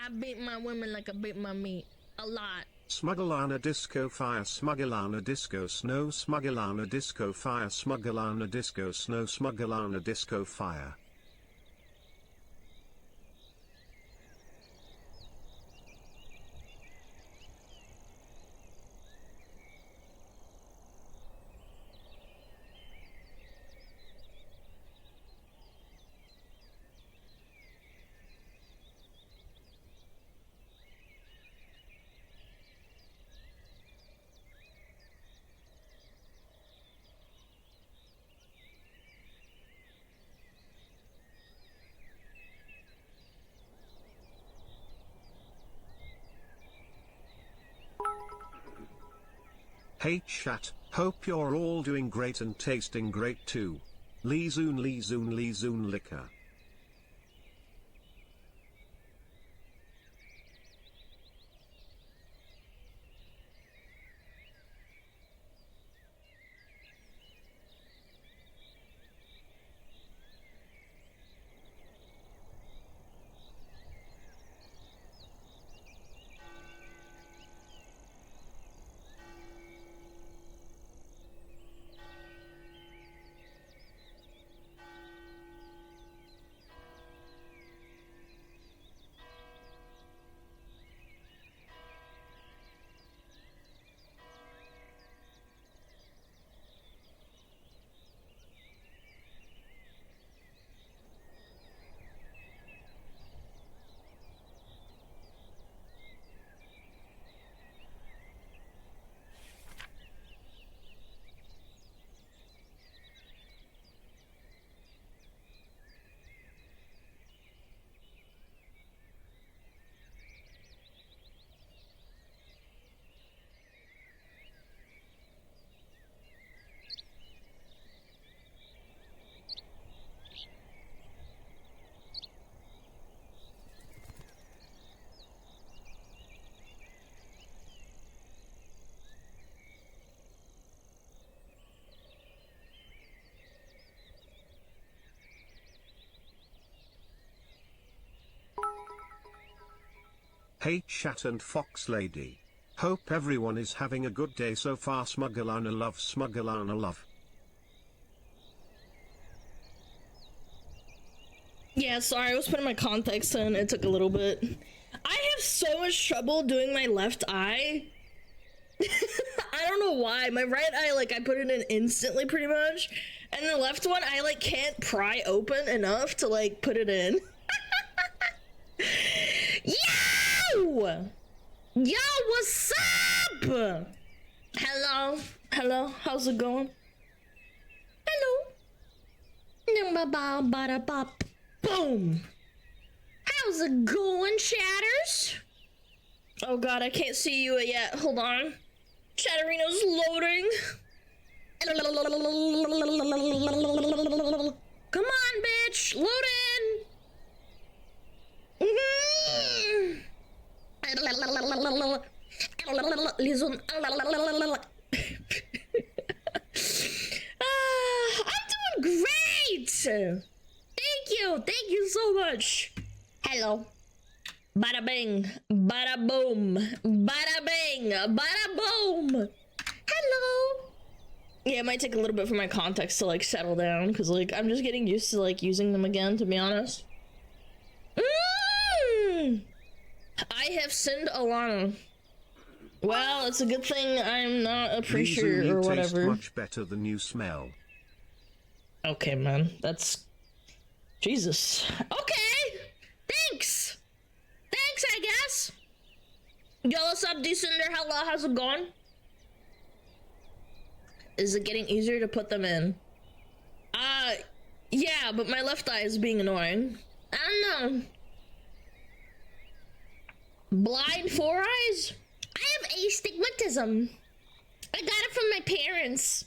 I beat my women like I beat my meat. A lot. SmugAlana disco fire, SmugAlana disco snow, SmugAlana disco fire, SmugAlana disco snow, SmugAlana disco fire. Hey chat, hope you're all doing great and tasting great too. Lee Zoon liquor. Hey chat and fox lady. Hope everyone is having a good day so far. SmugAlana love, SmugAlana love. Yeah, sorry, I was putting my context in. It took a little bit. I have so much trouble doing my left eye. I don't know why. My right eye, like, I put it in instantly pretty much. And the left one, I, like, can't pry open enough to, like, put it in. Yo! Yo, what's up? Hello? Hello? How's it going? Hello? Boom! How's it going, chatters? Oh god, I can't see you yet. Hold on. Chatterino's loading. Come on, bitch. Load in. Listen. I'm doing great. Thank you so much. Hello. Bada bing, bada boom, bada bing, bada boom. Hello. Yeah, it might take a little bit for my context to like settle down because like I'm just getting used to like using them again, to be honest. I have sinned Alana. Well, it's a good thing I'm not a preacher or whatever. Taste much better than you smell. Okay, man. That's Jesus. Okay. Thanks. Thanks, I guess. Yo, what's up, Descender? Hello, how's it going? Is it getting easier to put them in? Yeah, but my left eye is being annoying. I don't know. Blind four eyes? I have astigmatism. I got it from my parents.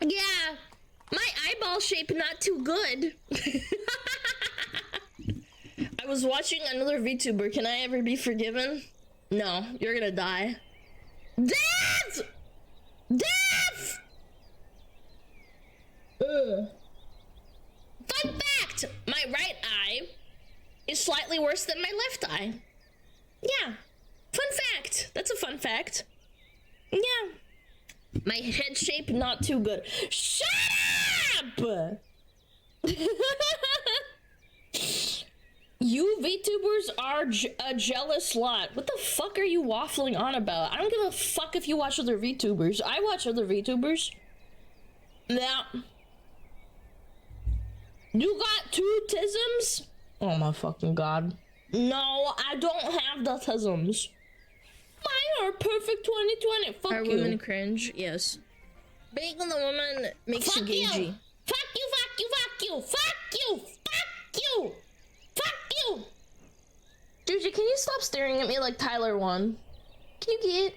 Yeah, my eyeball shape not too good. I was watching another VTuber. Can I ever be forgiven? No, you're gonna die. Death! Death! Ugh. Fun fact! My right eye is slightly worse than my left eye. Yeah. Fun fact. That's a fun fact. Yeah. My head shape, not too good. Shut up! You VTubers are a jealous lot. What the fuck are you waffling on about? I don't give a fuck if you watch other VTubers. I watch other VTubers. Now, you got 2 tisms? Oh my fucking god. No, I don't have the tisms. Mine are perfect 2020. Fuck Are you. women cringe? Yes. Being on the woman makes Fuck you gagey. you. Fuck you, fuck you, fuck you, fuck you, fuck you, fuck you. Juju, can you stop staring at me like Tyler 1? Can you get?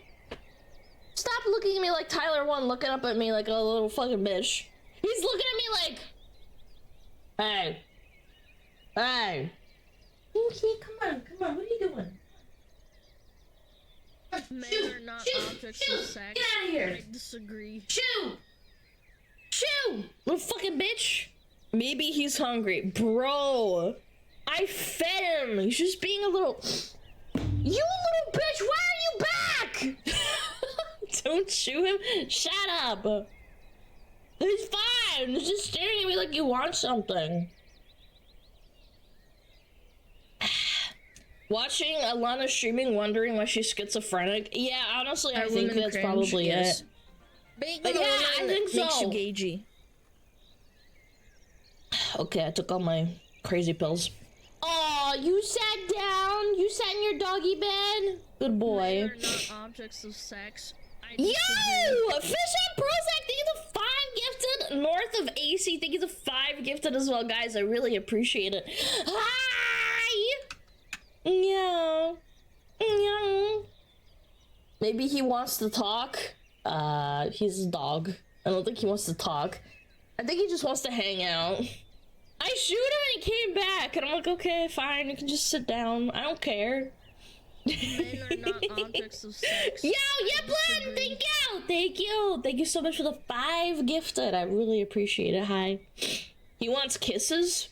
Stop looking at me like Tyler 1, looking up at me like a little fucking bitch. He's looking at me like, hey, hey. Okay, come on, what are you doing? Men are not objects of sex. Get out of here. I disagree. Shoo! Little fucking bitch! Maybe he's hungry. Bro! I fed him! He's just being a little... You little bitch! Why are you back? Don't shoot him. Shut up! He's fine! He's just staring at me like you want something. Watching Alana streaming, wondering why she's schizophrenic. Yeah, honestly, I think that's cringe? probably Yes. it. Being But on the yeah, I woman think makes so. you gagey. Okay, I took all my crazy pills. Oh, you sat down? You sat in your doggy bed? Good boy. Men are not objects of sex. I Yo! disagree. Fish on Prozac, thank you the 5 gifted. North of AC, thank you the 5 gifted as well, guys. I really appreciate it. Hi! Yeah. Yeah. Maybe he wants to talk. He's a dog. I don't think he wants to talk. I think he just wants to hang out. I shoot him and he came back, and I'm like, okay, fine, you can just sit down. I don't care. Men are not objects of sex. Yo, Yeplin, thank you so much for the 5 gifted. I really appreciate it. Hi. He wants kisses?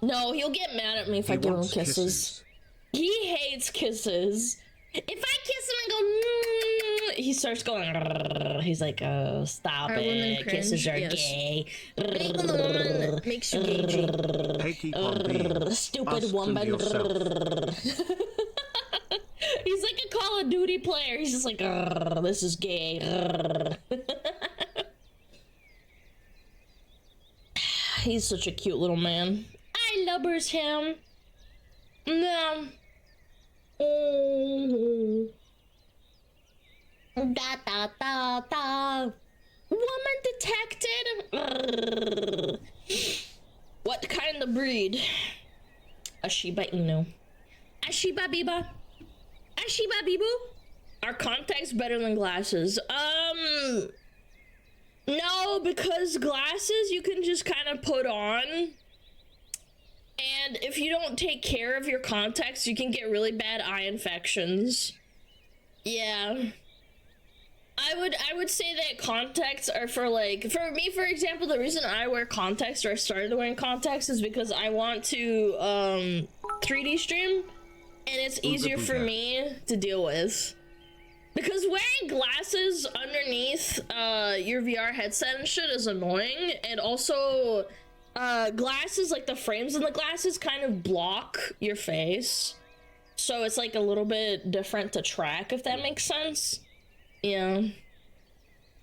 No, he'll get mad at me if I give him kisses. He hates kisses. If I kiss him and go, he starts going. He's like, oh, stop Are women it. cringe? Kisses are Yes. gay. Being on the woman makes you gagey. Hey, keep on being. Stupid Ask to woman. yourself. He's like a Call of Duty player. He's just like, this is gay. He's such a cute little man. I lubbers him. No. Oh. Da da da da. Woman detected. What kind of breed? A Shiba Inu. A Shiba Biba. A Shiba Bibu. Are contacts better than glasses? No, because glasses you can just kind of put on. And if you don't take care of your contacts, you can get really bad eye infections. Yeah. I would say that contacts are for like, for me, for example, the reason I wear contacts or I started wearing contacts is because I want to 3D stream and it's easier for me to deal with. Because wearing glasses underneath your VR headset and shit is annoying, and also glasses, like the frames in the glasses kind of block your face. So it's like a little bit different to track, if that makes sense. Yeah.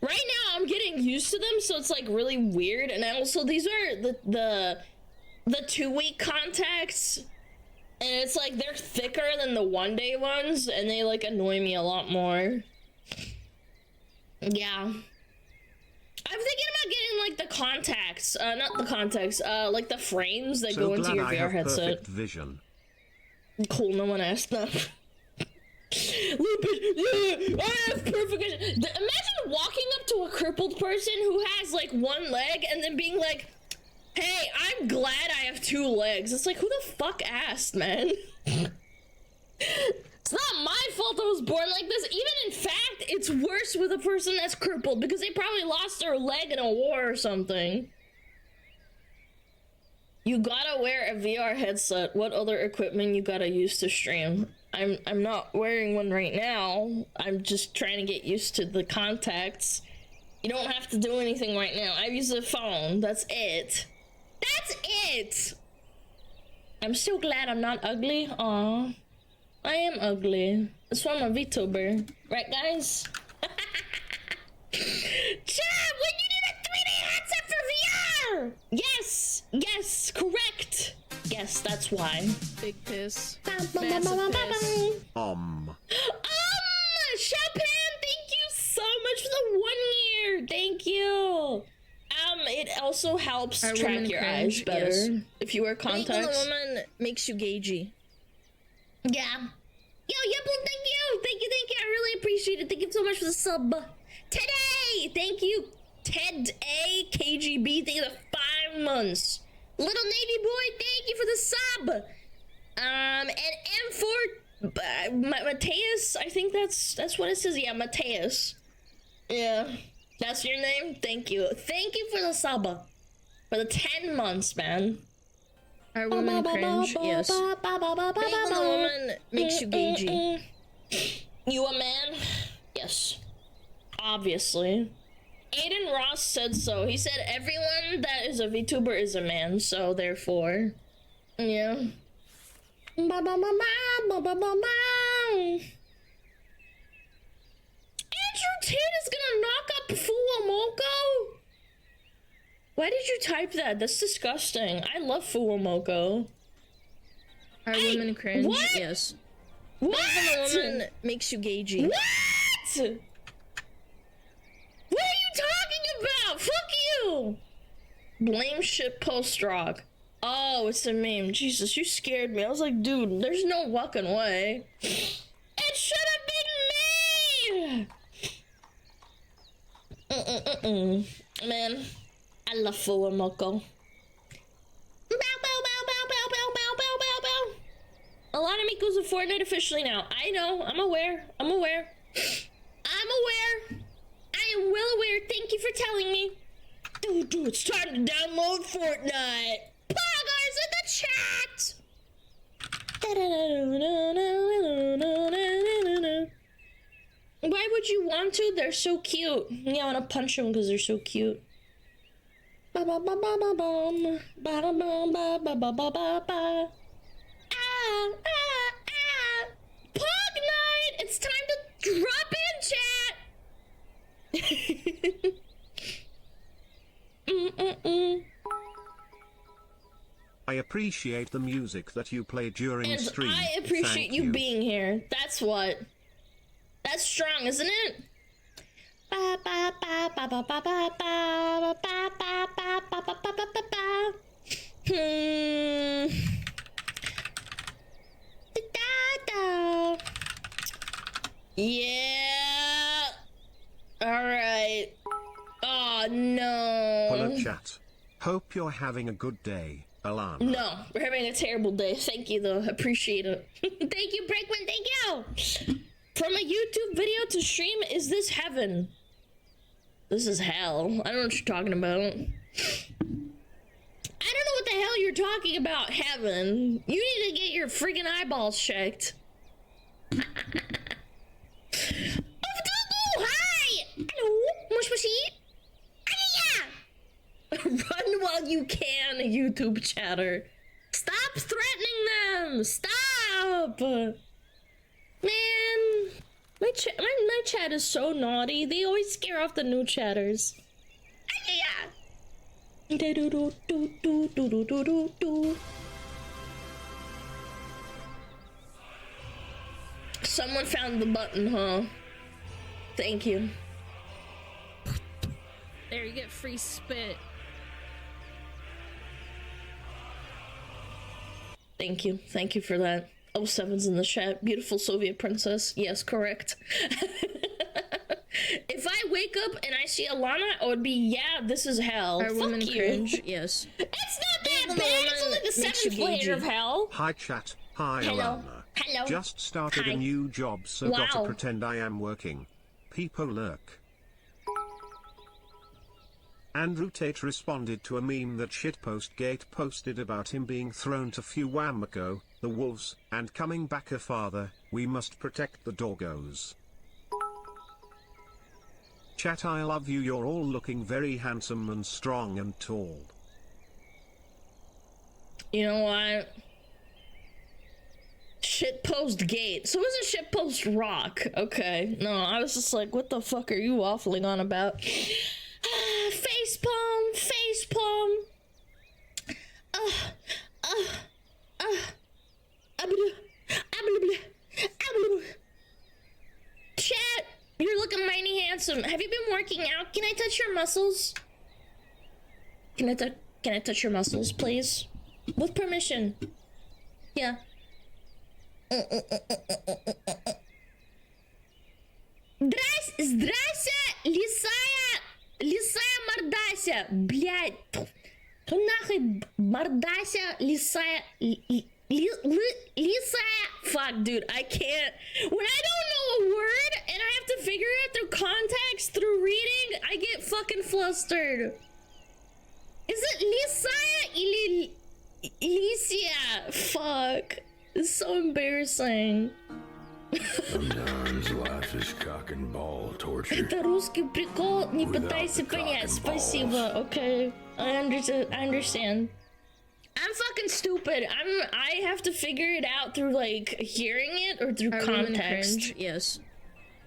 Right now I'm getting used to them, so it's like really weird. And also these are the 2-week contacts, and it's like they're thicker than the 1-day ones, and they like annoy me a lot more. Yeah. I'm thinking about getting like the contacts, not the contacts, like the frames that go into your VR headset. Perfect vision. Cool, no one asked them. Lupus, I have perfect vision. Imagine walking up to a crippled person who has like 1 leg and then being like, hey, I'm glad I have 2 legs. It's like, who the fuck asked, man? It's not my fault I was born like this. Even in fact, it's worse with a person that's crippled because they probably lost their leg in a war or something. You gotta wear a VR headset. What other equipment you gotta use to stream? I'm not wearing one right now. I'm just trying to get used to the contacts. You don't have to do anything right now. I use a phone. That's it. That's it! I'm so glad I'm not ugly. Aw. I am ugly. That's why I'm a VTuber. Right, guys? Chad, when you need a 3D headset for VR! Yes! Yes, correct! Yes, that's why. Big piss. Champagne, thank you so much for the 1 year. Thank you. It also helps track your eyes better if you wear contacts. Being a woman makes you gagey. Yeah. Yo, Yapping, thank you. Thank you. I really appreciate it. Thank you so much for the sub. Today, thank you. Ted A. KGB, thank you for 5 months. Little Navy Boy, thank you for the sub. And M4 Mateus, I think that's what it says. Yeah, Mateus. Yeah, that's your name. Thank you for the sub for the 10 months, man. Are women cringe? Yes. Being a woman makes you gagey. You a man? Yes. Obviously. Aiden Ross said so. He said everyone that is a VTuber is a man, so therefore, yeah. Andrew Tate is gonna knock up Fuwamoko? Why did you type that? That's disgusting. I love Fuwamoko. Are women cringe? What? Yes. What? Being a woman makes you gagey. What? What are you talking about? Fuck you! Blame shit post rock. Oh, it's a meme. Jesus, you scared me. I was like, dude, there's no fucking way. It should have been me! Man, I love Fuwamoko. Alana Miko's a Fortnite officially now. I know. I'm aware. I am well aware. Thank you for telling me. Dude, it's time to download Fortnite. Poggers in the chat. Why would you want to? They're so cute. Yeah, I want to punch them because they're so cute. Ba ba ba ba ba bum. Ba ba ba ba ba ba ba ba. Pog night! It's time to drop in, chat! I appreciate the music that you play during stream. And I appreciate Thank you being here. That's what. That's strong, isn't it? Ba ba ba ba ba ba ba ba ba ba ba ba ba ba ba ba. Da-da. Yeah. All right. Oh no. Hello chat. Hope you're having a good day, Alana. No, we're having a terrible day. Thank you though. Appreciate it. Thank you, Breakman. Thank you. From a YouTube video to stream, is this heaven? This is hell. I don't know what you're talking about. I don't know what the hell you're talking about, heaven. You need to get your freaking eyeballs checked. Hi! Hello? Mush mushy? Run while you can, YouTube chatter. Stop threatening them! Stop! Man, my chat is so naughty. They always scare off the new chatters. Someone found the button, huh? Thank you. There, you get free spit. Thank you. Thank you for that. 07's in the chat. Beautiful Soviet princess. Yes, correct. If I wake up and I see Alana, I would be, yeah, this is hell. Are women Fuck you. cringe? Yes. It's not that bad. It's only the 7th layer of hell. Hi chat. Hi Hello. Alana. Hello. Just started Hi. a new job, so Wow. gotta pretend I am working. People lurk. Andrew Tate responded to a meme that Shitpostgate posted about him being thrown to Fuamako, the wolves, and coming back a father. We must protect the doggos. Chat, I love you. You're all looking very handsome and strong and tall. You know what? Shitpost gate. So is a shitpost rock? Okay. No, I was just like, what the fuck are you waffling on about? Facepalm, facepalm. Chat, you're looking mighty handsome. Have you been working out? Can I touch your muscles? Can I touch your muscles, please? With permission. Yeah. Здрасте, лисая мордася, блядь. Нахуй мордася, лисая, лисая. Fuck, dude, I can't. When I don't know a word and I have to figure it out through context, through reading, I get fucking flustered. Is it Lisaya или Licia? Fuck. It's so embarrassing. Sometimes life is cock and ball torture. Это русский прикол, не пытайся понять. Спасибо, okay. I understand. I'm fucking stupid. I have to figure it out through like hearing it or through context. Yes.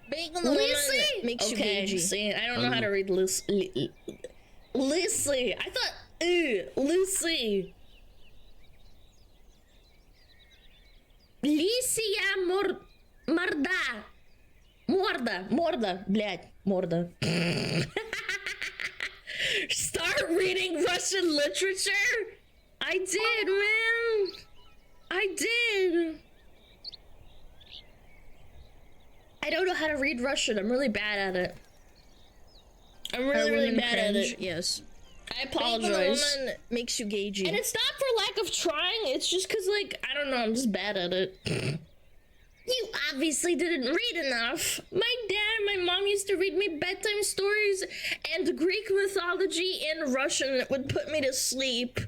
Being a Lucy makes you okay, cagey. see, I don't know how to read Lucy. Lucy. I thought Lucy. Лисия морда, блядь, морда. Start reading Russian literature? I did, man. I did. I don't know how to read Russian. I'm really bad at it. I'm really bad at it. Yes. I apologize. Being a woman makes you cagey. And it's not for lack of trying, it's just because, like, I don't know, I'm just bad at it. You obviously didn't read enough. My dad and my mom used to read me bedtime stories and Greek mythology in Russian that would put me to sleep.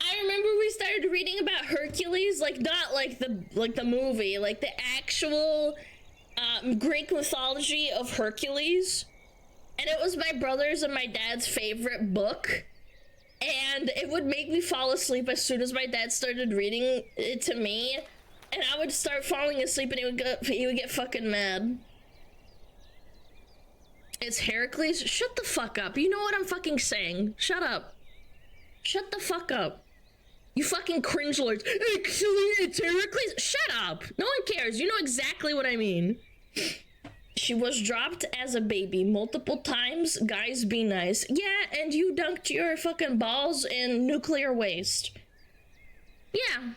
I remember we started reading about Hercules, like, not like the movie, like the actual Greek mythology of Hercules. And it was my brother's and my dad's favorite book. And it would make me fall asleep as soon as my dad started reading it to me. And I would start falling asleep and he would get fucking mad. It's Heracles? Shut the fuck up. You know what I'm fucking saying. Shut up. Shut the fuck up. You fucking cringe lords. Actually, it's Heracles. Shut up. No one cares. You know exactly what I mean. She was dropped as a baby multiple times. Guys, be nice. Yeah, and you dunked your fucking balls in nuclear waste. Yeah.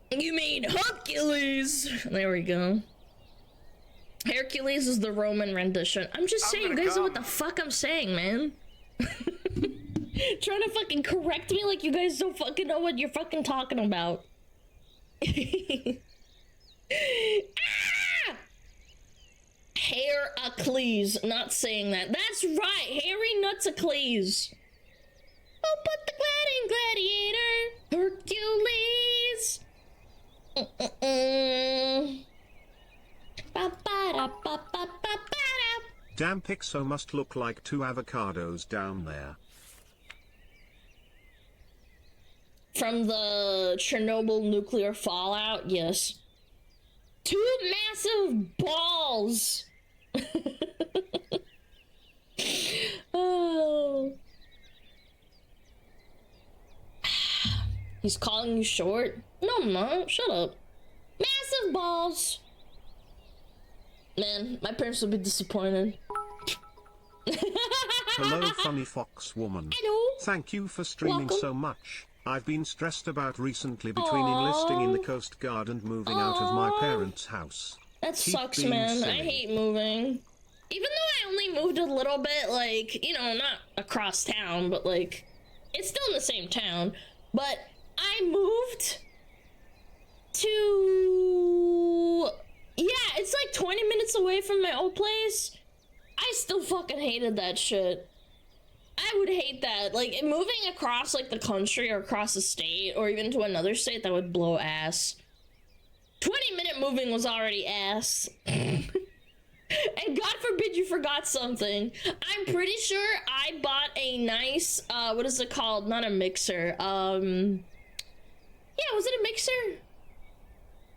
You mean Hercules? There we go. Hercules is the Roman rendition. I'm just saying, you guys know what the fuck I'm saying, man. Trying to fucking correct me like you guys don't fucking know what you're fucking talking about. Ah! Heracles, not saying that. That's right, Harry Nutsacles. Oh, put the gladiator, Hercules. Damn, Pixo must look like two avocados down there. From the Chernobyl nuclear fallout, yes. Two massive balls. Oh. He's calling you short? No, I'm not. Shut up. Massive balls. Man, my parents will be disappointed. Hello, funny fox woman. Hello. Thank you for streaming Welcome. so much. I've been stressed about recently between enlisting in the Coast Guard and moving out of my parents' house. That Keep sucks, being man. silly. I hate moving. Even though I only moved a little bit, like, you know, not across town, but, like, it's still in the same town. But I moved to... Yeah, it's like 20 minutes away from my old place. I still fucking hated that shit. I would hate that. Like, moving across, like, the country or across the state or even to another state, that would blow ass. 20-minute moving was already ass. And God forbid you forgot something. I'm pretty sure I bought a nice, what is it called? Not a mixer. Yeah, was it a mixer?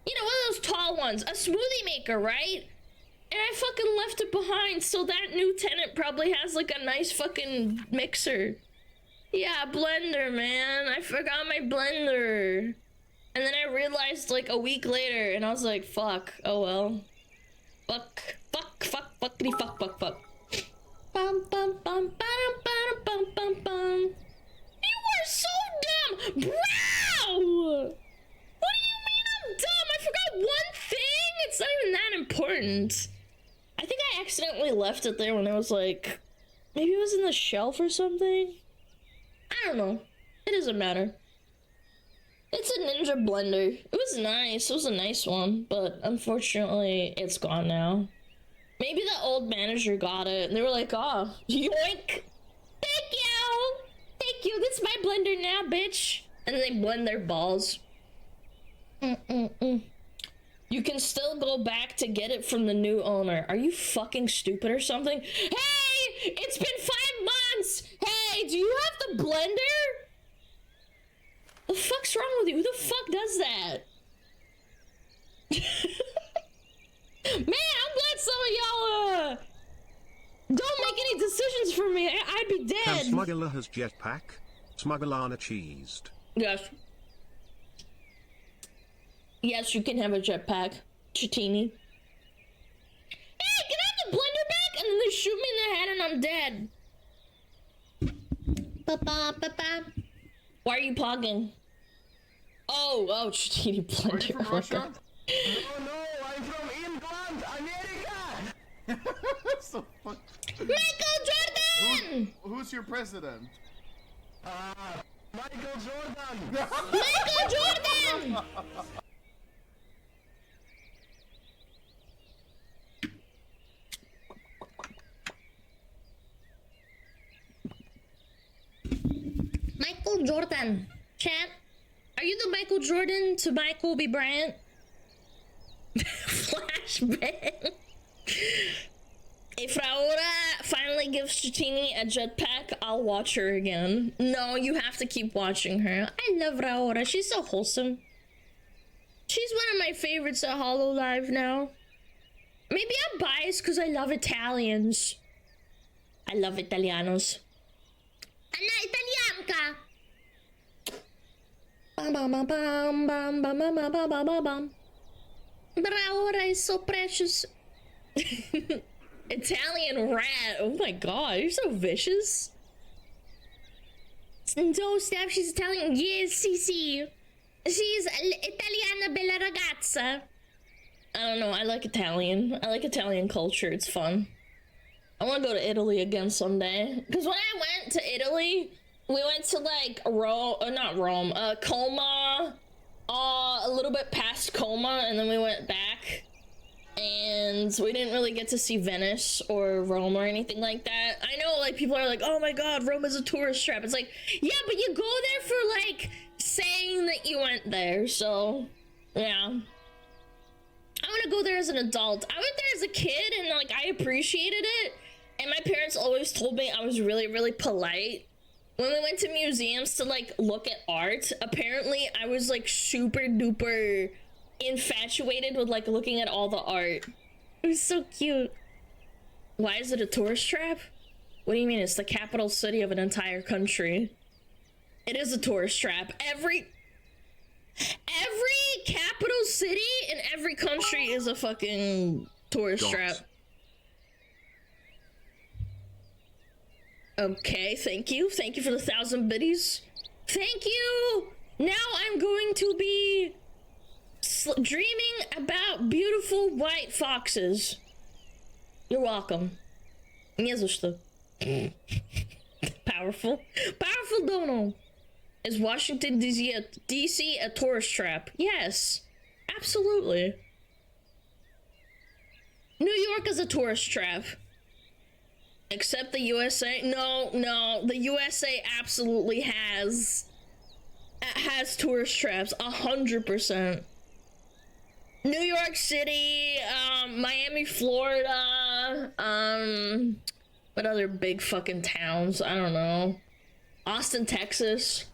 You know, one of those tall ones. A smoothie maker, right? And I fucking left it behind, so that new tenant probably has, like, a nice fucking mixer. Yeah, blender, man. I forgot my blender. And then I realized, like, a week later, and I was like, fuck. Oh, well. Fuck. Fuck, fuck, fuckity, fuck, fuck, fuck. Bum, bum, bum, bum, bum, bum, bum, bum. You are so dumb! Bro! What do you mean I'm dumb? I forgot one thing? It's not even that important. I think I accidentally left it there when it was like, maybe it was in the shelf or something? I don't know. It doesn't matter. It's a Ninja blender. It was nice. It was a nice one, but unfortunately, it's gone now. Maybe the old manager got it, and they were like, oh, yoink! Thank you! Thank you, this is my blender now, bitch! And then they blend their balls. You can still go back to get it from the new owner. Are you fucking stupid or something? Hey! It's been 5 months! Hey, do you have the blender? The fuck's wrong with you? Who the fuck does that? Man, I'm glad some of y'all, don't make any decisions for me. I'd be dead. Can Smuggler has jetpack? SmugAlana cheesed. Yes. Yes, you can have a jetpack. Chitini. Hey, can I have the blender back? And then they shoot me in the head and I'm dead. Ba-ba-ba-ba. Why are you pogging? Oh, Chitini blender. Are you from Russia? No, I'm from England, America! So fuck. Michael Jordan! Who's your president? Michael Jordan! Michael Jordan! Michael Jordan. Chat, are you the Michael Jordan to my Kobe Bryant? Flashbang. If Raora finally gives Chitini a jetpack, I'll watch her again. No, you have to keep watching her. I love Raora. She's so wholesome. She's one of my favorites at HoloLive now. Maybe I'm biased because I love Italians. I love Italianos. Anna Italianka. Bam bam bam bam bam bam bam bam bam bam bam. Raora is so precious. Italian rat. Oh my god, you're so vicious. No, Steph, she's Italian. Yes, Sisi. She's Italiana bella ragazza. I don't know, I like Italian. I like Italian culture, it's fun. I want to go to Italy again someday. Because when I went to Italy, we went to like Rome, not Rome, Como, a little bit past Como, and then we went back. And we didn't really get to see Venice or Rome or anything like that. I know, like, people are like, oh my god, Rome is a tourist trap. It's like, yeah, but you go there for, like, saying that you went there, so, yeah. I want to go there as an adult. I went there as a kid, and, like, I appreciated it. And my parents always told me I was really, really polite. When we went to museums to, like, look at art, apparently I was, like, super duper infatuated with, like, looking at all the art. It was so cute. Why is it a tourist trap? What do you mean? It's the capital city of an entire country. It is a tourist trap. Every capital city in every country is a fucking tourist trap. Okay, thank you. Thank you for the 1,000 biddies. Thank you! Now I'm going to be dreaming about beautiful white foxes. You're welcome. Nie za što. Powerful. Powerful dono. Is Washington DC a tourist trap? Yes. Absolutely. New York is a tourist trap. Except the USA. No, the USA absolutely has tourist traps, 100%. New York City, Miami, Florida, what other big fucking towns? I don't know. Austin, Texas.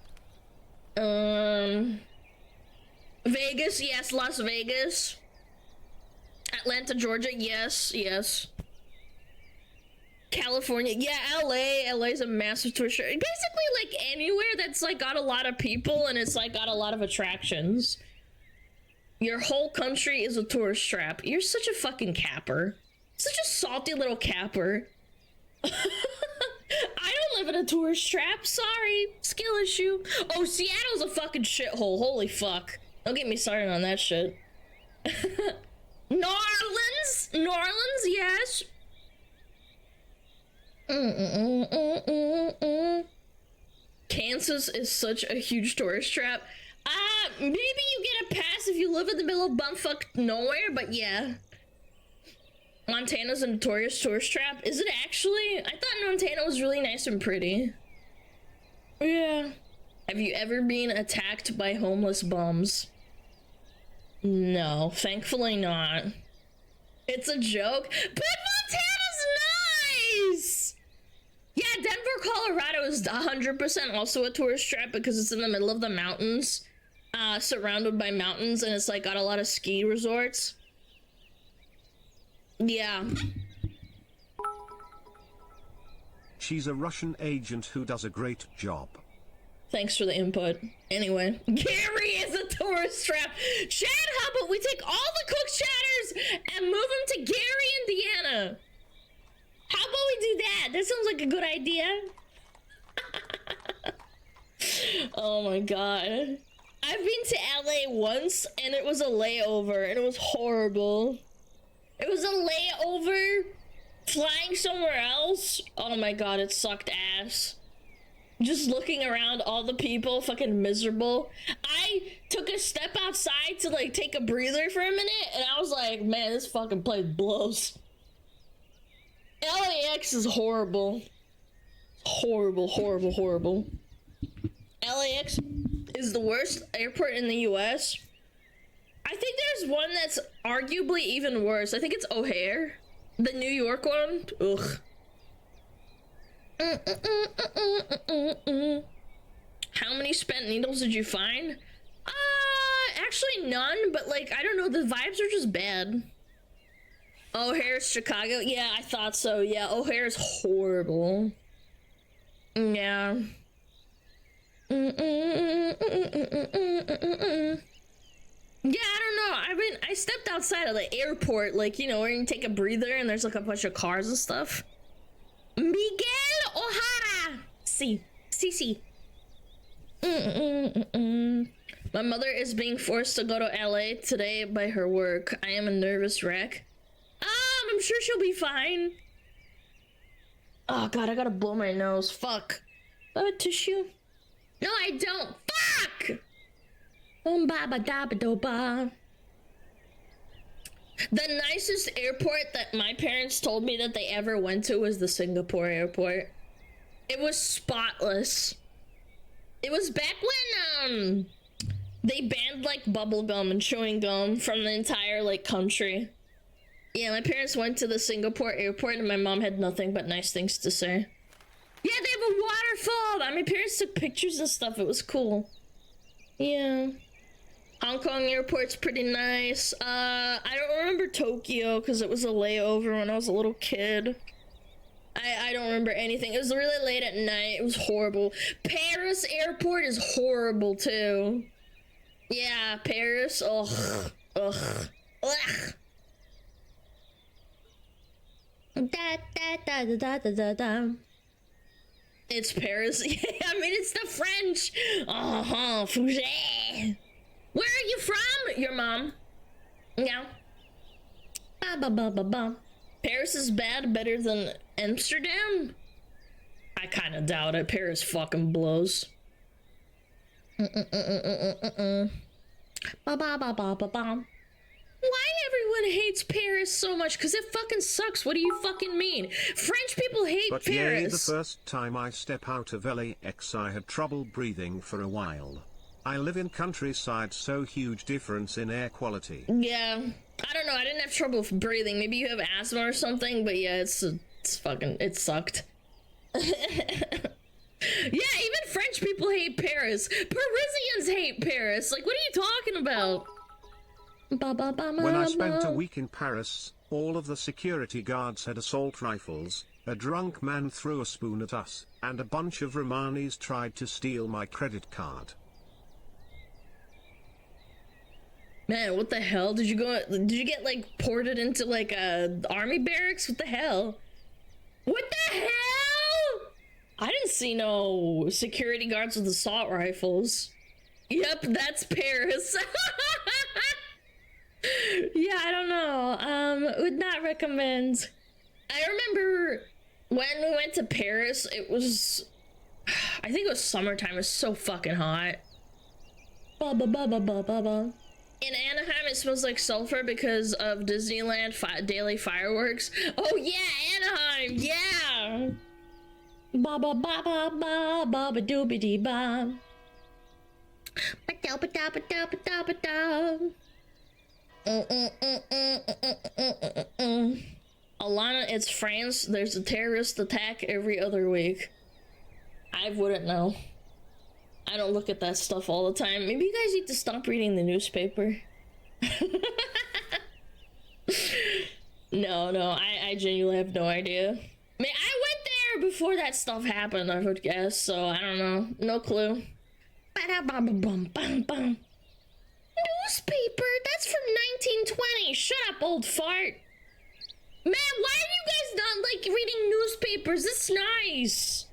Vegas, yes, Las Vegas. Atlanta, Georgia, yes. California, yeah, LA's a massive tourist trap. Basically, like, anywhere that's, like, got a lot of people and it's, like, got a lot of attractions. Your whole country is a tourist trap. You're such a fucking capper. Such a salty little capper. I don't live in a tourist trap, sorry. Skill issue. Oh, Seattle's a fucking shithole, holy fuck. Don't get me started on that shit. New Orleans, yes. Kansas is such a huge tourist trap. Maybe you get a pass if you live in the middle of bumfuck nowhere, but yeah. Montana's a notorious tourist trap. Is it actually? I thought Montana was really nice and pretty. Yeah. Have you ever been attacked by homeless bums? No, thankfully not. It's a joke, but Montana's nice! Yeah, Denver, Colorado is 100% also a tourist trap because it's in the middle of the mountains, surrounded by mountains, and it's like got a lot of ski resorts. Yeah. She's a Russian agent who does a great job. Thanks for the input. Anyway, Gary is a tourist trap. Chad, how about we take all the cook chatters and move them to Gary, Indiana? How about we do that? That sounds like a good idea. Oh my god. I've been to LA once and it was a layover and it was horrible. It was a layover flying somewhere else. Oh my god, it sucked ass. Just looking around, all the people, fucking miserable. I took a step outside to like take a breather for a minute and I was like, man, this fucking place blows. LAX is horrible. Horrible. LAX is the worst airport in the US. I think there's one that's arguably even worse. I think it's O'Hare. The New York one. Ugh. How many spent needles did you find? Actually none, but like, I don't know, the vibes are just bad. O'Hare's Chicago? Yeah, I thought so. Yeah, O'Hare's horrible. Yeah. Yeah, I don't know. I stepped outside of the airport, like, you know, where you can take a breather and there's like a bunch of cars and stuff. Miguel O'Hara! See. My mother is being forced to go to LA today by her work. I am a nervous wreck. I'm sure she'll be fine. Oh god, I gotta blow my nose. Fuck. Do I have a tissue? No, I don't. Fuck! The nicest airport that my parents told me that they ever went to was the Singapore airport. It was spotless. It was back when, they banned, like, bubble gum and chewing gum from the entire, like, country. Yeah, my parents went to the Singapore airport and my mom had nothing but nice things to say. Yeah, they have a waterfall! My parents took pictures and stuff. It was cool. Yeah. Hong Kong airport's pretty nice. I don't remember Tokyo because it was a layover when I was a little kid. I don't remember anything. It was really late at night. It was horrible. Paris airport is horrible too. Yeah, Paris. Ugh. It's Paris. I mean, it's the French. Fouget. Where are you from? Your mom. Yeah. Paris is better than Amsterdam? I kind of doubt it. Paris fucking blows. Why everyone everyone hates Paris so much? Because it fucking sucks. What do you fucking mean? French people hate But Paris. yay, the first time I step out of LAX I had trouble breathing for a while. I live in countryside, so huge difference in air quality. Yeah. I don't know, I didn't have trouble with breathing. Maybe you have asthma or something, but yeah, it's fucking, it sucked. Yeah, even French people hate Paris. Parisians hate Paris. Like, what are you talking about? When I spent a week in Paris, all of the security guards had assault rifles, a drunk man threw a spoon at us, and a bunch of Romanis tried to steal my credit card. Man, what the hell? Did you get, like, ported into, like, army barracks? What the hell? What the hell? I didn't see no security guards with assault rifles. Yep, that's Paris. Yeah, I don't know. Would not recommend. I remember when we went to Paris, it was, I think it was summertime. It was so fucking hot. In Anaheim, it smells like sulfur because of Disneyland daily fireworks. Oh yeah, Anaheim, yeah. Ba ba ba ba ba ba ba doobie dee ba. Ba da ba da ba da ba da ba da. Alana, it's France. There's a terrorist attack every other week. I wouldn't know. I don't look at that stuff all the time. Maybe you guys need to stop reading the newspaper. No, I genuinely have no idea. I mean, I went there before that stuff happened, I would guess, so I don't know. No clue. Newspaper? That's from 1920. Shut up, old fart. Man, why are you guys not, like, reading newspapers? It's nice.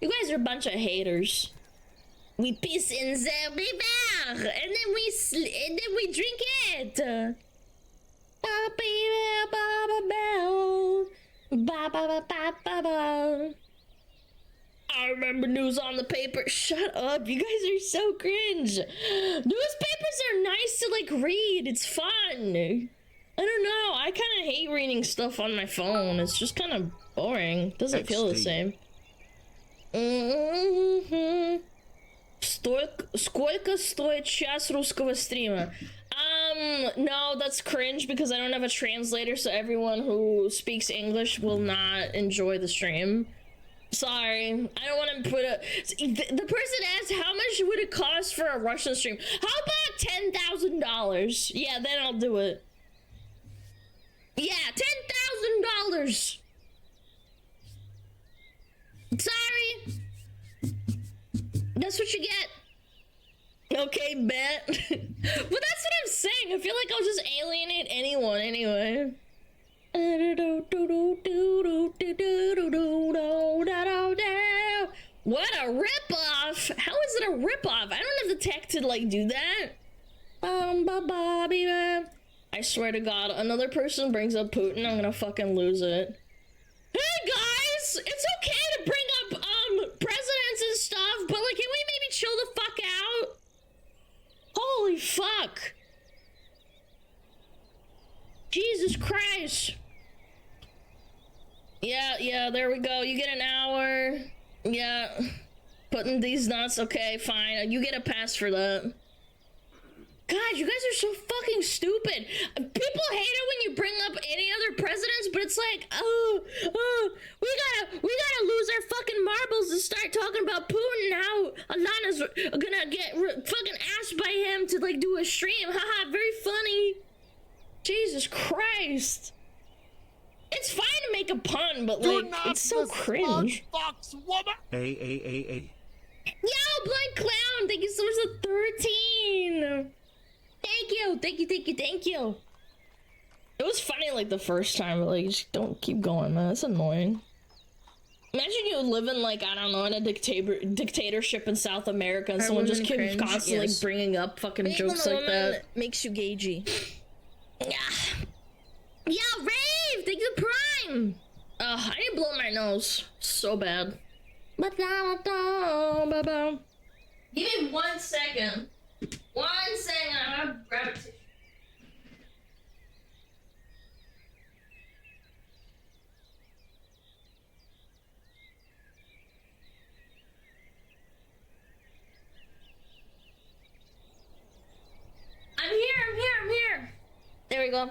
You guys are a bunch of haters. We piss in the river, and then we drink it. I remember news on the paper. Shut up, you guys are so cringe. Newspapers are nice to, like, read. It's fun. I don't know. I kind of hate reading stuff on my phone. It's just kind of boring. Doesn't feel the same. Сколько стоит час русского стрима? No, that's cringe because I don't have a translator, so everyone who speaks English will not enjoy the stream. Sorry, I don't want to put a... The person asked how much would it cost for a Russian stream. How about $10,000? Yeah, then I'll do it. Yeah, $10,000. Sorry. That's what you get. Okay, bet. But that's what I'm saying. I feel like I'll just alienate anyone anyway. What a ripoff! How is it a ripoff? I don't have the tech to, like, do that. I swear to God, another person brings up Putin, I'm gonna fucking lose it. Hey guys! It's okay to bring up, presidents and stuff, but, like, can we maybe chill the fuck out? Holy fuck! Jesus Christ! Yeah, there we go. You get an hour. Yeah. Putting these nuts. Okay, fine. You get a pass for that. God, you guys are so fucking stupid. People hate it when you bring up any other presidents, but it's like, we gotta lose our fucking marbles and start talking about Putin and how Alana's gonna get fucking asked by him to, like, do a stream. Haha, very funny. Jesus Christ. It's fine to make a pun, but, like, it's so cringe. Hey. Yo, Blind Clown, thank you so much for 13. Thank you. It was funny, like, the first time, but, like, just don't keep going, man. That's annoying. Imagine you live in, like, I don't know, in a dictatorship in South America, and someone just keeps constantly like, bringing up fucking jokes like that. Makes you gagey. Yeah, Rave! Thank you, Prime! I need to blow my nose. So bad. Give me 1 second. 1 second, I'm gonna grab a tissue. you go.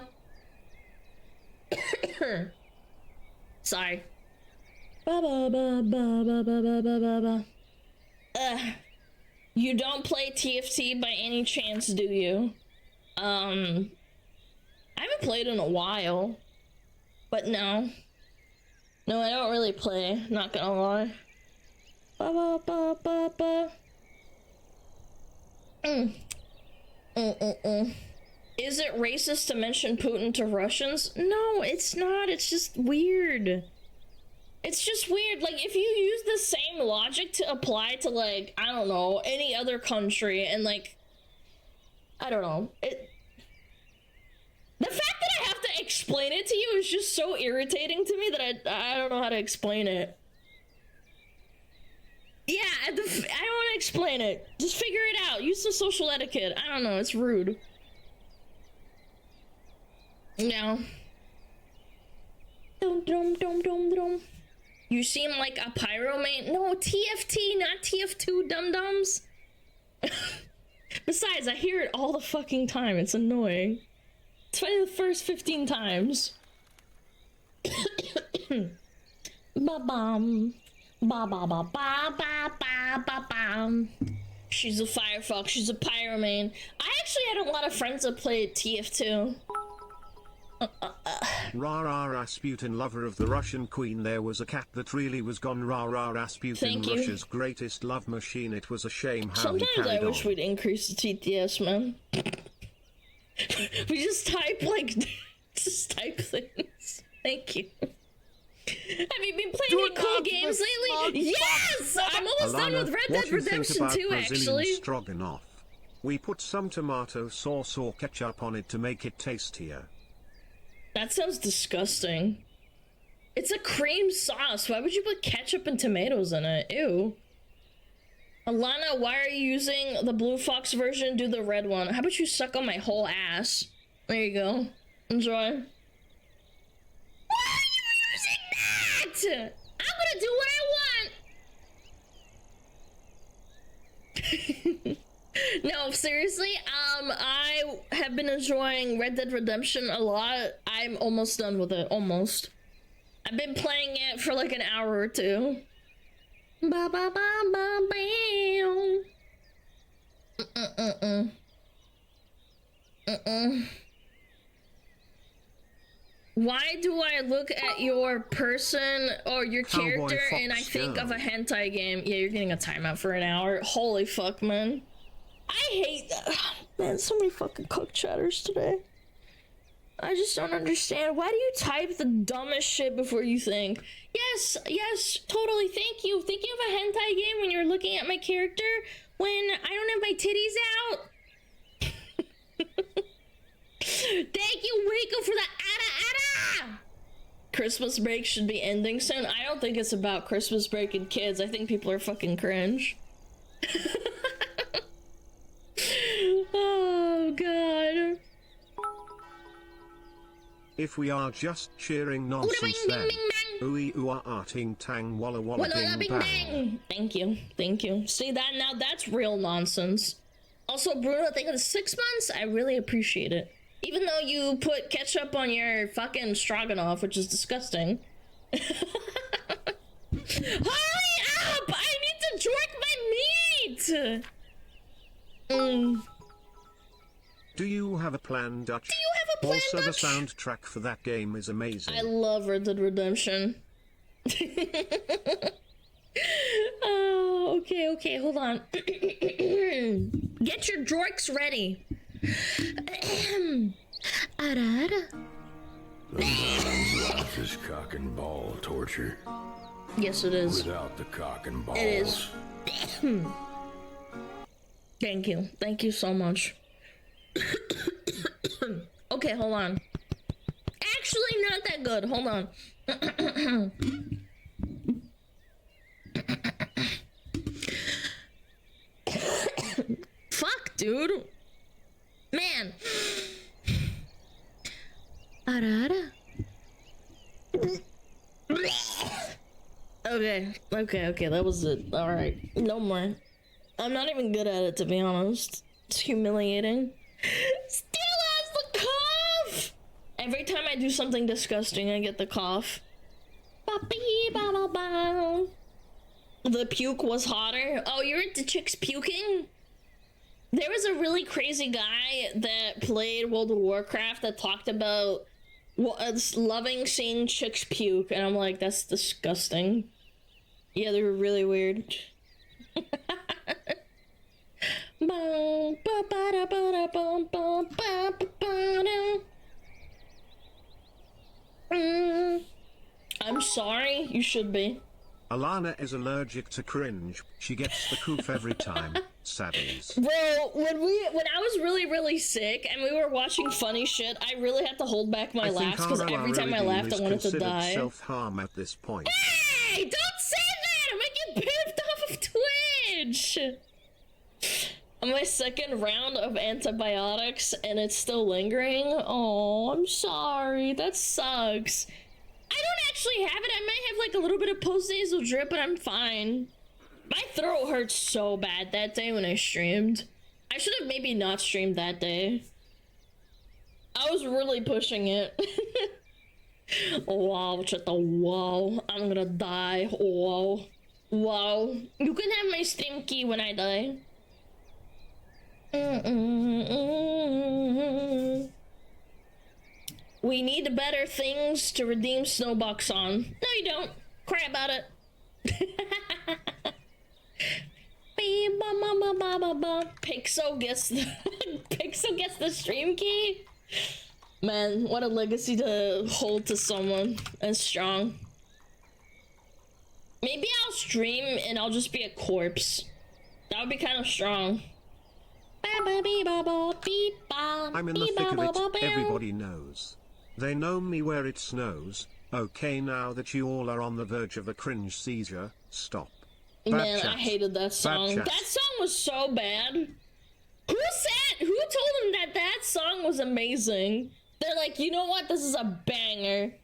Sorry. You don't play TFT by any chance, do you? I haven't played in a while. But no. No, I don't really play, not gonna lie. Is it racist to mention Putin to Russians? No, it's not. It's just weird. It's just weird. Like, if you use the same logic to apply to, like, I don't know, any other country, and, like, I don't know. The fact that I have to explain it to you is just so irritating to me that I don't know how to explain it. Yeah, I don't want to explain it. Just figure it out. Use some social etiquette. I don't know. It's rude. No. You seem like a pyromane. No, TFT, not TF2, dum-dums. Besides, I hear it all the fucking time. It's annoying. It's funny the first 15 times. Ba-bum. Ba-ba-ba-ba-ba-ba-ba-bum. She's a firefox. She's a pyromane. I actually had a lot of friends that played TF2. Rah Rasputin, lover of the Russian queen. There was a cat that really was gone. Rah Rasputin, Russia's greatest love machine. It was a shame how sometimes he carried I wish on. we'd increase the TTS, man. We just type, like, just type things. Thank you. Have you been playing any cool games lately? Yes! I'm almost done with Red Dead Redemption 2, actually. Stroganoff? We put some tomato sauce or ketchup on it to make it tastier. That sounds disgusting. It's a cream sauce. Why would you put ketchup and tomatoes in it? Ew. Alana, why are you using the Blue Fox version? Do the red one. How about you suck on my whole ass? There you go. Enjoy. Why are you using that? I'm gonna do what I want. No, seriously, I have been enjoying Red Dead Redemption a lot. I'm almost done with it, almost. I've been playing it for like an hour or two. Ba ba ba ba bam. Why do I look at your person or your character and I think of a hentai game? Yeah, you're getting a timeout for an hour. Holy fuck, man. I hate that. Man, so many fucking cook chatters today. I just don't understand. Why do you type the dumbest shit before you think? Yes, totally. Thank you. Thinking of a hentai game when you're looking at my character when I don't have my titties out. Thank you, Waco, for the ada. Christmas break should be ending soon. I don't think it's about Christmas break and kids. I think people are fucking cringe. Oh, God. If we are just cheering nonsense then. Ooey ooah ting tang walla walla bing bang. Thank you. See that? Now that's real nonsense. Also, Bruno, thank you for the 6 months. I really appreciate it. Even though you put ketchup on your fucking stroganoff, which is disgusting. Hurry up! I need to jerk my meat! Do you have a plan, Dutch? Do you have a plan, Also, Dutch? the soundtrack for that game is amazing. I love Red Dead Redemption. Oh, okay, hold on. Get your jorks ready. Sometimes life is cock and ball torture. Yes, it is. Without the cock and balls. It is. Thank you so much. Okay, hold on. Actually, not that good. Hold on. Fuck, dude. Man. Okay, that was it. Alright, no more. I'm not even good at it, to be honest. It's humiliating. Still has the cough! Every time I do something disgusting, I get the cough. Ba-bee-ba-ba-ba. The puke was hotter. Oh, you're into chicks puking? There was a really crazy guy that played World of Warcraft that talked about loving seeing chicks puke, and I'm like, that's disgusting. Yeah, they were really weird. I'm sorry, you should be. Alana is allergic to cringe. She gets the coof every time. Saddies. Bro, when I was really sick and we were watching funny shit, I really had to hold back my laughs because every time I laughed, I wanted to die. Self-harm at this point. Hey, don't say that! I'm gonna get pipped off of Twitch. On my second round of antibiotics and it's still lingering. Oh, I'm sorry. That sucks. I don't actually have it. I might have like a little bit of post-nasal drip, but I'm fine. My throat hurts so bad that day when I streamed. I should have maybe not streamed that day. I was really pushing it. Wow, shut the wow. I'm gonna die. Wow. Wow. You can have my stream key when I die. We need better things to redeem Snowbox on. No, you don't. Cry about it. Pixel gets the stream key. Man, what a legacy to hold to someone and strong. Maybe I'll stream and I'll just be a corpse. That would be kind of strong. I'm in the thick of it, everybody knows. They know me where it snows. Okay, now that you all are on the verge of a cringe seizure, stop. Man, I hated that song. That song was so bad. Who told him that that song was amazing? They're like, you know what? This is a banger.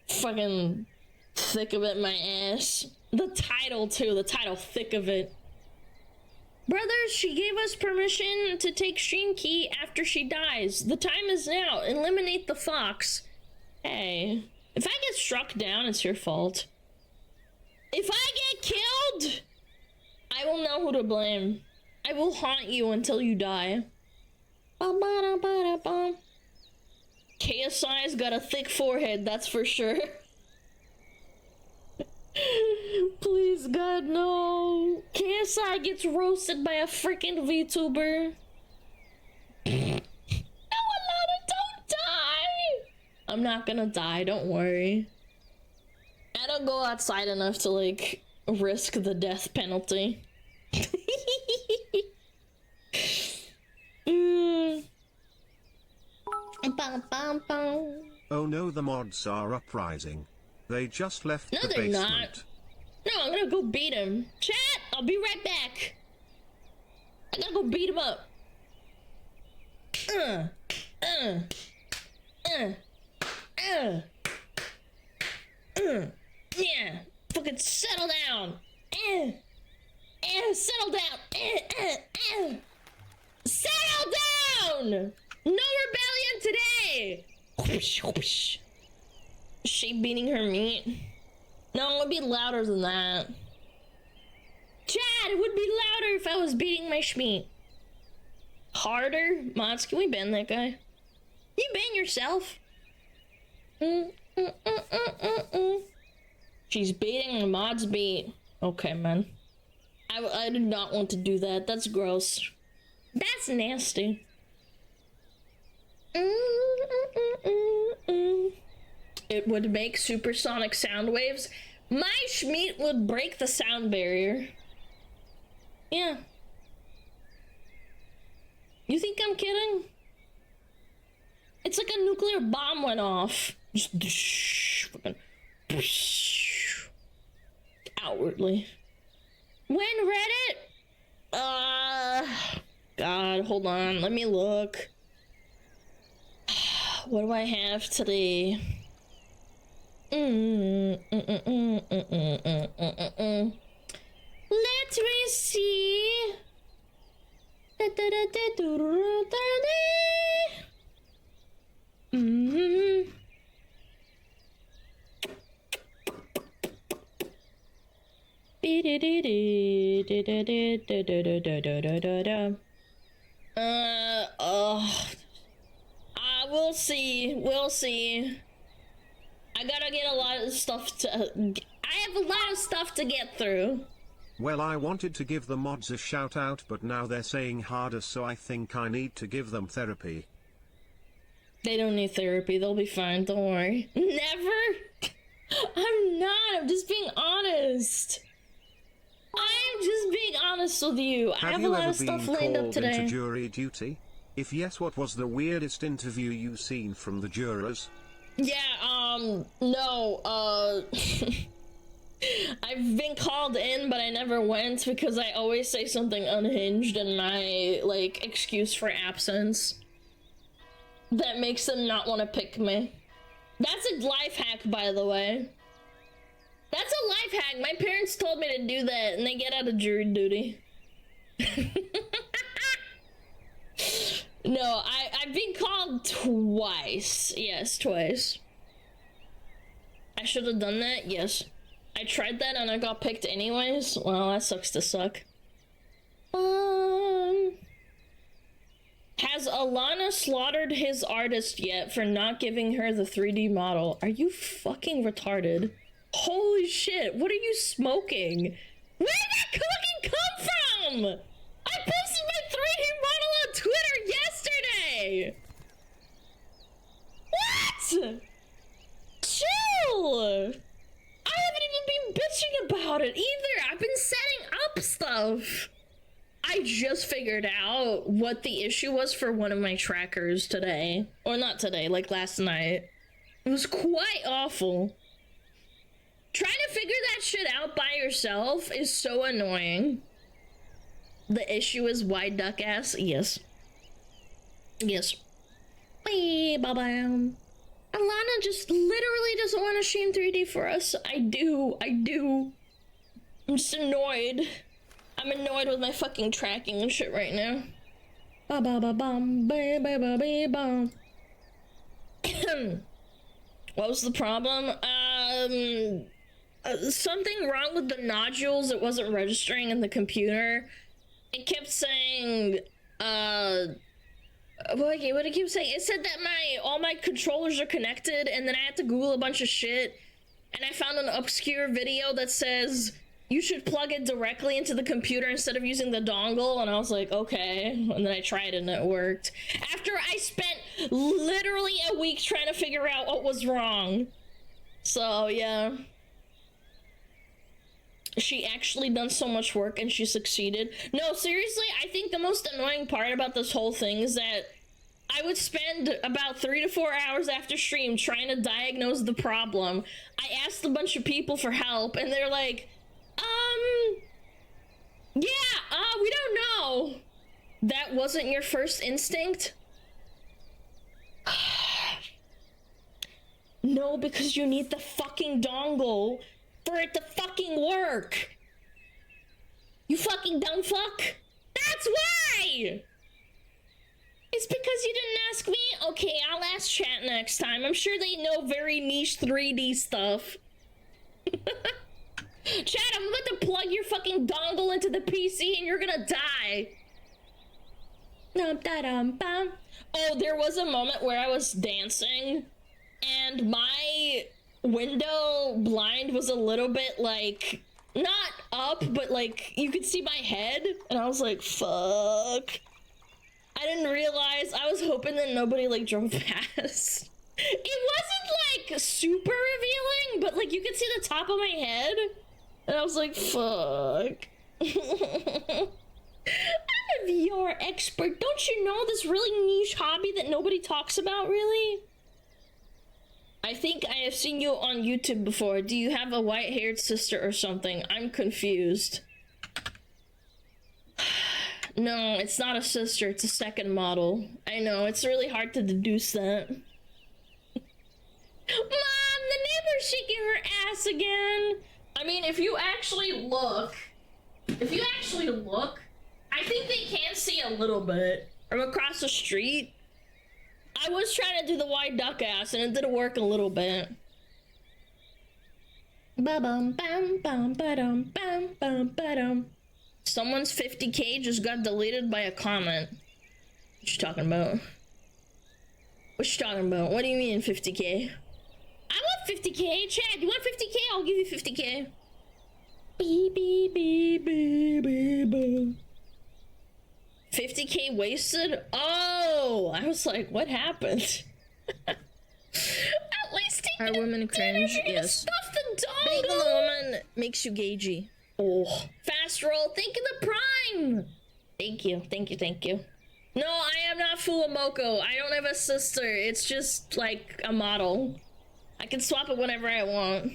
Fucking thick of it, my ass. The title, too. The title, thick of it. Brothers, she gave us permission to take stream key after she dies. The time is now. Eliminate the fox. Hey, if I get struck down, it's your fault. If I get killed, I will know who to blame. I will haunt you until you die. KSI's got a thick forehead, that's for sure. Please, God, no. KSI gets roasted by a freaking VTuber. No, Alana, don't die. I'm not gonna die, don't worry. I don't go outside enough to, like, risk the death penalty. Oh no, the mods are uprising. They just left No, the they're basement. not. No, I'm gonna go beat him. Chat, I'll be right back. I gotta go beat him up. Yeah, fucking settle down. Settle down. Settle down. No rebellion today. She beating her meat. No, it would be louder than that. Chad, it would be louder if I was beating my schmeat. Harder? Mods, can we ban that guy? You ban yourself. She's beating the mod's beat. Okay, man. I did not want to do that. That's gross. That's nasty. It would make supersonic sound waves. My schmeat would break the sound barrier. Yeah. You think I'm kidding? It's like a nuclear bomb went off. Just fucking outwardly. When Reddit? God, hold on. Let me look. What do I have today? Let me see. We'll see. We'll see. I gotta get a lot of stuff to. I have a lot of stuff to get through. Well, I wanted to give the mods a shout out, but now they're saying harder, so I think I need to give them therapy. They don't need therapy. They'll be fine. Don't worry. Never. I'm not. I'm just being honest. I'm just being honest with you. I have a lot of stuff lined up today. Into jury duty? If yes, what was the weirdest interview you've seen from the jurors? Yeah, no, I've been called in, but I never went because I always say something unhinged in my, like, excuse for absence that makes them not want to pick me. That's a life hack, by the way. That's a life hack. My parents told me to do that, and they get out of jury duty. No, I've been called twice. Yes, twice. I should have done that, yes. I tried that and I got picked anyways. Well, that sucks to suck. Has Alana slaughtered his artist yet for not giving her the 3D model? Are you fucking retarded? Holy shit, what are you smoking? Where did that cooking come from? I posted my 3D model on Twitter yesterday! What? Chill! I haven't even been bitching about it either. I've been setting up stuff. I just figured out what the issue was for one of my trackers today. Or not today, like last night. It was quite awful. Trying to figure that shit out by yourself is so annoying. The issue is wide duck ass. Yes. Yes. Bye-bye. Alana just literally doesn't want to stream 3D for us. I do. I'm just annoyed. I'm annoyed with my fucking tracking and shit right now. What was the problem? Something wrong with the nodules. It wasn't registering in the computer. It kept saying, what did it keep saying? It said that all my controllers are connected, and then I had to Google a bunch of shit, and I found an obscure video that says you should plug it directly into the computer instead of using the dongle, and I was like, okay, and then I tried it and it worked. After I spent literally a week trying to figure out what was wrong. So, yeah. She actually done so much work and she succeeded. No, seriously, I think the most annoying part about this whole thing is that I would spend about 3 to 4 hours after stream trying to diagnose the problem. I asked a bunch of people for help and they're like, we don't know. That wasn't your first instinct? No, because you need the fucking dongle for it to fucking work. You fucking dumb fuck. That's why! It's because you didn't ask me? Okay, I'll ask chat next time. I'm sure they know very niche 3D stuff. Chat, I'm about to plug your fucking dongle into the PC and you're gonna die. Oh, there was a moment where I was dancing and my window blind was a little bit like, not up, but like you could see my head, and I was like, fuck. I didn't realize. I was hoping that nobody like drove past. It wasn't like super revealing, but like you could see the top of my head, and I was like, fuck. I'm a VR expert. Don't you know this really niche hobby that nobody talks about, really? I think I have seen you on YouTube before. Do you have a white-haired sister or something? I'm confused. No, it's not a sister. It's a second model. I know, it's really hard to deduce that. Mom, the neighbor's shaking her ass again. I mean, if you actually look, I think they can see a little bit from across the street. I was trying to do the wide duck ass and it didn't work a little bit. Ba-bum, bam, bam, ba-dum, bam, bam, ba-dum. Someone's 50k just got deleted by a comment. What you talking about? What you talking about? What do you mean 50k? I want 50k. Chad, you want 50k? I'll give you 50k. Beep, beep, beep, beep, beep, beep. 50k wasted? Oh, I was like, what happened? At least take Are women cringe? Yes. Stuff the Being dongle. a woman makes you gagey. Oh, fast roll. Thank you, the prime. Thank you, thank you, thank you. No, I am not Fulamoko. I don't have a sister. It's just like a model. I can swap it whenever I want.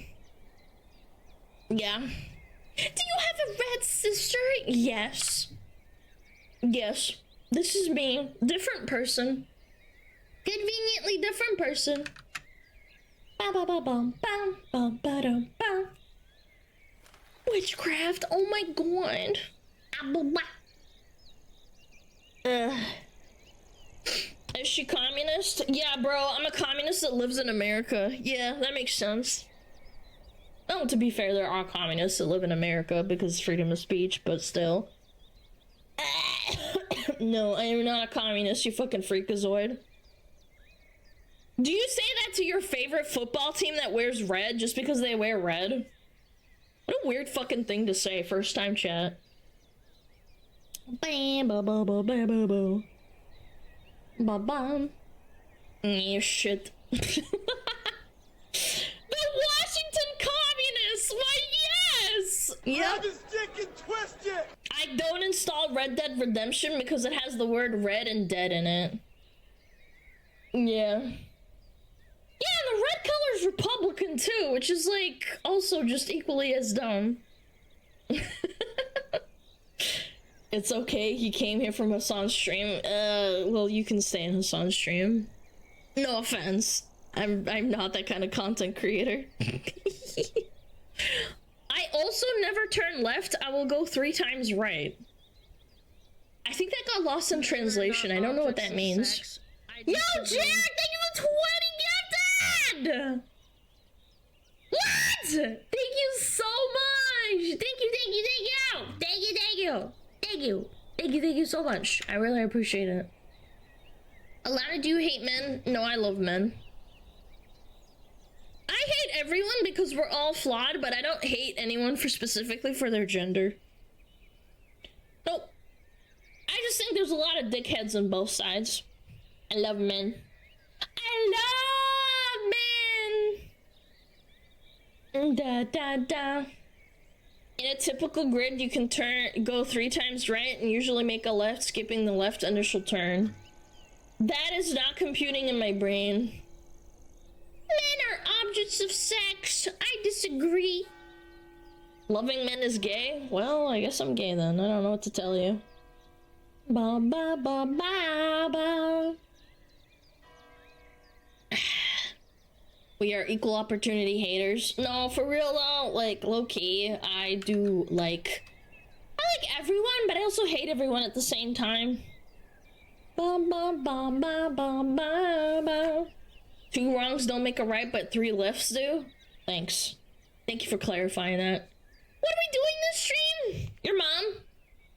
Yeah. Do you have a red sister? Yes. Yes. This is me. Different person. Conveniently different person. Ba ba ba bum bum bum ba dum bum. Witchcraft. Oh my god. Is she communist? Yeah, bro. I'm a communist that lives in America. Yeah, that makes sense. Oh, to be fair, there are communists that live in America because freedom of speech, but still. No, I am not a communist, you fucking freakazoid. Do you say that to your favorite football team that wears red just because they wear red? What a weird fucking thing to say, first time chat. Bam, ba, ba, ba, ba, ba, ba. Ba, bam. Yeah, shit. The Washington Communists! Why, yes! Yep. I don't install Red Dead Redemption because it has the word red and dead in it. Yeah. Yeah, and the red color's Republican too, which is like also just equally as dumb. It's okay, he came here from Hassan's stream. Well, you can stay in Hassan's stream. No offense. I'm not that kind of content creator. I also never turn left. I will go 3 times right. I think that got lost in translation. I don't know what that means. Yo, Jared, thank you for 20 gifted! What? Thank you so much! Thank you, thank you, thank you! Thank you, thank you! Thank you! Thank you, thank you so much. I really appreciate it. Alana, do you hate men? No, I love men. I hate everyone because we're all flawed, but I don't hate anyone for specifically for their gender. Nope. I just think there's a lot of dickheads on both sides. I love men. I love men! Da da da. In a typical grid, you can go 3 times right and usually make a left, skipping the left initial turn. That is not computing in my brain. Men are objects of sex. I disagree. Loving men is gay? Well, I guess I'm gay then. I don't know what to tell you. Ba ba ba ba ba. We are equal opportunity haters. No, for real though, like low-key, I like everyone, but I also hate everyone at the same time. Ba ba ba ba ba ba ba. 2 wrongs don't make a right, but 3 lefts do? Thanks. Thank you for clarifying that. What are we doing this stream? Your mom?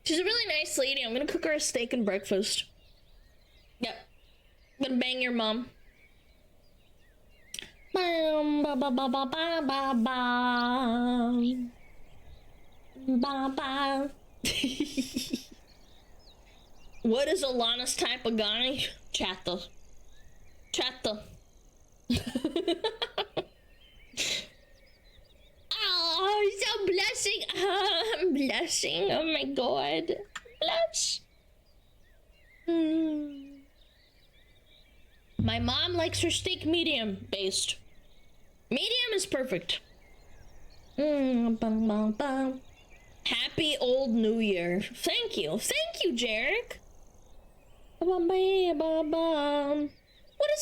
She's a really nice lady. I'm gonna cook her a steak and breakfast. Yep. I'm gonna bang your mom. Ba ba ba ba ba ba ba. Ba ba. What is Alana's type of guy? Chatta. Chatta. Oh, I'm so blushing. Oh, I'm blushing. Oh my god. Blush. My mom likes her steak medium based. Medium is perfect. Happy old New Year. Thank you. Thank you, Jarek. What is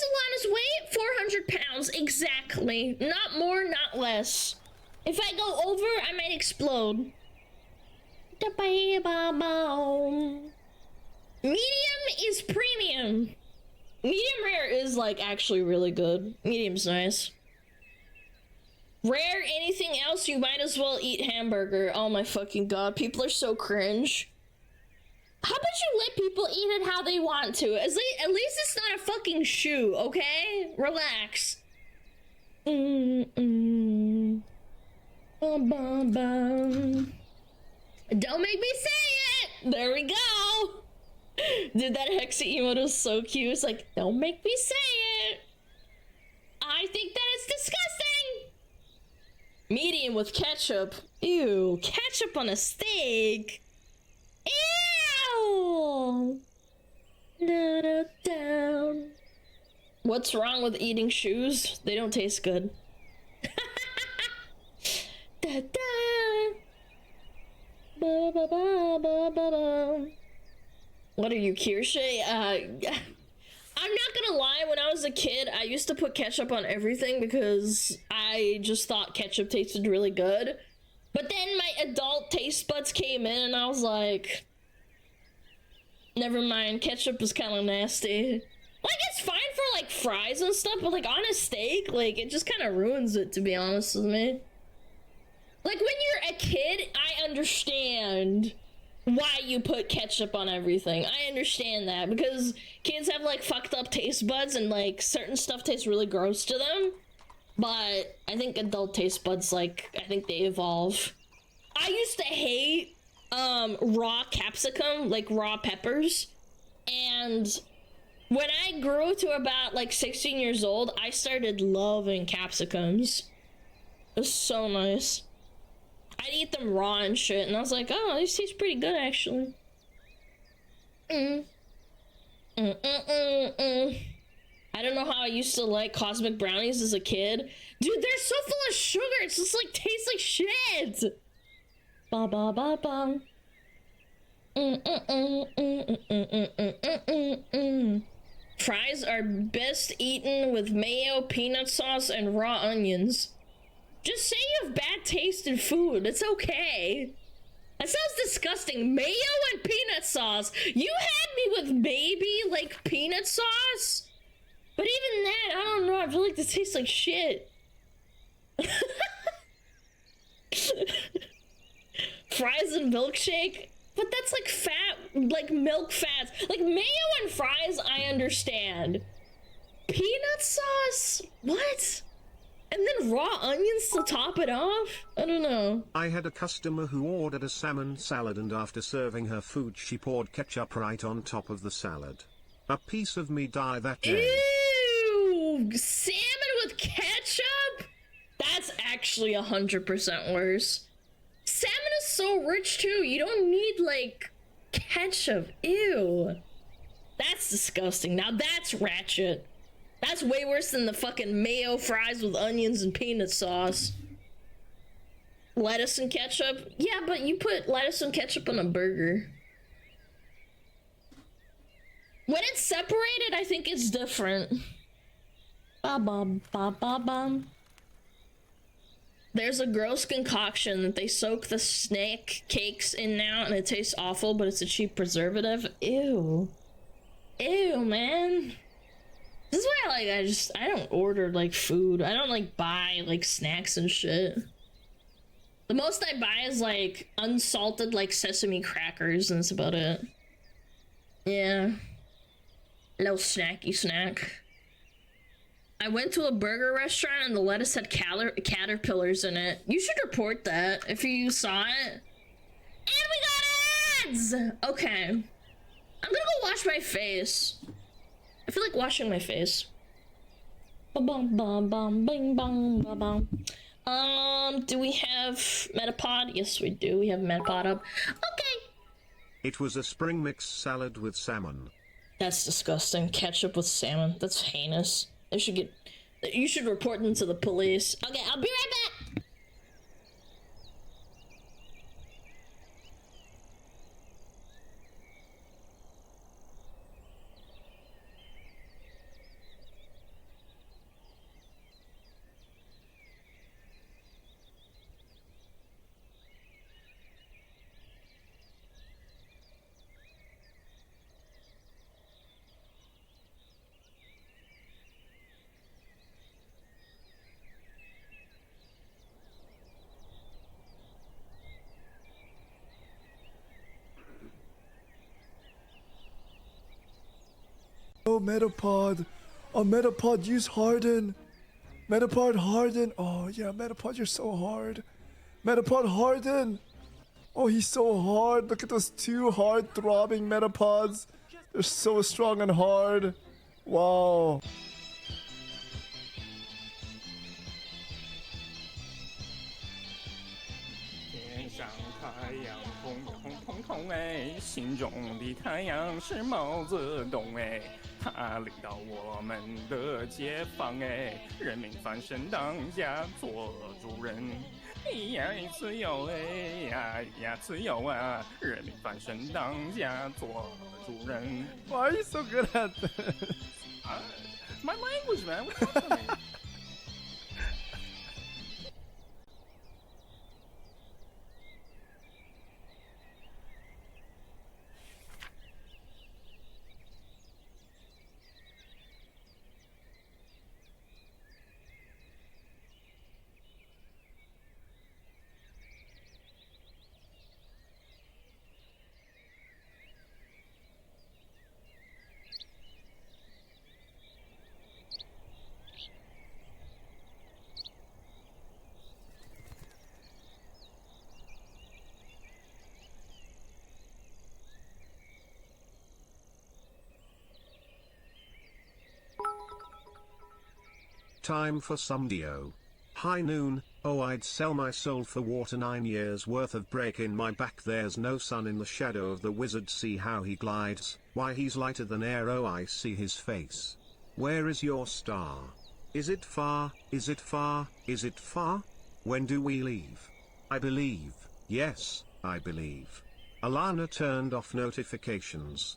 Alana's weight? 400 pounds. Exactly. Not more, not less. If I go over, I might explode. Medium is premium. Medium rare is like actually really good. Medium's nice. Rare anything else, you might as well eat hamburger. Oh my fucking god, people are so cringe. How about you let people eat it how they want to? At least it's not a fucking shoe, okay? Relax. Bum, bum, bum. Don't make me say it! There we go! Dude, that Hexa emote was so cute. It's like, don't make me say it! I think that it's disgusting! Medium with ketchup. Ew, ketchup on a steak. Ew! Da, da, down. What's wrong with eating shoes? They don't taste good. Da, da. Ba, ba, ba, ba, ba, ba. What are you, Kirsche? I'm not gonna lie, when I was a kid, I used to put ketchup on everything because I just thought ketchup tasted really good. But then my adult taste buds came in and I was like, never mind, ketchup is kind of nasty. Like, it's fine for, like, fries and stuff, but, like, on a steak, like, it just kind of ruins it, to be honest with me. Like, when you're a kid, I understand why you put ketchup on everything. I understand that, because kids have, like, fucked up taste buds, and, like, certain stuff tastes really gross to them. But I think adult taste buds, like, I think they evolve. I used to hate, raw capsicum, like, raw peppers, and when I grew to about, like, 16 years old, I started loving capsicums. It was so nice. I'd eat them raw and shit, and I was like, oh, these taste pretty good, actually. I don't know how I used to like cosmic brownies as a kid. Dude, they're so full of sugar, it's just, like, tastes like shit! Ba ba ba ba. Fries are best eaten with mayo, peanut sauce, and raw onions. Just say you have bad taste in food. It's okay. That sounds disgusting. Mayo and peanut sauce. You had me with maybe, like, peanut sauce? But even that, I don't know. I feel like this tastes like shit. Fries and milkshake? But that's like fat, like milk fats. Like mayo and fries, I understand. Peanut sauce? What? And then raw onions to top it off? I don't know. I had a customer who ordered a salmon salad, and after serving her food she poured ketchup right on top of the salad. A piece of me died that day. Ew! Salmon with ketchup? That's actually 100% worse. Salmon is so rich too, you don't need, like, ketchup. Ew. That's disgusting. Now that's ratchet. That's way worse than the fucking mayo fries with onions and peanut sauce. Lettuce and ketchup? Yeah, but you put lettuce and ketchup on a burger. When it's separated, I think it's different. Ba-ba-ba-ba-ba. There's a gross concoction that they soak the snack cakes in now, and it tastes awful, but it's a cheap preservative. Ew. Ew, man. This is why, like, I don't order, like, food. I don't, like, buy, like, snacks and shit. The most I buy is, like, unsalted, like, sesame crackers, and that's about it. Yeah. A little snacky snack. I went to a burger restaurant and the lettuce had caterpillars in it. You should report that if you saw it. And we got ads! Okay. I'm gonna go wash my face. I feel like washing my face. Do we have Metapod? Yes, we do. We have Metapod up. Okay. It was a spring mix salad with salmon. That's disgusting. Ketchup with salmon. That's heinous. You should report them to the police. Okay, I'll be right back. Oh, Metapod. Oh, Metapod, use Harden. Metapod, Harden. Oh, yeah, Metapod, you're so hard. Metapod, Harden. Oh, he's so hard. Look at those two hard throbbing Metapods. They're so strong and hard. Wow. Why are you so good at this? My language, man. What's wrong with me? Time for some dio. High noon, oh I'd sell my soul for water, 9 years worth of break in my back. There's no sun in the shadow of the wizard, see how he glides, why he's lighter than air, oh I see his face. Where is your star? Is it far, is it far, is it far? When do we leave? I believe, yes, I believe. Alana turned off notifications.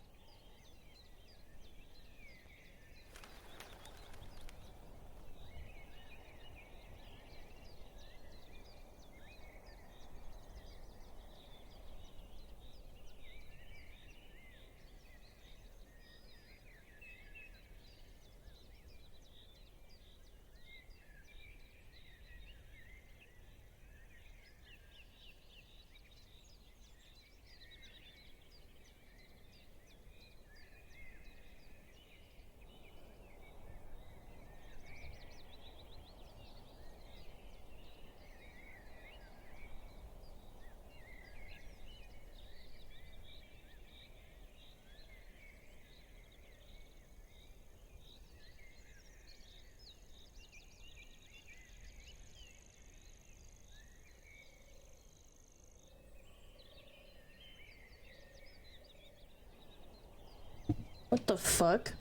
What the fuck?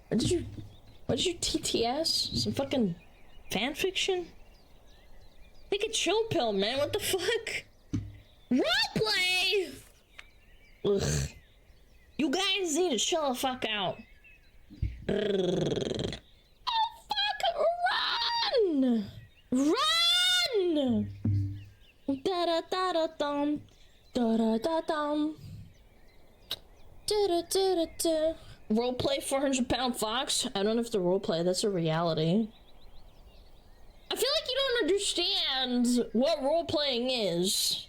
What did you TTS? Some fucking fanfiction? Take a chill pill, man. What the fuck? Roleplay! Ugh. You guys need to chill the fuck out. Oh fuck! Run! Run! Da da da da dum. Da da da dum. Roleplay 400-pound fox? I don't know if the roleplay, that's a reality. I feel like you don't understand what roleplaying is.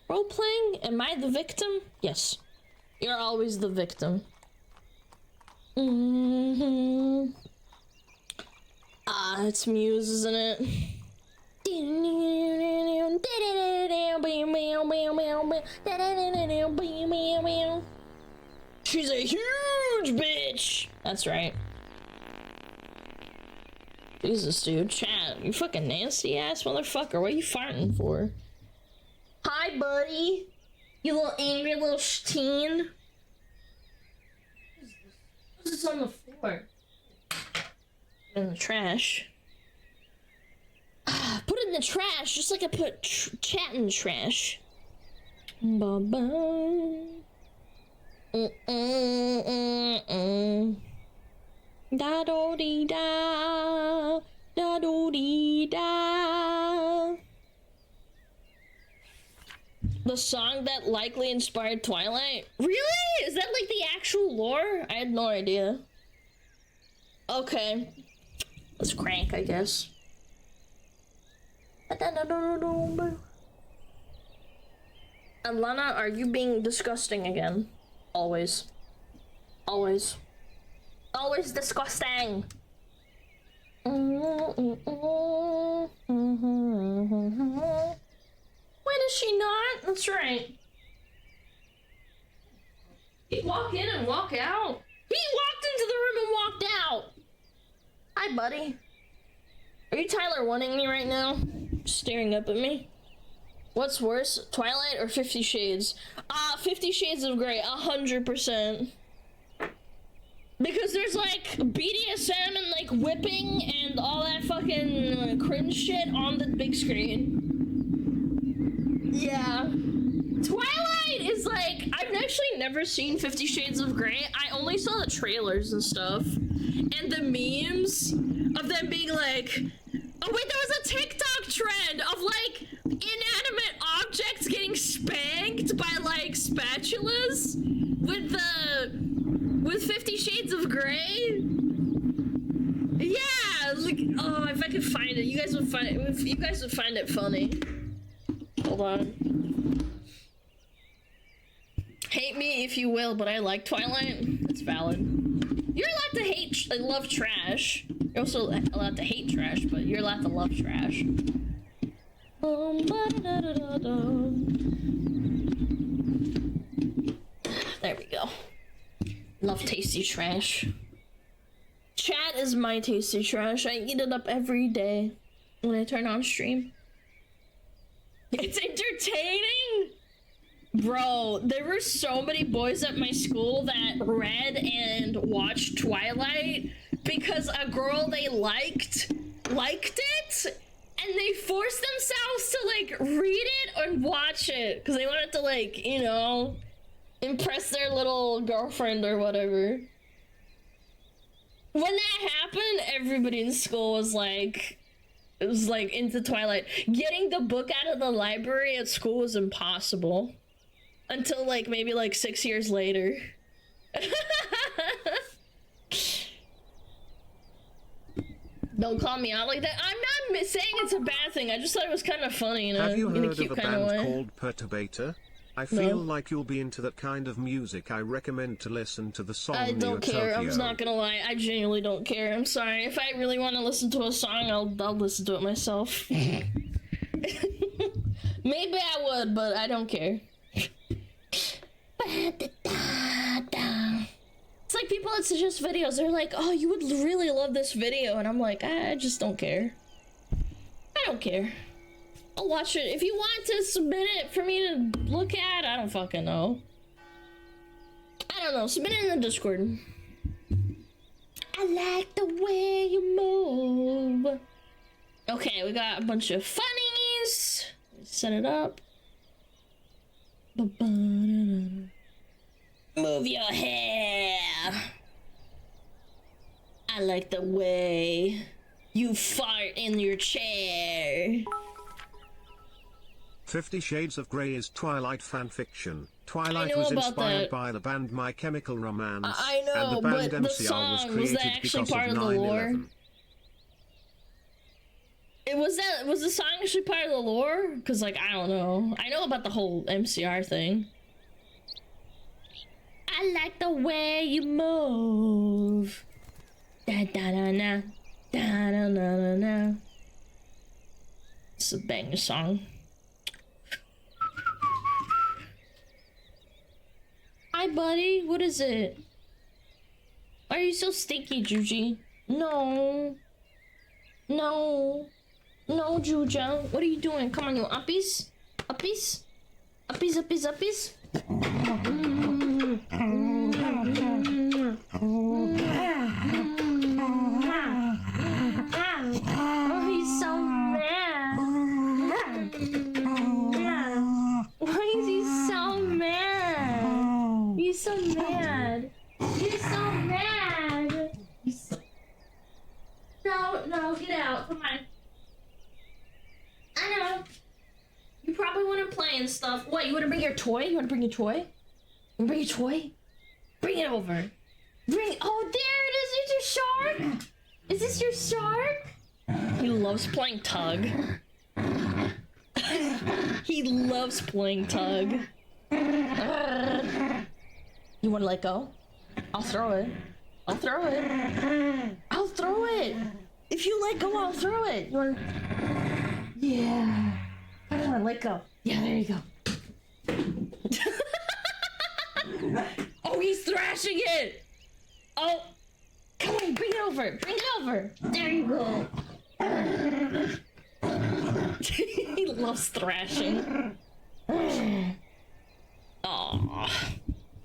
Roleplaying? Am I the victim? Yes. You're always the victim. Ah, it's Muse, isn't it? She's a huge bitch! That's right. Jesus, dude. Chat, you fucking nasty ass motherfucker. What are you farting for? Hi, buddy. You little angry little teen. What's this on the floor? In the trash. Put it in the trash, just like I put chat in the trash. Ba-ba. Da-do-dee-da. Da-do-dee-da. The song that likely inspired Twilight? Really? Is that like the actual lore? I had no idea. Okay. Let's crank, I guess. Alana, are you being disgusting again? Always. Always. Always disgusting. When is she not? That's right. He walk in and walk out. He walked into the room and walked out. Hi, buddy. Are you Tyler wanting me right now? Staring up at me? What's worse, Twilight or 50 Shades? 50 Shades of Grey, 100%. Because there's like BDSM and like whipping and all that fucking cringe shit on the big screen. Yeah. Twilight is like, I've actually never seen 50 Shades of Grey. I only saw the trailers and stuff. And the memes of them being like, oh wait, there was a TikTok trend of like inanimate objects getting spanked by like spatulas with 50 Shades of Grey. Yeah, like, oh, if I could find it, you guys would find it. If you guys would find it funny. Hold on. Hate me if you will, but I like Twilight. It's valid. You're allowed to hate, love trash. You're also allowed to hate trash, but you're allowed to love trash. There we go. Love tasty trash. Chat is my tasty trash. I eat it up every day when I turn on stream. It's entertaining! Bro, there were so many boys at my school that read and watched Twilight because a girl they liked it, and they forced themselves to like read it and watch it because they wanted to like, you know, impress their little girlfriend or whatever. When that happened, everybody in school was like, it was like into Twilight. Getting the book out of the library at school was impossible. Until like maybe like 6 years later. Don't call me out like that. I'm not saying it's a bad thing. I just thought it was kind of funny in a cute kind of way. Have you heard of a band called Perturbator? I feel like you'll be into that kind of music. I recommend to listen to the song. I don't care. Tokyo. I'm not gonna lie. I genuinely don't care. I'm sorry. If I really want to listen to a song, I'll listen to it myself. Maybe I would, but I don't care. It's like people that suggest videos, they're like, oh, you would really love this video, and I'm like, I just don't care. I don't care. I'll watch it. If you want to submit it for me to look at, I don't fucking know. I don't know. Submit it in the Discord. I like the way you move. Okay, we got a bunch of funnies. Set it up. Move your hair. I like the way you fart in your chair. 50 Shades of Grey is Twilight fanfiction. Twilight was inspired by the band My Chemical Romance. I know, and the band but MCR the song, was created was that actually because part of the 9/11. lore? Was the song actually part of the lore? Because, like, I don't know. I know about the whole MCR thing. I like the way you move. Da da da na. Da da da da na. It's a banger song. Hi, buddy. What is it? Why are you so stinky, Juji? No. No. No, Juja. What are you doing? Come on, you uppies? Uppies? Uppies, uppies, uppies? Oh, he's so mad. Why is he so mad? He's so mad. He's so mad. He's so... No, get out. Come on. I know. You probably want to play and stuff. What, you want to bring your toy? You want to bring your toy? You want to bring your toy? Bring it over. Oh, there it is. It's your shark. Is this your shark? He loves playing tug. He loves playing tug. You want to let go? I'll throw it. I'll throw it. I'll throw it. If you let go, I'll throw it. You want... Yeah. Come on, let go. Yeah, there you go. Oh, he's thrashing it. Oh, come on, bring it over. Bring it over. There you go. He loves thrashing. Aww.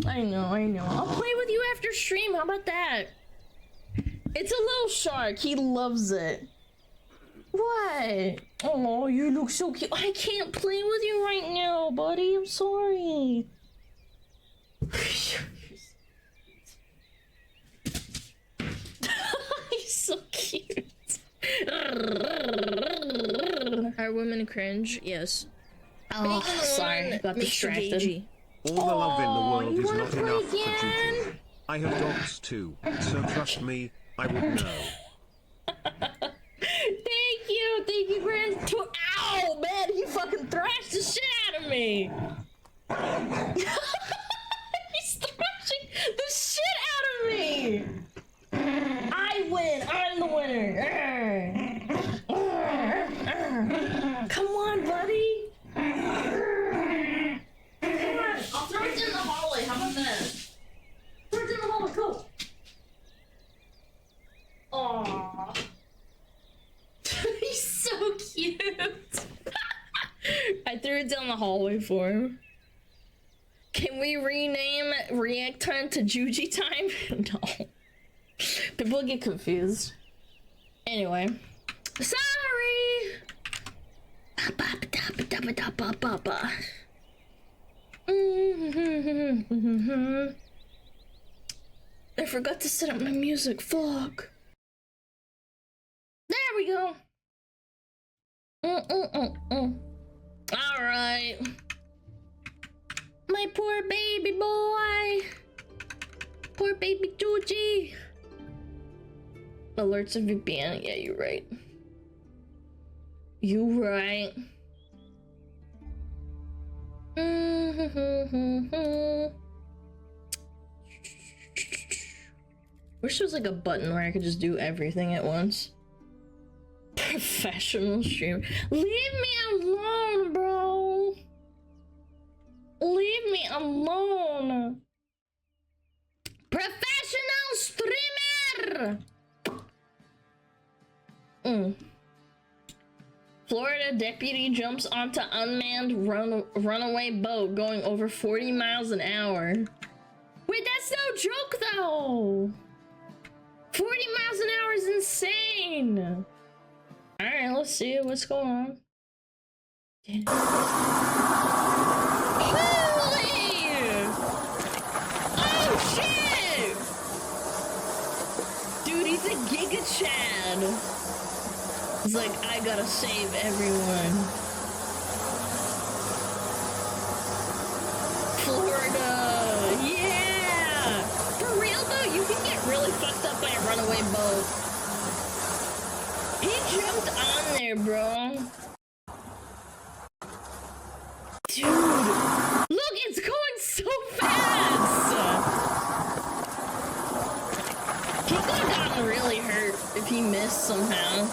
I know. I'll play with you after stream. How about that? It's a little shark. He loves it. What? Oh, you look so cute. I can't play with you right now, buddy. I'm sorry. He's so cute. Are women cringe? Yes. Oh, sorry. Got distracted. All the love in the world you is wanna not play enough for again? Gigi. I have dogs too, so trust me, I would know. Thank you, Grand. Ow, man, he fucking thrashed the shit out of me. He's thrashing the shit out of me. I win. I'm the winner. Come on, buddy. Come on, I'll throw it in the hallway. How about that? Throw it in the hallway. Go. Aww. He's so cute. I threw it down the hallway for him. Can we rename React Time to Juji Time? No. People get confused. Anyway. Sorry! I forgot to set up my music. Fuck. There we go. Alright. My poor baby boy. Poor baby Juji. Alerts of VPN. Yeah, you're right. You right. Wish there was like a button where I could just do everything at once. Professional stream. Leave me alone, bro. Leave me alone. Professional streamer. Florida deputy jumps onto unmanned runaway boat going over 40 miles an hour. Wait, that's no joke though. 40 miles an hour is insane. Alright, let's see what's going on. Holy! Oh shit! Dude, he's a Giga Chad. He's like, I gotta save everyone. Florida, yeah! For real though, you can get really fucked up by a runaway boat. He jumped on there, bro. Dude, look, it's going so fast. He could have gotten really hurt if he missed somehow.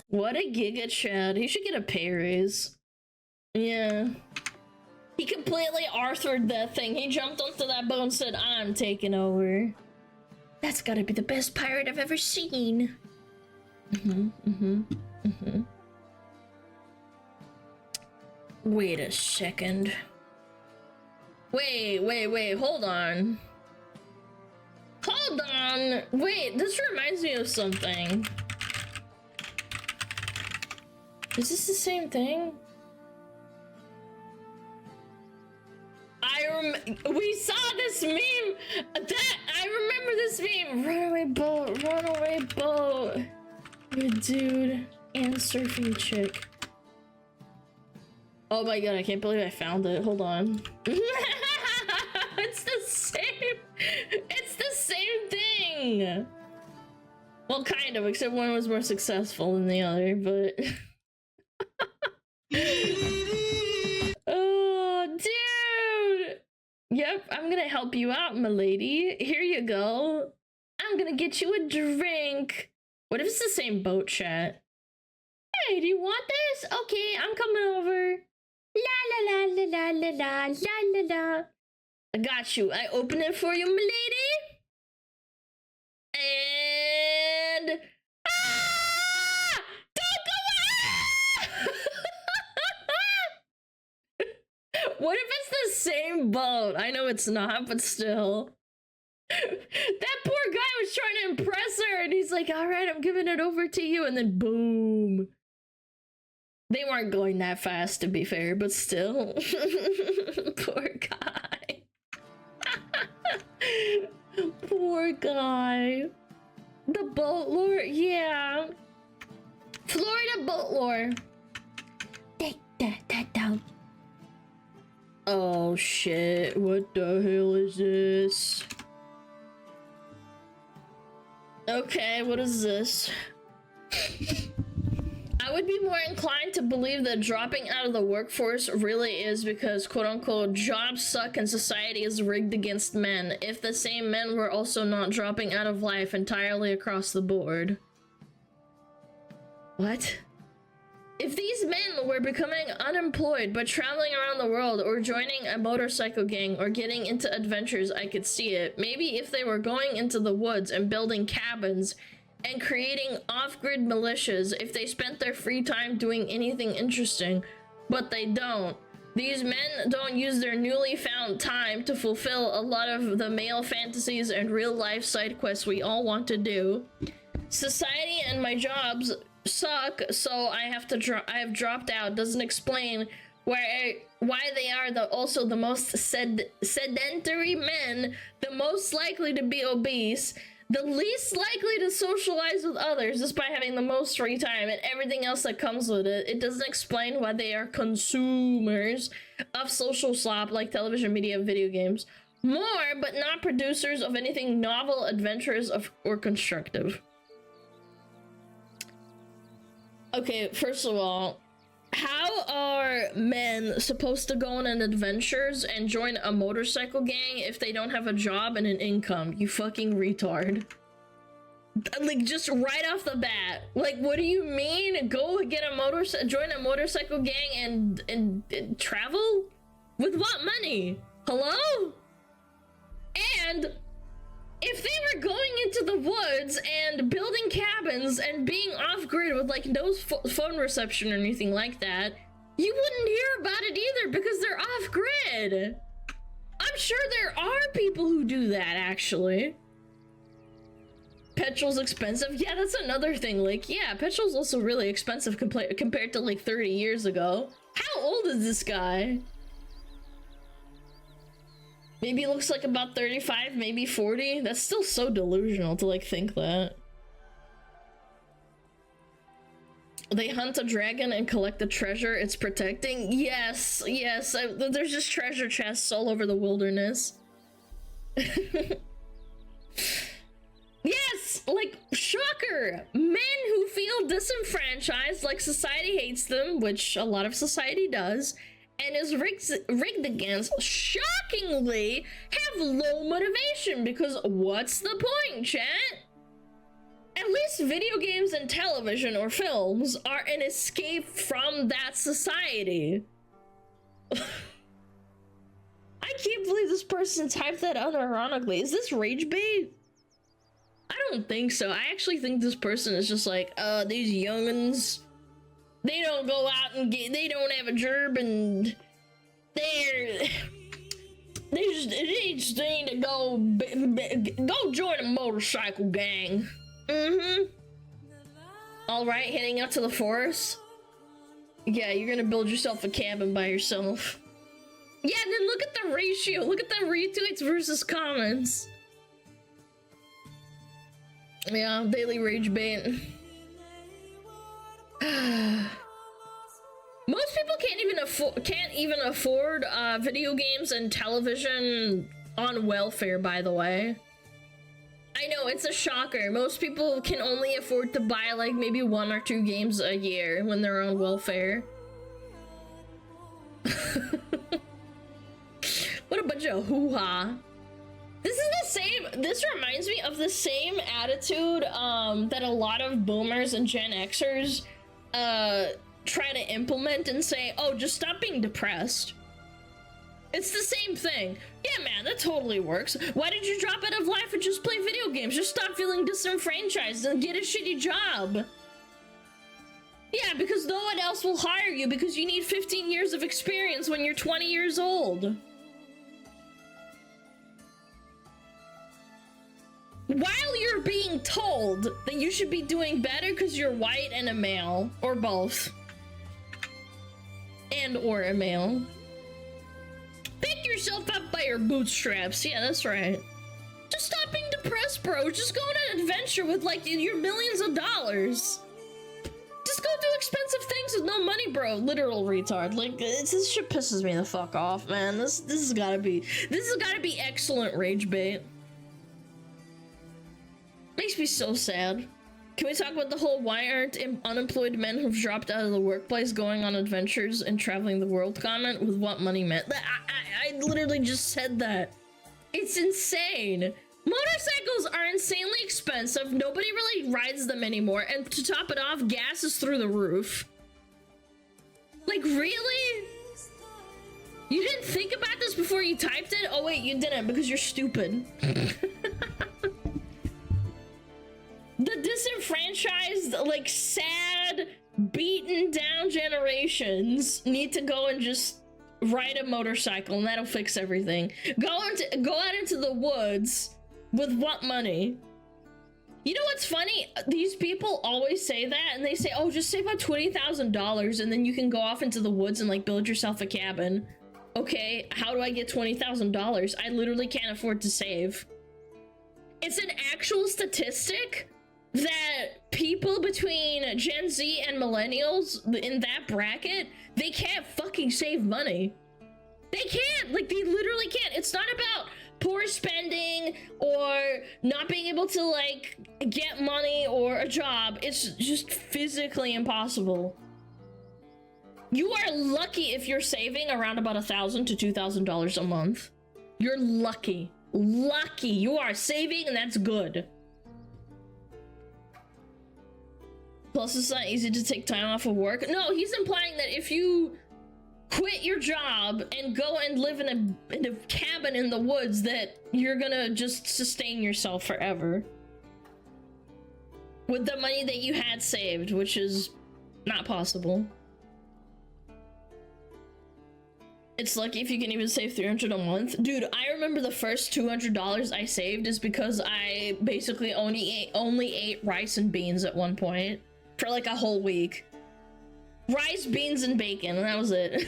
What a Giga Chad. He should get a pay raise. Yeah. He completely Arthured that thing. He jumped onto that boat and said, I'm taking over. That's gotta be the best pirate I've ever seen. Wait a second. Wait, hold on. Hold on! Wait, this reminds me of something. Is this the same thing? We saw this meme! I remember this meme! Runaway boat. With dude and surfing chick. Oh my god, I can't believe I found it. Hold on. It's the same thing! Well, kind of, except one was more successful than the other, but... Oh, dude! Yep, I'm gonna help you out, milady. Here you go. I'm gonna get you a drink. What if it's the same boat, chat? Hey, do you want this? Okay, I'm coming over. La la la la la la la la la la. I got you. I open it for you, milady. And don't go out! What if it's the same boat? I know it's not, but still. That poor guy was trying to impress her, and he's like, all right, I'm giving it over to you, and then boom. They weren't going that fast, to be fair, but still. Poor guy. Poor guy. The boat lore? Yeah. Florida boat lore. Take that down. Oh shit, what the hell is this? Okay, what is this? I would be more inclined to believe that dropping out of the workforce really is because quote-unquote jobs suck and society is rigged against men, if the same men were also not dropping out of life entirely across the board. What? If these men were becoming unemployed but traveling around the world or joining a motorcycle gang or getting into adventures, I could see it. Maybe if they were going into the woods and building cabins and creating off-grid militias, if they spent their free time doing anything interesting, but they don't. These men don't use their newly found time to fulfill a lot of the male fantasies and real-life side quests we all want to do. Society and my jobs suck, so I have dropped out. Doesn't explain why they are also the most sedentary men, the most likely to be obese, the least likely to socialize with others despite having the most free time and everything else that comes with it. It doesn't explain why they are consumers of social slop like television media and video games. More, but not producers of anything novel, adventurous, or constructive. Okay, first of all, how are men supposed to go on adventures and join a motorcycle gang if they don't have a job and an income? You fucking retard. Like, just right off the bat. Like, what do you mean? Go get join a motorcycle gang and travel? With what money? Hello? And if they were going into the woods and building cabins and being off-grid with like no phone reception or anything like that, you wouldn't hear about it either because they're off-grid. I'm sure there are people who do that, actually. Petrol's expensive. Yeah, that's another thing. Like, yeah, petrol's also really expensive compared to like 30 years ago. How old is this guy? Maybe he looks like about 35, maybe 40. That's still so delusional to like think that. They hunt a dragon and collect the treasure it's protecting. Yes, yes. There's just treasure chests all over the wilderness. Yes, like, shocker. Men who feel disenfranchised, like society hates them, which a lot of society does, and is rigged against, shockingly have low motivation, because what's the point, chat? At least video games and television or films are an escape from that society. I can't believe this person typed that unironically. Is this rage bait? I don't think so. I actually think this person is just like, these young'uns, they don't go out and they don't have a job, and they just need to go join a motorcycle gang. All right, heading out to the forest. Yeah, you're gonna build yourself a cabin by yourself. Yeah, and then look at the ratio. Look at the retweets versus comments. Yeah, daily rage bait. Most people can't even afford video games and television on welfare, by the way. I know, it's a shocker. Most people can only afford to buy like maybe 1 or 2 games a year when they're on welfare. What a bunch bunch of hoo-ha. This is the same, this reminds me of the same attitude that a lot of boomers and Gen Xers try to implement and say, oh, just stop being depressed. It's the same thing. Yeah, man, that totally works. Why did you drop out of life and just play video games? Just stop feeling disenfranchised and get a shitty job. Yeah, because no one else will hire you because you need 15 years of experience when you're 20 years old. While you're being told that you should be doing better because you're white and a male, or both. And or a male. Pick yourself up by your bootstraps. Yeah, that's right. Just stop being depressed, bro. Just go on an adventure with, like, your millions of dollars. Just go do expensive things with no money, bro. Literal retard. Like, this shit pisses me the fuck off, man. This has gotta be excellent rage bait. Makes me so sad. Can we talk about the whole why aren't unemployed men who've dropped out of the workplace going on adventures and traveling the world comment with what money meant? I literally just said that. It's insane. Motorcycles are insanely expensive. Nobody really rides them anymore. And to top it off, gas is through the roof. Like, really? You didn't think about this before you typed it? Oh wait, you didn't because you're stupid. The disenfranchised, like, sad, beaten down generations need to go and just ride a motorcycle and that'll fix everything. Go out into the woods with what money? You know what's funny? These people always say that and they say, oh, just save up $20,000 and then you can go off into the woods and, like, build yourself a cabin. Okay, how do I get $20,000? I literally can't afford to save. It's an actual statistic that people between Gen Z and millennials in that bracket, they can't fucking save money. They can't. Like, they literally can't. It's not about poor spending or not being able to, like, get money or a job. It's just physically impossible. You are lucky if you're saving around about $1,000 to $2,000 a month. You're lucky. Lucky. You are saving and that's good. Plus, it's not easy to take time off of work. No, he's implying that if you quit your job and go and live in a cabin in the woods, that you're gonna just sustain yourself forever. With the money that you had saved, which is not possible. It's lucky if you can even save $300 a month. Dude, I remember the first $200 I saved is because I basically only ate rice and beans at one point. For like a whole week. Rice, beans, and bacon, and that was it.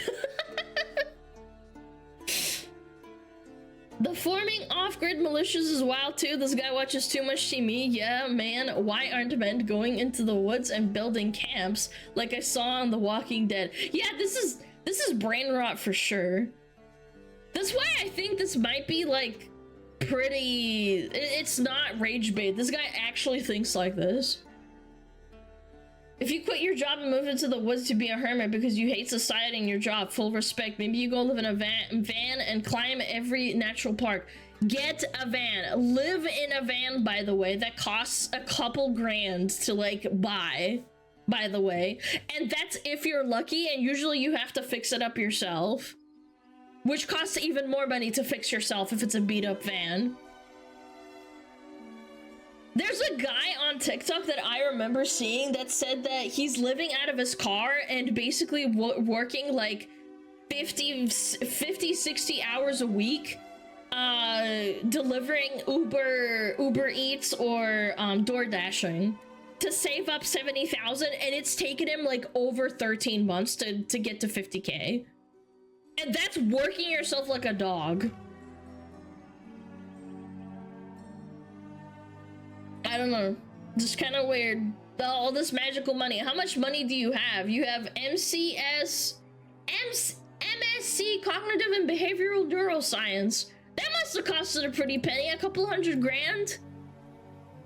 The forming off-grid militias is wild too. This guy watches too much TV. Yeah, man, why aren't men going into the woods and building camps like I saw on The Walking Dead? Yeah, this is brain rot for sure. That's why I think this might be, like, pretty... It's not rage bait. This guy actually thinks like this. If you quit your job and move into the woods to be a hermit because you hate society and your job, full respect. Maybe you go live in a van and climb every natural park. Get a van. Live in a van, by the way. That costs a couple grand to, like, buy, by the way. And that's if you're lucky, and usually you have to fix it up yourself. Which costs even more money to fix yourself if it's a beat-up van. There's a guy on TikTok that I remember seeing that said that he's living out of his car and basically working like 50, 60 hours a week, delivering Uber Eats or door dashing to save up 70,000, and it's taken him like over 13 months to get to 50K. And that's working yourself like a dog. I don't know, just kind of weird. All this magical money. How much money do you have? You have MSc Cognitive and Behavioral Neuroscience. That must have costed a pretty penny, a couple $100 grand.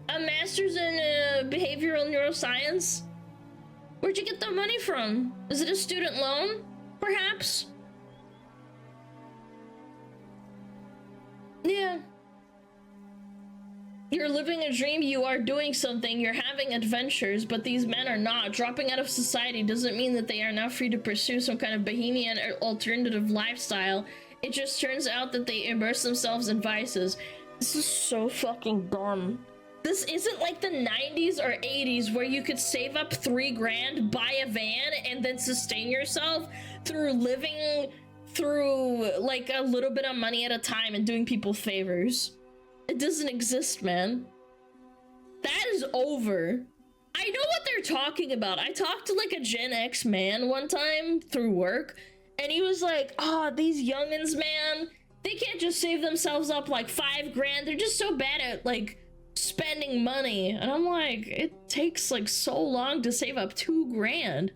A master's in Behavioral Neuroscience. Where'd you get the money from? Is it a student loan, perhaps? You're living a dream, you are doing something, you're having adventures, but these men are not. Dropping out of society doesn't mean that they are now free to pursue some kind of bohemian or alternative lifestyle. It just turns out that they immerse themselves in vices. This is so fucking dumb. This isn't like the 90s or 80s where you could save up 3 grand, buy a van, and then sustain yourself through living through like a little bit of money at a time and doing people favors. It doesn't exist, man. That is over. I know what they're talking about. I talked to like a Gen X man one time through work, and he was like, oh, these youngins, man, they can't just save themselves up like 5 grand. They're just so bad at like spending money. And I'm like, it takes like so long to save up 2 grand.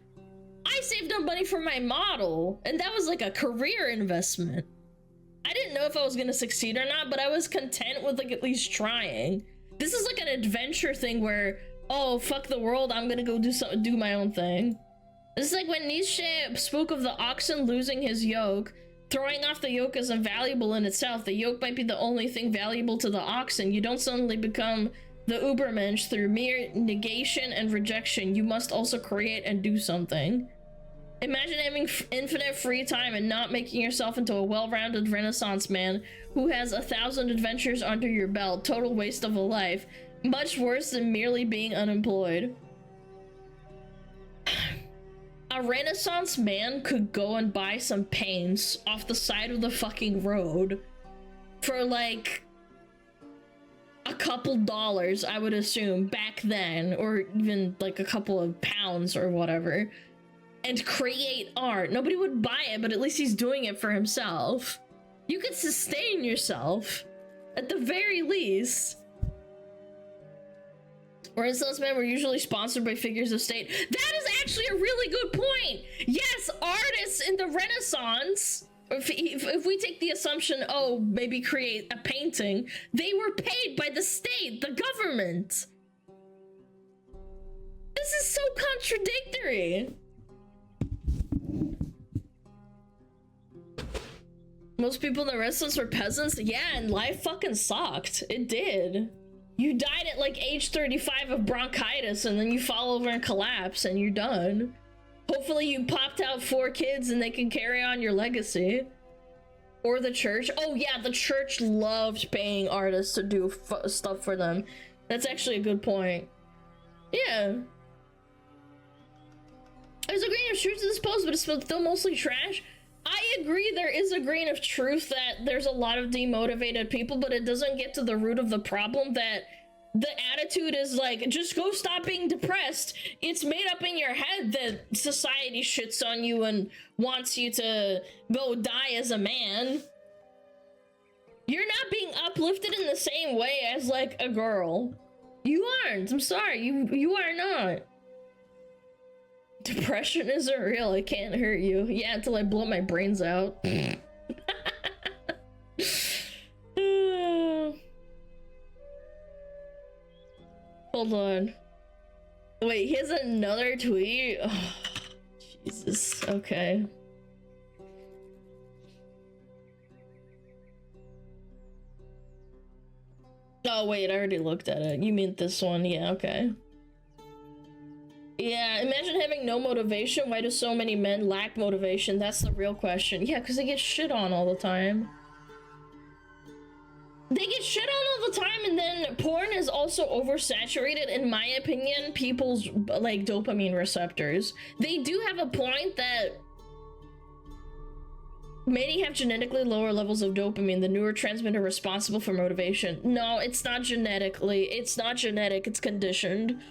I saved up money for my model, and that was like a career investment. I didn't know if I was gonna succeed or not, but I was content with like at least trying. This is like an adventure thing where, oh, fuck the world, I'm gonna go do my own thing. This is like when Nietzsche spoke of the oxen losing his yoke. Throwing off the yoke is invaluable in itself. The yoke might be the only thing valuable to the oxen. You don't suddenly become the Ubermensch through mere negation and rejection. You must also create and do something. Imagine having infinite free time and not making yourself into a well-rounded Renaissance man who has 1,000 adventures under your belt. Total waste of a life. Much worse than merely being unemployed. A Renaissance man could go and buy some paints off the side of the fucking road for like a couple dollars, I would assume, back then, or even like a couple of pounds or whatever, and create art. Nobody would buy it, but at least he's doing it for himself. You could sustain yourself, at the very least. Renaissance men were usually sponsored by figures of state. That is actually a really good point! Yes, artists in the Renaissance, if we take the assumption, oh, maybe create a painting, they were paid by the state, the government. This is so contradictory. Most people in the Renaissance were peasants? Yeah, and life fucking sucked. It did. You died at like age 35 of bronchitis, and then you fall over and collapse, and you're done. Hopefully you popped out 4 kids and they can carry on your legacy. Or the church. Oh yeah, the church loved paying artists to do stuff for them. That's actually a good point. Yeah. There's a grain of truth to this post, but it's still mostly trash. I agree there is a grain of truth that there's a lot of demotivated people, but it doesn't get to the root of the problem that the attitude is like, just go stop being depressed. It's made up in your head that society shits on you and wants you to go die as a man. You're not being uplifted in the same way as like a girl. You aren't. I'm sorry. You are not. Depression isn't real. It can't hurt you. Yeah, until I blow my brains out. Hold on. Wait, he has another tweet? Oh, Jesus. Okay. Oh, wait, I already looked at it. You mean this one? Yeah, okay. Yeah, imagine having no motivation. Why do so many men lack motivation? That's the real question. Yeah, because they get shit on all the time. They get shit on all the time, and then porn is also oversaturated, in my opinion, people's, like, dopamine receptors. They do have a point that many have genetically lower levels of dopamine, the neurotransmitter responsible for motivation. No, it's not genetically. It's not genetic, it's conditioned.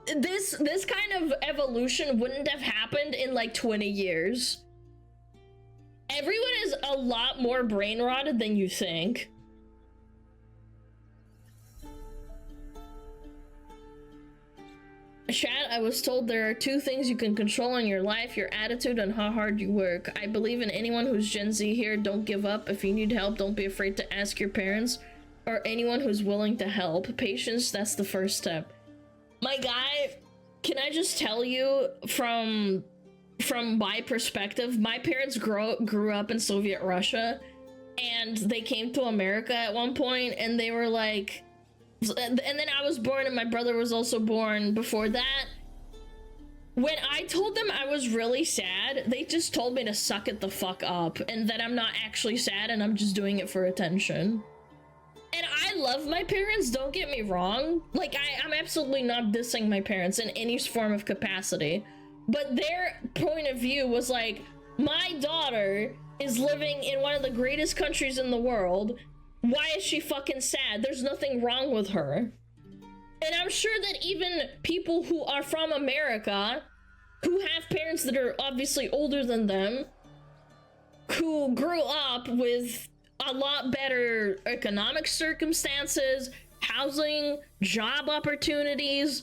This kind of evolution wouldn't have happened in like 20 years. Everyone is a lot more brain rotted than you think. Chat, I was told there are 2 things you can control in your life, your attitude and how hard you work. I believe in anyone who's Gen Z here. Don't give up. If you need help, don't be afraid to ask your parents or anyone who's willing to help. Patience, that's the first step. My guy, can I just tell you from my perspective, my parents grew up in Soviet Russia, and they came to America at one point, and they were like, and then I was born and my brother was also born before that. When I told them I was really sad, they just told me to suck it the fuck up and that I'm not actually sad and I'm just doing it for attention. And I love my parents, don't get me wrong. Like, I'm absolutely not dissing my parents in any form of capacity. But their point of view was like, my daughter is living in one of the greatest countries in the world. Why is she fucking sad? There's nothing wrong with her. And I'm sure that even people who are from America, who have parents that are obviously older than them, who grew up with a lot better economic circumstances, housing, job opportunities,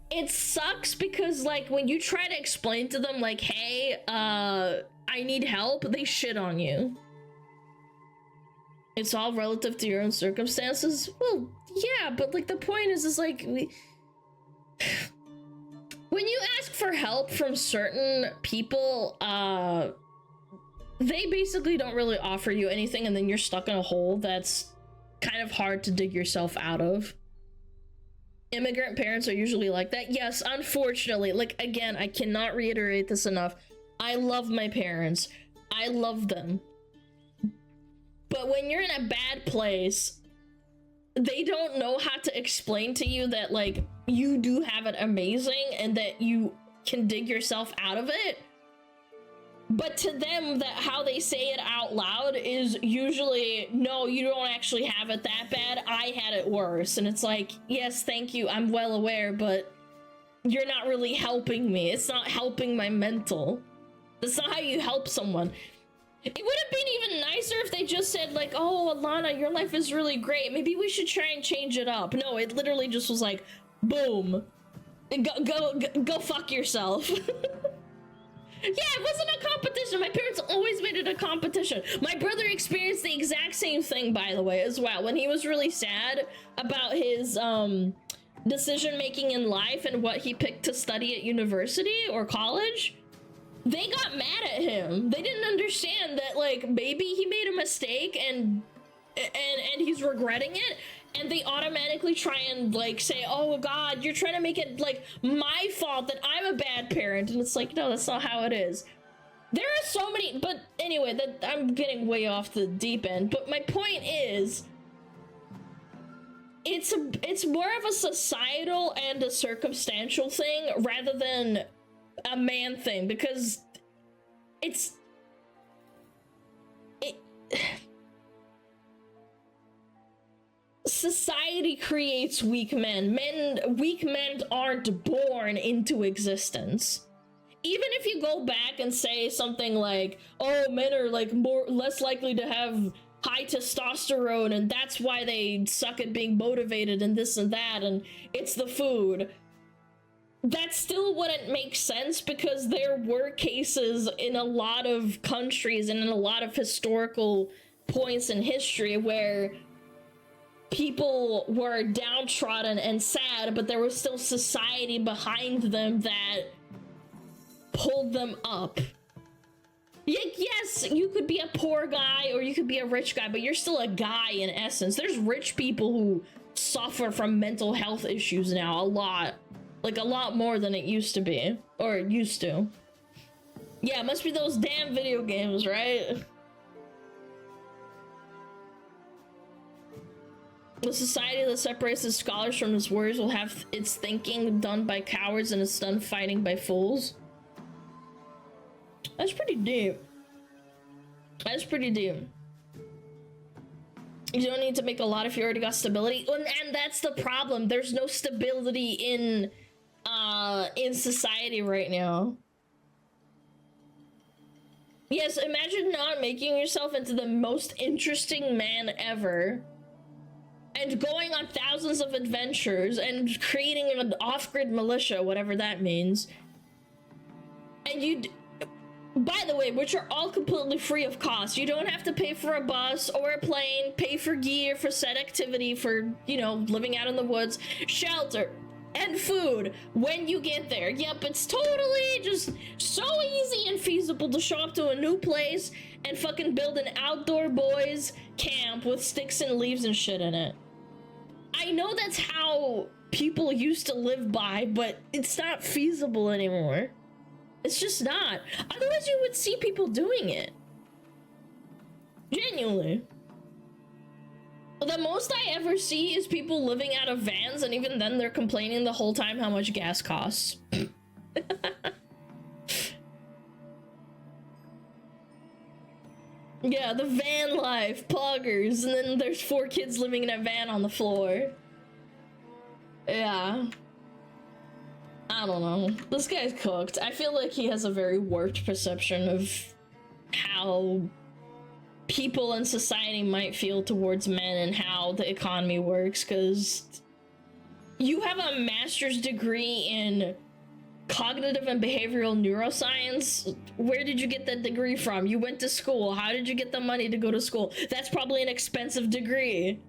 it sucks because, like, when you try to explain to them, like, hey, I need help, they shit on you. It's all relative to your own circumstances? Well, yeah, but, like, the point is like, when you ask for help from certain people, they basically don't really offer you anything, and then you're stuck in a hole that's kind of hard to dig yourself out of. Immigrant parents are usually like that. Yes, unfortunately. Like, again, I cannot reiterate this enough. I love my parents. I love them. But when you're in a bad place, they don't know how to explain to you that, like, you do have it amazing and that you can dig yourself out of it. But to them, that how they say it out loud is usually, no, you don't actually have it that bad. I had it worse. And it's like, yes, thank you. I'm well aware, but you're not really helping me. It's not helping my mental. That's not how you help someone. It would have been even nicer if they just said, like, oh, Alana, your life is really great. Maybe we should try and change it up. No, it literally just was like, boom. Go fuck yourself. Yeah, it wasn't a competition. My parents always made it a competition. My brother experienced the exact same thing, by the way, as well. When he was really sad about his decision-making in life and what he picked to study at university or college, they got mad at him. They didn't understand that, like, maybe he made a mistake and he's regretting it. And they automatically try and, like, say, oh god, you're trying to make it, like, my fault that I'm a bad parent. And it's like, no, that's not how it is. There are so many, but anyway, that I'm getting way off the deep end. But my point is, it's more of a societal and a circumstantial thing rather than a man thing, because society creates weak men. Weak men aren't born into existence. Even if you go back and say something like, oh, men are, like, less likely to have high testosterone and that's why they suck at being motivated and this and that and it's the food, that still wouldn't make sense, because there were cases in a lot of countries and in a lot of historical points in history where people were downtrodden and sad, but there was still society behind them that pulled them up. Yes, you could be a poor guy or you could be a rich guy, but you're still a guy in essence. There's rich people who suffer from mental health issues now, a lot. Like, a lot more than it used to be. Or it used to. Yeah, it must be those damn video games, right? The society that separates the scholars from its warriors will have its thinking done by cowards and its done fighting by fools. That's pretty deep. That's pretty deep. You don't need to make a lot if you already got stability. And that's the problem. There's no stability in society right now. Yes, imagine not making yourself into the most interesting man ever, and going on thousands of adventures and creating an off-grid militia, whatever that means. And by the way, which are all completely free of cost. You don't have to pay for a bus or a plane, pay for gear, for set activity, for, you know, living out in the woods, shelter, and food when you get there. Yep, it's totally just so easy and feasible to show up to a new place and fucking build an outdoor boys camp with sticks and leaves and shit in it. I know that's how people used to live by, but it's not feasible anymore. It's just not. Otherwise you would see people doing it. Genuinely. The most I ever see is people living out of vans, and even then they're complaining the whole time how much gas costs. Yeah, the van life, poggers, and then there's 4 kids living in a van on the floor. Yeah. I don't know. This guy's cooked. I feel like he has a very warped perception of how people in society might feel towards men and how the economy works, because you have a master's degree in cognitive and behavioral neuroscience. Where did you get that degree from? You went to school. How did you get the money to go to school? That's probably an expensive degree.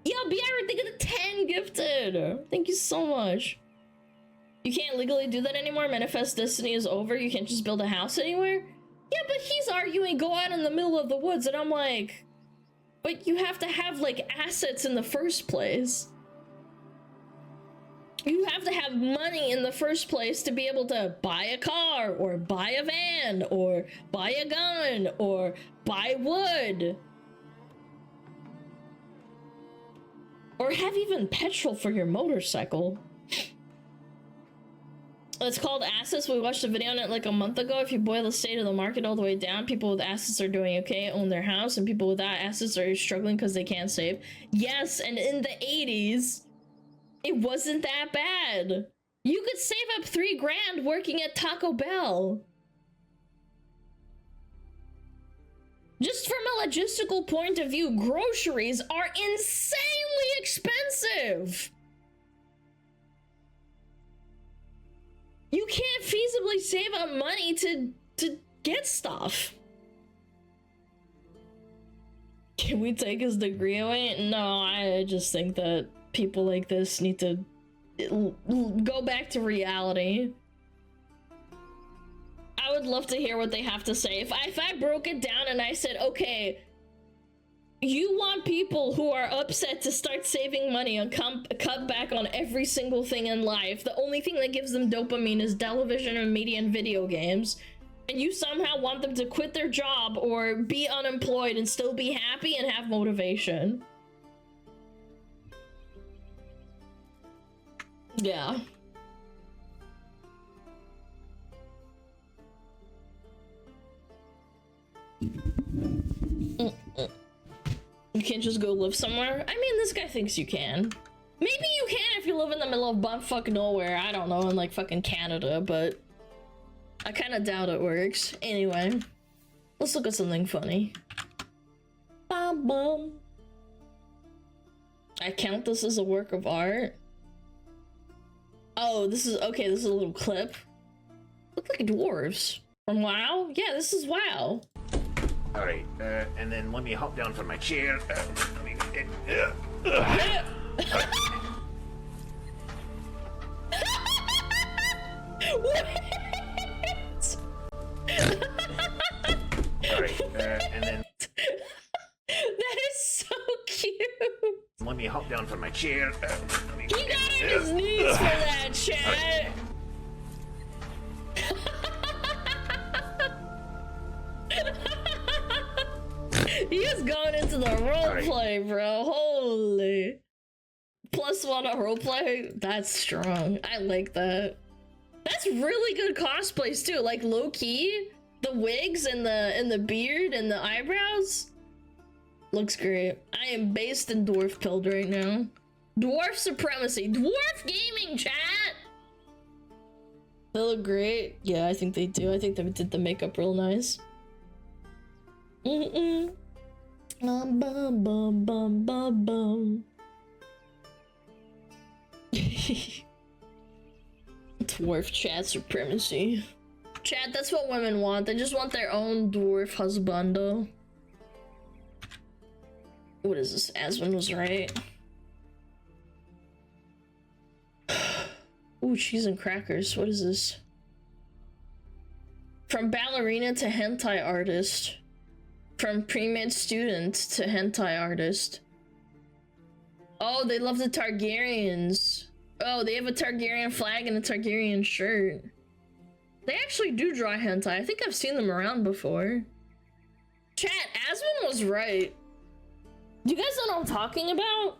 Yo, BR, think of the 10 gifted. Thank you so much. You can't legally do that anymore. Manifest Destiny is over. You can't just build a house anywhere. Yeah, but he's arguing go out in the middle of the woods, and I'm like, but you have to have, like, assets in the first place. You have to have money in the first place to be able to buy a car, or buy a van, or buy a gun, or buy wood. Or have even petrol for your motorcycle. It's called assets. We watched a video on it like a month ago. If you boil the state of the market all the way down, people with assets are doing okay, own their house, and people without assets are struggling because they can't save. Yes, and in the 80s, it wasn't that bad. You could save up $3 grand working at Taco Bell. Just from a logistical point of view, groceries are insanely expensive. You can't feasibly save up money to get stuff. Can we take his degree away? No, I just think that people like this need to go back to reality. I would love to hear what they have to say. If I broke it down and I said, okay, you want people who are upset to start saving money and cut back on every single thing in life. The only thing that gives them dopamine is television and media and video games. And you somehow want them to quit their job or be unemployed and still be happy and have motivation. Yeah. You can't just go live somewhere? I mean, this guy thinks you can. Maybe you can if you live in the middle of bumfuck nowhere. I don't know, in like fucking Canada, but I kind of doubt it works. Anyway, let's look at something funny. Bum bum. I count this as a work of art. Oh, this is okay. This is a little clip. Look like dwarves from WoW. Yeah, this is WoW. All right, and then let me hop down from my chair. Let me get, What? All right, and then That is so cute. let me hop down from my chair. Let me He got on his knees for that, chat. He is going into the roleplay, bro. Holy. +1 on roleplay? That's strong. I like that. That's really good cosplays too. Like low key, the wigs and the beard and the eyebrows looks great. I am based in dwarf pilled right now. Dwarf supremacy. Dwarf gaming, chat. They look great. Yeah, I think they do. I think they did the makeup real nice. Bum bum bum bum bum bum. Dwarf chat supremacy. Chat, that's what women want. They just want their own dwarf husbando. What is this? Aswin was right. Ooh, cheese and crackers. What is this? From ballerina to hentai artist. From pre-med student to hentai artist. Oh, they love the Targaryens. Oh, they have a Targaryen flag and a Targaryen shirt. They actually do draw hentai. I think I've seen them around before. Chat, Asmund was right. Do you guys know what I'm talking about?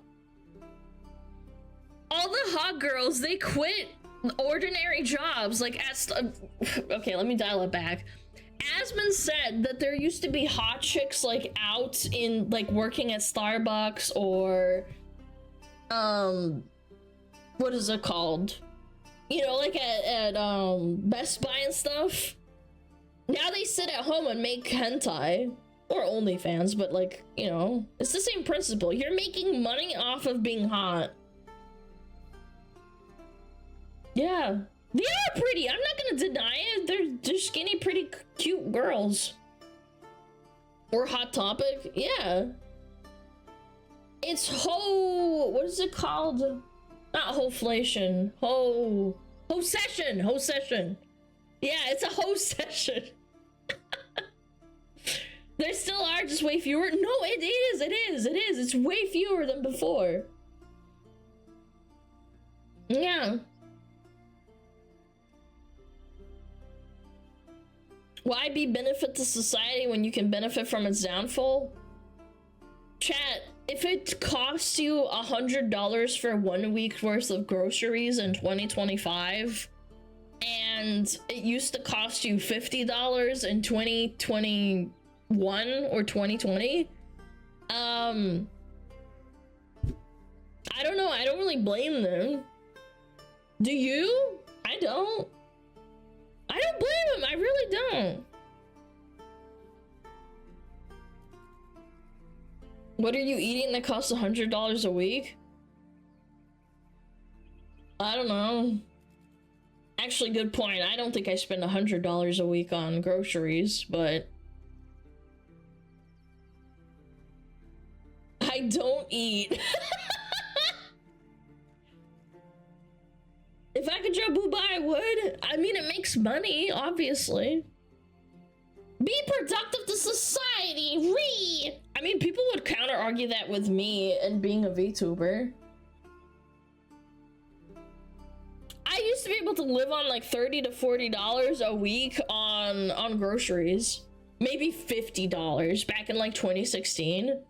All the hot girls, they quit ordinary jobs, like okay, let me dial it back. Asmund said that there used to be hot chicks like out in like working at Starbucks or what is it called? You know, like at Best Buy and stuff. Now they sit at home and make hentai or OnlyFans, but like, you know, it's the same principle. You're making money off of being hot. Yeah, they are pretty. I'm not gonna deny it. They're skinny, pretty cute girls. Or Hot Topic, yeah. It's what is it called? Not hoflation. Ho-session. Yeah, it's a ho-session. There still are, just way fewer. No, it is. It's way fewer than before. Yeah. Why be benefit to society when you can benefit from its downfall? Chat, if it costs you $100 for 1 week's worth of groceries in 2025, and it used to cost you $50 in 2021 or 2020, I don't know, I don't really blame them. Do you? I don't blame him, I really don't. What are you eating that costs $100 a week? I don't know. Actually, good point. I don't think I spend $100 a week on groceries, but I don't eat. If I could draw booba, I would. I mean, it makes money, obviously. Be productive to society, I mean, people would counter-argue that with me and being a VTuber. I used to be able to live on like $30 to $40 a week on groceries. Maybe $50 back in like 2016.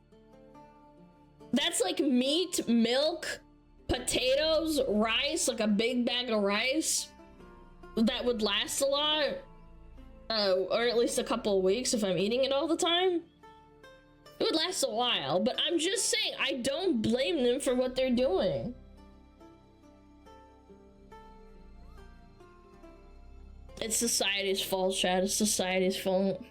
That's like meat, milk, potatoes, rice, like a big bag of rice that would last a lot, or at least a couple of weeks if I'm eating it all the time. It would last a while, but I'm just saying, I don't blame them for what they're doing. It's society's fault, Chad. It's society's fault.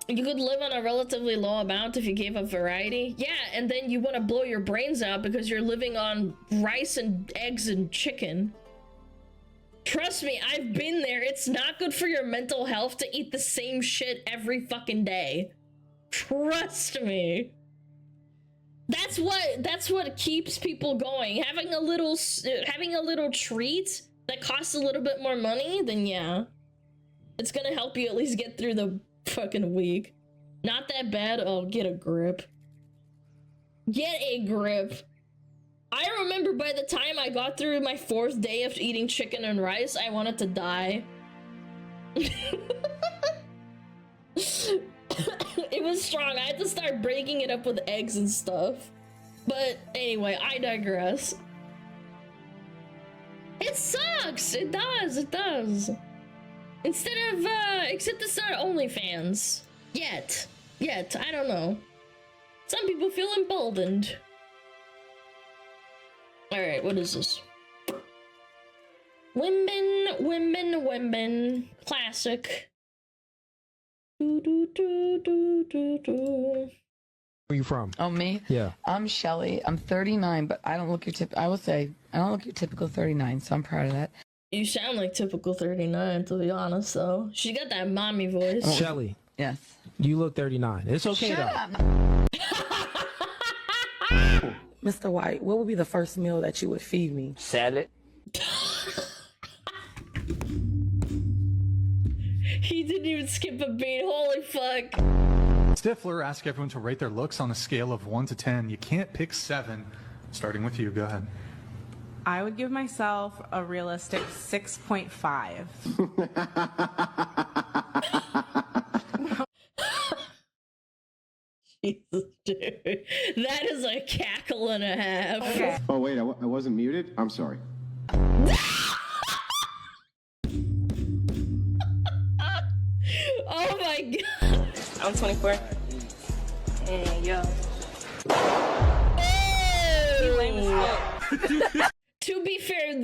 You could live on a relatively low amount if you gave up variety. Yeah, and then you want to blow your brains out because you're living on rice and eggs and chicken. Trust me, I've been there. It's not good for your mental health to eat the same shit every fucking day. Trust me. That's what keeps people going. Having a little treat that costs a little bit more money, then yeah. It's gonna help you at least get through the fucking week. Not that bad. Oh, get a grip. Get a grip. I remember by the time I got through my 4th day of eating chicken and rice, I wanted to die. It was strong. I had to start breaking it up with eggs and stuff. But anyway, I digress. It sucks. It does. It does. Instead of, except it's not OnlyFans. Yet. I don't know. Some people feel emboldened. Alright, what is this? Women. Classic. Where are you from? Oh, me? Yeah. I'm Shelly. I'm 39, but I don't look your I would say, I don't look your typical 39, so I'm proud of that. You sound like typical 39, to be honest, though. She got that mommy voice. Oh, Shelly. Yes. You look 39. It's okay, Shut though. up. Mr. White, what would be the first meal that you would feed me? Salad. He didn't even skip a beat. Holy fuck. Stifler asked everyone to rate their looks on a scale of 1 to 10. You can't pick 7. Starting with you, go ahead. I would give myself a realistic 6.5. Jesus, dude. That is a cackle and a half. Okay. Oh, wait, I wasn't muted? I'm sorry. Oh my god. I'm 24. And yo. Oh! Lame as fuck. To be fair,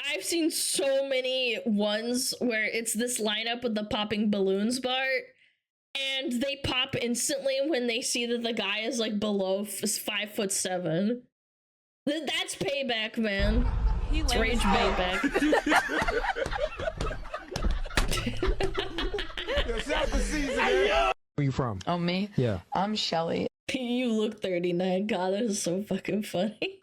I've seen so many ones where it's this lineup with the popping balloons part, and they pop instantly when they see that the guy is like below 5'7". That's payback, man. It's rage payback. Where are you from? Oh, me? Yeah. I'm Shelly. You look 39. God, that is so fucking funny.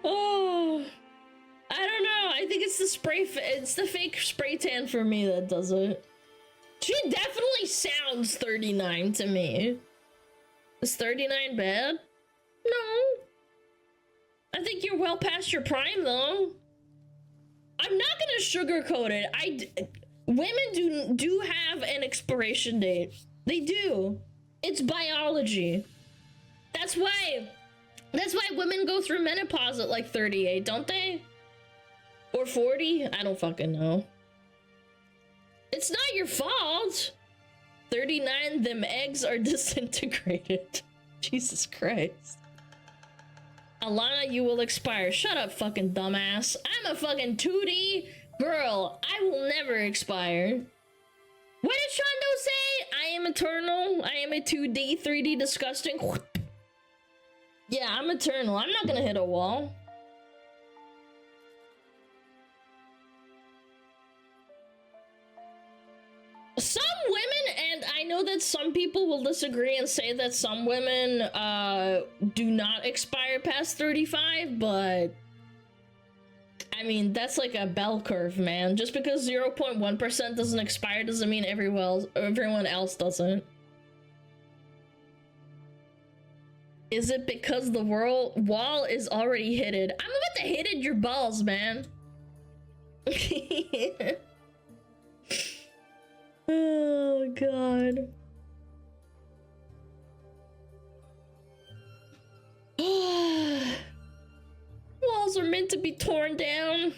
Oh, I don't know. I think it's the it's the fake spray tan for me that does it. She definitely sounds 39 to me. Is 39 bad? No. I think you're well past your prime, though. I'm not gonna sugarcoat it. Women do have an expiration date. They do. It's biology. That's why women go through menopause at like 38, don't they? Or 40? I don't fucking know. It's not your fault. 39, them eggs are disintegrated. Jesus Christ. Alana, you will expire. Shut up, fucking dumbass. I'm a fucking 2D girl. I will never expire. What did Shondo say? I am eternal. I am a 2D, 3D disgusting. Yeah, I'm eternal. I'm not gonna hit a wall. Some women, and I know that some people will disagree and say that some women do not expire past 35, but I mean, that's like a bell curve, man. Just because 0.1% doesn't expire doesn't mean everyone else doesn't. Is it because the wall is already hitted? I'm about to hit your balls, man. Oh, God. Walls are meant to be torn down.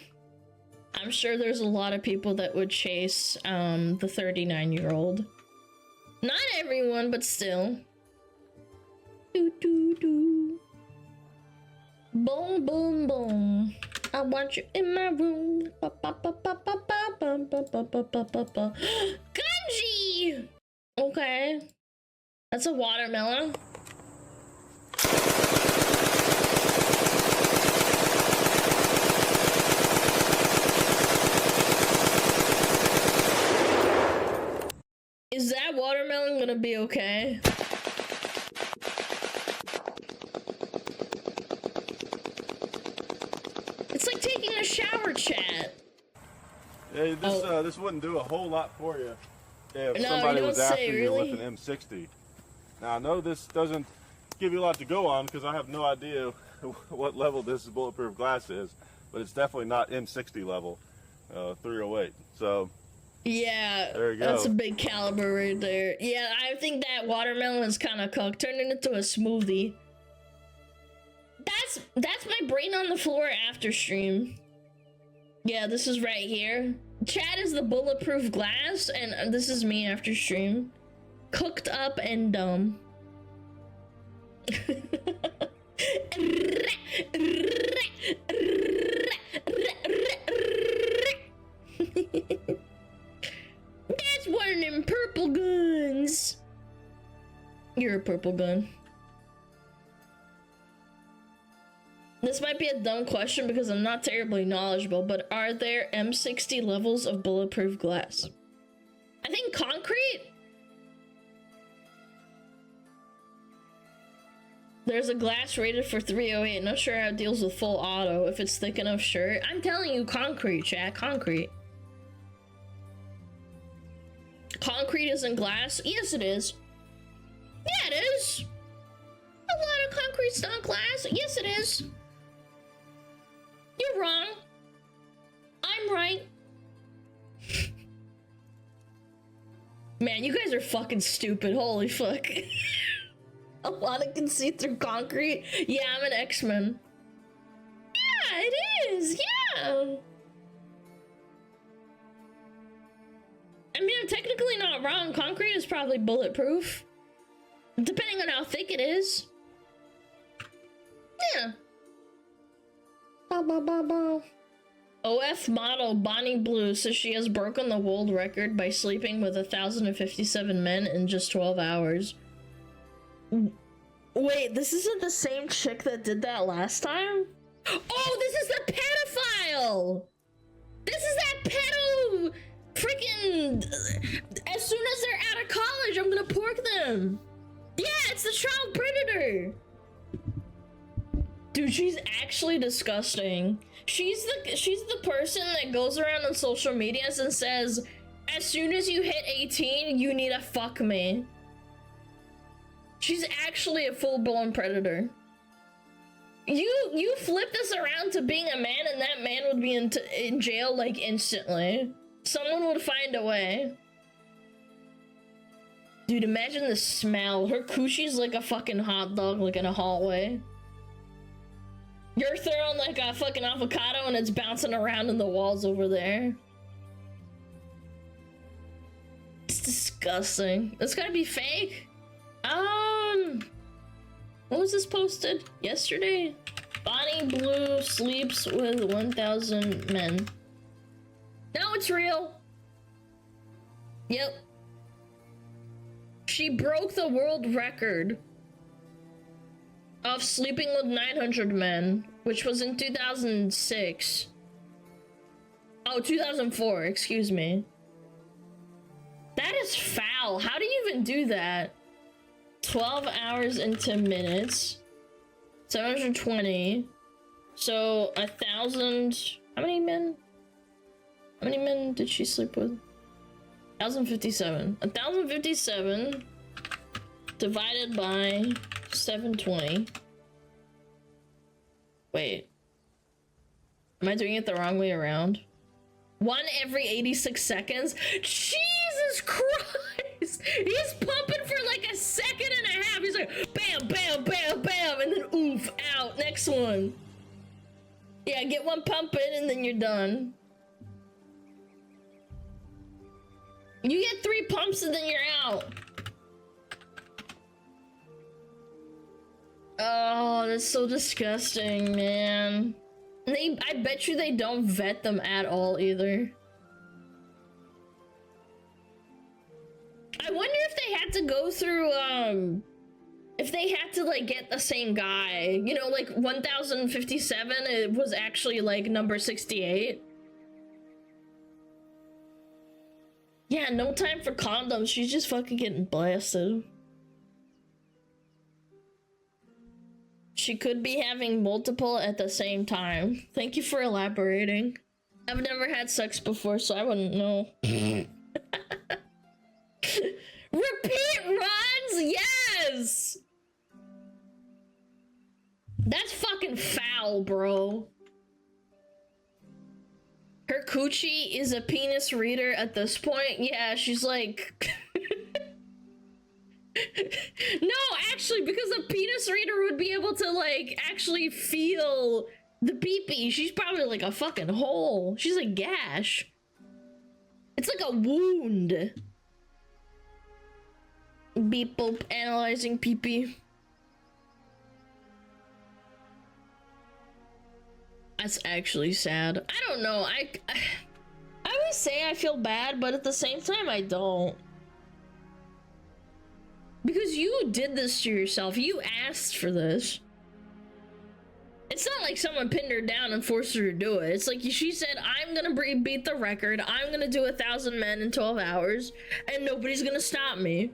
I'm sure there's a lot of people that would chase the 39-year-old. Not everyone, but still. Do do do. Boom boom boom. I want you in my room. Ba, ba, ba, ba, ba, ba, ba, ba, ba, ba, ba, ba, ba. Gunji! Okay. That's a watermelon. Is that watermelon gonna be okay? It's like taking a shower, chat. Yeah, this wouldn't do a whole lot for you if No, somebody you was don't after say, you really? with an M60. Now, I know this doesn't give you a lot to go on because I have no idea what level this bulletproof glass is, but it's definitely not M60 level, 308. So, Yeah, there you go. That's a big caliber right there. Yeah, I think that watermelon is kind of cooked. Turn it into a smoothie. That's my brain on the floor after stream. Yeah, this is right here. Chad is the bulletproof glass, and this is me after stream. Cooked up and dumb. That's one of them purple guns. You're a purple gun. This might be a dumb question because I'm not terribly knowledgeable, but are there M60 levels of bulletproof glass? I think concrete? There's a glass rated for 308. Not sure how it deals with full auto. If it's thick enough, sure. I'm telling you, concrete, chat. Concrete. Concrete isn't glass? Yes, it is. Yeah, it is. A lot of concrete's not glass. Yes, it is. You're wrong. I'm right. Man, you guys are fucking stupid. Holy fuck. A lot can see through concrete. Yeah, I'm an X-Men. Yeah, it is. Yeah. I mean, I'm technically not wrong. Concrete is probably bulletproof. Depending on how thick it is. Yeah. Ba, ba, ba, ba. OF model Bonnie Blue says she has broken the world record by sleeping with 1,057 men in just 12 hours. Wait, this isn't the same chick that did that last time? Oh, this is the pedophile! This is that pedo... Freaking... As soon as they're out of college, I'm gonna pork them! Yeah, it's the child predator! Dude, she's actually disgusting. She's the person that goes around on social medias and says, as soon as you hit 18, you need to fuck me. She's actually a full-blown predator. You flip this around to being a man and that man would be in jail like instantly. Someone would find a way. Dude, imagine the smell. Her coochie's like a fucking hot dog, like in a hallway. You're throwing like a fucking avocado and it's bouncing around in the walls over there. It's disgusting. It's gotta be fake. When was this posted? Yesterday? Bonnie Blue sleeps with 1,000 men. No, it's real. Yep. She broke the world record of sleeping with 900 men, which was in 2006. Oh, 2004, excuse me. That is foul. How do you even do that? 12 hours and 10 minutes. 720. So, 1,000... How many men? How many men did she sleep with? 1,057. 1,057 divided by 720. Wait. Am I doing it the wrong way around? 1 every 86 seconds? Jesus Christ! He's pumping for like a second and a half. He's like, bam, bam, bam, bam, and then oof, out. Next one. Yeah, get one pump in and then you're done. You get 3 pumps and then you're out. Oh, that's so disgusting, man. I bet you they don't vet them at all either. I wonder if they had to go through, if they had to, like, get the same guy. You know, like, 1,057, it was actually, like, number 68. Yeah, no time for condoms. She's just fucking getting blasted. She could be having multiple at the same time. Thank you for elaborating. I've never had sex before, so I wouldn't know. Repeat runs? Yes! That's fucking foul, bro. Her coochie is a penis reader at this point. Yeah, she's like... No, actually, because a penis reader would be able to, like, actually feel the pee-pee. She's probably like a fucking hole. She's a gash. It's like a wound. Beep boop, analyzing pee-pee. That's actually sad. I don't know. I always say I feel bad, but at the same time, I don't. Because you did this to yourself. You asked for this. It's not like someone pinned her down and forced her to do it. It's like she said, I'm gonna beat the record. I'm gonna do 1,000 men in 12 hours. And nobody's gonna stop me.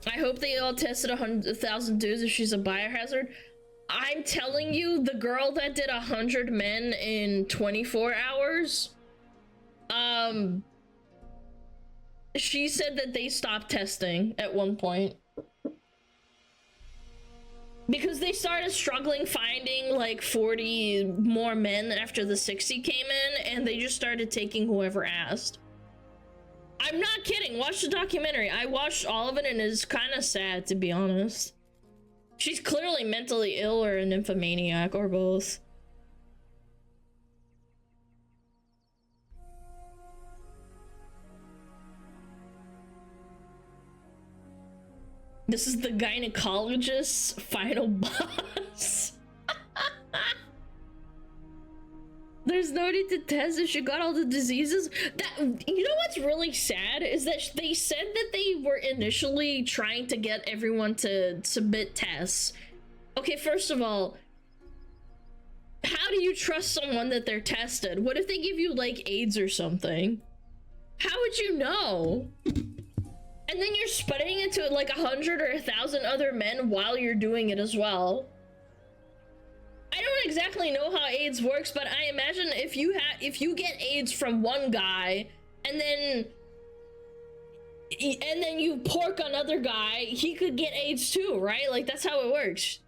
I hope they all tested 100,000 dudes if she's a biohazard. I'm telling you, the girl that did 100 men in 24 hours, she said that they stopped testing at one point. Because they started struggling finding like 40 more men after the 60 came in, and they just started taking whoever asked. I'm not kidding, watch the documentary. I watched all of it and it's kind of sad, to be honest. She's clearly mentally ill or a nymphomaniac or both. This is the gynecologist's final boss. There's no need to test if she got all the diseases. That, you know what's really sad is that they said that they were initially trying to get everyone to submit tests. Okay, first of all, how do you trust someone that they're tested? What if they give you like AIDS or something? How would you know? And then you're spreading it to like 100 or 1,000 other men while you're doing it as well. I don't exactly know how AIDS works, but I imagine if you get AIDS from one guy and then you pork another guy, he could get AIDS too, right? Like that's how it works.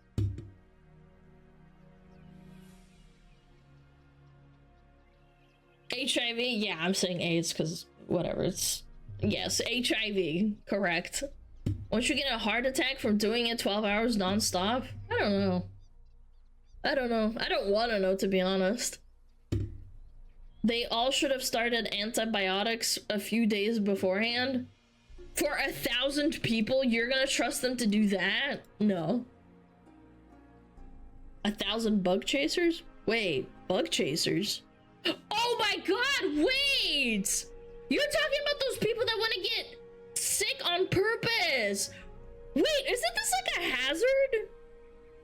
HIV, yeah, I'm saying AIDS because whatever, it's yes, HIV, correct. Once you get a heart attack from doing it 12 hours nonstop, I don't know. I don't know. I don't want to know, to be honest. They all should have started antibiotics a few days beforehand. For 1,000 people, you're gonna trust them to do that? No. 1,000 bug chasers? Wait, bug chasers? Oh my god, wait! You're talking about those people that want to get sick on purpose. Wait, isn't this like a hazard?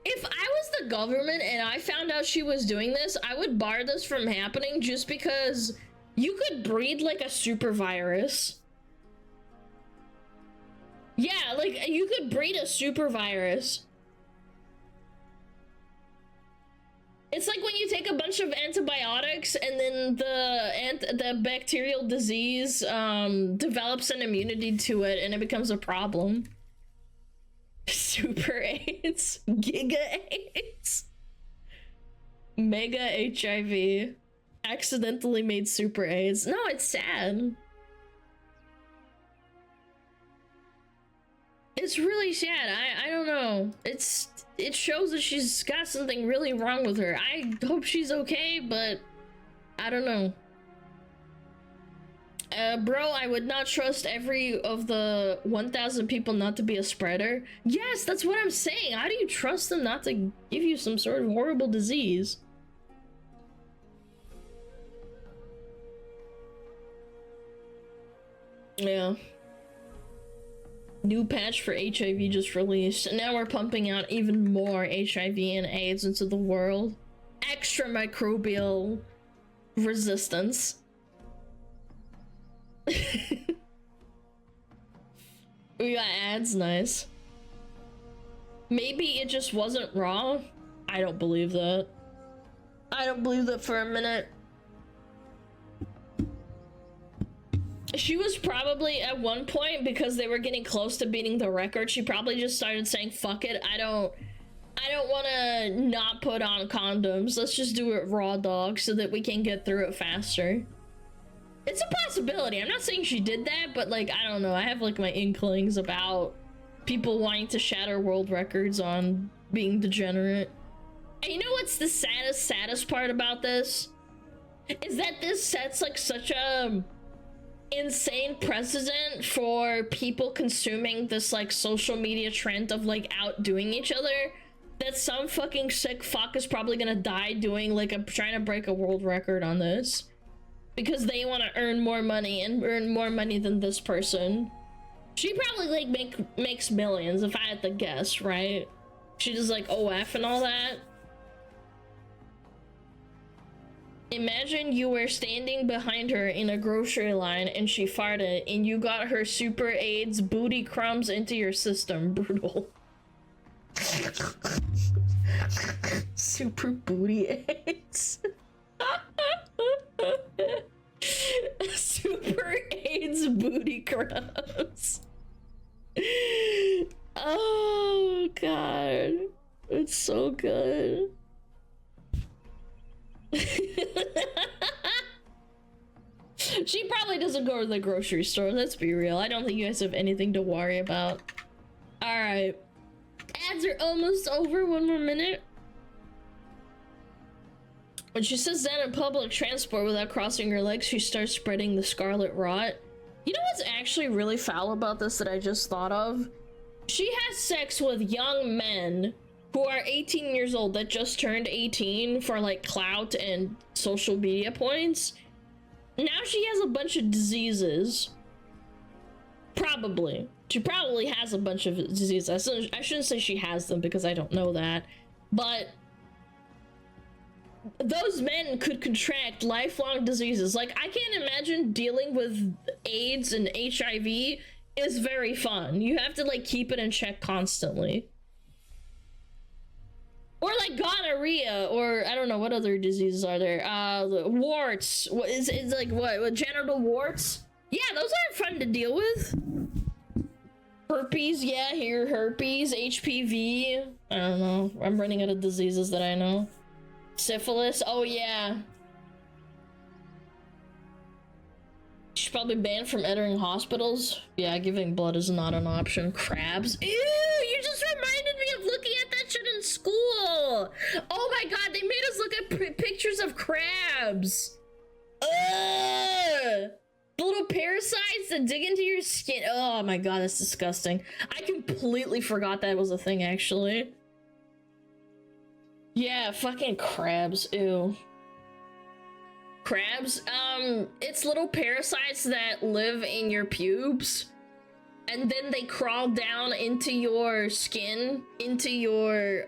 If I was the government and I found out she was doing this, I would bar this from happening just because you could breed like a super virus. Yeah, like you could breed a super virus. It's like when you take a bunch of antibiotics and then the bacterial disease develops an immunity to it and it becomes a problem. Super AIDS, Giga AIDS, Mega HIV, accidentally made Super AIDS. No, it's sad. It's really sad. I don't know. It shows that she's got something really wrong with her. I hope she's okay, but I don't know. Bro, I would not trust every of the 1,000 people not to be a spreader. Yes, that's what I'm saying. How do you trust them not to give you some sort of horrible disease? Yeah. New patch for HIV just released. And now we're pumping out even more HIV and AIDS into the world. Extra microbial resistance. We got ads, nice. Maybe it just wasn't raw. I don't believe that. I don't believe that for a minute. She was probably at one point, because they were getting close to beating the record, she probably just started saying, fuck it, I don't want to not put on condoms. Let's just do it raw dog so that we can get through it faster. It's a possibility. I'm not saying she did that, but like, I don't know. I have like my inklings about people wanting to shatter world records on being degenerate. And you know what's the saddest part about this? Is that this sets like such a insane precedent for people consuming this like social media trend of like outdoing each other, that some fucking sick fuck is probably gonna die doing like trying to break a world record on this. Because they want to earn more money and earn more money than this person. She probably like makes millions if I had to guess, right? She does like OF and all that. Imagine you were standing behind her in a grocery line and she farted and you got her super AIDS booty crumbs into your system. Brutal. Super booty AIDS. Super AIDS booty crumbs. Oh god. It's so good. She probably doesn't go to the grocery store, let's be real. I don't think you guys have anything to worry about. Alright. Ads are almost over, 1 more minute. When she sits down in public transport without crossing her legs, she starts spreading the scarlet rot. You know what's actually really foul about this that I just thought of? She has sex with young men who are 18 years old that just turned 18 for like clout and social media points. Now she has a bunch of diseases. Probably. She probably has a bunch of diseases. I shouldn't say she has them because I don't know that. But those men could contract lifelong diseases. Like, I can't imagine dealing with AIDS and HIV is very fun. You have to like keep it in check constantly. Or like gonorrhea, or I don't know, what other diseases are there? Warts. What is like what genital warts? Yeah, those aren't fun to deal with. Herpes, yeah, here, herpes, HPV. I don't know. I'm running out of diseases that I know. Syphilis, oh yeah. She's probably banned from entering hospitals. Yeah, giving blood is not an option. Crabs. Ew, you just reminded me of looking at that shit in school. Oh my god, they made us look at pictures of crabs. Ugh. The little parasites that dig into your skin. Oh my god, that's disgusting. I completely forgot that was a thing, actually. Yeah, fucking crabs. Ew. Crabs, it's little parasites that live in your pubes, and then they crawl down into your skin, into your,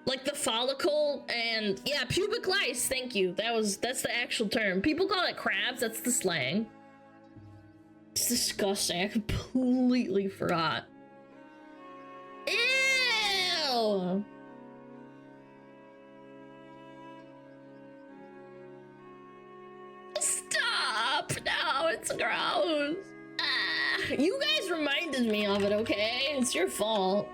like the follicle, and yeah, pubic lice, thank you. That's the actual term. People call it crabs, that's the slang. It's disgusting, I completely forgot. Ew! Stop! No, it's gross. Ah, you guys reminded me of it, okay? It's your fault.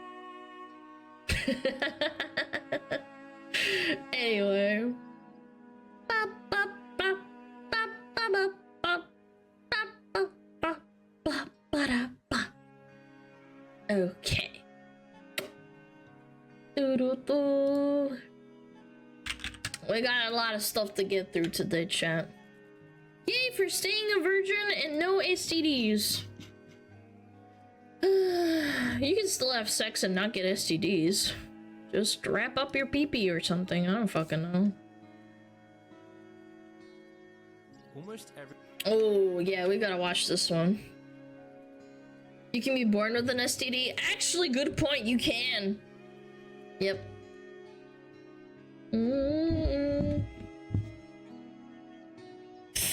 Anyway. Okay. We got a lot of stuff to get through today, chat. Yay for staying a virgin and no STDs. You can still have sex and not get STDs. Just wrap up your pee-pee or something. I don't fucking know. Almost every— Oh, yeah, we gotta watch this one. You can be born with an STD? Actually, good point, you can. Yep.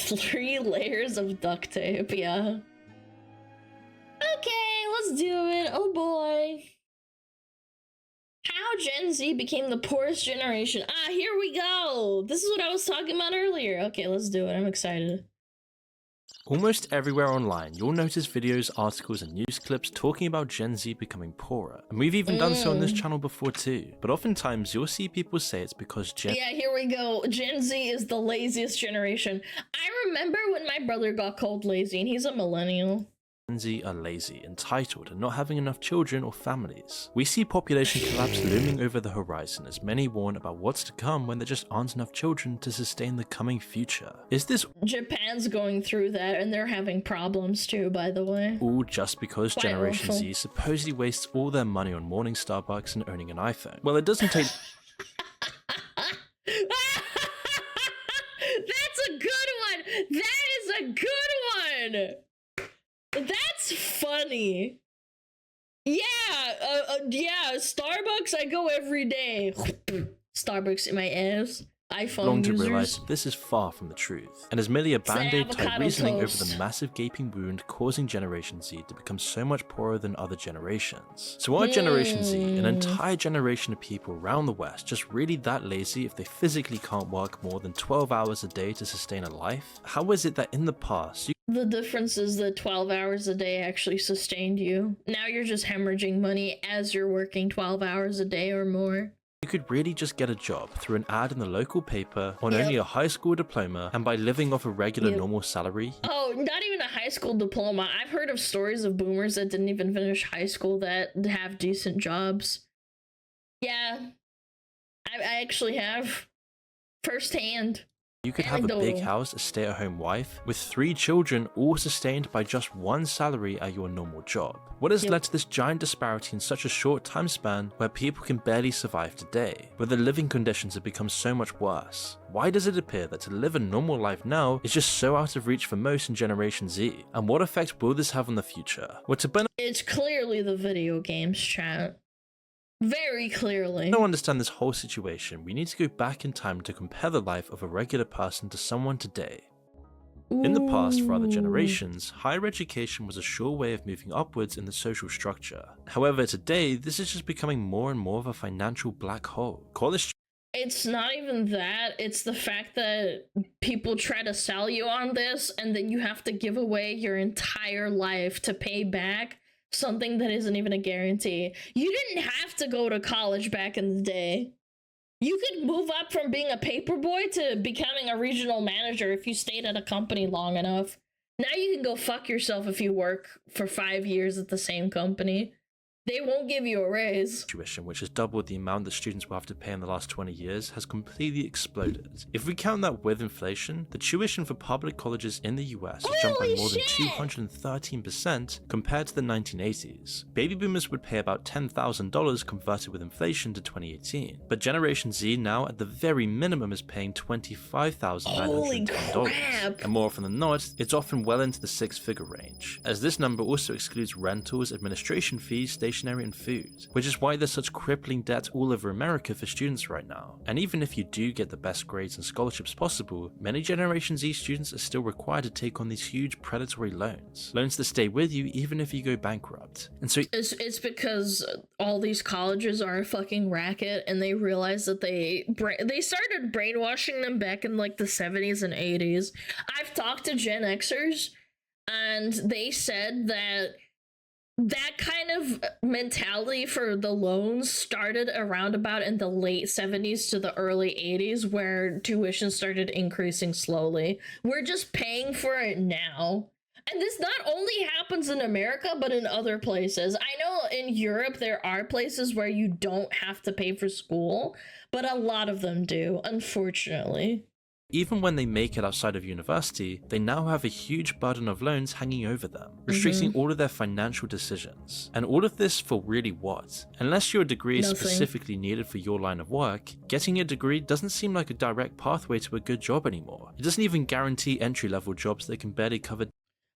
3 layers of duct tape, yeah. Okay, let's do it. Oh boy. How Gen Z became the poorest generation. Ah, here we go. This is what I was talking about earlier. Okay, let's do it. I'm excited. Almost everywhere online, you'll notice videos, articles, and news clips talking about Gen Z becoming poorer. And we've even done so on this channel before too. But oftentimes, you'll see people say it's because Yeah, here we go. Gen Z is the laziest generation. I remember when my brother got called lazy, and he's a millennial. Gen Z are lazy, entitled, and not having enough children or families. We see population collapse looming over the horizon as many warn about what's to come when there just aren't enough children to sustain the coming future. Is this— Japan's going through that, and they're having problems too, by the way. All just because Quite Generation awful. Z supposedly wastes all their money on morning Starbucks and owning an iPhone? Well, it doesn't take— That's a good one! That is a good one! That's funny. Yeah, yeah, Starbucks, I go every day. Starbucks in my ass. iPhone to users. realize this is far from the truth, and is merely a band-aid type avocado reasoning over toast. the massive gaping wound causing Generation Z to become so much poorer than other generations. So are Generation Z, an entire generation of people around the West, just really that lazy if they physically can't work more than 12 hours a day to sustain a life? How is it that in the past, The difference is that 12 hours a day actually sustained you. Now you're just hemorrhaging money as you're working 12 hours a day or more. you could really just get a job through an ad in the local paper on only a high school diploma and by living off a regular normal salary? Oh, not even a high school diploma. I've heard of stories of boomers that didn't even finish high school that have decent jobs. Yeah, I actually have firsthand. You could have a big house, a stay-at-home wife, with 3 children, all sustained by just one salary at your normal job. What has led to this giant disparity in such a short time span where people can barely survive today, where the living conditions have become so much worse? Why does it appear that to live a normal life now is just so out of reach for most in Generation Z? And what effect will this have on the future? It's clearly the video games, chat. Very clearly. To understand this whole situation, we need to go back in time to compare the life of a regular person to someone today. In the past, for other generations, higher education was a sure way of moving upwards in the social structure. However, today, this is just becoming more and more of a financial black hole. It's not even that, it's the fact that people try to sell you on this, and then you have to give away your entire life to pay back something that isn't even a guarantee. You didn't have to go to college back in the day. You could move up from being a paper boy to becoming a regional manager if you stayed at a company long enough. Now you can go fuck yourself if you work for 5 years at the same company. They won't give you a raise. Tuition, which has doubled the amount that students will have to pay in the last 20 years, has completely exploded. If we count that with inflation, the tuition for public colleges in the US has jumped by more than 213% compared to the 1980s. Baby boomers would pay about $10,000 converted with inflation to 2018, but Generation Z now at the very minimum is paying $25,910. And more often than not, it's often well into the 6-figure range, as this number also excludes rentals, administration fees, stationery and food, which is why there's such crippling debt all over America for students right now. And even if you do get the best grades and scholarships possible, many Generation Z students are still required to take on these huge predatory loans that stay with you even if you go bankrupt. And so it's because all these colleges are a fucking racket, and they realize that they started brainwashing them back in like the 70s and 80s. I've talked to Gen Xers, and they said that kind of mentality for the loans started around about in the late 70s to the early 80s, where tuition started increasing slowly. We're just paying for it now. And this not only happens in America, but in other places. I know in Europe there are places where you don't have to pay for school, but a lot of them do, unfortunately. even when they make it outside of university, they now have a huge burden of loans hanging over them, restricting all of their financial decisions. And all of this for really what? Unless your degree is specifically needed for your line of work, getting a degree doesn't seem like a direct pathway to a good job anymore. It doesn't even guarantee entry-level jobs that can barely cover.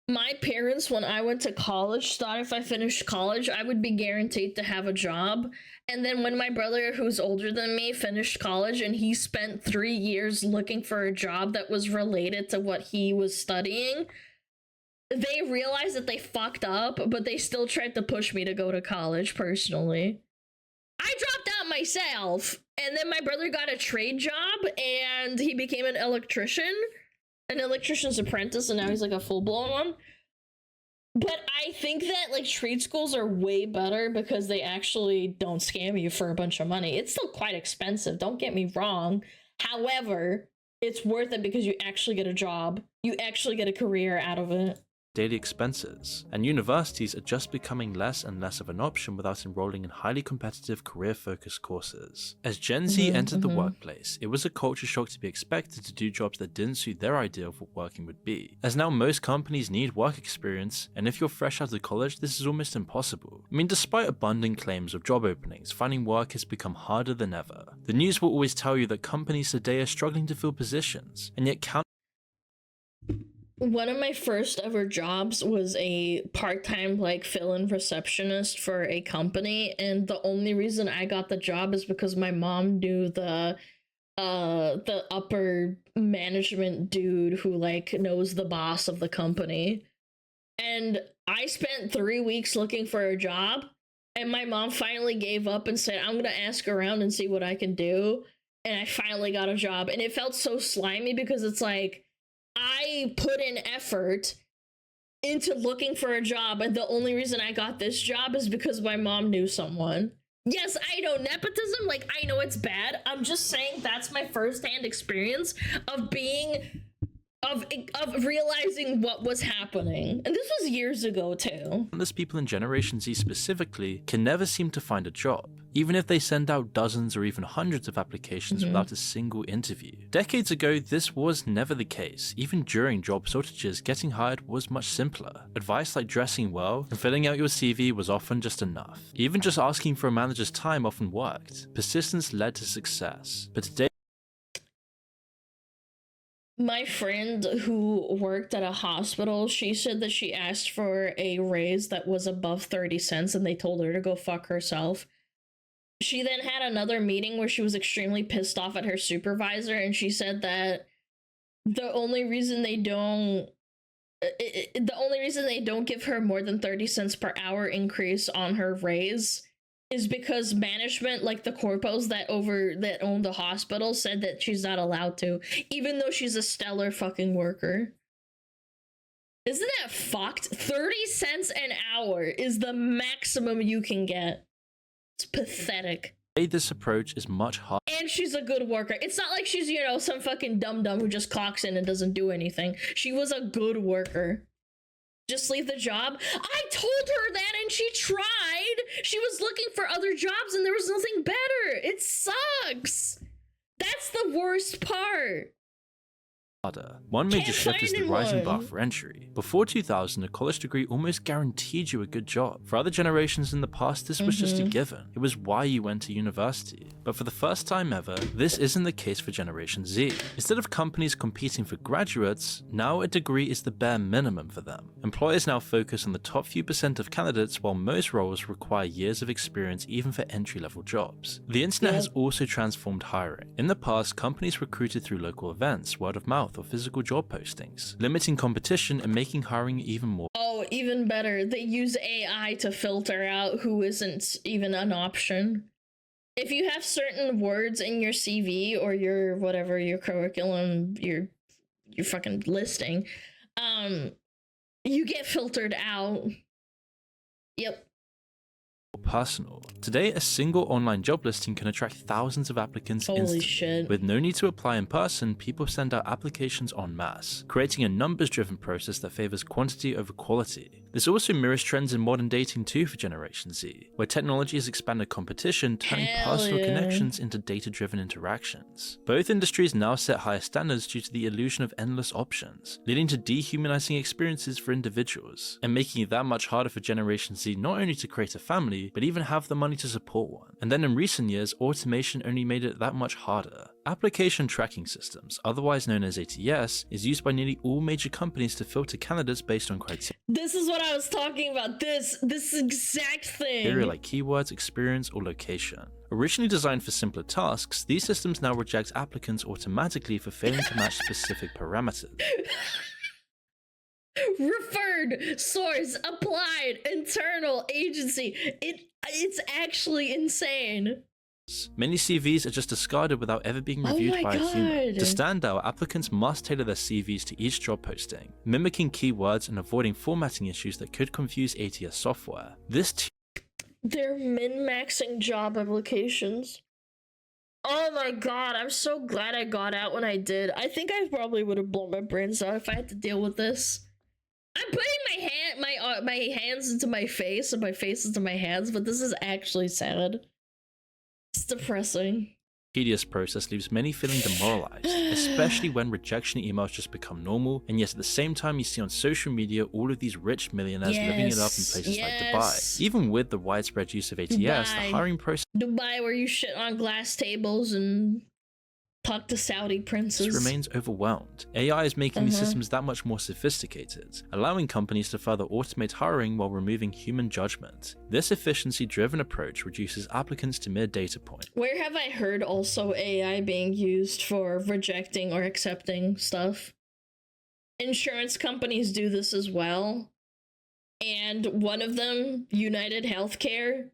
My parents, when I went to college, thought if I finished college, I would be guaranteed to have a job. And then when my brother, who's older than me, finished college and he spent 3 years looking for a job that was related to what he was studying, they realized that they fucked up, but they still tried to push me to go to college personally. I dropped out myself, and then my brother got a trade job and he became an electrician's apprentice, and now he's like a full-blown one. But I think that like trade schools are way better because they actually don't scam you for a bunch of money. It's still quite expensive, don't get me wrong. However, it's worth it because you actually get a job. You actually get a career out of it. Daily expenses, and universities are just becoming less and less of an option without enrolling in highly competitive career-focused courses. As Gen Z entered the workplace, it was a culture shock to be expected to do jobs that didn't suit their idea of what working would be, as now most companies need work experience, and if you're fresh out of college, this is almost impossible. I mean, despite abundant claims of job openings, finding work has become harder than ever. The news will always tell you that companies today are struggling to fill positions, and yet one of my first ever jobs was a part-time like fill-in receptionist for a company, and the only reason I got the job is because my mom knew the the upper management dude who like knows the boss of the company. And I spent 3 weeks looking for a job, and my mom finally gave up and said, I'm gonna ask around and see what I can do. And I finally got a job, and it felt so slimy because it's like I put in effort into looking for a job, and the only reason I got this job is because my mom knew someone. Yes, I know nepotism, like I know it's bad. I'm just saying that's my first-hand experience of being of realizing what was happening. And this was years ago too. Countless people in Generation Z specifically can never seem to find a job, even if they send out dozens or even hundreds of applications without a single interview. Decades ago, this was never the case. Even during job shortages, getting hired was much simpler. Advice like dressing well and filling out your CV was often just enough. Even just asking for a manager's time often worked. Persistence led to success. But today, my friend who worked at a hospital, she said that she asked for a raise that was above 30 cents and they told her to go fuck herself. She then had another meeting where she was extremely pissed off at her supervisor, and she said that the only reason they don't give her more than 30 cents per hour increase on her raise is because management, like the corpos that own the hospital, said that she's not allowed to, even though she's a stellar fucking worker. Isn't that fucked? 30 cents an hour is the maximum you can get. It's pathetic. this approach is much harder. And she's a good worker. It's not like she's, you know, some fucking dum-dum who just clocks in and doesn't do anything. She was a good worker. Just leave the job. I told her that and she tried. She was looking for other jobs and there was nothing better. It sucks. That's the worst part. One major shift is the rising bar for entry. Before 2000, a college degree almost guaranteed you a good job. For other generations in the past, this was just a given. It was why you went to university. But for the first time ever, this isn't the case for Generation Z. Instead of companies competing for graduates, now a degree is the bare minimum for them. Employers now focus on the top few percent of candidates, while most roles require years of experience even for entry-level jobs. The internet has also transformed hiring. In the past, companies recruited through local events, word of mouth, or physical job postings, limiting competition and making hiring even more. Oh, even better. They use AI to filter out who isn't even an option. If you have certain words in your CV or your whatever, your curriculum, your fucking listing, you get filtered out. Yep. Personal. Today, a single online job listing can attract thousands of applicants instantly. Shit. With no need to apply in person, people send out applications en masse, creating a numbers-driven process that favors quantity over quality. This also mirrors trends in modern dating too for Generation Z, where technology has expanded competition, turning personal connections into data-driven interactions. Both industries now set higher standards due to the illusion of endless options, leading to dehumanizing experiences for individuals, and making it that much harder for Generation Z not only to create a family, but even have the money to support one. And then in recent years, automation only made it that much harder. Application tracking systems, otherwise known as ATS, is used by nearly all major companies to filter candidates based on criteria. This is what I was talking about. This exact thing. Like keywords, experience, or location. Originally designed for simpler tasks, these systems now reject applicants automatically for failing to match specific parameters. Referred, source, applied, internal, agency. It's actually insane. Many CVs are just discarded without ever being reviewed by a human. To stand out, applicants must tailor their CVs to each job posting, mimicking keywords and avoiding formatting issues that could confuse ATS software. They're min-maxing job applications. Oh my god, I'm so glad I got out when I did. I think I probably would have blown my brains out if I had to deal with this. I'm putting my hands into my face and my face into my hands, but this is actually sad. It's depressing. Tedious process leaves many feeling demoralized, especially when rejection emails just become normal, and yet at the same time you see on social media all of these rich millionaires living it up in places like Dubai. Even with the widespread use of ATS, the hiring process Dubai, where you shit on glass tables and Talk to Saudi princes. Remains overwhelmed. AI is making these systems that much more sophisticated, allowing companies to further automate hiring while removing human judgment. This efficiency-driven approach reduces applicants to mere data points. Where have I heard also AI being used for rejecting or accepting stuff? Insurance companies do this as well. And one of them, United Healthcare,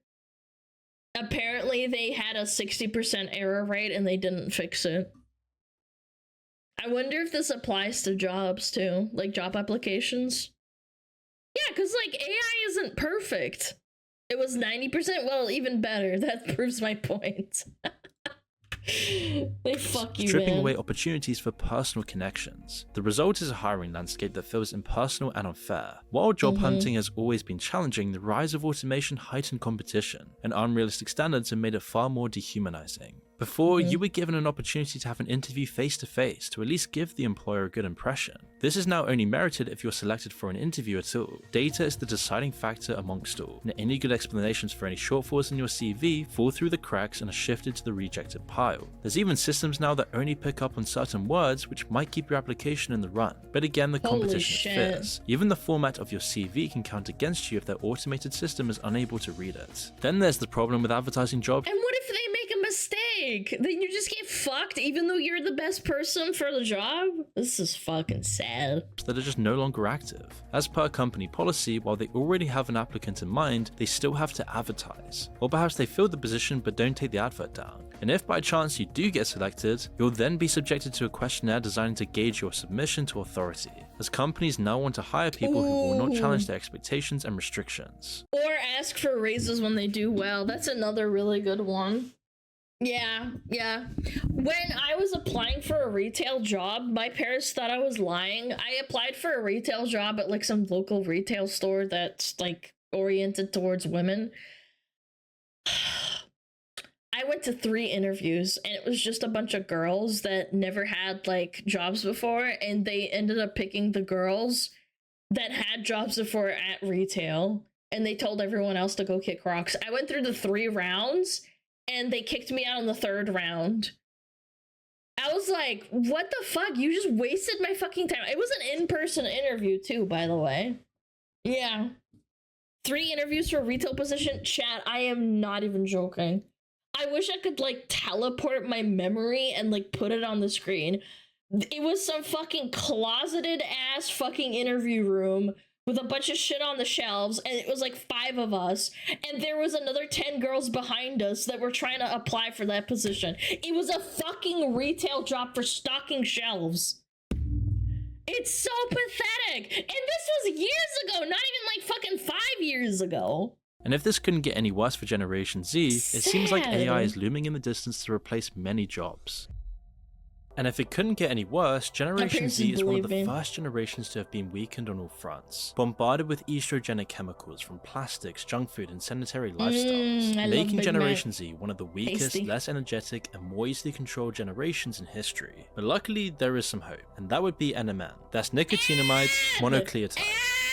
apparently they had a 60% error rate and they didn't fix it. I wonder if this applies to jobs too, like job applications. Yeah, because like AI isn't perfect. It was 90%, well, even better. That proves my point. They fuck you, stripping man. away opportunities for personal connections. The result is a hiring landscape that feels impersonal and unfair. While job hunting has always been challenging, the rise of automation heightened competition, and unrealistic standards have made it far more dehumanizing. Before, you were given an opportunity to have an interview face-to-face to at least give the employer a good impression. This is now only merited if you're selected for an interview at all. Data is the deciding factor amongst all, and any good explanations for any shortfalls in your CV fall through the cracks and are shifted to the rejected pile. There's even systems now that only pick up on certain words which might keep your application in the run. But again, the competition is fierce. Even the format of your CV can count against you if their automated system is unable to read it. Then there's the problem with advertising jobs. And what if they make a mistake? Then you just get fucked even though you're the best person for the job? This is fucking sad. That are just no longer active. As per company policy, while they already have an applicant in mind, they still have to advertise. Or perhaps they fill the position but don't take the advert down. And if by chance you do get selected, you'll then be subjected to a questionnaire designed to gauge your submission to authority, as companies now want to hire people who will not challenge their expectations and restrictions. Or ask for raises when they do well. That's another really good one. Yeah. When I was applying for a retail job, my parents thought I was lying. I applied for a retail job at like some local retail store that's like oriented towards women. I went to 3 interviews and it was just a bunch of girls that never had like jobs before, and they ended up picking the girls that had jobs before at retail, and they told everyone else to go kick rocks. I went through the 3 rounds and they kicked me out in the 3rd round. I was like, what the fuck? You just wasted my fucking time. It was an in-person interview too, by the way. Yeah. 3 interviews for a retail position. Chat, I am not even joking. I wish I could like teleport my memory and like put it on the screen. It was some fucking closeted ass fucking interview room with a bunch of shit on the shelves, and it was like 5 of us, and there was another 10 girls behind us that were trying to apply for that position. It was a fucking retail job for stocking shelves. It's so pathetic. And this was years ago, not even like fucking 5 years ago. And if this couldn't get any worse for Generation Z, it seems like AI is looming in the distance to replace many jobs. And if it couldn't get any worse, Generation Z is one of the first generations to have been weakened on all fronts, bombarded with estrogenic chemicals from plastics, junk food, and sedentary lifestyles, making Generation Z one of the weakest, less energetic, and more easily controlled generations in history. But luckily, there is some hope, and that would be NMN. That's nicotinamide mononucleotide,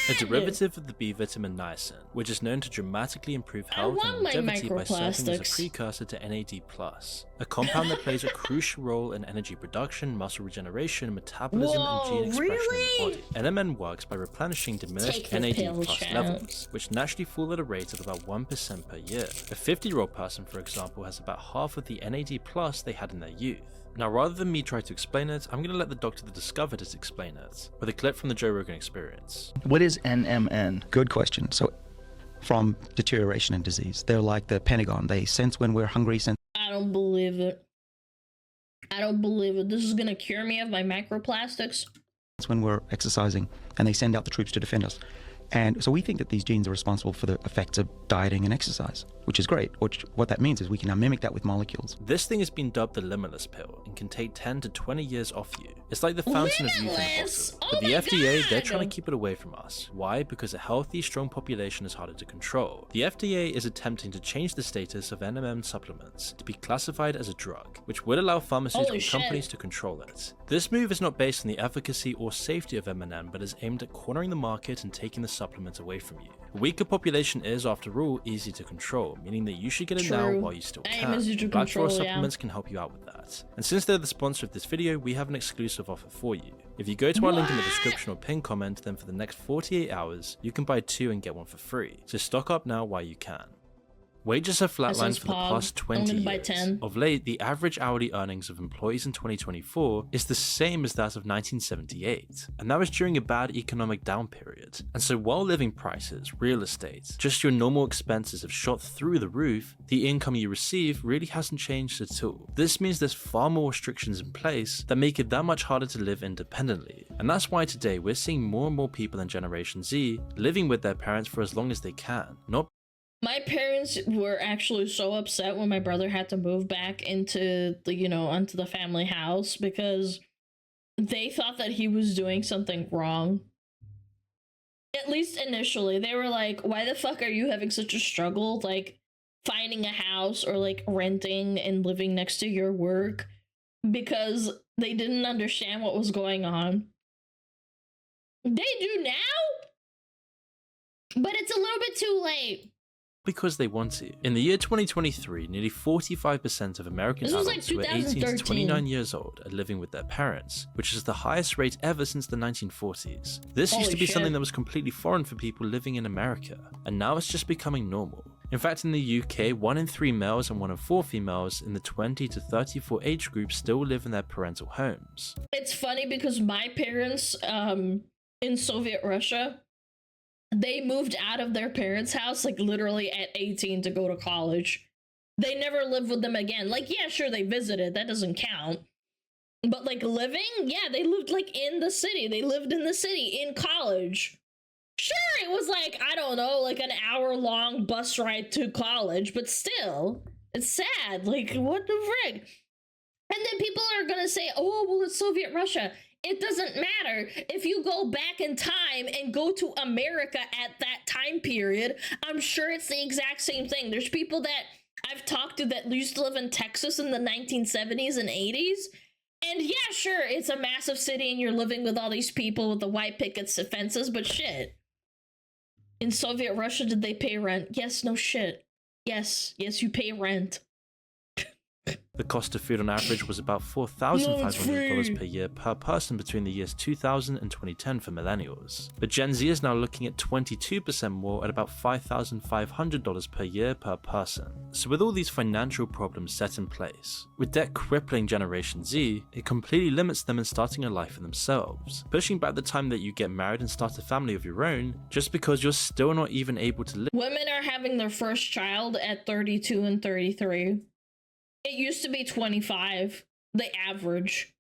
a derivative of the B vitamin niacin, which is known to dramatically improve health and longevity by serving as a precursor to NAD+, a compound that plays a crucial role in energy production, muscle regeneration, metabolism, and gene expression in the body. NMN works by replenishing diminished NAD+ levels, which naturally fall at a rate of about 1% per year. A 50-year-old person, for example, has about half of the NAD+ they had in their youth. Now, rather than me try to explain it, I'm going to let the doctor that discovered it explain it, with a clip from the Joe Rogan Experience. What is NMN? Good question. So, from deterioration and disease, they're like the Pentagon. They sense when we're hungry. I don't believe it. I don't believe it. This is going to cure me of my microplastics. It's when we're exercising, and they send out the troops to defend us. And so we think that these genes are responsible for the effects of dieting and exercise, which is great. What that means is we can now mimic that with molecules. This thing has been dubbed the limitless pill and can take 10 to 20 years off you. It's like the fountain of youth in a bottle. But the FDA, they're trying to keep it away from us. Why? Because a healthy, strong population is harder to control. The FDA is attempting to change the status of NMN supplements to be classified as a drug, which would allow pharmaceutical companies to control it. This move is not based on the efficacy or safety of M&M, but is aimed at cornering the market and taking the supplement away from you. A weaker population is, after all, easy to control, meaning that you should get it now while you still can. Black Forest supplements can help you out with that. And since they're the sponsor of this video, we have an exclusive offer for you. If you go to our link in the description or pinned comment, then for the next 48 hours, you can buy 2 and get 1 for free. So stock up now while you can. Wages have flatlined for the past 20 years. Of late, the average hourly earnings of employees in 2024 is the same as that of 1978, and that was during a bad economic down period. And so while living prices, real estate, just your normal expenses have shot through the roof, the income you receive really hasn't changed at all. This means there's far more restrictions in place that make it that much harder to live independently. And that's why today we're seeing more and more people in Generation Z living with their parents for as long as they can, not My parents were actually so upset when my brother had to move back into the, onto the family house because they thought that he was doing something wrong. At least initially, they were like, why the fuck are you having such a struggle, like, finding a house or, like, renting and living next to your work? Because they didn't understand what was going on. They do now? But it's a little bit too late. Because they want to. In the year 2023, nearly 45% of American adults who are 18 to 29 years old are living with their parents, which is the highest rate ever since the 1940s. This used to be something that was completely foreign for people living in America, and now it's just becoming normal. In fact, in the UK, 1 in 3 males and 1 in 4 females in the 20 to 34 age group still live in their parental homes. It's funny because my parents, in Soviet Russia, they moved out of their parents' house, like, literally at 18 to go to college. They never lived with them again. Like, yeah, sure, they visited. That doesn't count. But, like, living? Yeah, they lived, like, in the city. They lived in the city, in college. Sure, it was, like, I don't know, like, an hour-long bus ride to college. But still, it's sad. Like, what the frig? And then people are gonna say, oh, well, it's Soviet Russia. It doesn't matter. If you go back in time and go to America at that time period, I'm sure it's the exact same thing. There's people that I've talked to that used to live in Texas in the 1970s and 80s. And yeah, sure, it's a massive city and you're living with all these people with the white picket fences, but shit. In Soviet Russia, did they pay rent? Yes, no shit. Yes, you pay rent. The cost of food on average was about $4,500 per year per person between the years 2000 and 2010 for millennials. But Gen Z is now looking at 22% more at about $5,500 per year per person. So with all these financial problems set in place, with debt crippling Generation Z, it completely limits them in starting a life for themselves, pushing back the time that you get married and start a family of your own just because you're still not even able to live. Women are having their first child at 32 and 33. It used to be 25, the average.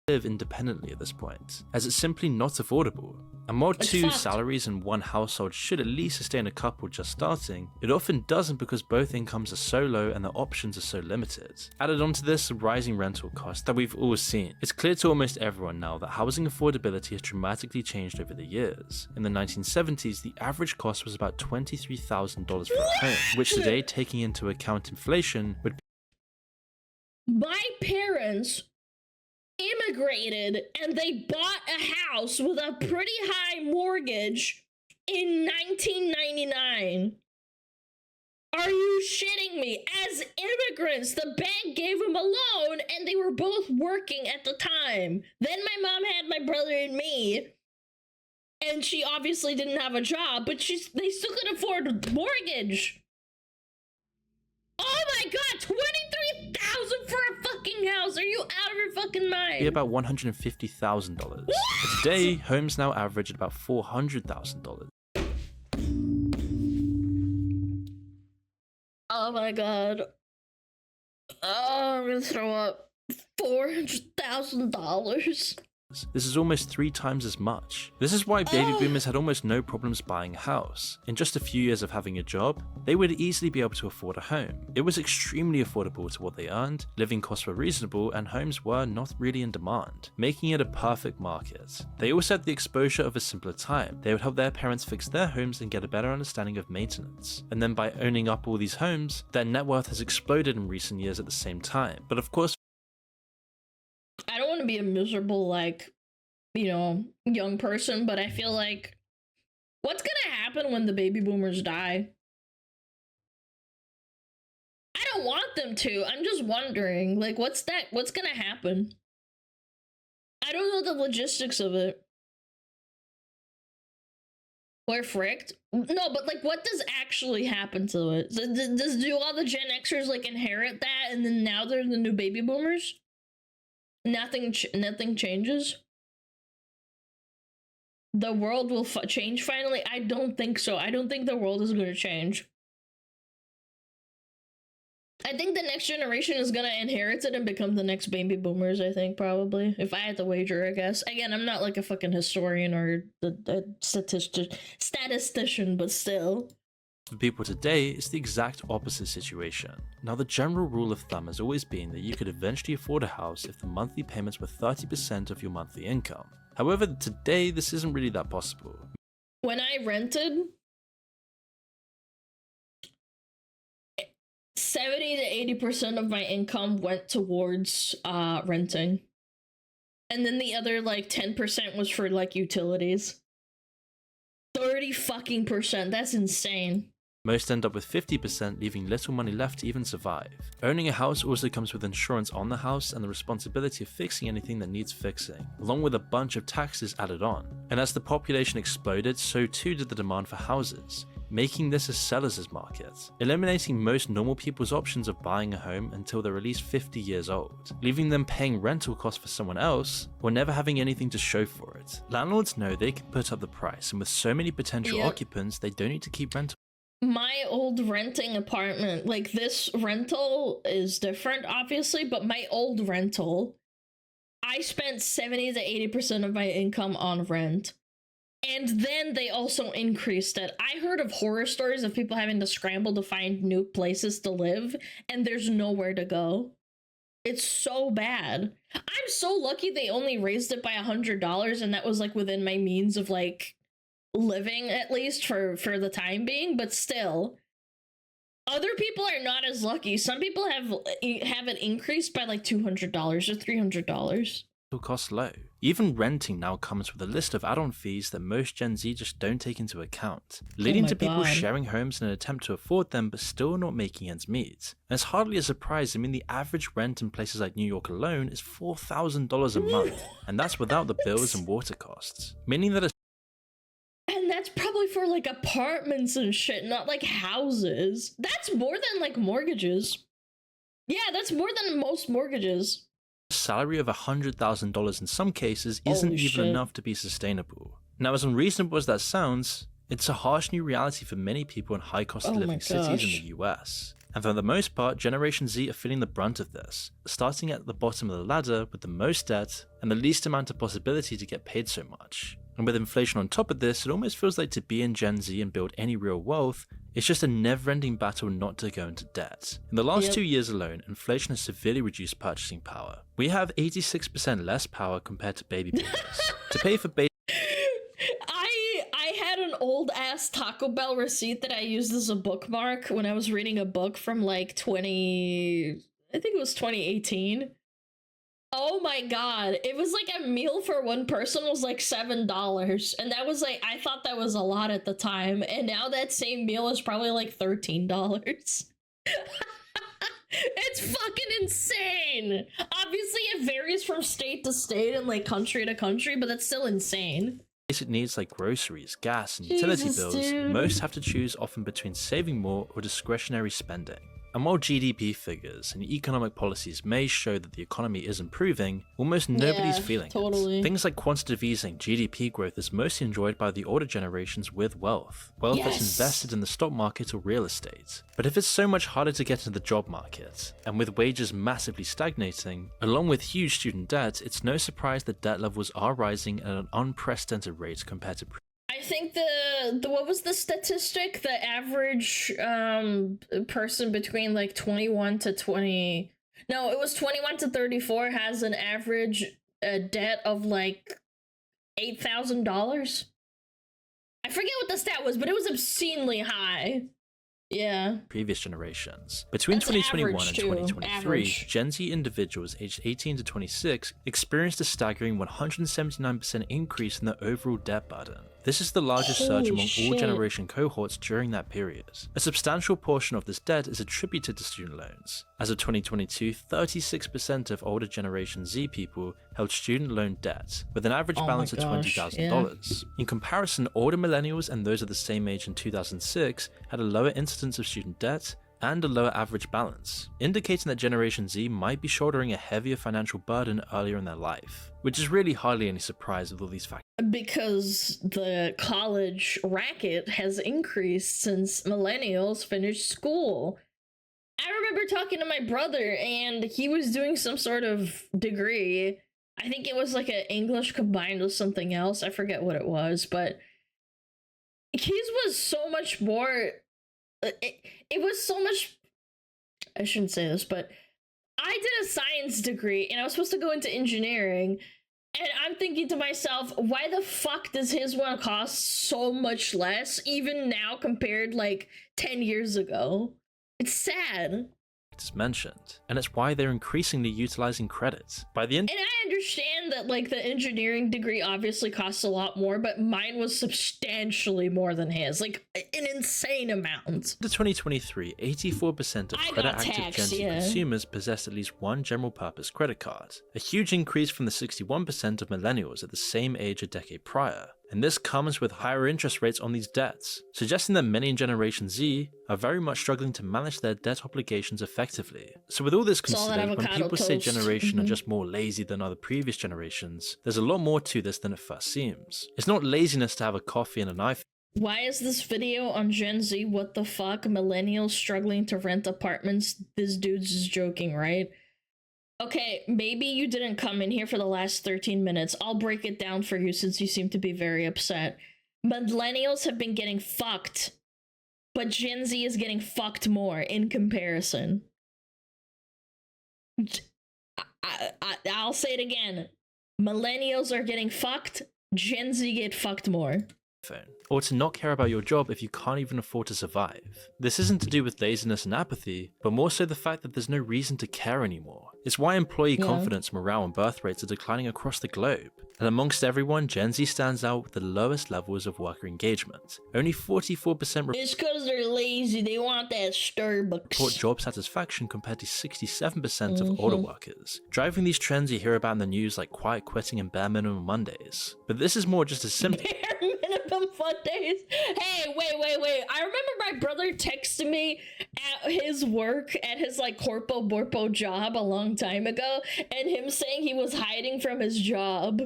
Live independently at this point, as it's simply not affordable. And while 2 salaries in one household should at least sustain a couple just starting, it often doesn't because both incomes are so low and the options are so limited. Added onto this, the rising rental costs that we've all seen. It's clear to almost everyone now that housing affordability has dramatically changed over the years. In the 1970s, the average cost was about $23,000 for a home, which today, taking into account inflation, would be my parents immigrated and they bought a house with a pretty high mortgage in 1999. Are you shitting me? As immigrants, the bank gave them a loan and they were both working at the time. Then my mom had my brother and me. And she obviously didn't have a job, but they still could afford a mortgage. Oh my god, $23,000 for a fucking house. Are you out of your fucking mind? Be about $150,000. But today, homes now average at about $400,000. Oh my god. Oh, I'm gonna throw up. $400,000. This is almost 3 times as much. This is why baby boomers had almost no problems buying a house. In just a few years of having a job, they would easily be able to afford a home. It was extremely affordable to what they earned, living costs were reasonable, and homes were not really in demand, making it a perfect market. They also had the exposure of a simpler time. They would help their parents fix their homes and get a better understanding of maintenance. And then by owning up all these homes, their net worth has exploded in recent years at the same time. But of course, I don't want to be a miserable, like, young person, but I feel like What's gonna happen when the baby boomers die? I don't want them to. I'm just wondering, like, what's gonna happen? I don't know the logistics of it. We're fricked? No, but like, what does actually happen to it? Do all the Gen Xers like inherit that, and then now they're the new baby boomers? Nothing changes. The world will change finally. I don't think so. I don't think the world is going to change. I think the next generation is gonna inherit it and become the next baby boomers, I think, probably. If I had to wager, I guess. Again, I'm not like a fucking historian or a statistician, but still. For people today, it's the exact opposite situation. Now, the general rule of thumb has always been that you could eventually afford a house if the monthly payments were 30% of your monthly income. However, today, this isn't really that possible. When I rented, 70 to 80% of my income went towards renting. And then the other like 10% was for like utilities. 30 fucking %. That's insane. Most end up with 50%, leaving little money left to even survive. Owning a house also comes with insurance on the house and the responsibility of fixing anything that needs fixing, along with a bunch of taxes added on. And as the population exploded, so too did the demand for houses, making this a seller's market, eliminating most normal people's options of buying a home until they're at least 50 years old, leaving them paying rental costs for someone else or never having anything to show for it. Landlords know they can put up the price, and with so many potential occupants, they don't need to keep rental. My old renting apartment, like this rental is different obviously, but my old rental, I spent 70 to 80% of my income on rent. And then they also increased it. I heard of horror stories of people having to scramble to find new places to live, and there's nowhere to go. It's so bad. I'm so lucky they only raised it by $100, and that was like within my means of like living, at least for the time being, but still. Other people are not as lucky. Some people have it increased by like $200 or $300. Costs low. Even renting now comes with a list of add-on fees that most Gen Z just don't take into account, leading to people sharing homes in an attempt to afford them but still not making ends meet. And it's hardly a surprise. I mean, the average rent in places like New York alone is $4,000 a month, and that's without the bills and water costs, meaning that and that's probably for like apartments and shit, not like houses. That's more than like mortgages. Yeah, that's more than most mortgages. A salary of $100,000 in some cases isn't even enough to be sustainable. Now, as unreasonable as that sounds, it's a harsh new reality for many people in high cost of living cities in the US. And for the most part, Generation Z are feeling the brunt of this, starting at the bottom of the ladder with the most debt and the least amount of possibility to get paid so much. And with inflation on top of this, it almost feels like to be in Gen Z and build any real wealth, it's just a never-ending battle not to go into debt. In the last 2 years alone, inflation has severely reduced purchasing power. We have 86% less power compared to baby boomers. To pay for I had an old ass Taco Bell receipt that I used as a bookmark when I was reading a book from like 2018. Oh my god, it was like a meal for one person was like $7, and that was like, I thought that was a lot at the time, and now that same meal is probably like $13. It's fucking insane. Obviously it varies from state to state and like country to country, but that's still insane. Basic needs like groceries, gas, and utility bills, most have to choose often between saving more or discretionary spending. And while GDP figures and economic policies may show that the economy is improving, almost nobody's feeling it. Things like quantitative easing GDP growth is mostly enjoyed by the older generations with wealth that's invested in the stock market or real estate. But if it's so much harder to get into the job market, and with wages massively stagnating, along with huge student debt, it's no surprise that debt levels are rising at an unprecedented rate compared to I think the what was the statistic? The average person between like 21 to 20, no, it was 21 to 34 has an average debt of like $8,000. I forget what the stat was, but it was obscenely high. Yeah. Previous generations. Between 2021 and 2023, Gen Z individuals aged 18 to 26 experienced a staggering 179% increase in their overall debt burden. This is the largest surge Holy among all shit. generation cohorts during that period. A substantial portion of this debt is attributed to student loans. As of 2022, 36% of older Generation Z people held student loan debt, with an average balance of $20,000. In comparison, older millennials and those of the same age in 2006 had a lower incidence of student debt and a lower average balance, indicating that Generation Z might be shouldering a heavier financial burden earlier in their life, which is really hardly any surprise with all these factors. Because the college racket has increased since millennials finished school. I remember talking to my brother, and he was doing some sort of degree. I think it was like an English combined with something else. I forget what it was, but his was so much more. It was so much. I shouldn't say this, but I did a science degree, and I was supposed to go into engineering. And I'm thinking to myself, why the fuck does his one cost so much less, even now compared like 10 years ago? It's sad. As mentioned, and it's why they're increasingly utilizing credits. By the end, And I understand that like the engineering degree obviously costs a lot more, but mine was substantially more than his, like an insane amount. to 2023, 84% of credit-active Gen Z consumers possessed at least one general-purpose credit card, a huge increase from the 61% of millennials at the same age a decade prior. And this comes with higher interest rates on these debts, suggesting that many in Generation Z are very much struggling to manage their debt obligations effectively. So with all this considered, when people say generation are just more lazy than other previous generations, there's a lot more to this than it first seems. It's not laziness to have a coffee and an iPhone. Why is this video on Gen Z? What the fuck? Millennials struggling to rent apartments? This dude's just joking, right? Okay, maybe you didn't come in here for the last 13 minutes. I'll break it down for you since you seem to be very upset. Millennials have been getting fucked, but Gen Z is getting fucked more in comparison. I'll say it again. Millennials are getting fucked, Gen Z get fucked more. Or to not care about your job if you can't even afford to survive. This isn't to do with laziness and apathy, but more so the fact that there's no reason to care anymore. It's why employee confidence, morale, and birth rates are declining across the globe. And amongst everyone, Gen Z stands out with the lowest levels of worker engagement. Only 44% It's because they're lazy, they want that Starbucks. report job satisfaction compared to 67% of older workers. Driving these trends you hear about in the news like quiet quitting and bare minimum Mondays. But this is more just a symptom. Bare minimum Mondays. Hey, wait. I remember my brother texted me at his work, at his like corpo borpo job a long time ago, and him saying he was hiding from his job.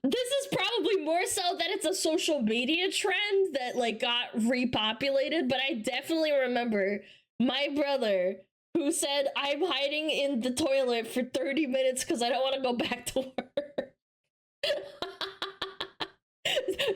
This is probably more so that it's a social media trend that like got repopulated, but I definitely remember my brother who said, I'm hiding in the toilet for 30 minutes because I don't want to go back to work.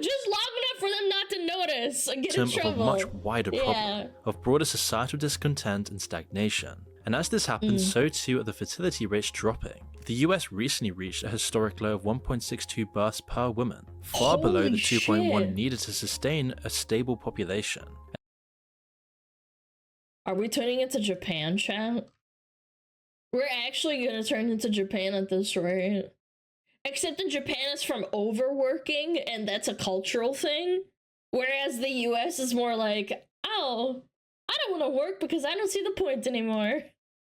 Just long enough for them not to notice and get in trouble. Of a much wider problem of broader societal discontent and stagnation. And as this happens, so too are the fertility rates dropping. The US recently reached a historic low of 1.62 births per woman, far below the 2.1 needed to sustain a stable population. Are we turning into Japan, chat? We're actually gonna turn into Japan at this rate. Except in Japan it's from overworking, and that's a cultural thing. Whereas the US is more like, oh, I don't want to work because I don't see the point anymore.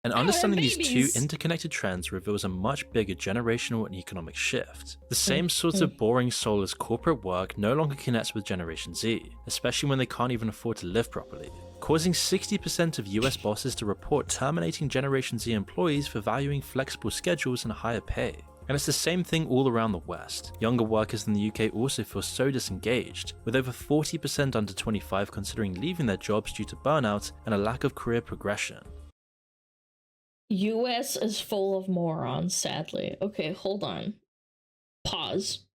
And understanding these two interconnected trends reveals a much bigger generational and economic shift. The same sort of boring, soulless corporate work no longer connects with Generation Z, especially when they can't even afford to live properly, causing 60% of US bosses to report terminating Generation Z employees for valuing flexible schedules and higher pay. And it's the same thing all around the West. Younger workers in the UK also feel so disengaged, with over 40% under 25 considering leaving their jobs due to burnout and a lack of career progression. US is full of morons, sadly. Okay, hold on. Pause.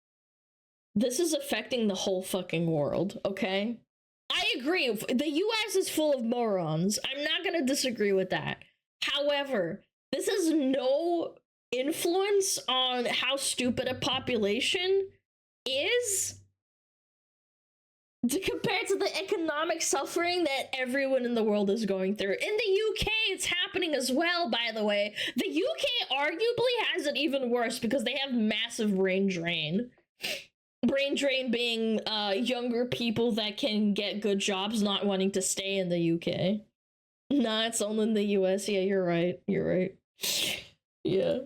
This is affecting the whole fucking world, okay? I agree. The US is full of morons. I'm not gonna disagree with that. However, this has no influence on how stupid a population is compared to the economic suffering that everyone in the world is going through. In the UK, it's happening as well, by the way. The UK arguably has it even worse because they have massive brain drain. brain drain being younger people that can get good jobs not wanting to stay in the UK. Nah, it's only in the US. Yeah, you're right. You're right. Yeah.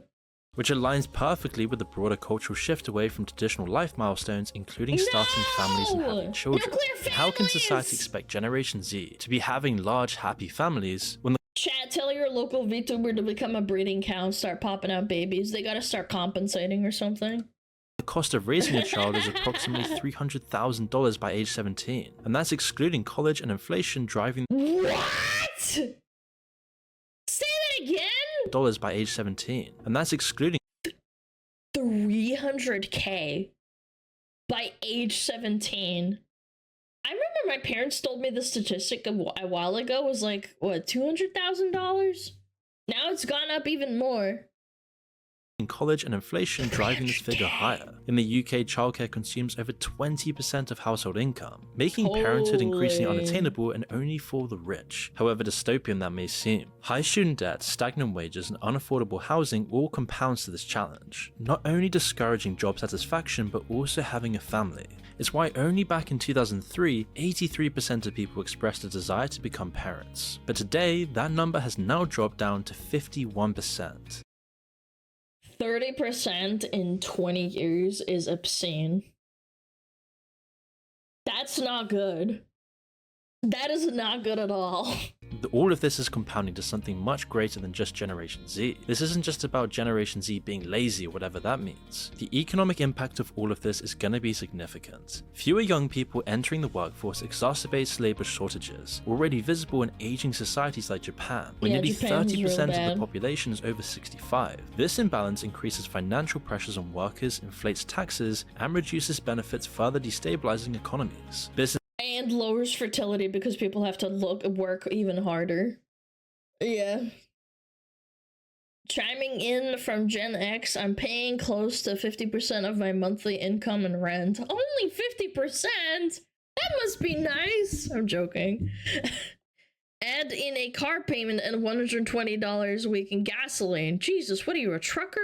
Which aligns perfectly with the broader cultural shift away from traditional life milestones, including starting families and having children. How can society expect Generation Z to be having large, happy families when the Chat, tell your local VTuber to become a breeding cow and start popping out babies. They gotta start compensating or something. the cost of raising a child is approximately $300,000 by age 17, and that's excluding college and inflation driving What? Say that again? dollars by age 17, and that's excluding $300K by age 17. I remember my parents told me the statistic a while ago was like, what, $200,000? Now it's gone up even more. college and inflation driving this figure higher. In the UK, childcare consumes over 20% of household income, making parenthood increasingly unattainable and only for the rich, however dystopian that may seem. High student debt, stagnant wages, and unaffordable housing all compounds to this challenge, not only discouraging job satisfaction but also having a family. It's why only back in 2003, 83% of people expressed a desire to become parents. But today, that number has now dropped down to 51%. 30% in 20 years is obscene. That's not good. That is not good at all. All of this is compounding to something much greater than just Generation Z. This isn't just about Generation Z being lazy or whatever that means. The economic impact of all of this is going to be significant. Fewer young people entering the workforce exacerbates labor shortages, already visible in aging societies like Japan, where nearly 30% of the population is over 65. This imbalance increases financial pressures on workers, inflates taxes, and reduces benefits, further destabilizing economies. And lowers fertility because people have to work even harder. Yeah. Chiming in from Gen X, I'm paying close to 50% of my monthly income in rent. Only 50%? That must be nice. I'm joking. Add in a car payment and $120 a week in gasoline. Jesus, what are you, a trucker?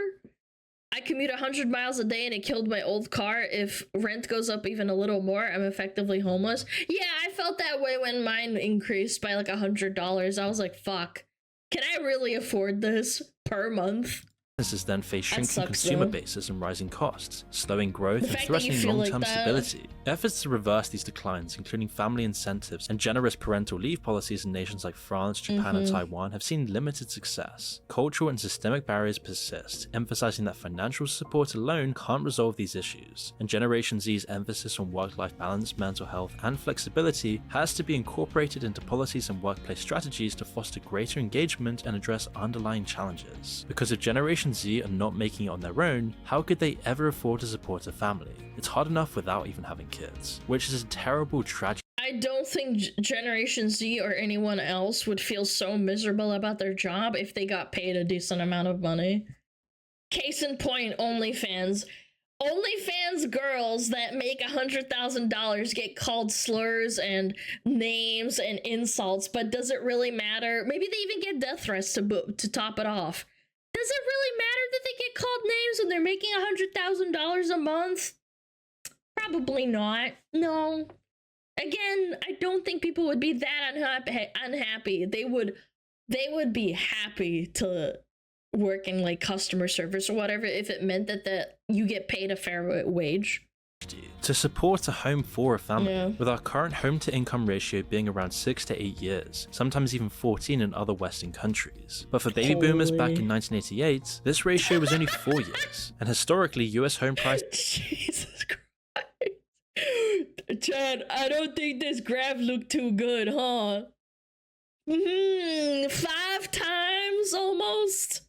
I commute 100 miles a day and it killed my old car. If rent goes up even a little more, I'm effectively homeless. Yeah, I felt that way when mine increased by like $100. I was like, fuck, can I really afford this per month? Businesses then face shrinking consumer bases and rising costs, slowing growth and threatening long-term stability. Efforts to reverse these declines, including family incentives and generous parental leave policies in nations like France, Japan, and Taiwan, have seen limited success. Cultural and systemic barriers persist, emphasizing that financial support alone can't resolve these issues, and Generation Z's emphasis on work-life balance, mental health, and flexibility has to be incorporated into policies and workplace strategies to foster greater engagement and address underlying challenges. Because if Generation Z are not making it on their own, how could they ever afford to support a family? It's hard enough without even having kids, which is a terrible tragedy. I don't think Generation Z or anyone else would feel so miserable about their job if they got paid a decent amount of money. Case in point, OnlyFans. OnlyFans girls that make $100,000 get called slurs and names and insults, but does it really matter? Maybe they even get death threats to top it off. Does it really matter that they get called names when they're making $100,000 a month? Probably not. No. Again, I don't think people would be that unhappy. They would be happy to work in like customer service or whatever if it meant that you get paid a fair wage. To support a home for a family, with our current home-to-income ratio being around 6 to 8 years, sometimes even 14 in other Western countries. But for baby boomers back in 1988, this ratio was only 4 years, and historically, US home prices. Jesus Christ. Chad, I don't think this graph looked too good, huh? 5 times almost?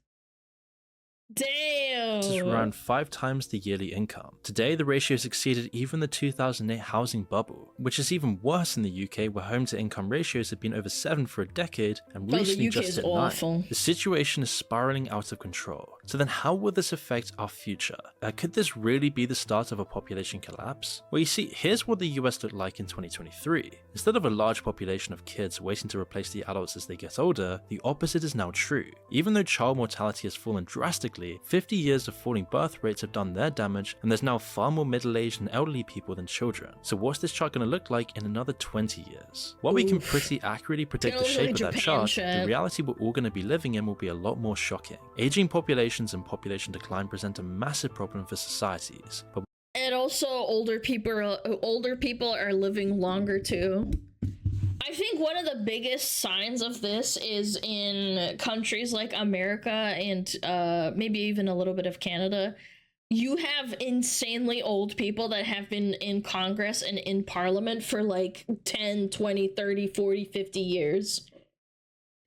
Damn. Is around 5 times the yearly income. Today, the ratio has exceeded even the 2008 housing bubble, which is even worse in the UK, where home-to-income ratios have been over 7 for a decade and recently just hit 9. The situation is spiraling out of control. So then how will this affect our future? Could this really be the start of a population collapse? Well, you see, here's what the US looked like in 2023. Instead of a large population of kids waiting to replace the adults as they get older, the opposite is now true. Even though child mortality has fallen drastically Basically, 50 years of falling birth rates have done their damage, and there's now far more middle-aged and elderly people than children. So what's this chart going to look like in another 20 years? While we can pretty accurately predict the shape of that chart, the reality we're all going to be living in will be a lot more shocking. Aging populations and population decline present a massive problem for societies, but and also older people are living longer too. I think one of the biggest signs of this is in countries like America and maybe even a little bit of Canada. You have insanely old people that have been in Congress and in Parliament for like 10, 20, 30, 40, 50 years.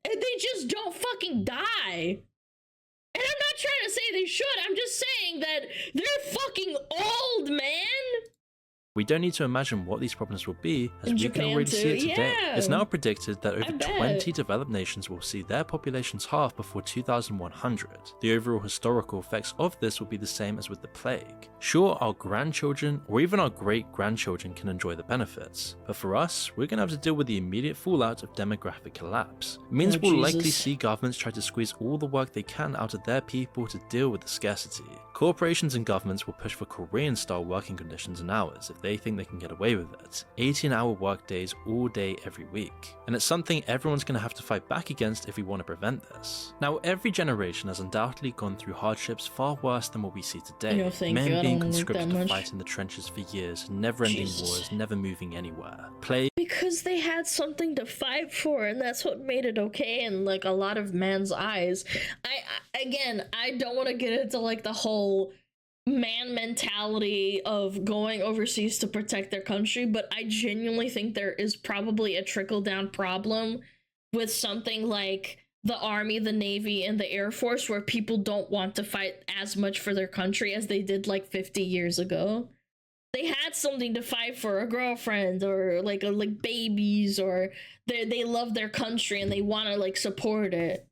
And they just don't fucking die. And I'm not trying to say they should, I'm just saying that they're fucking old, man! we don't need to imagine what these problems will be, as we can already see it today. Yeah. It's now predicted that over 20 developed nations will see their populations halve before 2100. The overall historical effects of this will be the same as with the plague. Sure, our grandchildren or even our great-grandchildren can enjoy the benefits, but for us, we're going to have to deal with the immediate fallout of demographic collapse. It means we'll likely see governments try to squeeze all the work they can out of their people to deal with the scarcity. Corporations and governments will push for Korean-style working conditions and hours if they think they can get away with it. 18-hour work days all day every week. And it's something everyone's going to have to fight back against if we want to prevent this. Now, every generation has undoubtedly gone through hardships far worse than what we see today. Men being conscripted to fight in the trenches for years, never-ending wars, never moving anywhere. Because they had something to fight for, and that's what made it okay in like a lot of men's eyes. I don't want to get into like the whole man mentality of going overseas to protect their country, but I genuinely think there is probably a trickle-down problem with something like the Army, the Navy, and the Air Force, where people don't want to fight as much for their country as they did like 50 years ago. They had something to fight for, a girlfriend or like babies, or they love their country and they want to like support it.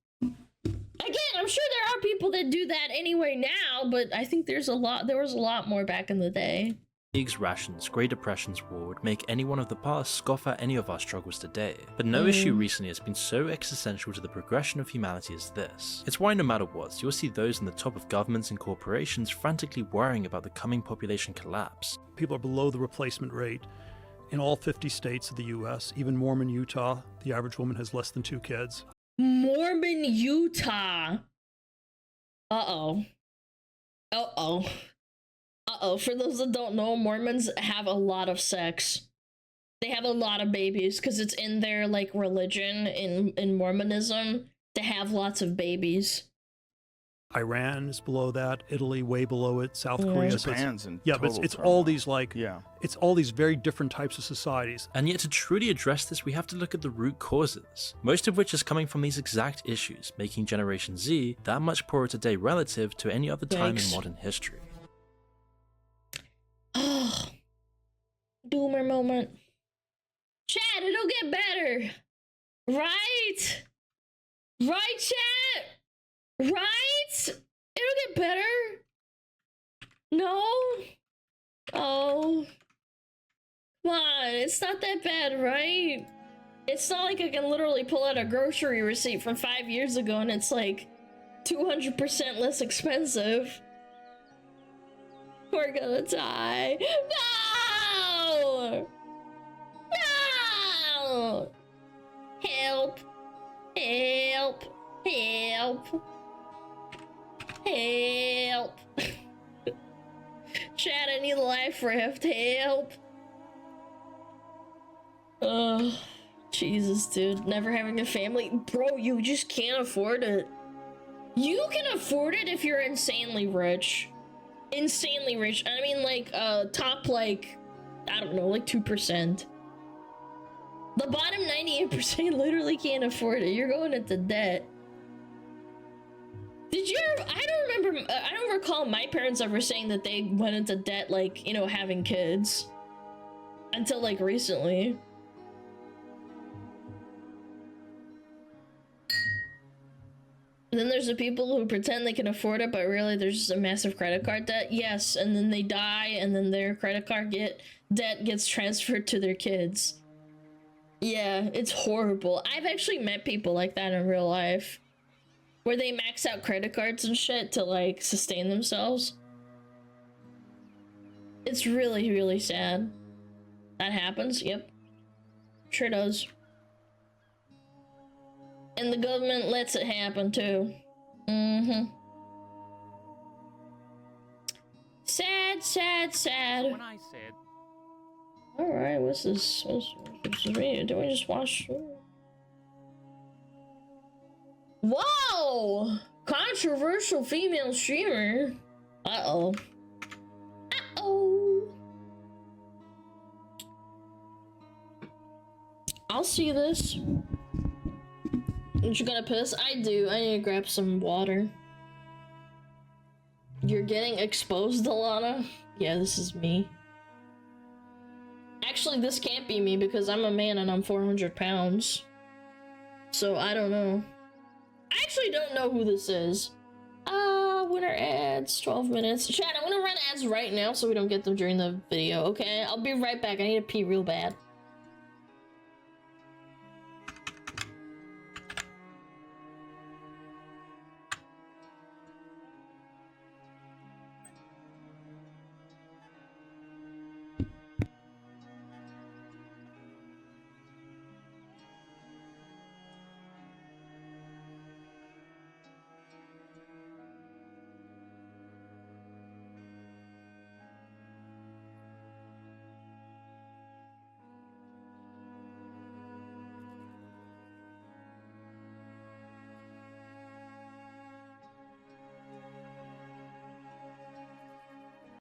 Again, I'm sure there are people that do that anyway now, but I think there was a lot more back in the day. Leagues, rations, Great Depression's war would make anyone of the past scoff at any of our struggles today. But no issue recently has been so existential to the progression of humanity as this. It's why no matter what, you'll see those in the top of governments and corporations frantically worrying about the coming population collapse. People are below the replacement rate in all 50 states of the US, even Mormon, Utah. The average woman has less than 2 kids. Mormon, Utah. Uh-oh. For those that don't know, Mormons have a lot of sex. They have a lot of babies because it's in their like religion in Mormonism to have lots of babies. Iran is below that, Italy way below it, South Korea. Japan's in but it's all these like it's all these very different types of societies. And yet to truly address this, we have to look at the root causes, most of which is coming from these exact issues, making Generation Z that much poorer today relative to any other time in modern history. Oh, boomer moment. Chat, it'll get better. Right? Right, chat? Right? It'll get better. No? Oh. Come on, it's not that bad, right? It's not like I can literally pull out a grocery receipt from 5 years ago and it's like 200% less expensive. We're gonna die. No! No! Help! Help! Help! Help! Chad, I need a life raft. Help! Oh, Jesus, dude. Never having a family. Bro, you just can't afford it. You can afford it if you're insanely rich. Insanely rich. I mean, like, top, like, I don't know, like 2%. The bottom 98% literally can't afford it. You're going into debt. Did you ever, I don't recall my parents ever saying that they went into debt, like, you know, having kids. Until, like, recently. And then there's the people who pretend they can afford it, but really there's just a massive credit card debt. Yes, and then they die, and then their credit card debt gets transferred to their kids. Yeah, it's horrible. I've actually met people like that in real life. where they max out credit cards and shit to like sustain themselves. It's really, really sad. That happens, yep. Sure does. And the government lets it happen too. Mm-hmm. Sad, sad, sad. When I said... Alright, what's this? What's reading? Do we just watch? Whoa! Controversial female streamer. Uh-oh. Uh-oh. I'll see this. Aren't you gonna piss? I do. I need to grab some water. You're getting exposed, Alana? Yeah, this is me. Actually, this can't be me because I'm a man and I'm 400 pounds. So, I don't know. I actually don't know who this is. Winter ads, 12 minutes. Chat, I'm gonna run ads right now so we don't get them during the video, okay? I'll be right back. I need to pee real bad.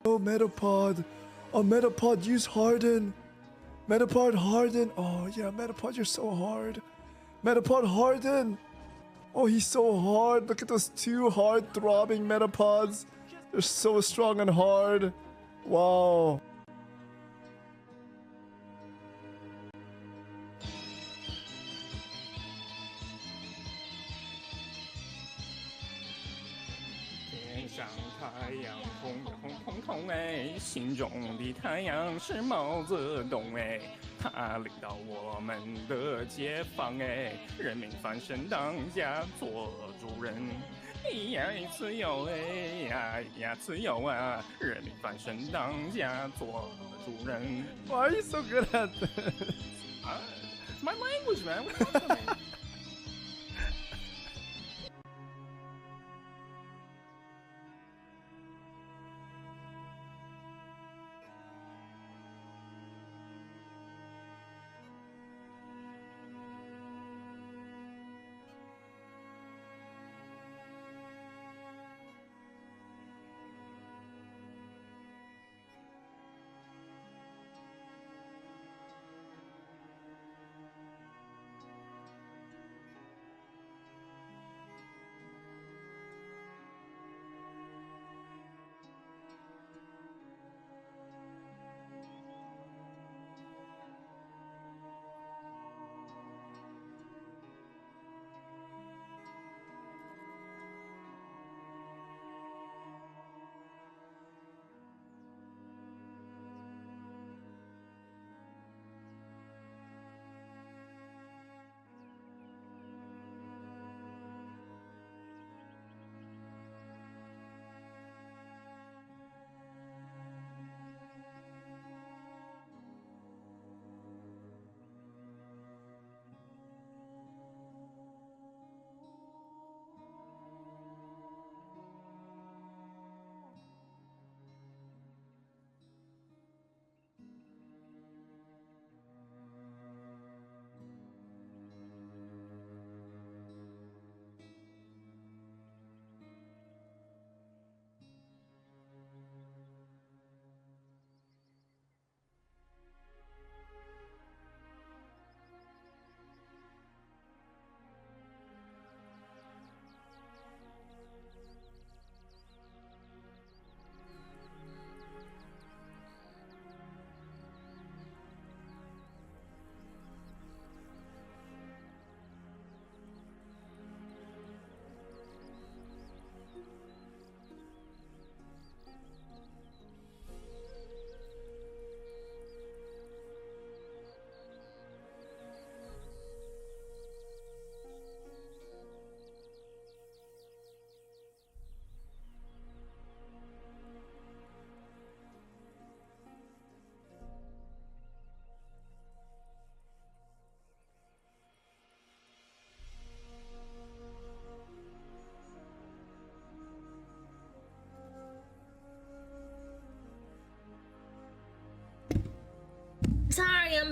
Oh, Metapod. Oh, Metapod, use Harden. Metapod, Harden. Oh, yeah, Metapod, you're so hard. Metapod, Harden. Oh, he's so hard. Look at those two hard throbbing Metapods. They're so strong and hard. Wow.心中的太阳是毛泽东哎，他领导我们的解放哎，人民翻身当家做主人，呀自由哎呀自由啊，人民翻身当家做主人。Why are you so good at this? My language, man. What's up with me?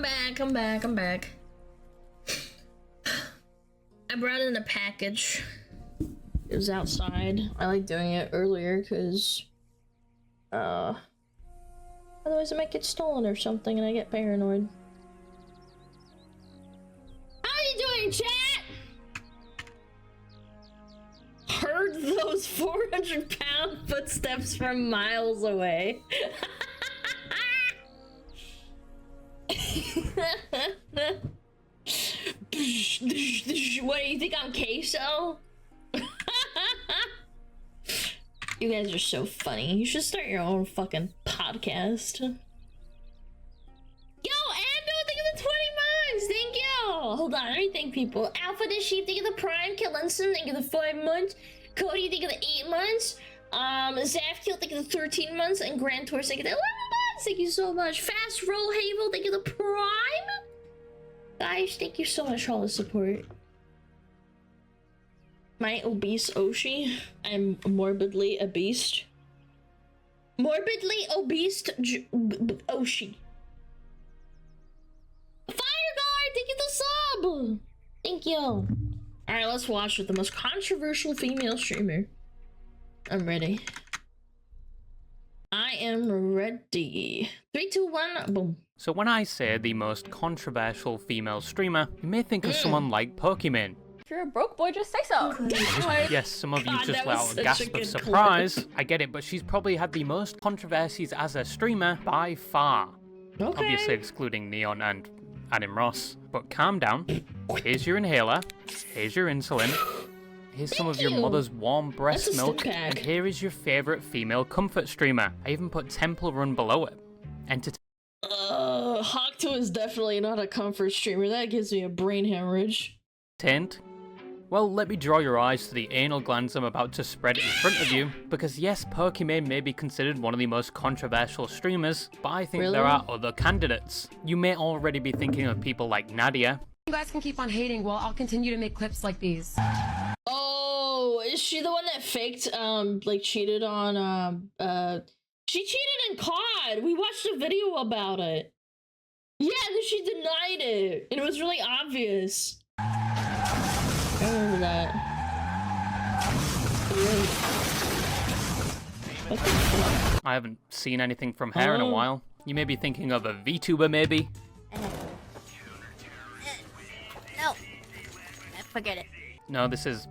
I'm back. I brought in a package. It was outside. I like doing it earlier because otherwise it might get stolen or something and I get paranoid. How are you doing, chat? Heard those 400-pound footsteps from miles away. What, do you think I'm queso? You guys are so funny. You should start your own fucking podcast. Yo, Ando, thank you for the 20 months. Thank you. Hold on, let me thank people. Alpha the Sheep, thank you for the Prime. Killinson, thank you for the 5 months. Cody, thank you for the 8 months. Zafkiel, thank you for the 13 months. And Grand Tour, thank you for the 11 months. Thank you so much. Fast Roll Havel, thank you for the Prime. Guys, thank you so much for all the support. My obese Oshi. I'm morbidly obese. Morbidly obese Oshi. Fireguard, thank you for the sub. Thank you. Alright, let's watch with the most controversial female streamer. I'm ready. I am ready. 3, 2, 1, boom. So when I say the most controversial female streamer, you may think of someone like Pokimane. If you're a broke boy, just say so. Yes, some of you God, just that let was out a such gasp a of good surprise. clip. I get it, but she's probably had the most controversies as a streamer by far. Okay. Obviously excluding Neon and Adam Ross. But calm down. Here's your inhaler. Here's your insulin. Here's some of your mother's warm breast That's a milk. stick pack. And here is your favourite female comfort streamer. I even put Temple Run below it. Hawk2 is definitely not a comfort streamer. That gives me a brain hemorrhage. Entertained? Well, let me draw your eyes to the anal glands I'm about to spread in front of you, because yes, Pokimane may be considered one of the most controversial streamers, but I think there are other candidates. You may already be thinking of people like Nadia. You guys can keep on hating while I'll continue to make clips like these. Oh, is she the one that faked, like cheated on, she cheated in COD. We watched a video about it. Yeah, and then she denied it. And it was really obvious. I remember that. I haven't seen anything from her in a while. You may be thinking of a VTuber, maybe? No. Forget it. No, this is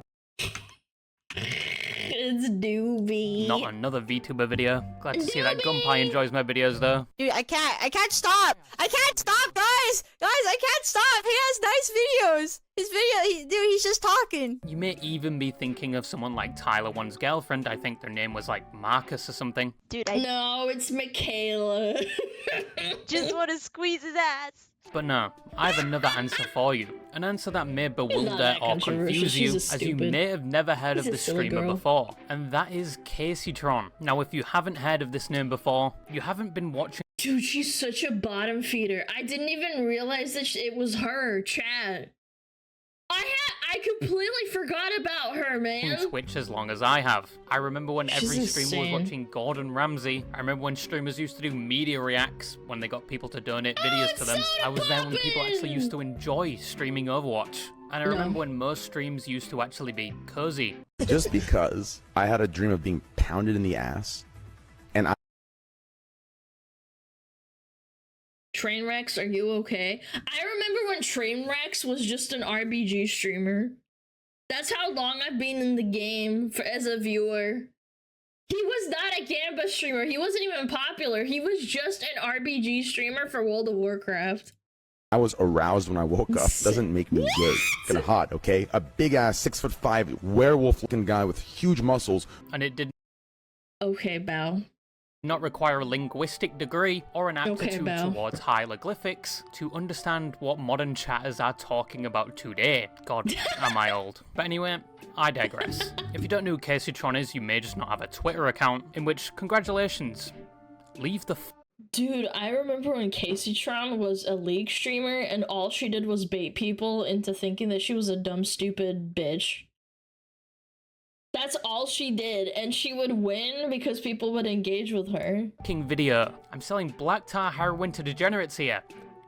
It's Doobie. not another VTuber video. Glad to see that Gunpie enjoys my videos, though. Dude, I can't stop. I can't stop, guys. Guys, I can't stop. He has nice videos. His video, he's just talking. You may even be thinking of someone like Tyler One's girlfriend. I think their name was like Marcus or something. Dude, No, it's Michaela. just want to squeeze his ass. But no, I have another answer for you. An answer that may bewilder that or controversial. confuse you, She's a as you stupid- may have never heard She's of a the silly streamer girl. before. And that is Caseytron. Now, if you haven't heard of this name before, you haven't been watching. Dude, she's such a bottom feeder. I didn't even realize that it was her, chat. I completely forgot about her, man. Twitch as long as I have. I remember when She's every streamer insane. was watching Gordon Ramsay. I remember when streamers used to do media reacts when they got people to donate videos to them. I was there when people actually used to enjoy streaming Overwatch. And I remember when most streams used to actually be cozy. Just because I had a dream of being pounded in the ass, and I Trainwrecks, are you okay? I remember when Trainwrecks was just an RBG streamer. That's how long I've been in the game as a viewer. He was not a Gamba streamer. He wasn't even popular. He was just an RBG streamer for World of Warcraft. was aroused when I woke up doesn't make me gay. Kinda hot, okay? A big ass 6'5" werewolf looking guy with huge muscles. And it did Okay, Bow. not require a linguistic degree or an aptitude Bao. towards hieroglyphics to understand what modern chatters are talking about today. God, am I old. But anyway, I digress. If you don't know who Caseytron is, you may just not have a Twitter account, in which, congratulations, leave the Dude, I remember when Caseytron was a League streamer and all she did was bait people into thinking that she was a dumb, stupid bitch. That's all she did, and she would win because people would engage with her. video. I'm selling black tar heroin to degenerates here.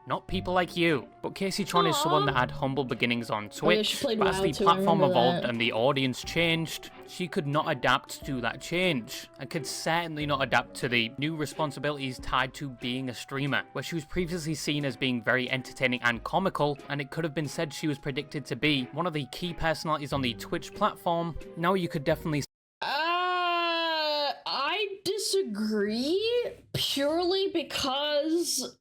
Not people like you. But Casey Tron is someone that had humble beginnings on Twitch, she played but as WoW the too, I platform remember evolved that. and the audience changed, she could not adapt to that change, and could certainly not adapt to the new responsibilities tied to being a streamer, where she was previously seen as being very entertaining and comical, and it could have been said she was predicted to be one of the key personalities on the Twitch platform. Now you could definitely I disagree purely because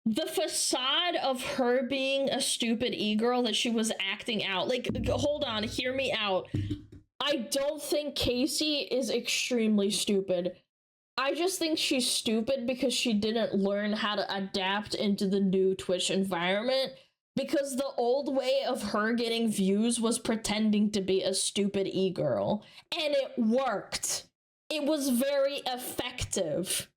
the facade of her being a stupid e-girl that she was acting out, like, hold on, hear me out. I don't think Casey is extremely stupid. I just think she's stupid because she didn't learn how to adapt into the new Twitch environment, because the old way of her getting views was pretending to be a stupid e-girl, and it worked. It was very effective.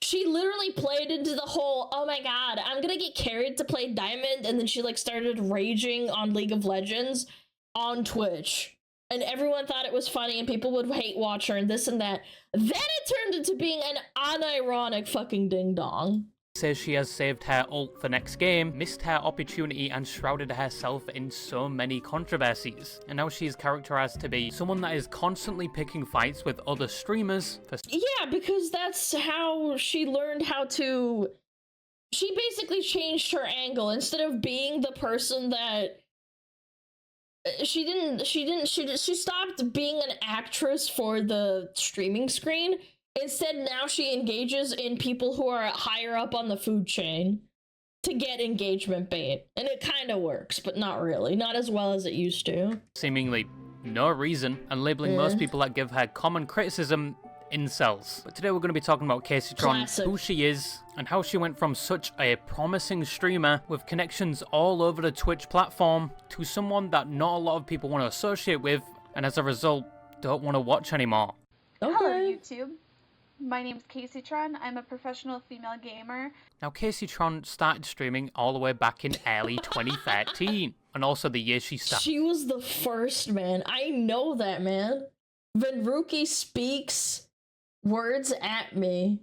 She literally played into the whole, oh my god, I'm gonna get carried to play Diamond, and then she like started raging on League of Legends on Twitch. And everyone thought it was funny, and people would hate watch her and this and that. Then it turned into being an unironic fucking ding-dong. says she has saved her ult for next game, missed her opportunity, and shrouded herself in so many controversies. And now she is characterized to be someone that is constantly picking fights with other streamers for— Yeah, because that's how she learned how to... She basically changed her angle. Instead of being the person that... She stopped being an actress for the streaming screen. Instead, now she engages in people who are higher up on the food chain to get engagement bait. And it kind of works, but not really. Not as well as it used to. seemingly no reason, and labeling most people that give her common criticism incels. But today we're going to be talking about Casey Tron, who she is, and how she went from such a promising streamer with connections all over the Twitch platform to someone that not a lot of people want to associate with, and as a result, don't want to watch anymore. Hello, YouTube. My name's Casey Tron. I'm a professional female gamer. Now, Casey Tron started streaming all the way back in early 2013, and also the year she started. She was the first, man. I know that, man. Venruki speaks words at me.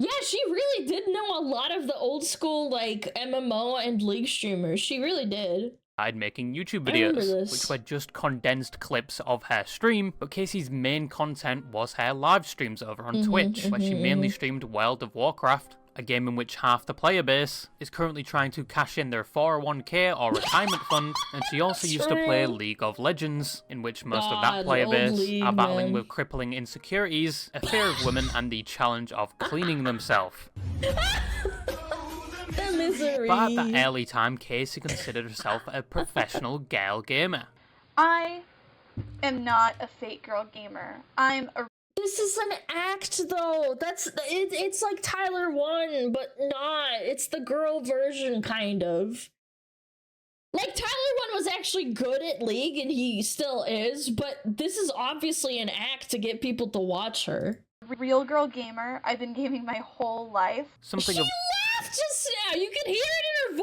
Yeah, she really did know a lot of the old school, like, MMO and League streamers. She really did. Making YouTube I remember videos, this. which were just condensed clips of her stream, but Casey's main content was her live streams over on Twitch, where she mainly streamed World of Warcraft, a game in which half the player base is currently trying to cash in their 401k or retirement fund, and she also used to play League of Legends, in which most of that player base are battling with crippling insecurities, a fear of women, and the challenge of cleaning themselves. Misery. But at that early time, Casey considered herself a professional girl gamer. I am not a fake girl gamer. I'm a... This is an act, though. It's like Tyler 1, but not. It's the girl version, kind of. Like, Tyler 1 was actually good at League, and he still is, but this is obviously an act to get people to watch her. real girl gamer. I've been gaming my whole life. Something She laughed just now! You could hear it in her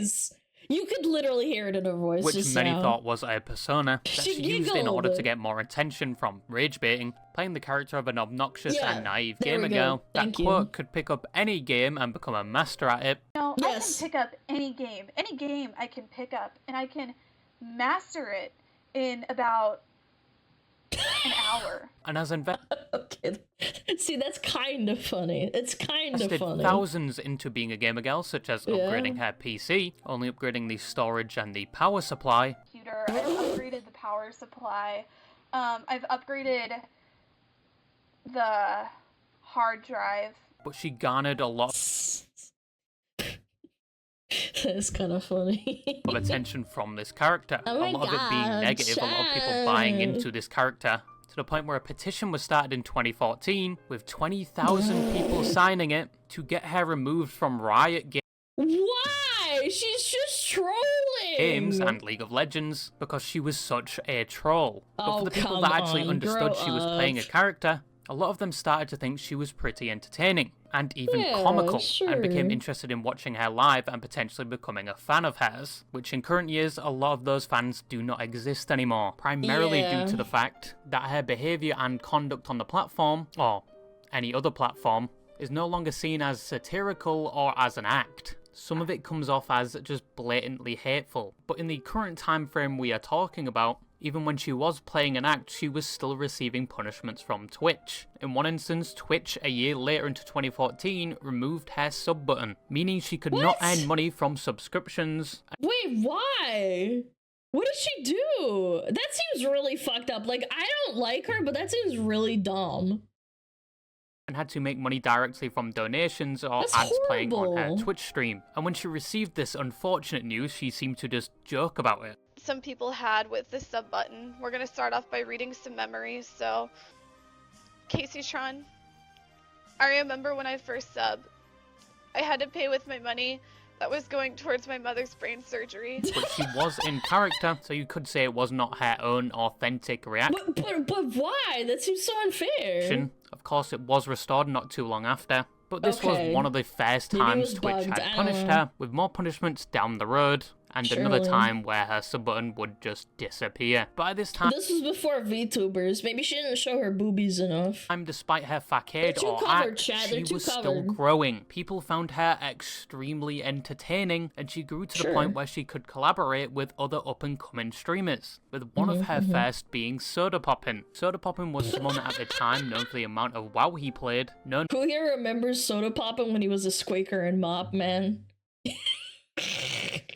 voice! You could literally hear it in her voice which just many now. thought was a persona that She she used in order to giggled. get more attention from rage baiting, playing the character of an obnoxious Yeah, and naive there we gamer go. girl. Thank That you. quote could pick up any game and become a master at it. No, I can pick up any game. Any game I can pick up, and I can master it in about an hour. And has Okay. See, that's kind of funny. It's kind of invested funny. thousands into being a gamer girl, such as Yeah. upgrading her PC, only upgrading the storage and the power supply. Computer. I've upgraded the power supply. I've upgraded the hard drive. But she garnered a lot It's kind of funny. of attention from this character. Oh my a lot of it being God, negative, a lot of people buying into this character, to the point where a petition was started in 2014 with 20,000 people signing it to get her removed from Riot Why? She's just trolling. Games and League of Legends because she was such a troll. But Oh, for the people come that actually on, understood grow she was playing a up. character, a lot of them started to think she was pretty entertaining and even Yeah, comical, sure. and became interested in watching her live and potentially becoming a fan of hers, which in current years a lot of those fans do not exist anymore, primarily Yeah. due to the fact that her behaviour and conduct on the platform, or any other platform, is no longer seen as satirical or as an act. Some of it comes off as just blatantly hateful. But in the current time frame we are talking about, even when she was playing an act, she was still receiving punishments from Twitch. In one instance, Twitch, a year later into 2014, removed her sub button, meaning she could not earn money from subscriptions. Wait, why? What did she do? That seems really fucked up. Like, I don't like her, but that seems really dumb. And had to make money directly from donations or ads playing on her Twitch stream. And when she received this unfortunate news, she seemed to just joke about it. Some people had with the sub button. We're gonna start off by reading some memories. So, Casey Tron, I remember when I first subbed, I had to pay with my money that was going towards my mother's brain surgery. But she was in character, so you could say it was not her own authentic reaction. But why? That seems so unfair. Of course, it was restored not too long after. But this was one of the first times Twitch had punished her, with more punishments down the road, and another time where her sub button would just disappear. By this time, this was before VTubers. Maybe she didn't show her boobies enough. Despite her facade or act, she was still growing. People found her extremely entertaining, and she grew to the point where she could collaborate with other up-and-coming streamers, with one of her first being Soda Poppin. Soda Poppin was someone at the time known for the amount of WoW he played. Who here remembers Soda Poppin when he was a squeaker in Mop, man?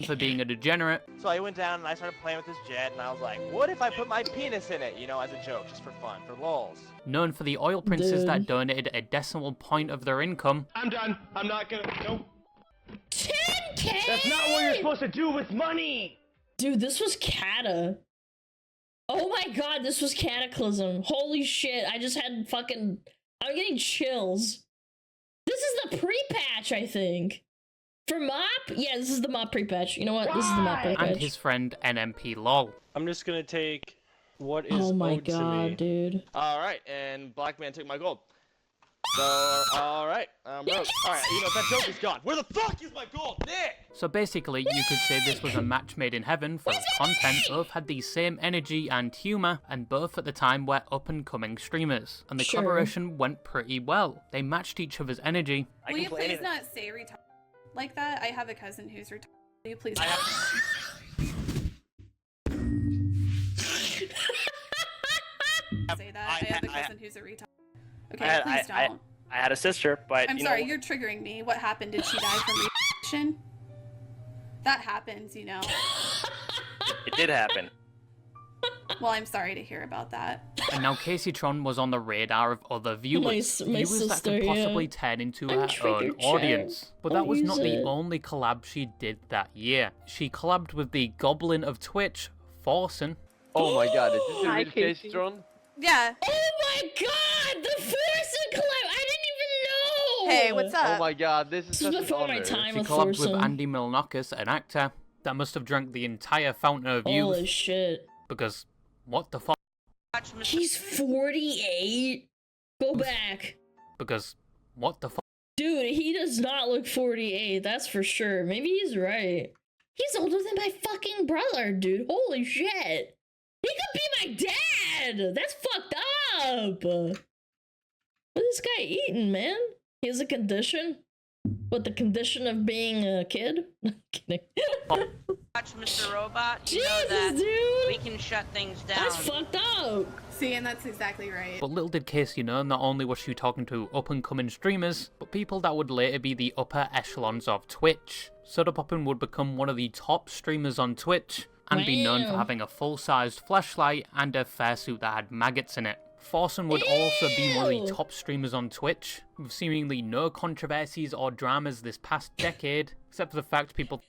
For being a degenerate. So I went down and I started playing with this jet, and I was like, what if I put my penis in it, you know, as a joke, just for fun, for lols. Known for the oil princes that donated a decimal point of their income. I'm done. I'm not gonna. Nope. 10K! That's not what you're supposed to do with money! Dude, this was Cata. Oh my god, this was Cataclysm. Holy shit, I just had fucking... I'm getting chills. This is the pre-patch, I think. For Mop? Yeah, this is the Mop pre-patch. You know what? This is the Mop pre-patch. And his friend NMP LOL. I'm just gonna take what is oh my owed to god, me. dude. Alright, and Black Man took my gold. So, alright, I'm broke. Alright, you know, that joke is gone. Where the fuck is my gold? Nick! So basically, you could say this was a match made in heaven for content. Both had the same energy and humour, and both at the time were up-and-coming streamers. And the collaboration went pretty well. They matched each other's energy. Will you please not say retarded like that? I have a cousin who's retarded. Will you please? Say that. I have a cousin who's a retard. Okay, please don't. I had a sister, but I'm sorry, you're triggering me. What happened? Did she die from rejection? That happens, you know. It did happen. Well, I'm sorry to hear about that. And now Casey Tron was on the radar of other viewers. My viewers sister, that could possibly turn into her own audience. But that was not the only collab she did that year. She collabed with the Goblin of Twitch, Forsen. Oh my god, is this a real Casey Tron? Yeah. Oh my god, the Forsen collab! I didn't even know! Hey, what's up? Oh my god, this is such an before my honor. time She with collabed with Forsen. Andy Milonakis, an actor that must have drank the entire fountain of youth. Holy shit. Because, what the fuck? He's 48? Go back. Because, what the fuck? Dude, he does not look 48, that's for sure. Maybe he's right. He's older than my fucking brother, dude. Holy shit. He could be my dad! That's fucked up! What is this guy eating, man? He has a condition? What, the condition of being a kid? I'm kidding. Watch Mr. Robot, you Jesus, know that dude. we can shut things down. That's fucked up! See, and that's exactly right. But little did Casey know, not only was she talking to up-and-coming streamers, but people that would later be the upper echelons of Twitch. Soda Poppin would become one of the top streamers on Twitch, and be known for having a full-sized flashlight and a fursuit that had maggots in it. Forsen would also be one of the top streamers on Twitch, with seemingly no controversies or dramas this past decade, except for the fact people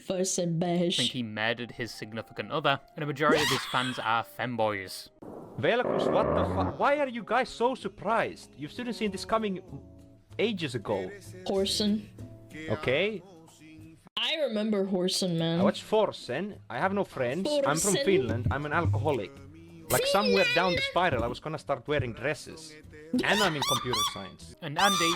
Forsen bash. think he murdered his significant other, and a majority of his fans are femboys. Velkus, what the fuck? Why are you guys so surprised? You should have seen this coming ages ago. Forsen. Okay? I remember Horsen, man. I watch Forsen. I have no friends. I'm from Forsen. Finland. I'm an alcoholic. Like somewhere down the spiral, I was gonna start wearing dresses. And I'm in computer science. And Andy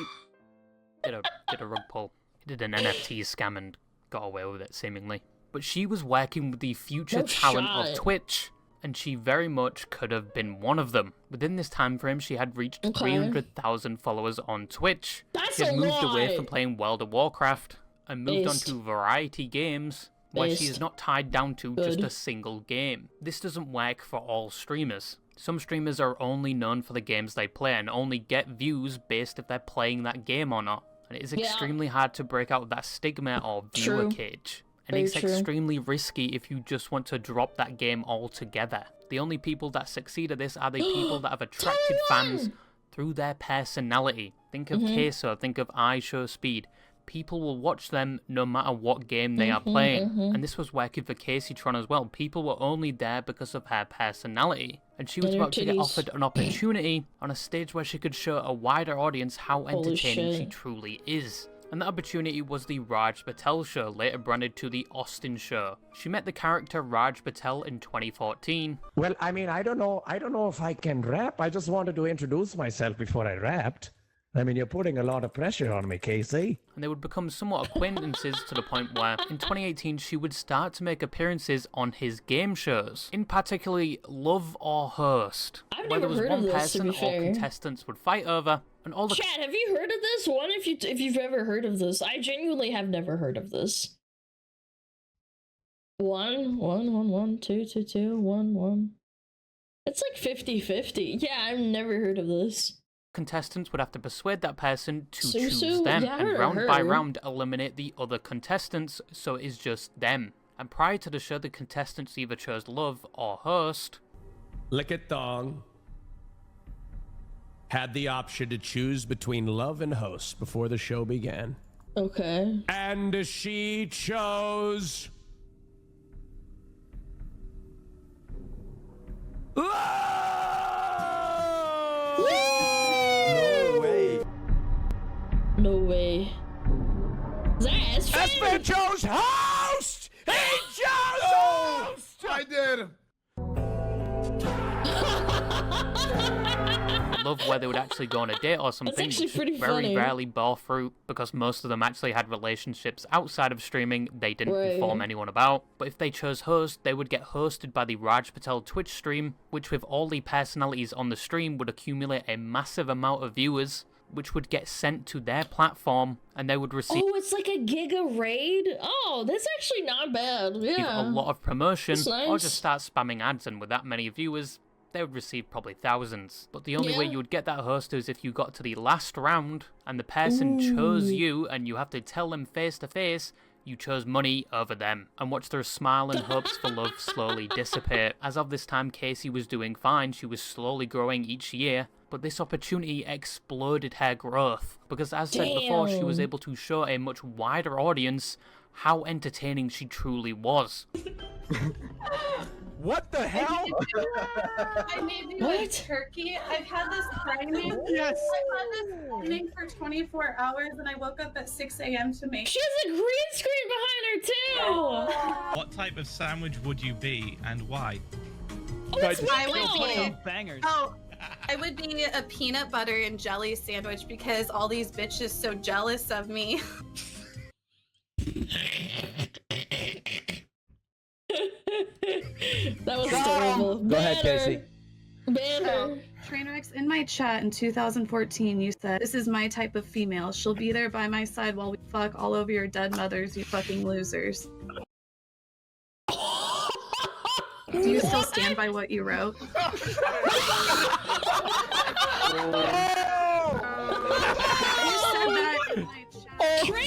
did a rug pull. He did an NFT scam and got away with it, seemingly. But she was working with the future talent of Twitch. and she very much could have been one of them. Within this time frame, she had reached 300,000 followers on Twitch. She had moved away from playing World of Warcraft and moved on to variety games, where she is not tied down to just a single game. This doesn't work for all streamers. Some streamers are only known for the games they play and only get views based if they're playing that game or not. And it is extremely hard to break out of that stigma or viewer cage. And it's extremely risky if you just want to drop that game altogether. The only people that succeed at this are the people that have attracted fans through their personality. Think of Queso, think of iShowSpeed. People will watch them no matter what game they are playing. And this was working for CaseyTron as well. People were only there because of her personality. And she was about to get offered an opportunity on a stage where she could show a wider audience how entertaining she truly is. And that opportunity was the Raj Patel show, later branded to the Austin show. She met the character Raj Patel in 2014. Well, I mean, I don't know if I can rap. I just wanted to introduce myself before I rapped. I mean, you're putting a lot of pressure on me, Casey. And they would become somewhat acquaintances to the point where, in 2018, she would start to make appearances on his game shows, in particularly Love or Host, where there was one person all contestants would fight over, and all the— Chat, have you heard of this? One, if you've ever heard of this. I genuinely have never heard of this. 1, 1, 1, 1, 2, 2, 2, 1, 1. It's like 50-50. Yeah, I've never heard of this. Contestants would have to persuade that person to choose them, and round by round eliminate the other contestants, so it is just them. And prior to the show, the contestants either chose Love or Host. Lick it Dong had the option to choose between Love and Host before the show began. Okay. And she chose No way. Espen chose Host! He chose Host! I did! Love where they would actually go on a date or something, which very rarely bore fruit, because most of them actually had relationships outside of streaming they didn't inform anyone about. But if they chose Host, they would get hosted by the Raj Patel Twitch stream, which with all the personalities on the stream would accumulate a massive amount of viewers, which would get sent to their platform, and they would receive— Oh, it's like a giga raid? Oh, that's actually not bad. Yeah. A lot of promotion, nice. or just start spamming ads, and with that many viewers, they would receive probably thousands. But the only way you would get that host is if you got to the last round, and the person chose you, and you have to tell them face to face you chose money over them, and watch their smile and hopes for love slowly dissipate. As of this time, Casey was doing fine. She was slowly growing each year, but this opportunity exploded her growth, because as said before, she was able to show a much wider audience how entertaining she truly was. What the hell? I made you like turkey. I've had this priming. Yes. I've had this priming for 24 hours, and I woke up at 6 a.m. to make. She has a green screen behind her too. What type of sandwich would you be, and why? I would be bangers. Oh, I would be a peanut butter and jelly sandwich because all these bitches so jealous of me. That was terrible. Go ahead, Casey. So, Trainwrecks, in my chat in 2014, you said, "This is my type of female. She'll be there by my side while we fuck all over your dead mothers, you fucking losers." Do you still stand by what you wrote? You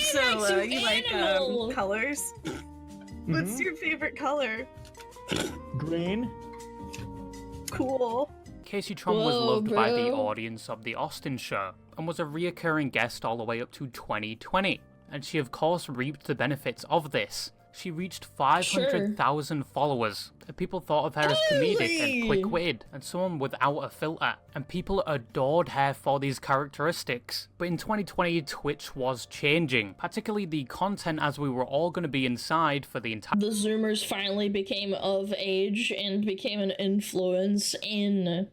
said that in my chat. So, you like colors? What's your favorite color? Green. Cool. Casey Tron was loved by the audience of the Austin show, and was a reoccurring guest all the way up to 2020. And she of course reaped the benefits of this. She reached 500,000 followers. People thought of her as comedic and quick-witted, and someone without a filter. And people adored her for these characteristics. But in 2020, Twitch was changing, particularly the content, as we were all going to be inside for the entire— The Zoomers finally became of age and became an influence in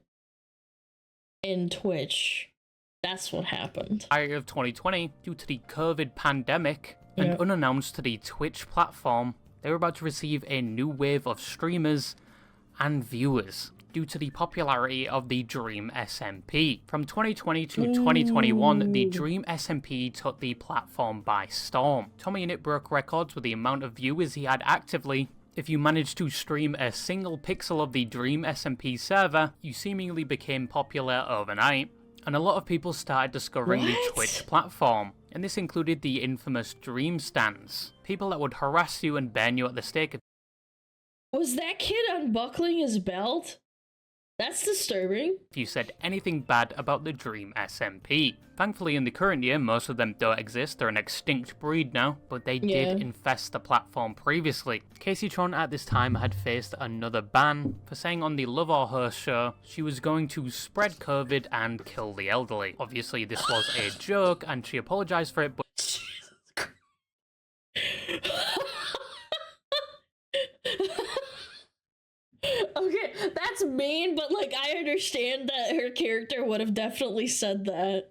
Twitch. That's what happened. Of 2020, due to the COVID pandemic, and unannounced to the Twitch platform, they were about to receive a new wave of streamers and viewers due to the popularity of the Dream SMP. From 2020 to 2021, the Dream SMP took the platform by storm. TommyInnit broke records with the amount of viewers he had actively. If you managed to stream a single pixel of the Dream SMP server, you seemingly became popular overnight. And a lot of people started discovering the Twitch platform, and this included the infamous Dream Stands, people that would harass you and burn you at the stake. Was that kid unbuckling his belt? That's disturbing. If you said anything bad about the Dream SMP. Thankfully, in the current year, most of them don't exist. They're an extinct breed now, but they did infest the platform previously. Caseytron at this time had faced another ban for saying on the Love or Host show she was going to spread COVID and kill the elderly. Obviously, this was a joke, and she apologized for it, but okay, that's mean, but like I understand that her character would have definitely said that.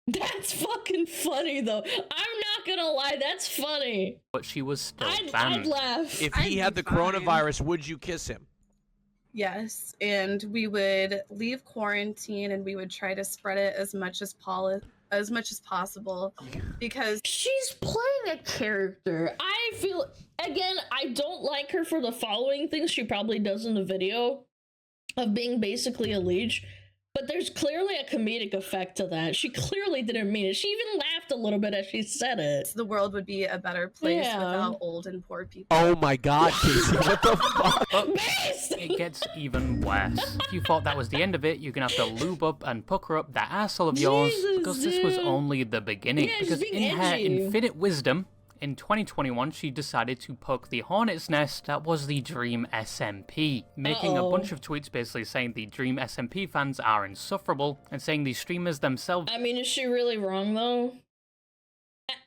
That's fucking funny though. I'm not gonna lie, that's funny. But she was still I'd banned. laugh. If he had the coronavirus, would you kiss him? Yes, and we would leave quarantine and we would try to spread it as much as possible because she's playing a character. I feel, again, I don't like her for the following things she probably does in the video of being basically a leech, but there's clearly a comedic effect to that. She clearly didn't mean it. She even laughed a little bit as she said it. the world would be a better place without old and poor people. Oh my god, Casey, what the fuck? It gets even worse. If you thought that was the end of it, you're gonna have to lube up and pucker up that asshole of yours, because this was only the beginning. Because in her infinite wisdom, in 2021, she decided to poke the hornet's nest that was the Dream SMP, making a bunch of tweets basically saying the Dream SMP fans are insufferable, and saying the streamers themselves I mean, is she really wrong though?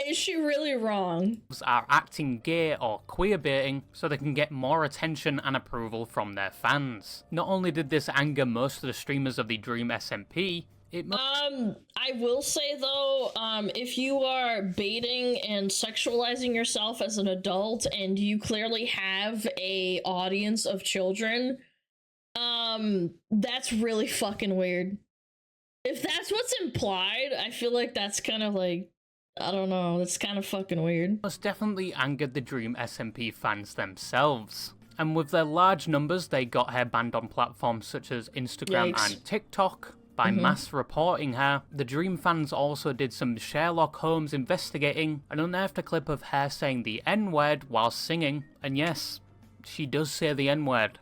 Is she really wrong? Are acting gay or queer baiting so they can get more attention and approval from their fans. Not only did this anger most of the streamers of the Dream SMP, I will say though, if you are baiting and sexualizing yourself as an adult and you clearly have a audience of children, that's really fucking weird. If that's what's implied, I feel like that's kind of like, I don't know, that's kind of fucking weird. Most definitely angered the Dream SMP fans themselves. And with their large numbers, they got her banned on platforms such as Instagram and TikTok. By mass reporting her, the Dream fans also did some Sherlock Holmes investigating and unearthed a clip of her saying the N-word while singing. And yes, she does say the N-word.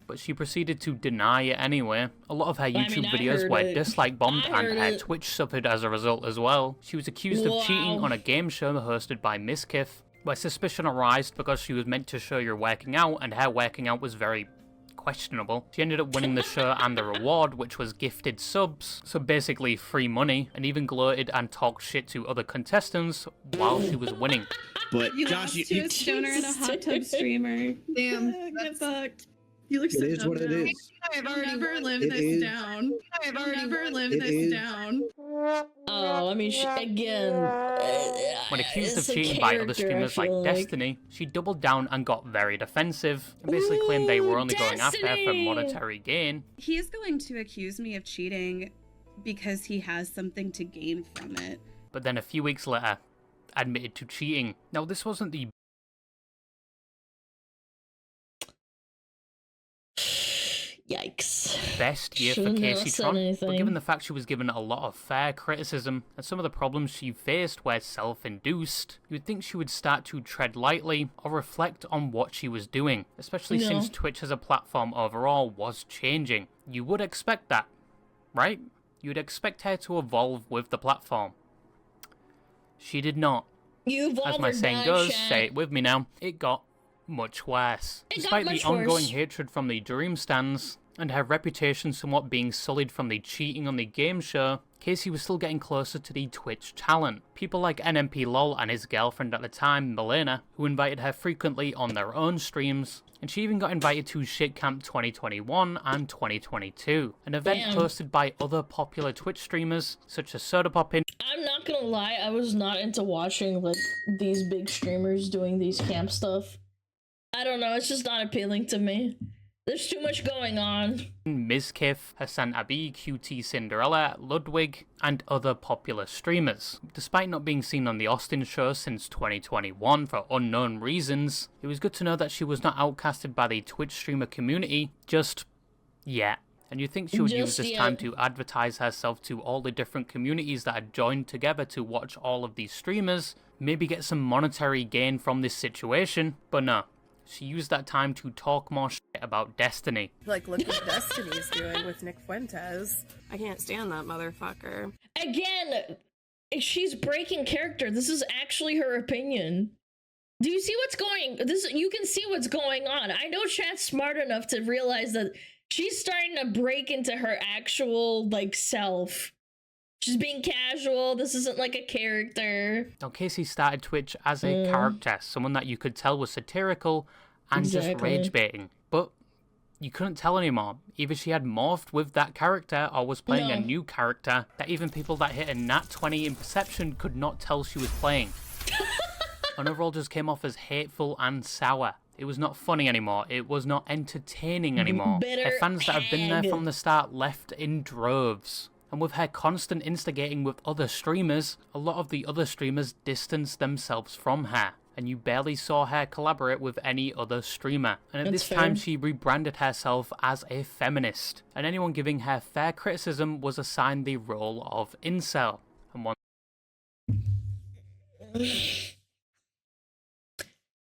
But she proceeded to deny it anyway. A lot of her YouTube videos were dislike bombed and her Twitch suffered as a result as well. She was accused of cheating on a game show hosted by Miskiff, where suspicion arose because she was meant to show you're working out and her working out was very questionable. She ended up winning the show and the reward, which was gifted subs, so basically free money, and even gloated and talked shit to other contestants while she was winning. But You Josh, lost to a stoner and a hot tub streamer. Damn, get fucked. You look so it is what it is. I've never lived this down. I've never lived this down. Oh, I mean, again, when accused of cheating by other streamers like Destiny, she doubled down and got very defensive, and basically claimed they were only going after her for monetary gain. He's going to accuse me of cheating because he has something to gain from it. But then a few weeks later, admitted to cheating. Now, this wasn't the Yikes. best year for Caseytron, but given the fact she was given a lot of fair criticism and some of the problems she faced were self-induced, you would think she would start to tread lightly or reflect on what she was doing, especially since Twitch as a platform overall was changing. You would expect that, right? You would expect her to evolve with the platform. She did not. As my saying goes, say it with me now, it got much worse. Despite the ongoing hatred from the Dream stands, and her reputation somewhat being sullied from the cheating on the game show, Casey was still getting closer to the Twitch talent. People like NMP LOL and his girlfriend at the time, Melena, who invited her frequently on their own streams, and she even got invited to Shit Camp 2021 and 2022, an event hosted by other popular Twitch streamers such as Sodapoppin. I'm not gonna lie, I was not into watching like these big streamers doing these camp stuff. I don't know, it's just not appealing to me. There's too much going on. Mizkif, Hassan Abi, QT Cinderella, Ludwig, and other popular streamers. Despite not being seen on the Austin show since 2021 for unknown reasons, it was good to know that she was not outcasted by the Twitch streamer community just yet. And you think she would use this time to advertise herself to all the different communities that had joined together to watch all of these streamers, maybe get some monetary gain from this situation, but no. She used that time to talk more shit about Destiny. Like, look what Destiny's doing with Nick Fuentes. I can't stand that motherfucker. Again, she's breaking character. This is actually her opinion. Do you see what's going? You can see what's going on. I know chat's smart enough to realize that she's starting to break into her actual, like, self. She's being casual. This isn't like a character. Now, Casey started Twitch as a character, someone that you could tell was satirical and just rage baiting. But you couldn't tell anymore. Either she had morphed with that character or was playing a new character that even people that hit a nat 20 in perception could not tell she was playing. And overall just came off as hateful and sour. It was not funny anymore. It was not entertaining anymore. Her fans that have been there from the start left in droves. And with her constant instigating with other streamers, a lot of the other streamers distanced themselves from her. And you barely saw her collaborate with any other streamer. And at this time, she rebranded herself as a feminist. And anyone giving her fair criticism was assigned the role of incel. And one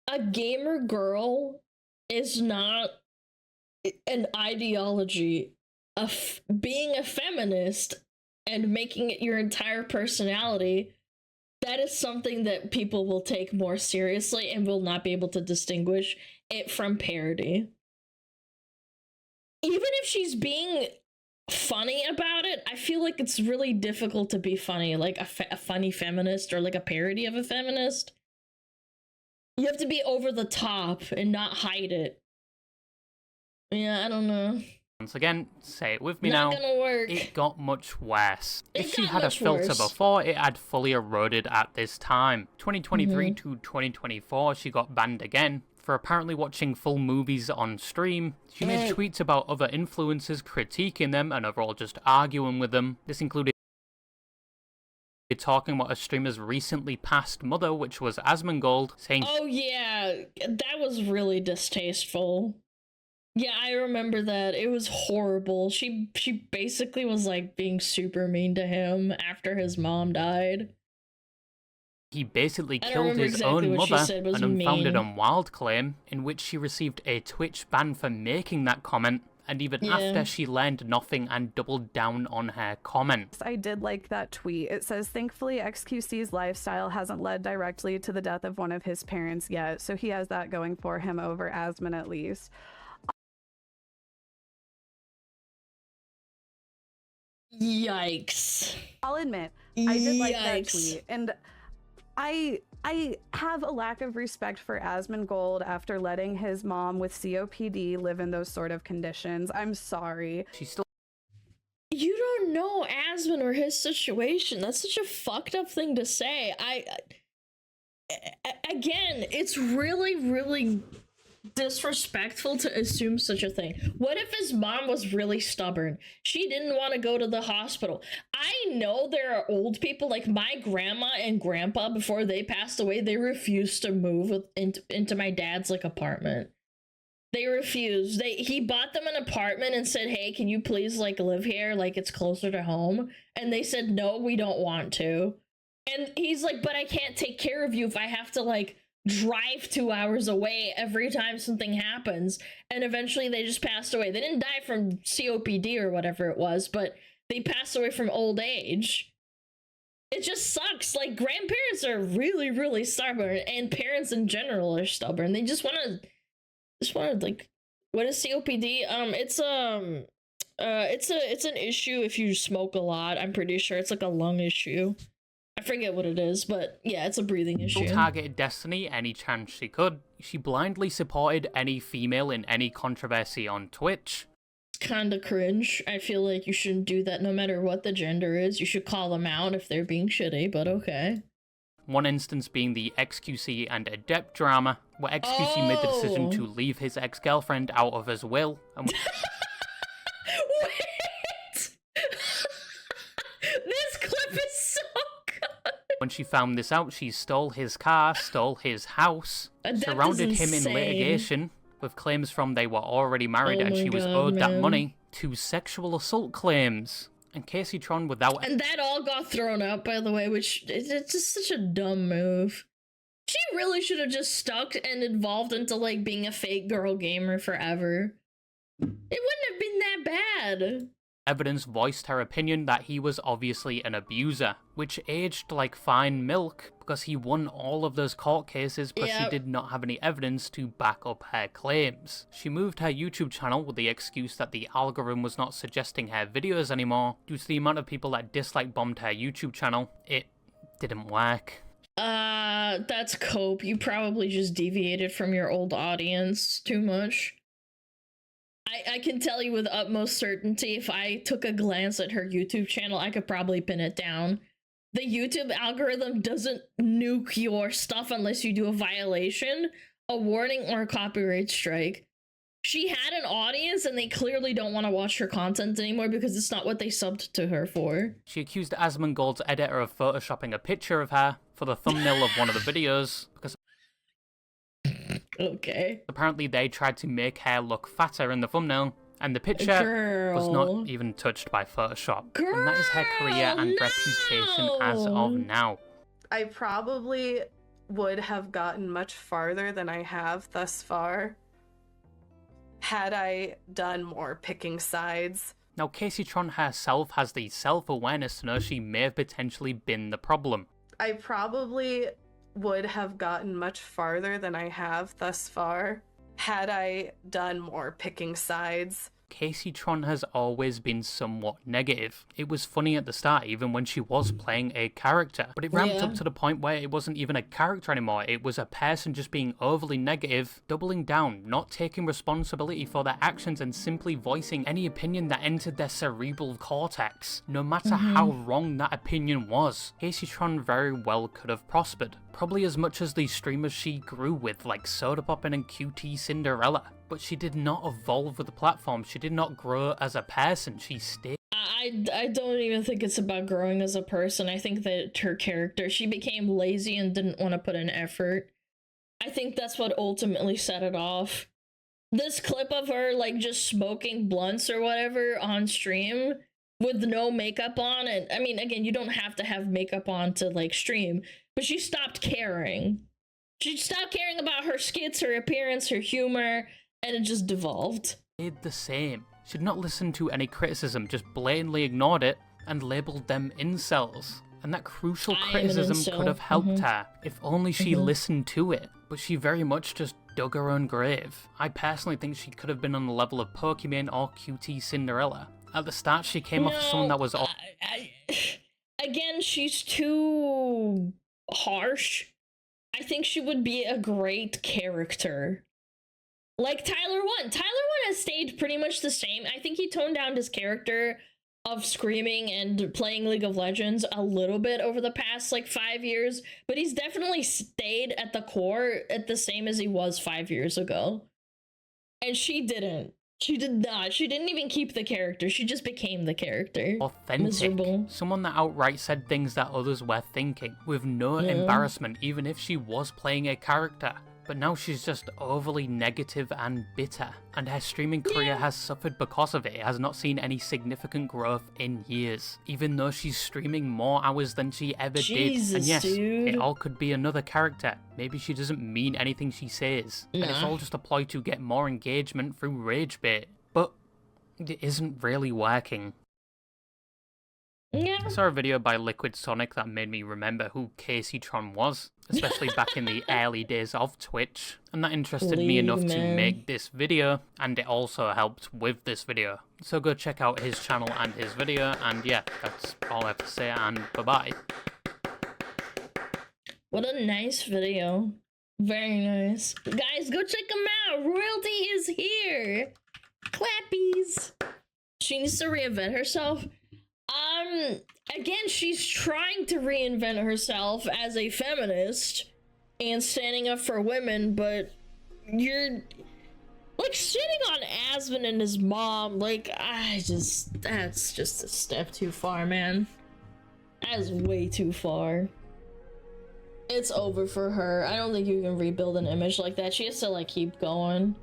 a gamer girl is not an ideology. Being a feminist and making it your entire personality, that is something that people will take more seriously and will not be able to distinguish it from parody. Even if she's being funny about it, I feel like it's really difficult to be funny, like a funny feminist or like a parody of a feminist. You have to be over the top and not hide it. Yeah, I don't know. Once again, say it with me Not now, gonna work. it got much worse. If she had a much filter worse. before, it had fully eroded at this time. 2023 to 2024, she got banned again for apparently watching full movies on stream. She made tweets about other influencers critiquing them and overall just arguing with them. This included talking about a streamer's recently passed mother, which was Asmongold, saying, Oh yeah, that was really distasteful. Yeah, I remember that. It was horrible. She basically was like being super mean to him after his mom died. He basically killed his own mother, an unfounded and wild claim, in which she received a Twitch ban for making that comment, and even after she learned nothing and doubled down on her comment. I did like that tweet. It says, thankfully, XQC's lifestyle hasn't led directly to the death of one of his parents yet, so he has that going for him over Asmon at least. Yikes. I'll admit, I did like that tweet, and I have a lack of respect for Asmongold after letting his mom with COPD live in those sort of conditions. I'm sorry. You don't know Asmon or his situation. That's such a fucked up thing to say. Again, it's really, really disrespectful to assume such a thing. What if his mom was really stubborn? She didn't want to go to the hospital. I know there are old people, like my grandma and grandpa, before they passed away, they refused to move into my dad's like apartment. They refused. He bought them an apartment and said, hey, can you please like live here? Like it's closer to home. And they said, no, we don't want to. And he's like, but I can't take care of you if I have to like drive 2 hours away every time something happens. And eventually they just passed away. They didn't die from COPD or whatever it was, but they passed away from old age. It just sucks. Like grandparents are really, really stubborn, and parents in general are stubborn. They just want to like, what is COPD? It's an issue if you smoke a lot. I'm pretty sure it's like a lung issue. I forget what it is, but yeah, it's a breathing issue. She targeted Destiny any chance she could. She blindly supported any female in any controversy on Twitch. Kinda cringe. I feel like you shouldn't do that no matter what the gender is. You should call them out if they're being shitty, but okay. One instance being the XQC and Adept drama, where XQC made the decision to leave his ex-girlfriend out of his will. And Wait! This clip is so good! when she found this out, she stole his car, stole his house, surrounded him in litigation, with claims from they were already married and she was owed that money, to sexual assault claims. And Casey Tron without... And that all got thrown out, by the way, which it's just such a dumb move. She really should have just stuck and evolved into, like, being a fake girl gamer forever. It wouldn't have been that bad. Evidence voiced her opinion that he was obviously an abuser, which aged like fine milk because he won all of those court cases but she did not have any evidence to back up her claims. She moved her YouTube channel with the excuse that the algorithm was not suggesting her videos anymore. Due to the amount of people that dislike bombed her YouTube channel, it didn't work. That's cope. You probably just deviated from your old audience too much. I can tell you with utmost certainty, if I took a glance at her YouTube channel, I could probably pin it down. The YouTube algorithm doesn't nuke your stuff unless you do a violation, a warning, or a copyright strike. She had an audience and they clearly don't want to watch her content anymore because it's not what they subbed to her for. She accused Asmongold's editor of photoshopping a picture of her for the thumbnail of one of the videos because apparently they tried to make her look fatter in the thumbnail, and the picture was not even touched by Photoshop. And that is her career and reputation as of now. I probably would have gotten much farther than I have thus far had I done more picking sides. Now, Casey Tron herself has the self-awareness to know she may have potentially been the problem. I probably would have gotten much farther than I have thus far had I done more picking sides. Casey Tron has always been somewhat negative. It was funny at the start, even when she was playing a character, but it ramped up to the point where it wasn't even a character anymore. It was a person just being overly negative, doubling down, not taking responsibility for their actions, and simply voicing any opinion that entered their cerebral cortex, no matter how wrong that opinion was. Casey Tron very well could have prospered, probably as much as the streamers she grew with, like Soda Poppin' and QT Cinderella. But she did not evolve with the platform. She did not grow as a person. She stayed. I don't even think it's about growing as a person. I think that her character, she became lazy and didn't want to put in effort. I think that's what ultimately set it off. This clip of her, like, just smoking blunts or whatever on stream with no makeup on, and I mean, again, you don't have to have makeup on to, like, stream, but she stopped caring. She stopped caring about her skits, her appearance, her humor, and it just devolved. Did the same. She did not listen to any criticism, just blatantly ignored it and labeled them incels. And that crucial criticism could have helped her, if only she listened to it. But she very much just dug her own grave. I personally think she could have been on the level of Pokemon or QT Cinderella. At the start, she came off as someone that was... Again, she's too harsh. I think she would be a great character. Like Tyler 1. Tyler 1 has stayed pretty much the same. I think he toned down his character of screaming and playing League of Legends a little bit over the past, like, 5 years, but he's definitely stayed at the core at the same as he was 5 years ago. And she didn't. She did not. She didn't even keep the character. She just became the character. Authentic. Miserable. Someone that outright said things that others were thinking, with no embarrassment, even if she was playing a character. But now she's just overly negative and bitter, and her streaming career has suffered because of it. It has not seen any significant growth in years, even though she's streaming more hours than she ever did. And yes, it all could be another character. Maybe she doesn't mean anything she says, and it's all just a ploy to get more engagement through rage bait. But it isn't really working. I saw a video by Liquid Sonic that made me remember who Casey Tron was, especially back in the early days of Twitch, and that interested me enough to make this video, and it also helped with this video. So go check out his channel and his video, and yeah, that's all I have to say, and bye-bye. What a nice video. Very nice. Guys, go check him out! Royalty is here! Clappies! She needs to reinvent herself. Again, she's trying to reinvent herself as a feminist and standing up for women, but you're like shitting on Asmund and his mom. Like, that's just a step too far, man. That is way too far. It's over for her. I don't think you can rebuild an image like that. She has to like keep going.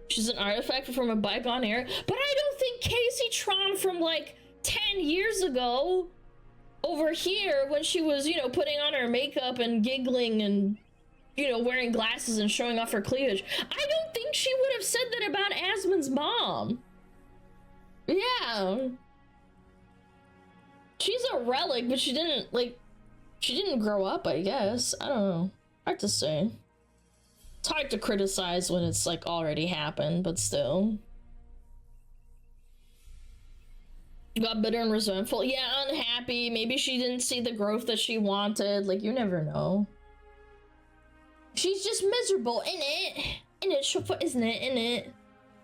She's an artifact from a bygone era, but I don't think Casey Tron from like 10 years ago over here when she was, you know, putting on her makeup and giggling and, you know, wearing glasses and showing off her cleavage. I don't think she would have said that about Asmund's mom. Yeah. She's a relic, but she didn't grow up, I guess. I don't know. Hard to say. It's hard to criticize when it's like already happened, but still. Got bitter and resentful. Yeah, unhappy. Maybe she didn't see the growth that she wanted. Like, you never know. She's just miserable, innit? Innit, isn't it? Innit?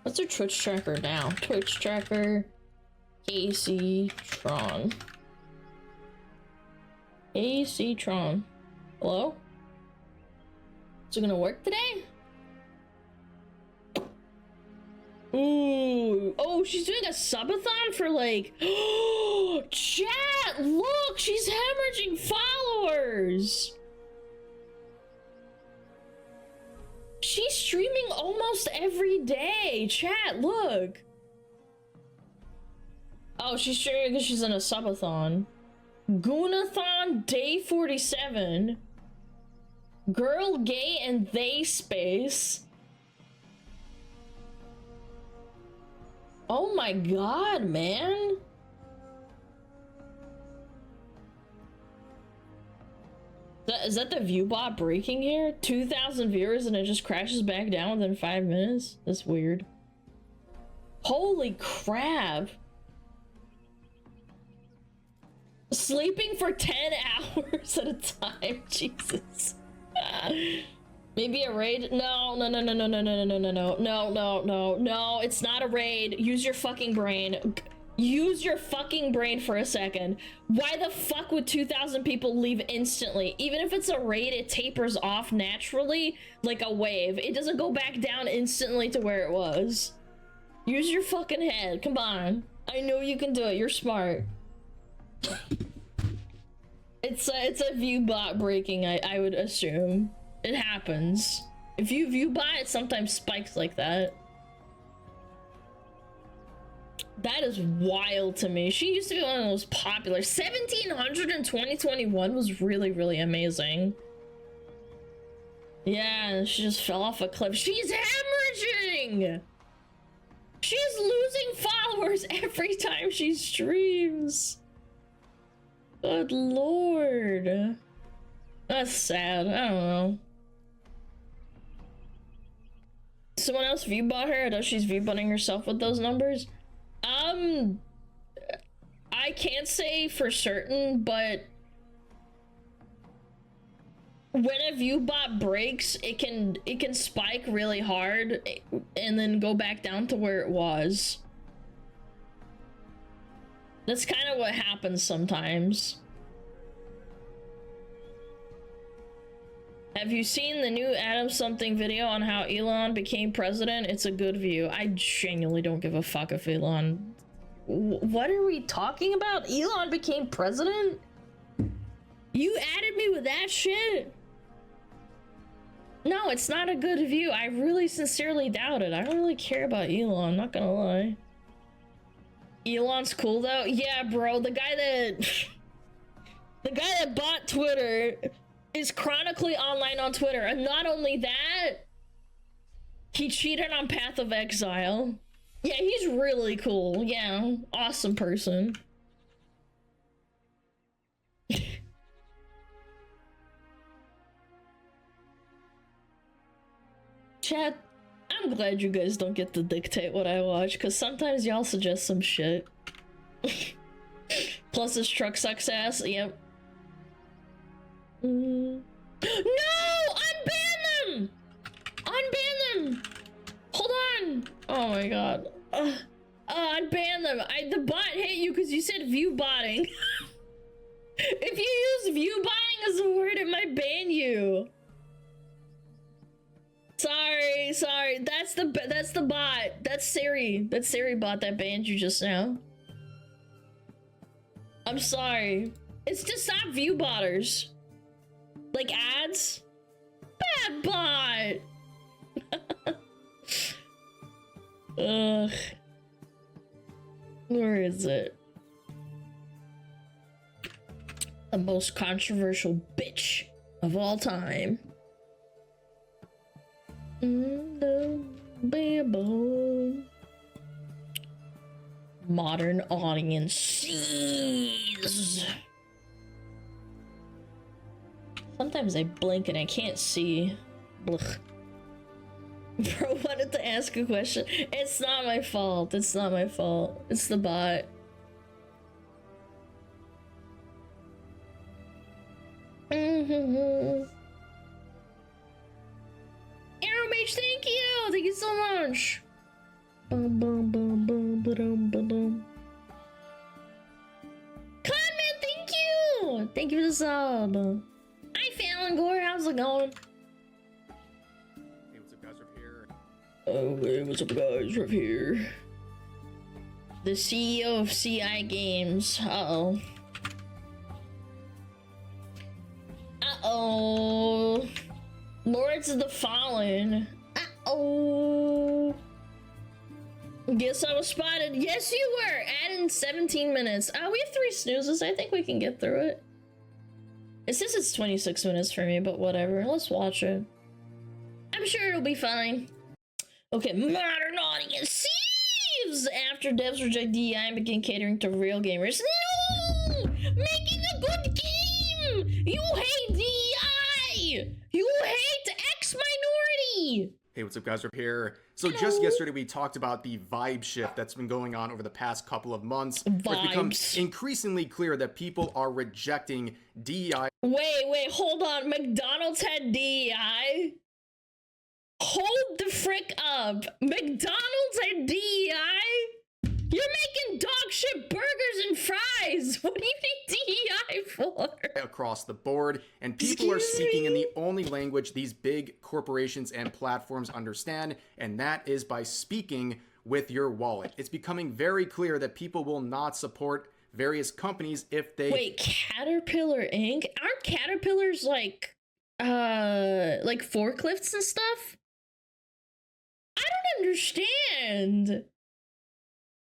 What's her Twitch tracker now? Twitch tracker. Casey Tron. AC Tron. Hello? Is it gonna work today? Ooh. Oh, she's doing a subathon for like... Chat! Look! She's hemorrhaging followers! She's streaming almost every day! Chat, look! Oh, she's streaming because she's in a subathon. Goonathon Day 47. Girl, Gay, and They Space. Oh my god, man. Is that the view bot breaking here? 2,000 viewers and it just crashes back down within 5 minutes? That's weird. Holy crap. Sleeping for 10 hours at a time, Jesus. Maybe a raid? No, it's not a raid. Use your fucking brain. Use your fucking brain for a second. Why the fuck would 2,000 people leave instantly? Even if it's a raid, it tapers off naturally like a wave. It doesn't go back down instantly to where it was. Use your fucking head. Come on. I know you can do it. You're smart. It's a view bot breaking, I would assume. It happens. If you view bot, it sometimes spikes like that. That is wild to me. She used to be one of the most popular. 1,700 in 2021 was really, really amazing. Yeah, she just fell off a cliff. She's hemorrhaging! She's losing followers every time she streams. Good lord. That's sad. I don't know. Someone else view-bot her? I know she's view-botting herself with those numbers. I can't say for certain, but when a view-bot breaks, it can spike really hard and then go back down to where it was. That's kind of what happens sometimes. Have you seen the new Adam Something video on how Elon became president? It's a good view. I genuinely don't give a fuck if Elon... What are we talking about? Elon became president? You added me with that shit? No, it's not a good view. I really sincerely doubt it. I don't really care about Elon, not gonna lie. Elon's cool though? Yeah, bro, the guy that bought Twitter is chronically online on Twitter, and not only that, he cheated on Path of Exile. Yeah, he's really cool. Yeah, awesome person. Chat, I'm glad you guys don't get to dictate what I watch, because sometimes y'all suggest some shit. Plus this truck sucks ass, yep. No! Unban them! Unban them! Hold on! Oh my god. unban them. The bot hit you because you said view botting. If you use view botting as a word, it might ban you. Sorry. That's the bot. That's Siri. That's Siri bot that banned you just now. I'm sorry. It's to stop view botters. Like ads. Bad bot. Ugh. Where is it? The most controversial bitch of all time. Modern audiences. Sometimes I blink and I can't see. Blech. Bro wanted to ask a question. It's not my fault. It's not my fault. It's the bot. Arrow Mage, thank you! Thank you so much! Boom, boom, boom, boom, boom, boom, boom. Conman, thank you! Thank you for the sub. Hi, Fallon Gore, how's it going? Hey, what's up, guys? Riff here. Oh, hey, what's up, guys? Riff here. The CEO of CI Games. Uh-oh. Uh-oh. Lords of the Fallen. Uh-oh. Guess I was spotted. Yes, you were. Add in 17 minutes. We have 3 snoozes. I think we can get through it. It says it's 26 minutes for me, but whatever. Let's watch it. I'm sure it'll be fine. Okay, modern audience thieves! After devs reject DEI and begin catering to real gamers. No! Making a good game! You hate DEI! You hate X-minority! Hey, what's up, guys? Riff here. So just yesterday we talked about the vibe shift that's been going on over the past couple of months. Where it's become increasingly clear that people are rejecting DEI. Wait, hold on. McDonald's had DEI? Hold the frick up. McDonald's had DEI? You're making dog shit burgers and fries. What do you need DEI for? Across the board, and people are speaking in the only language these big corporations and platforms understand, and that is by speaking with your wallet. It's becoming very clear that people will not support various companies if they— Wait, Caterpillar Inc? Aren't Caterpillars like forklifts and stuff? I don't understand.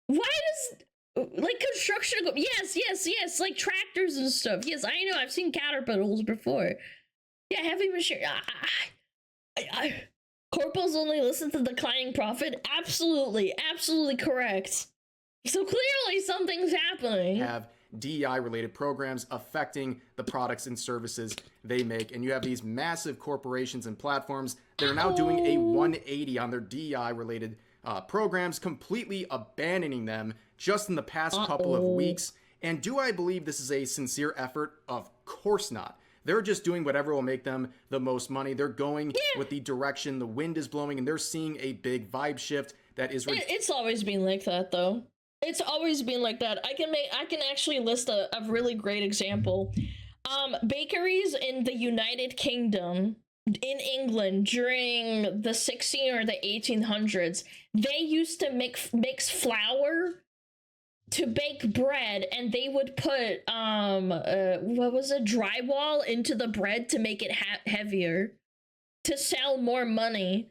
Why does, like, construction go— yes, like tractors and stuff. Yes, I know, I've seen Caterpillars before. Yeah, heavy machine. Corporals only listen to declining profit? Absolutely correct. So clearly something's happening. Have DEI-related programs affecting the products and services they make, and you have these massive corporations and platforms that are now doing a 180 on their DEI-related programs, completely abandoning them just in the past couple of weeks. And do I believe this is a sincere effort? Of course not. They're just doing whatever will make them the most money. They're going with the direction the wind is blowing, and they're seeing a big vibe shift that is— It's always been like that, though. It's always been like that. I can actually list a really great example. Bakeries in the United Kingdom, in England, during the 16 or the 1800s, they used to mix flour to bake bread, and they would put drywall into the bread to make it heavier, to sell more money.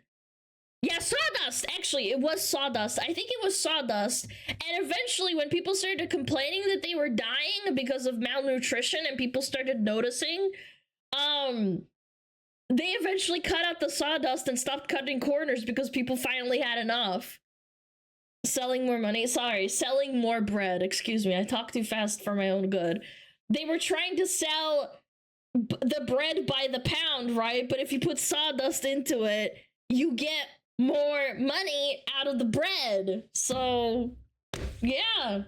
Yeah, sawdust. Actually, it was sawdust. I think it was sawdust. And eventually, when people started complaining that they were dying because of malnutrition and people started noticing, they eventually cut out the sawdust and stopped cutting corners because people finally had enough. Selling more money. Sorry, selling more bread. Excuse me, I talk too fast for my own good. They were trying to sell the bread by the pound, right? But if you put sawdust into it, you get more money out of the bread. So, yeah.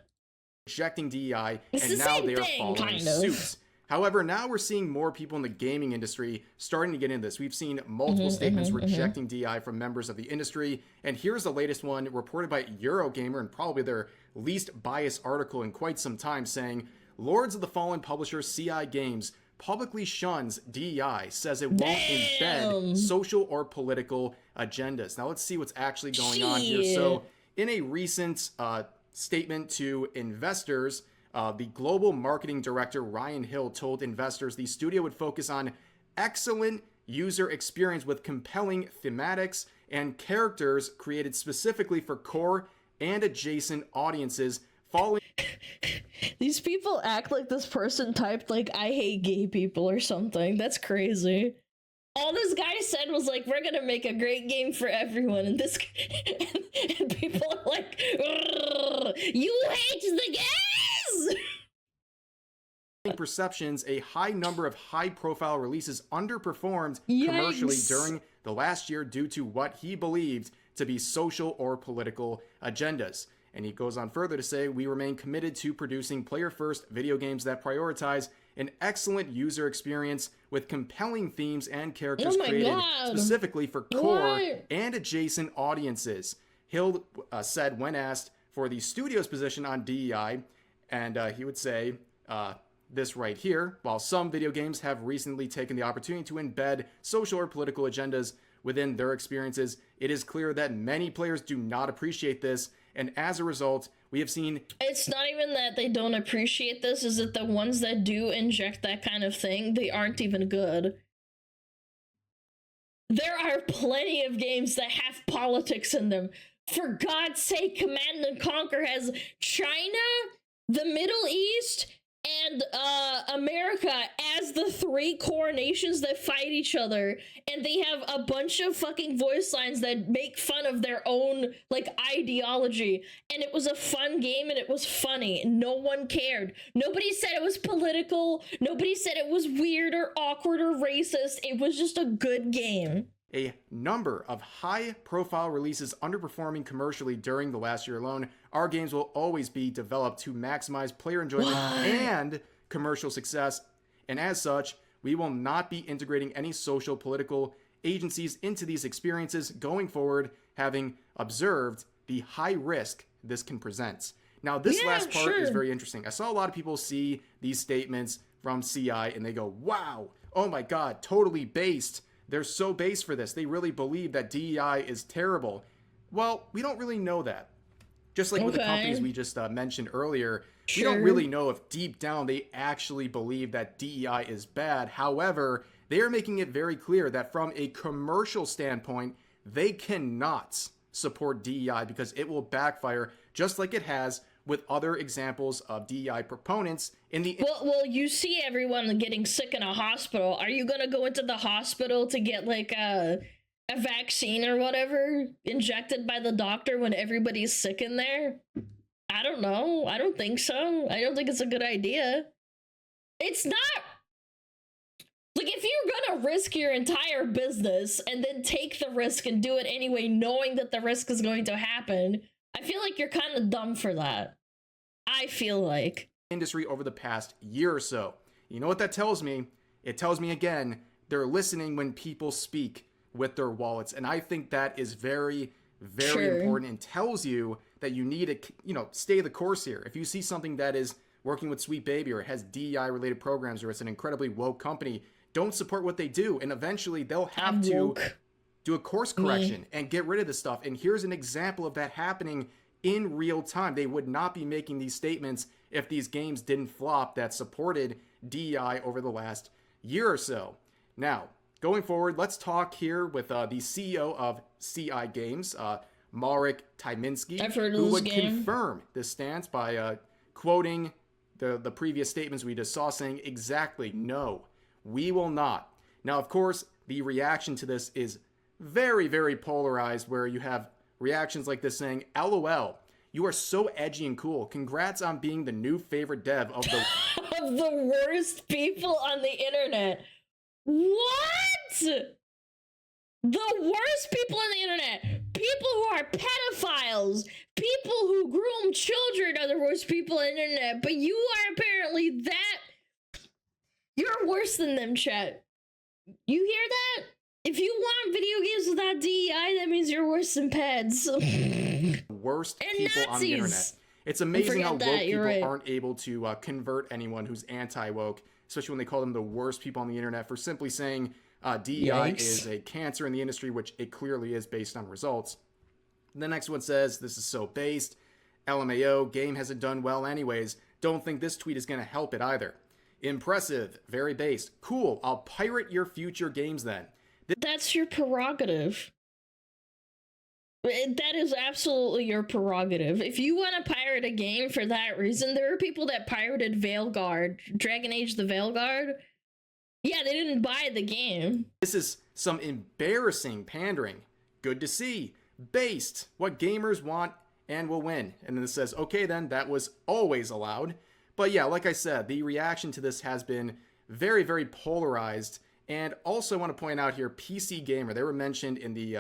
Rejecting DEI, It's and the now same they are thing, following kind of. suits. However, now we're seeing more people in the gaming industry starting to get into this. We've seen multiple statements rejecting DI from members of the industry, and here's the latest one reported by Eurogamer, and probably their least biased article in quite some time, saying, Lords of the Fallen publisher CI Games publicly shuns DEI, says it won't embed social or political agendas. Now let's see what's actually going on here. So in a recent statement to investors, the global marketing director Ryan Hill told investors the studio would focus on excellent user experience with compelling thematics and characters created specifically for core and adjacent audiences following. These people act like this person typed like I hate gay people or something. That's crazy. All this guy said was like, we're gonna make a great game for everyone, and this and people are like, you hate the gays. Perceptions, a high number of high-profile releases underperformed commercially during the last year due to what he believed to be social or political agendas. And he goes on further to say, we remain committed to producing player-first video games that prioritize an excellent user experience with compelling themes and characters created specifically for core and adjacent audiences. Hill said when asked for the studio's position on DEI, and he would say this right here, while some video games have recently taken the opportunity to embed social or political agendas within their experiences, it is clear that many players do not appreciate this, and as a result, we have seen... It's not even that they don't appreciate this, is that the ones that do inject that kind of thing, they aren't even good. There are plenty of games that have politics in them. For God's sake, Command and Conquer has China, the Middle East, and America as the three core nations that fight each other, and they have a bunch of fucking voice lines that make fun of their own like ideology, and it was a fun game and it was funny. No one cared. Nobody said it was political. Nobody said it was weird or awkward or racist. It was just a good game. A number of high-profile releases underperforming commercially during the last year alone. Our games will always be developed to maximize player enjoyment and commercial success, and as such, we will not be integrating any social political agencies into these experiences going forward, having observed the high risk this can present. Now, this last part is very interesting. I saw a lot of people see these statements from CI and they go, wow, oh my god, totally based. They're so base for this. They really believe that DEI is terrible. Well, we don't really know that. Just like with the companies we just mentioned earlier, we don't really know if deep down they actually believe that DEI is bad. However, they are making it very clear that from a commercial standpoint, they cannot support DEI because it will backfire just like it has with other examples of DEI proponents in the... Well, you see everyone getting sick in a hospital. Are you gonna go into the hospital to get, like, a vaccine or whatever injected by the doctor when everybody's sick in there? I don't know. I don't think so. I don't think it's a good idea. It's not... Like, if you're gonna risk your entire business and then take the risk and do it anyway, knowing that the risk is going to happen, I feel like you're kind of dumb for that. I feel like. Industry over the past year or so. You know what that tells me? It tells me again, they're listening when people speak with their wallets. And I think that is very, very important and tells you that you need to, stay the course here. If you see something that is working with Sweet Baby or has DEI related programs or it's an incredibly woke company, don't support what they do. And eventually they'll have to do a course correction and get rid of this stuff. And here's an example of that happening in real time. They would not be making these statements if these games didn't flop that supported DEI over the last year or so. Now, going forward, let's talk here with the CEO of CI Games, Marek Tyminski, who would confirm this stance by quoting the previous statements we just saw, saying exactly, no, we will not. Now, of course, the reaction to this is very, very polarized, where you have reactions like this saying, LOL, you are so edgy and cool. Congrats on being the new favorite dev of the... of the worst people on the internet. What? The worst people on the internet. People who are pedophiles. People who groom children are the worst people on the internet. But you are apparently that... You're worse than them, chat. You hear that? If you want video games without DEI, that means you're worse than pads. Worst and people Nazis. on the internet. It's amazing how woke people right. aren't able to convert anyone who's anti-woke, especially when they call them the worst people on the internet for simply saying DEI is a cancer in the industry, which it clearly is based on results. The next one says, this is so based. LMAO, game hasn't done well anyways. Don't think this tweet is going to help it either. Impressive, very based. Cool, I'll pirate your future games then. That's your prerogative. That is absolutely your prerogative. If you want to pirate a game for that reason, there are people that pirated Veilguard, Dragon Age the Veilguard. Yeah, they didn't buy the game. This is some embarrassing pandering. Good to see. Based. What gamers want and will win. And then it says, okay then, that was always allowed. But yeah, like I said, the reaction to this has been very, very polarized. And also I want to point out here, PC Gamer, they were mentioned in the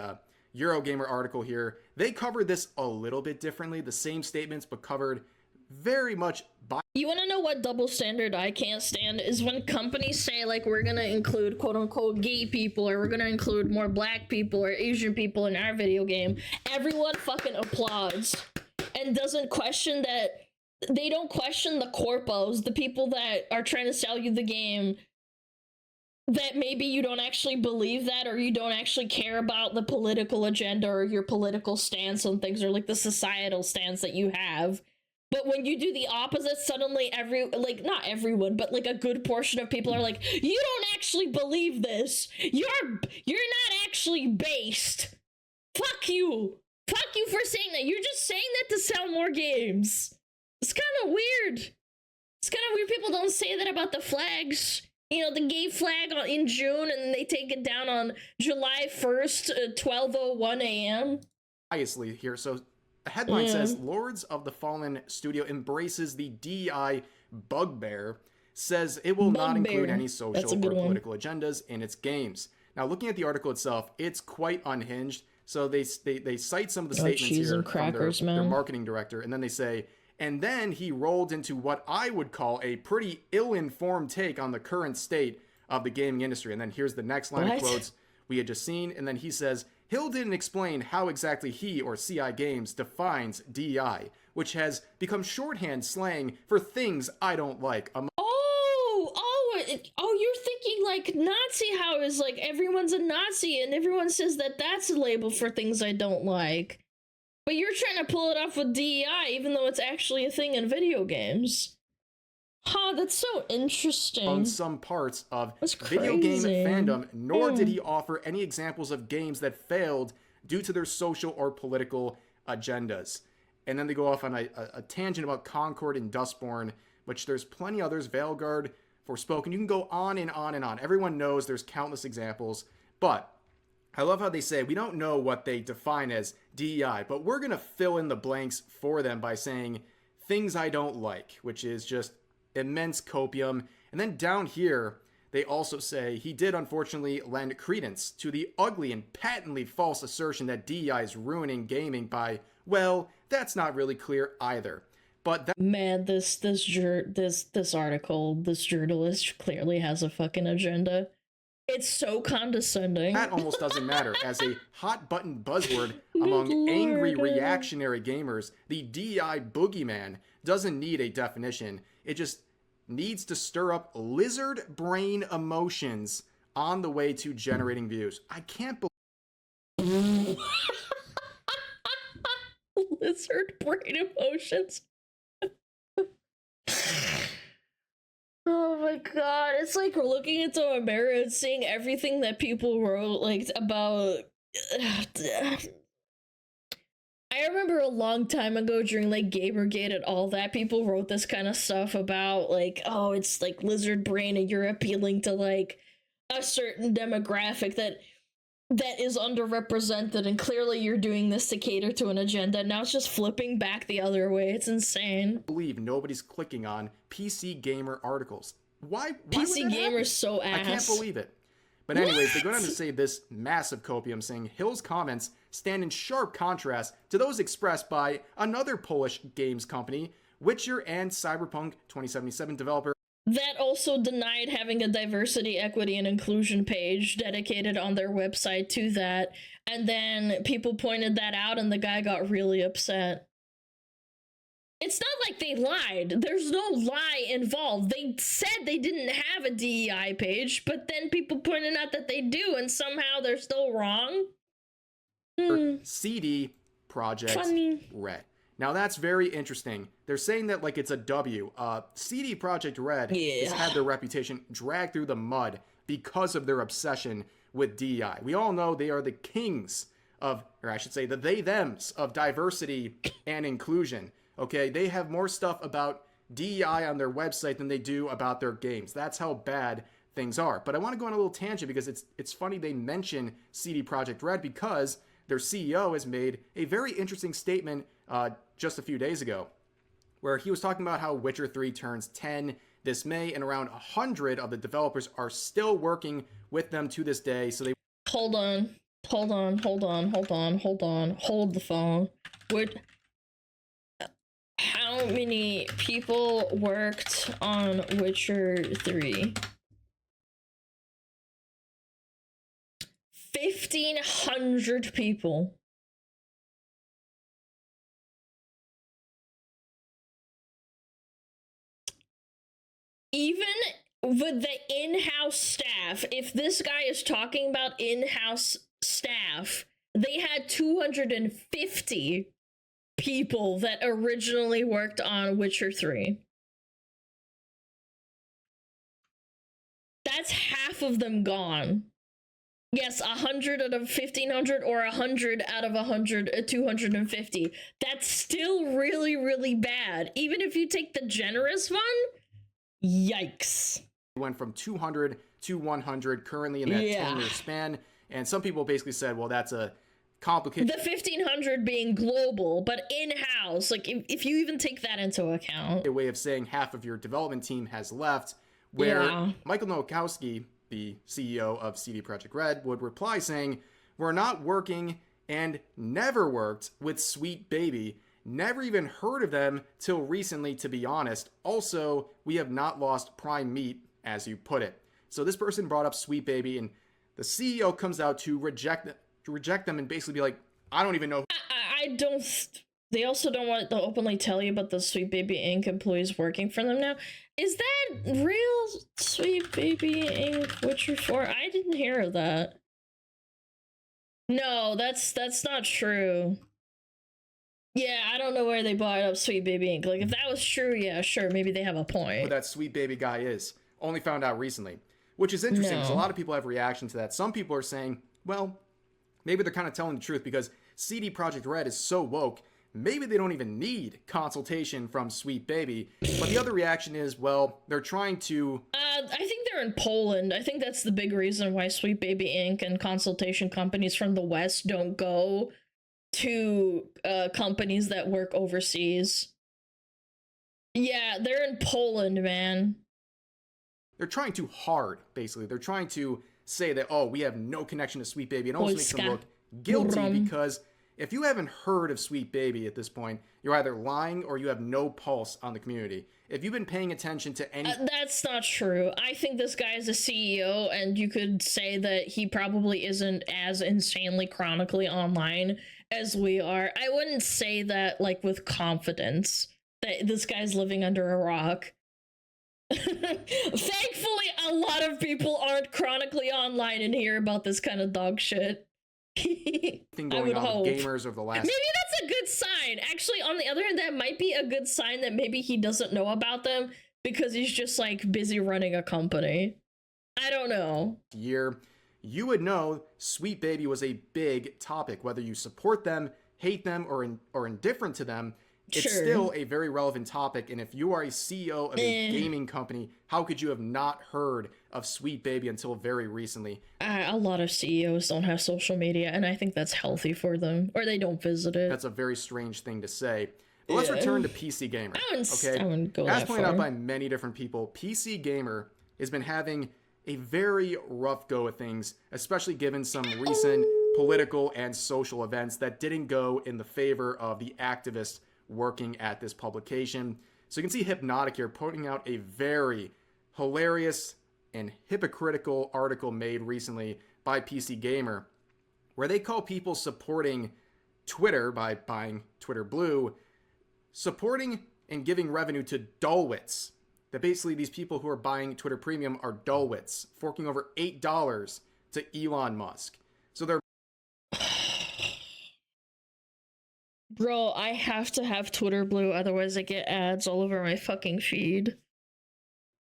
Eurogamer article here. They covered this a little bit differently, the same statements, but covered very much by... You want to know what double standard I can't stand? Is when companies say, like, we're going to include quote-unquote gay people, or we're going to include more black people or Asian people in our video game. Everyone fucking applauds and doesn't question that. They don't question the corpos, the people that are trying to sell you the game, that maybe you don't actually believe that, or you don't actually care about the political agenda or your political stance on things, or like the societal stance that you have. But when you do the opposite, suddenly not everyone, but like a good portion of people are like, you don't actually believe this. You're not actually based. Fuck you. Fuck you for saying that. You're just saying that to sell more games. It's kind of weird. It's kind of weird people don't say that about the flags. You know, the gay flag in June, and they take it down on July 1st, 12:01 a.m. Obviously here, so the headline says, Lords of the Fallen Studio embraces the DEI bugbear, says it will not include any social or political agendas in its games. Now, looking at the article itself, it's quite unhinged. So they cite some of the statements here from their marketing director, and then they say, and then he rolled into what I would call a pretty ill-informed take on the current state of the gaming industry. And then here's the next line of quotes we had just seen. And then he says, Hill didn't explain how exactly he or CI Games defines DEI, which has become shorthand slang for things I don't like. You're thinking like Nazi, how is like everyone's a Nazi and everyone says that that's a label for things I don't like. But you're trying to pull it off with DEI, even though it's actually a thing in video games. Huh, that's so interesting. On some parts of video game fandom, nor did he offer any examples of games that failed due to their social or political agendas. And then they go off on a tangent about Concord and Dustborn, which there's plenty others, Veilguard, Forspoken. You can go on and on and on. Everyone knows there's countless examples, but I love how they say, we don't know what they define as DEI, but we're going to fill in the blanks for them by saying things I don't like, which is just immense copium. And then down here, they also say he did unfortunately lend credence to the ugly and patently false assertion that DEI is ruining gaming by, well, that's not really clear either. But that man, this article, this journalist clearly has a fucking agenda. It's so condescending. That almost doesn't matter. As a hot button buzzword among angry reactionary gamers, the DEI boogeyman doesn't need a definition. It just needs to stir up lizard brain emotions on the way to generating views. I can't believe lizard brain emotions. Oh my god, it's like looking into a mirror and seeing everything that people wrote, like, about... I remember a long time ago during, like, Gamergate and all that, people wrote this kind of stuff about, like, oh, it's, like, lizard brain and you're appealing to, like, a certain demographic that is underrepresented, and clearly you're doing this to cater to an agenda. Now it's just flipping back the other way. It's insane. I believe nobody's clicking on PC Gamer articles. Why PC Gamer's so ass. I can't believe it. But anyways, they go down to say this massive copium, saying Hill's comments stand in sharp contrast to those expressed by another Polish games company, Witcher and Cyberpunk 2077 developer. that also denied having a diversity, equity, and inclusion page dedicated on their website to that. And then people pointed that out and the guy got really upset. It's not like they lied. There's no lie involved. They said they didn't have a DEI page, but then people pointed out that they do, and somehow they're still wrong. CD Projekt Red. Now that's very interesting. They're saying that like it's a W. CD Projekt Red has had their reputation dragged through the mud because of their obsession with DEI. We all know they are the kings of, or I should say the they-thems of diversity and inclusion. Okay, they have more stuff about DEI on their website than they do about their games. That's how bad things are. But I want to go on a little tangent because it's funny they mention CD Projekt Red because their CEO has made a very interesting statement just a few days ago, where he was talking about how Witcher 3 turns 10 this May, and around 100 of the developers are still working with them to this day. So they hold the phone. How many people worked on Witcher 3? 1,500 people. Even with the in-house staff, if this guy is talking about in-house staff, they had 250 people that originally worked on Witcher 3. That's half of them gone. Yes, 100 out of 1,500 or 100 out of 250. That's still really, really bad. Even if you take the generous one, yikes. Went from 200 to 100 currently in that 10-year span. And some people basically said, well, that's a complicated. The 1,500 being global, but in-house, like if you even take that into account. A way of saying half of your development team has left, where Michael Nowakowski, the CEO of CD Projekt Red, would reply saying, "We're not working and never worked with Sweet Baby. Never even heard of them till recently, to be honest. Also, we have not lost prime meat, as you put it." So this person brought up Sweet Baby, and the CEO comes out to reject them and basically be like, I don't even know. I don't. They also don't want to openly tell you about the Sweet Baby Inc. employees working for them now. Is that real? Sweet Baby Inc. Witcher 4? I didn't hear of that. No, that's not true. Yeah, I don't know where they bought up Sweet Baby Inc. Like, if that was true, yeah, sure, maybe they have a point. Who that Sweet Baby guy is. Only found out recently. Which is interesting, because a lot of people have reaction to that. Some people are saying, well, maybe they're kind of telling the truth, because CD Projekt Red is so woke, maybe they don't even need consultation from Sweet Baby. But the other reaction is, well, they're trying to... I think they're in Poland. I think that's the big reason why Sweet Baby Inc. and consultation companies from the West don't go to companies that work overseas. Yeah, they're in Poland, man. They're trying too hard, basically. They're trying to say that, oh, we have no connection to Sweet Baby. It also makes them look guilty, because if you haven't heard of Sweet Baby at this point, you're either lying or you have no pulse on the community. If you've been paying attention to any... that's not true. I think this guy is a CEO, and you could say that he probably isn't as insanely chronically online as we are. I wouldn't say that, like, with confidence, that this guy's living under a rock. Thankfully, a lot of people aren't chronically online and hear about this kind of dog shit. Thing going on with gamers over the last... Maybe that's a good sign. Actually, on the other hand, that might be a good sign that maybe he doesn't know about them because he's just, like, busy running a company. I don't know. You would know Sweet Baby was a big topic. Whether you support them, hate them, or indifferent to them, it's still a very relevant topic. And if you are a CEO of a gaming company, how could you have not heard of Sweet Baby until very recently? A lot of CEOs don't have social media, and I think that's healthy for them, or they don't visit it. That's a very strange thing to say. But let's return to PC Gamer. I wouldn't go As that pointed far. out by many different people, PC Gamer has been having a very rough go of things, especially given some recent political and social events that didn't go in the favor of the activists working at this publication. So you can see Hypnotic here putting out a very, hilarious and hypocritical article made recently by PC Gamer, where they call people supporting Twitter by buying Twitter Blue, supporting and giving revenue to dullwits. That basically these people who are buying Twitter Premium are dullwits, forking over $8 to Elon Musk. So they're... Bro, I have to have Twitter Blue, otherwise I get ads all over my fucking feed.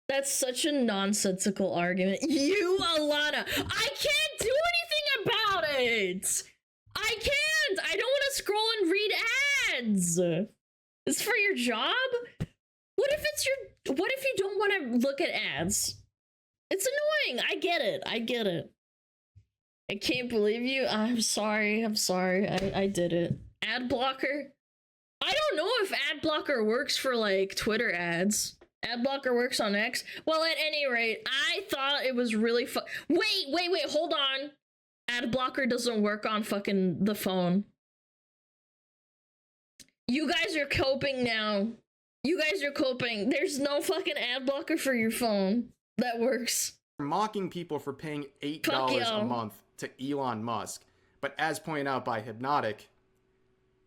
That's such a nonsensical argument. You, Alana! I can't do anything about it! I can't! I don't want to scroll and read ads! It's for your job? What if you don't want to look at ads? It's annoying! I get it. I can't believe you. I'm sorry. I did it. Ad blocker? I don't know if ad blocker works for, like, Twitter ads. Ad blocker works on X? Well, at any rate, I thought it was really Wait, hold on. Ad blocker doesn't work on fucking the phone. You guys are coping now. There's no fucking ad blocker for your phone that works. Mocking people for paying $8 a month to Elon Musk. But as pointed out by Hypnotic,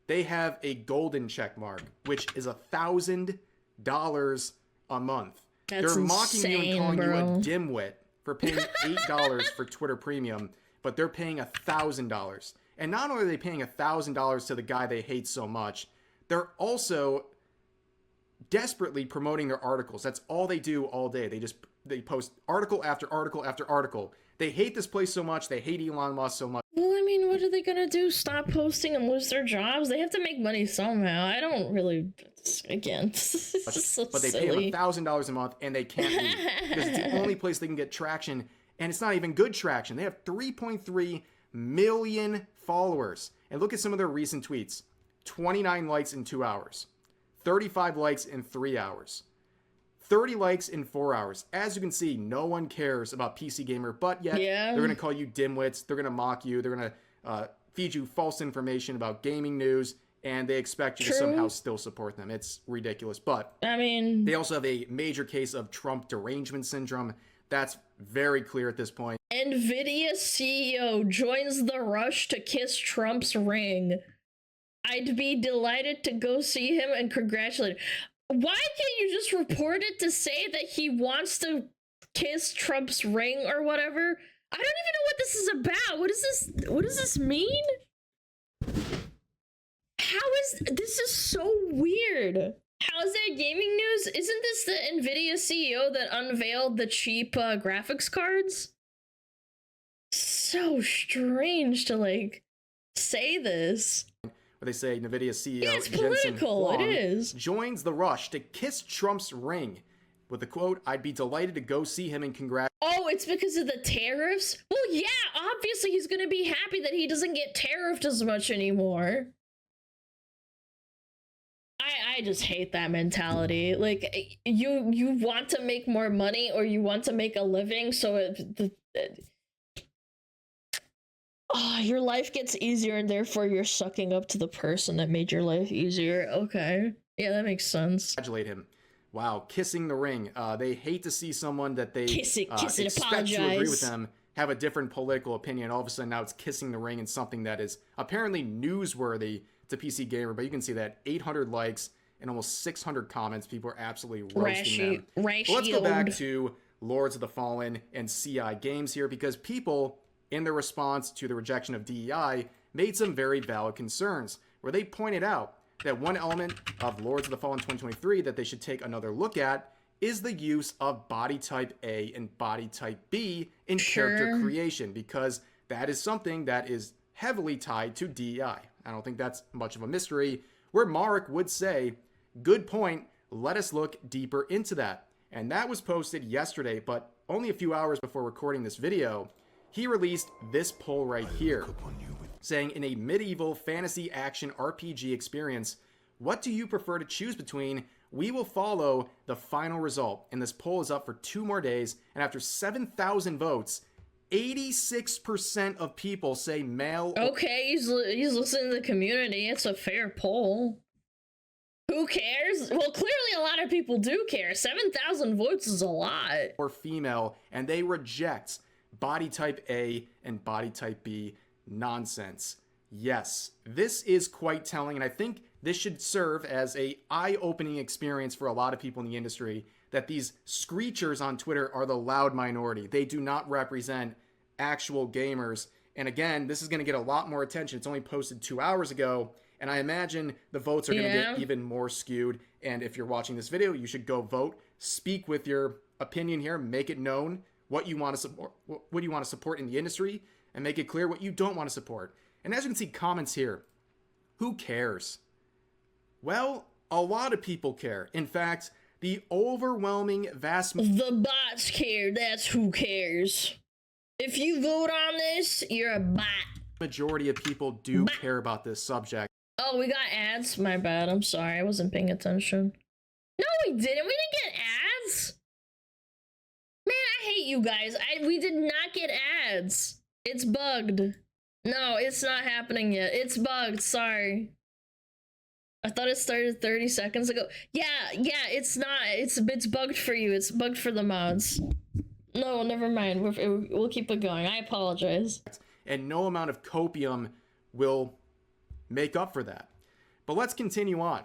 they have a golden check mark, which is $1,000 a month. That's they're mocking you and calling you a bro. dimwit for paying $8 for Twitter Premium, but they're paying $1,000. And not only are they paying $1,000 to the guy they hate so much, they're also desperately promoting their articles. That's all they do all day. They post article after article after article. They hate this place so much. They hate Elon Musk so much. Well, I mean, what are they gonna do? Stop posting and lose their jobs? They have to make money somehow. I don't really... Again, this is so but they silly. pay them $1,000 a month and they can't leave because it's the only place they can get traction, and it's not even good traction. They have 3.3 million followers, and look at some of their recent tweets: 29 likes in 2 hours, 35 likes in 3 hours, 30 likes in 4 hours. As you can see, no one cares about PC Gamer, but yet they're going to call you dimwits, they're going to mock you, they're going to feed you false information about gaming news, and they expect you to somehow still support them. It's ridiculous. But I mean, they also have a major case of Trump derangement syndrome. That's very clear at this point. Nvidia CEO joins the rush to kiss Trump's ring. I'd be delighted to go see him and congratulate him. Why can't you just report it to say that he wants to kiss Trump's ring or whatever? I don't even know what this is about. What does this mean? This is so weird. How is that gaming news? Isn't this the Nvidia CEO that unveiled the cheap graphics cards? So strange to, like, say this. Where they say Nvidia CEO Yeah, it's Jensen political. Huang It is. joins the rush to kiss Trump's ring. With the quote, "I'd be delighted to go see him and congratulate." Oh, it's because of the tariffs? Well, yeah, obviously he's gonna be happy that he doesn't get tariffed as much anymore. I just hate that mentality. Like, you want to make more money or you want to make a living, so your life gets easier and therefore you're sucking up to the person that made your life easier. Okay. Yeah, that makes sense. Congratulate him. Wow, kissing the ring. They hate to see someone that they Kiss it, expect apologize. to agree with them have a different political opinion. All of a sudden now it's kissing the ring and something that is apparently newsworthy to PC Gamer, but you can see that 800 likes and almost 600 comments. People are absolutely roasting them. But let's go back to Lords of the Fallen and CI Games here, because people, in their response to the rejection of DEI, made some very valid concerns, where they pointed out that one element of Lords of the Fallen 2023 that they should take another look at is the use of body type A and body type B in character creation, because that is something that is heavily tied to DEI. I don't think that's much of a mystery, where Marek would say, "Good point, let us look deeper into that." And that was posted yesterday, but only a few hours before recording this video, he released this poll right here, saying, in a medieval fantasy action RPG experience, what do you prefer to choose between? We will follow the final result. And this poll is up for 2 more days, and after 7,000 votes, 86% of people say male. Okay, he's listening to the community. It's a fair poll. Who cares? Well, clearly a lot of people do care. 7,000 votes is a lot. Or female, and they reject body type A and body type B nonsense. Yes, this is quite telling, and I think this should serve as a eye-opening experience for a lot of people in the industry, that these screechers on Twitter are the loud minority. They do not represent actual gamers. And again, this is going to get a lot more attention. It's only posted 2 hours ago, and I imagine the votes are going to get even more skewed. And if you're watching this video, you should go vote. Speak with your opinion here. Make it known what you want to support, what you want to support in the industry, and make it clear what you don't want to support. And as you can see, comments here. Who cares? Well, a lot of people care. In fact, the overwhelming vast... The bots care. That's who cares. If you vote on this, you're a bot. Majority of people do care about this subject. Oh, we got ads? My bad. I'm sorry. I wasn't paying attention. No, we didn't. We didn't get ads. Man, I hate you guys. We did not get ads. It's bugged. No, it's not happening yet. It's bugged. Sorry. I thought it started 30 seconds ago. Yeah, it's not. It's bugged for you. It's bugged for the mods. No, never mind. We'll keep it going. I apologize. And no amount of copium will make up for that. But let's continue on.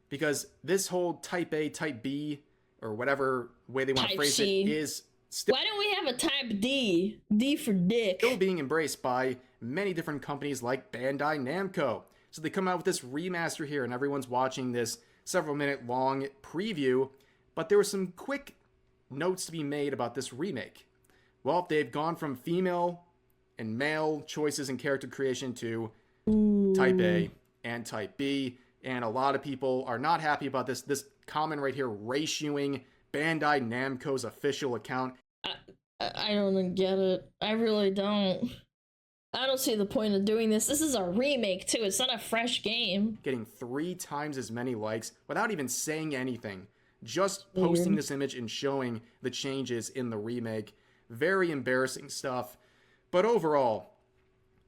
Because this whole type A, type B, or whatever way they want to phrase it, is still... Why don't we have a type D? D for dick. Still being embraced by many different companies like Bandai Namco. So they come out with this remaster here, and everyone's watching this several-minute long preview. But there were some quick notes to be made about this remake. Well, they've gone from female and male choices in character creation to type A and type B, and a lot of people are not happy about this. This comment right here, ratioing Bandai Namco's official account. I don't get it. I really don't. I don't see the point of doing this. This is a remake too. It's not a fresh game. Getting 3 times as many likes without even saying anything. Just posting this image and showing the changes in the remake. Very embarrassing stuff. But overall,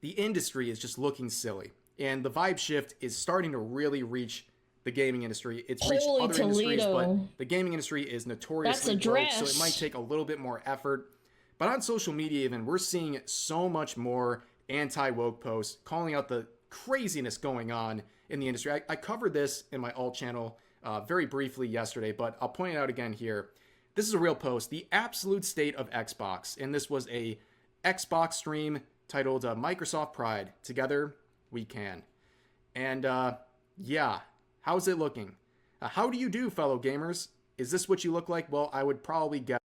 the industry is just looking silly. And the vibe shift is starting to really reach the gaming industry. It's reached other industries, but the gaming industry is notoriously broke, so it might take a little bit more effort. But on social media even, we're seeing so much more anti-woke posts calling out the craziness going on in the industry. I covered this in my alt channel very briefly yesterday, but I'll point it out again here. This is a real post, the absolute state of Xbox, and this was a Xbox stream titled Microsoft Pride. Together, we can. And yeah, how's it looking? How do you do, fellow gamers? Is this what you look like? Well, I would probably guess.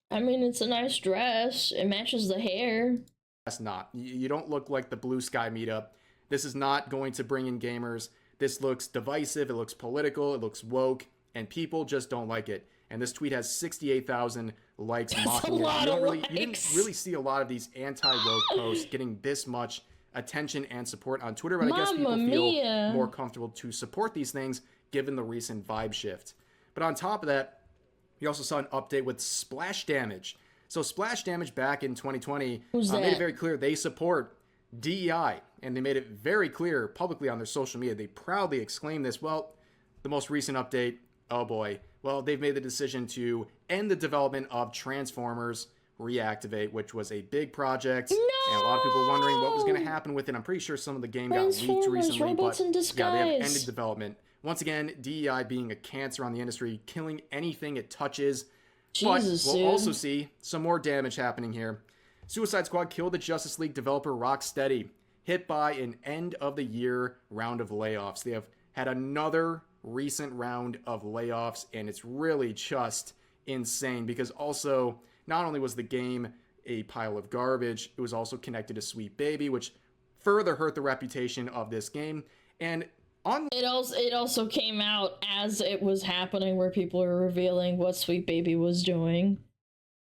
I mean, it's a nice dress. It matches the hair. That's not. You don't look like the Blue Sky meetup. This is not going to bring in gamers. This looks divisive, it looks political, it looks woke, and people just don't like it. And this tweet has 68,000 likes. That's a lot of likes. You didn't really see a lot of these anti-woke posts getting this much attention and support on Twitter, but I guess people feel more comfortable to support these things given the recent vibe shift. But on top of that, we also saw an update with Splash Damage. So Splash Damage back in 2020 made it very clear they support DEI, and they made it very clear publicly on their social media. They proudly exclaimed this. Well, the most recent update, oh boy. Well, they've made the decision to end the development of Transformers Reactivate, which was a big project. No! And a lot of people were wondering what was going to happen with it. I'm pretty sure some of the game got leaked recently, but yeah, they have ended development. Once again, DEI being a cancer on the industry, killing anything it touches. Jesus, but we'll also see some more damage happening here. Suicide Squad killed the Justice League developer Rocksteady, hit by an end-of-the-year round of layoffs. They have had another recent round of layoffs, and it's really just insane because also, not only was the game a pile of garbage, it was also connected to Sweet Baby, which further hurt the reputation of this game. And it also came out as it was happening, where people were revealing what Sweet Baby was doing.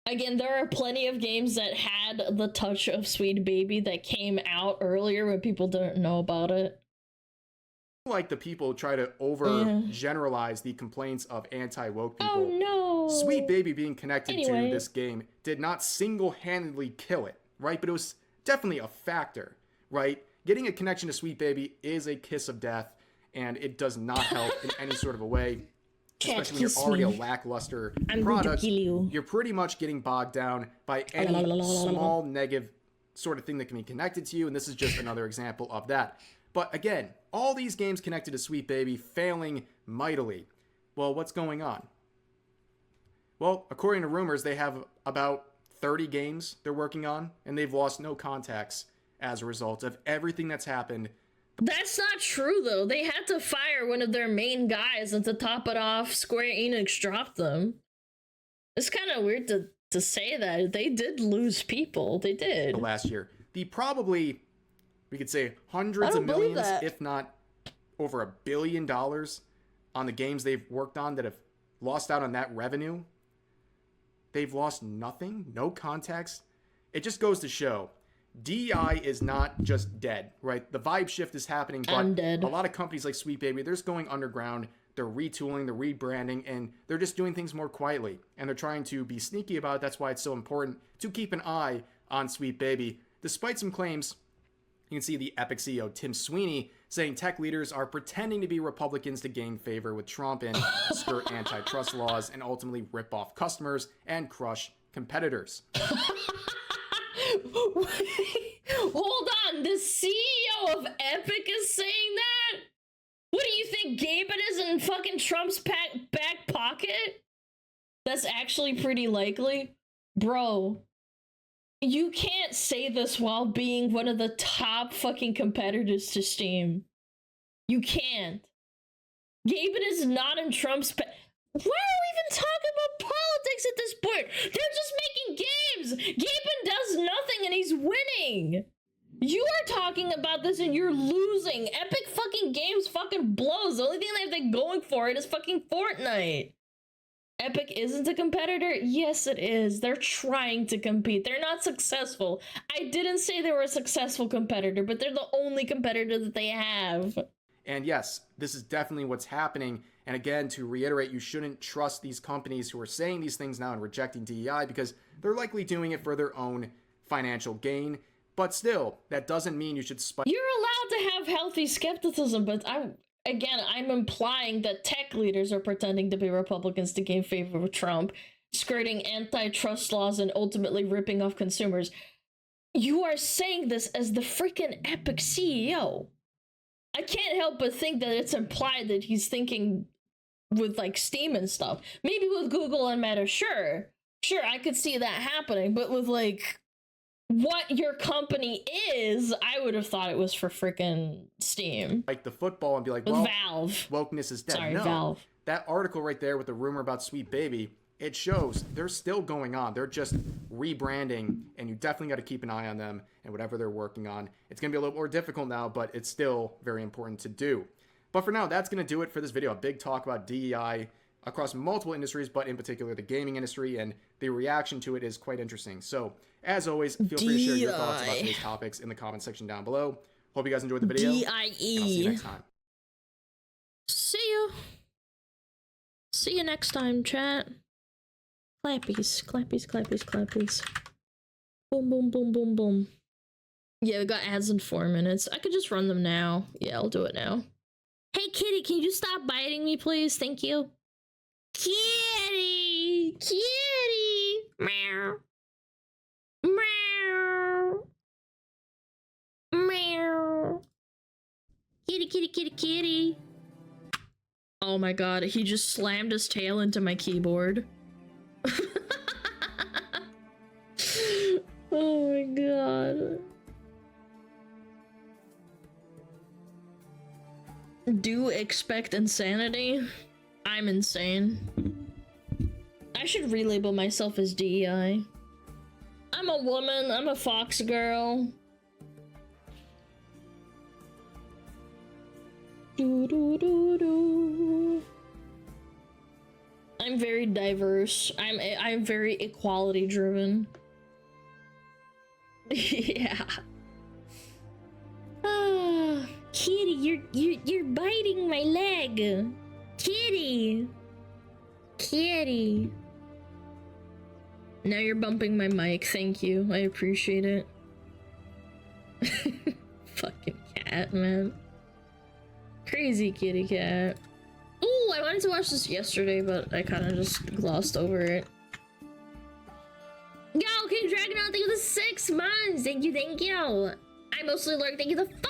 Again, there are plenty of games that had the touch of Sweet Baby that came out earlier when people didn't know about it. Like the people try to over generalize the complaints of anti-woke people. Oh no! Sweet Baby being connected Anyway. to this game did not single-handedly kill it, right? But it was definitely a factor, right? Getting a connection to Sweet Baby is a kiss of death, and it does not help in any sort of a way. Especially when you're already a lackluster product, you're pretty much getting bogged down by any small negative sort of thing that can be connected to you, and this is just another example of that. But again, all these games connected to Sweet Baby failing mightily. Well, what's going on? Well, according to rumors, they have about 30 games they're working on, and they've lost no contacts as a result of everything that's happened. That's not true, though. They had to fire one of their main guys, and to top it off, Square Enix dropped them. It's kind of weird to say that. They did lose people. They did. Last year. The probably, we could say, hundreds of millions, if not over $1 billion on the games they've worked on that have lost out on that revenue. They've lost nothing, no contacts. It just goes to show DEI is not just dead, right? The vibe shift is happening, but a lot of companies like Sweet Baby, they're just going underground. They're retooling, they're rebranding, and they're just doing things more quietly. And they're trying to be sneaky about it. That's why it's so important to keep an eye on Sweet Baby. Despite some claims, you can see the Epic CEO Tim Sweeney saying tech leaders are pretending to be Republicans to gain favor with Trump and skirt antitrust laws and ultimately rip off customers and crush competitors. Hold on, the CEO of Epic is saying that? What do you think, Gaben is in fucking Trump's back pocket? That's actually pretty likely. Bro, you can't say this while being one of the top fucking competitors to Steam. You can't. Gaben is not in Trump's Why are we even talking about politics at this point? They're just making games! Gaben does nothing and he's winning! You are talking about this and you're losing! Epic fucking Games fucking blows! The only thing they have going for it is fucking Fortnite! Epic isn't a competitor? Yes, it is. They're trying to compete. They're not successful. I didn't say they were a successful competitor, but they're the only competitor that they have. And yes, this is definitely what's happening. And again, to reiterate, you shouldn't trust these companies who are saying these things now and rejecting DEI because they're likely doing it for their own financial gain. But still, that doesn't mean you should spike. You're allowed to have healthy skepticism, but I'm implying that tech leaders are pretending to be Republicans to gain favor with Trump, skirting antitrust laws and ultimately ripping off consumers. You are saying this as the freaking Epic CEO. I can't help but think that it's implied that he's thinking with like Steam and stuff. Maybe with Google and Meta, sure, I could see that happening, but with like what your company is, I would have thought it was for freaking Steam. Like the football and be like, well, Valve. Wokeness is dead. Sorry, no, Valve. That article right there with the rumor about Sweet Baby, it shows they're still going on. They're just rebranding, and you definitely got to keep an eye on them and whatever they're working on. It's going to be a little more difficult now, but it's still very important to do. But for now, that's going to do it for this video. A big talk about DEI across multiple industries, but in particular the gaming industry, and the reaction to it is quite interesting. So, as always, feel free to share your thoughts about today's topics in the comment section down below. Hope you guys enjoyed the video. DIE. And I'll see you next time. See you. See you next time, chat. Clappies, clappies, clappies, clappies. Boom, boom, boom, boom, boom. Yeah, we got ads in 4 minutes. I could just run them now. Yeah, I'll do it now. Hey, kitty, can you stop biting me, please? Thank you. Kitty! Kitty! Meow. Meow. Meow. Kitty, kitty, kitty, kitty. Oh my god, he just slammed his tail into my keyboard. Oh my god. Do expect insanity? I'm insane. I should relabel myself as DEI. I'm a woman, I'm a fox girl. I'm very diverse. I'm very equality driven. Yeah. Ah, kitty, you're biting my leg. Kitty. Kitty. Now you're bumping my mic. Thank you. I appreciate it. Fucking cat, man. Crazy kitty cat. Ooh, I wanted to watch this yesterday, but I kind of just glossed over it. Yo, King Dragonaut, thank you for the 6 months. Thank you, thank you. I mostly lurk. Thank you for the 5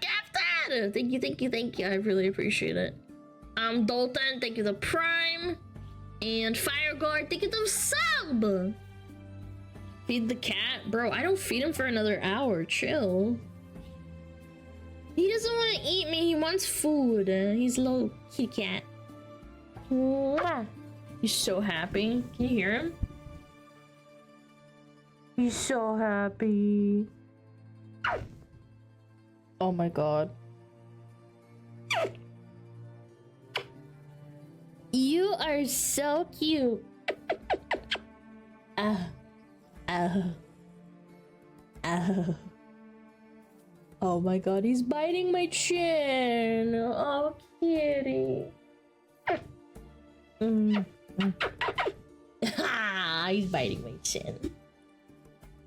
gifted. Thank you, thank you, thank you. I really appreciate it. Dalton, thank you for the Prime. And Fireguard, thank you for the sub. Feed the cat? Bro, I don't feed him for another hour. Chill. He doesn't want to eat me. He wants food. He's low kitty cat. Mwah. He's so happy. Can you hear him? He's so happy. Oh my god. You are so cute. Oh. Oh my god, he's biting my chin. Oh, kitty. He's biting my chin.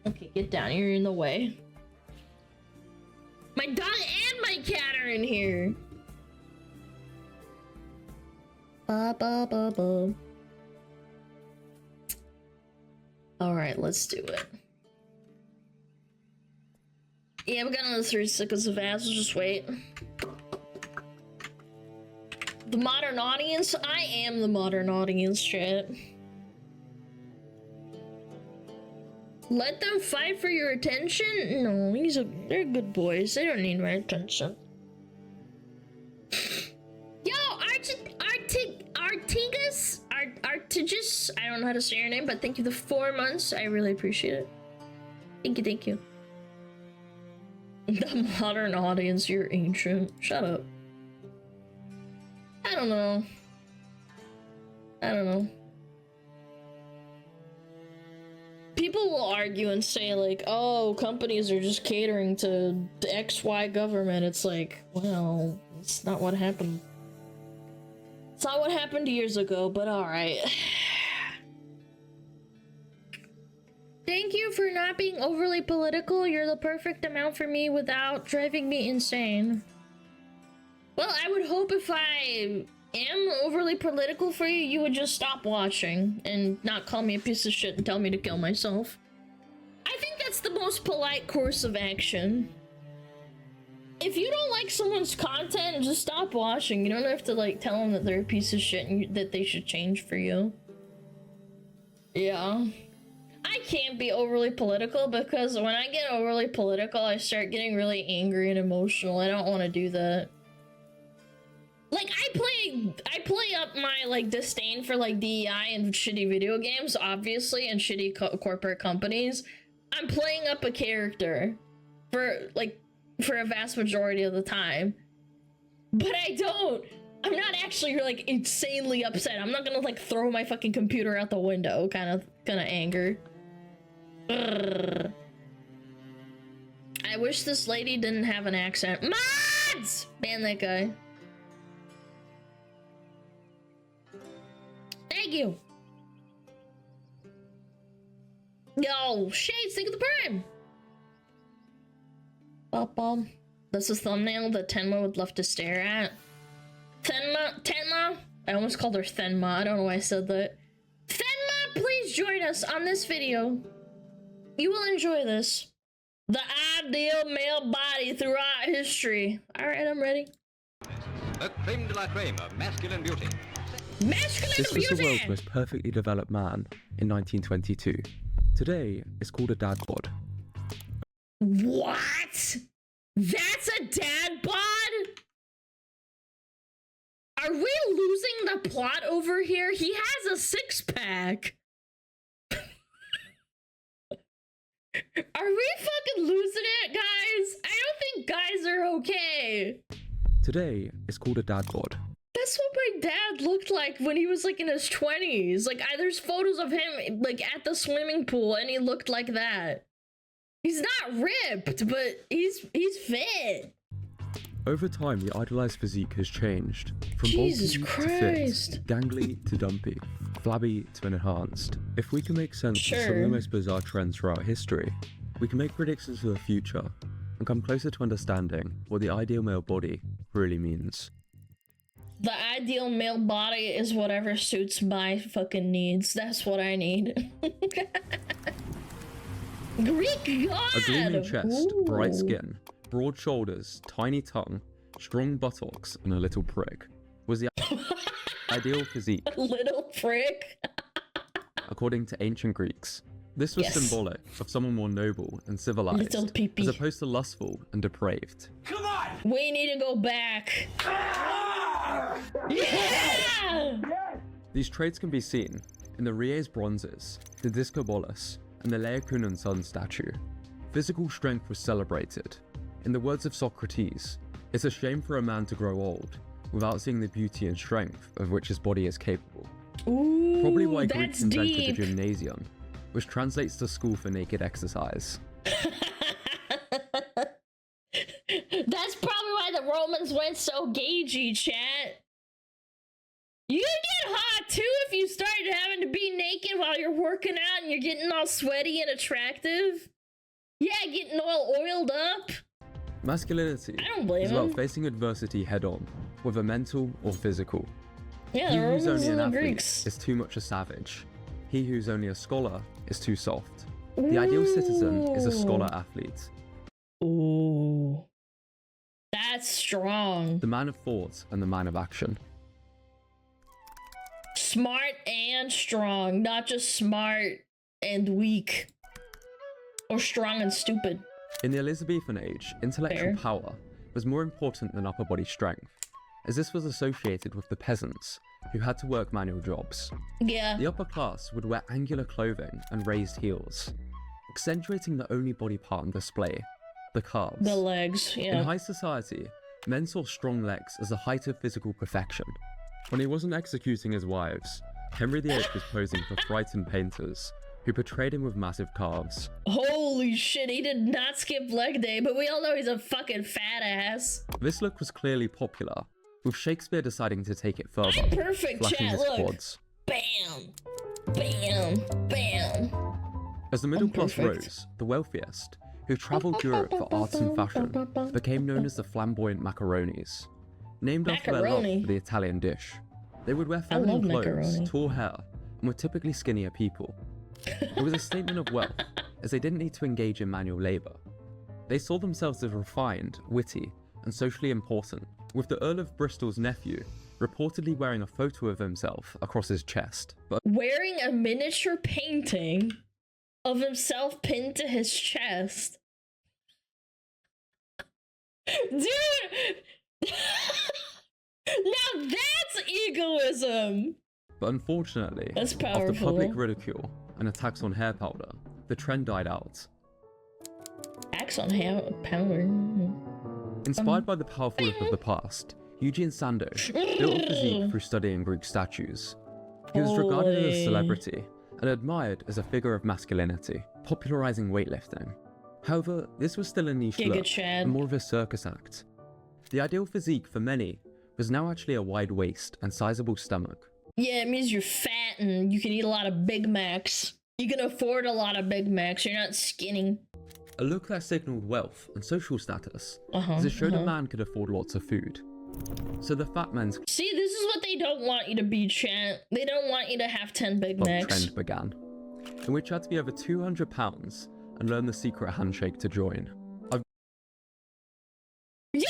Okay, get down. You're in the way. My dog and my cat are in here. Alright, let's do it. Yeah, we got another 3 seconds of ads. We'll just wait. The modern audience? I am the modern audience, chat. Let them fight for your attention? No, they're good boys. They don't need my attention. Yo, Artigus, I don't know how to say your name, but thank you for the 4 months. I really appreciate it. Thank you, thank you. The modern audience, you're ancient. Shut up. I don't know. People will argue and say like, oh, companies are just catering to the XY government. It's like, well, it's not what happened. It's not what happened years ago, but alright. Thank you for not being overly political. You're the perfect amount for me without driving me insane. Well, I would hope if I am overly political for you, you would just stop watching and not call me a piece of shit and tell me to kill myself. I think that's the most polite course of action. If you don't like someone's content, just stop watching. You don't have to like tell them that they're a piece of shit and that they should change for you. Yeah. I can't be overly political because when I get overly political, I start getting really angry and emotional. I don't want to do that. Like, I play up my, like, disdain for, like, DEI and shitty video games, obviously, and shitty corporate companies. I'm playing up a character for a vast majority of the time. But I'm not actually, like, insanely upset. I'm not gonna, like, throw my fucking computer out the window, kind of anger. Urgh. I wish this lady didn't have an accent. Mods! Ban that guy. Thank you. Yo, Shades, think of the Prime. Bum. That's a thumbnail that Tenma would love to stare at. Tenma? I almost called her Thenma. I don't know why I said that. Thenma, please join us on this video. You will enjoy this. The ideal male body throughout history. Alright, I'm ready. The creme de la creme of masculine beauty. This was the world's most perfectly developed man in 1922. Today, it's called a dad bod. What? That's a dad bod? Are we losing the plot over here? He has a six-pack. Are we fucking losing it, guys? I don't think guys are okay. Today, it's called a dad bod. That's what my dad looked like when he was like in his 20s. Like, there's photos of him like at the swimming pool and he looked like that. He's not ripped, but he's fit. Over time, the idealized physique has changed, from Jesus bulky Christ. to fit, gangly to dumpy, flabby to enhanced. If we can make sense of some of the most bizarre trends throughout history, we can make predictions for the future and come closer to understanding what the ideal male body really means. The ideal male body is whatever suits my fucking needs. That's what I need. Greek god! A gleaming chest, Ooh. bright skin, broad shoulders, tiny tongue, strong buttocks, and a little prick was the ideal physique. A little prick? According to ancient Greeks. This was symbolic of someone more noble and civilized, Little pee-pee. as opposed to lustful and depraved. Come on! We need to go back. Yeah! These traits can be seen in the Rhea's bronzes, the Discobolus, and the Laocoon Sun statue. Physical strength was celebrated. In the words of Socrates, it's a shame for a man to grow old without seeing the beauty and strength of which his body is capable. Ooh, probably why Greeks that's invented deep. the gymnasium, which translates to school for naked exercise. That's probably why the Romans went so gagey, chat. You get hot too if you started having to be naked while you're working out and you're getting all sweaty and attractive. Yeah, getting all oiled up. Masculinity I don't blame is about him. facing adversity head-on, whether mental or physical. Yeah, He the who's Romans only an and the athlete Greeks. is too much a savage. He who's only a scholar is too soft. The ideal citizen is a scholar athlete. Ooh. That's strong. The man of thought and the man of action. Smart and strong, not just smart and weak. Or strong and stupid. In the Elizabethan age, intellectual Fair. power was more important than upper body strength, as this was associated with the peasants, who had to work manual jobs. Yeah. The upper class would wear angular clothing and raised heels, accentuating the only body part on display, the calves. The legs, yeah. In high society, men saw strong legs as a height of physical perfection. When he wasn't executing his wives, Henry VIII was posing for frightened painters, who portrayed him with massive calves. Holy shit, he did not skip leg day, but we all know he's a fucking fat ass. This look was clearly popular, with Shakespeare deciding to take it further, Perfect, flashing chat, his look. quads. Bam! Bam! Bam! As the middle I'm class perfect. rose, the wealthiest, who travelled Europe for arts and fashion, became known as the flamboyant macaronis. Named after their love Macaroni. for the Italian dish. They would wear I love feminine clothes, macaroni. tall hair, and were typically skinnier people. It was a statement of wealth, as they didn't need to engage in manual labour. They saw themselves as refined, witty, and socially important, with the Earl of Bristol's nephew reportedly wearing a photo of himself across his chest. But Wearing a miniature painting of himself pinned to his chest. Dude! Now that's egoism! But unfortunately, That's after powerful. public ridicule and attacks on hair powder, the trend died out. Axe on hair powder. Inspired by the powerful look of the past, Eugene Sandow built a physique through studying Greek statues. He was regarded as a Holy. celebrity and admired as a figure of masculinity, popularizing weightlifting. However, this was still a niche Giga look, Chad. and more of a circus act. The ideal physique for many was now actually a wide waist and sizable stomach. Yeah, it means you're fat and you can eat a lot of Big Macs. You can afford a lot of Big Macs. You're not skinny. A look that signaled wealth and social status, as it showed a man could afford lots of food. So the fat men's See, this is what they don't want you to be, chat. They don't want you to have 10 Big club Macs. trend began, in which you had to be over 200 pounds and learn the secret handshake to join. Yo, we need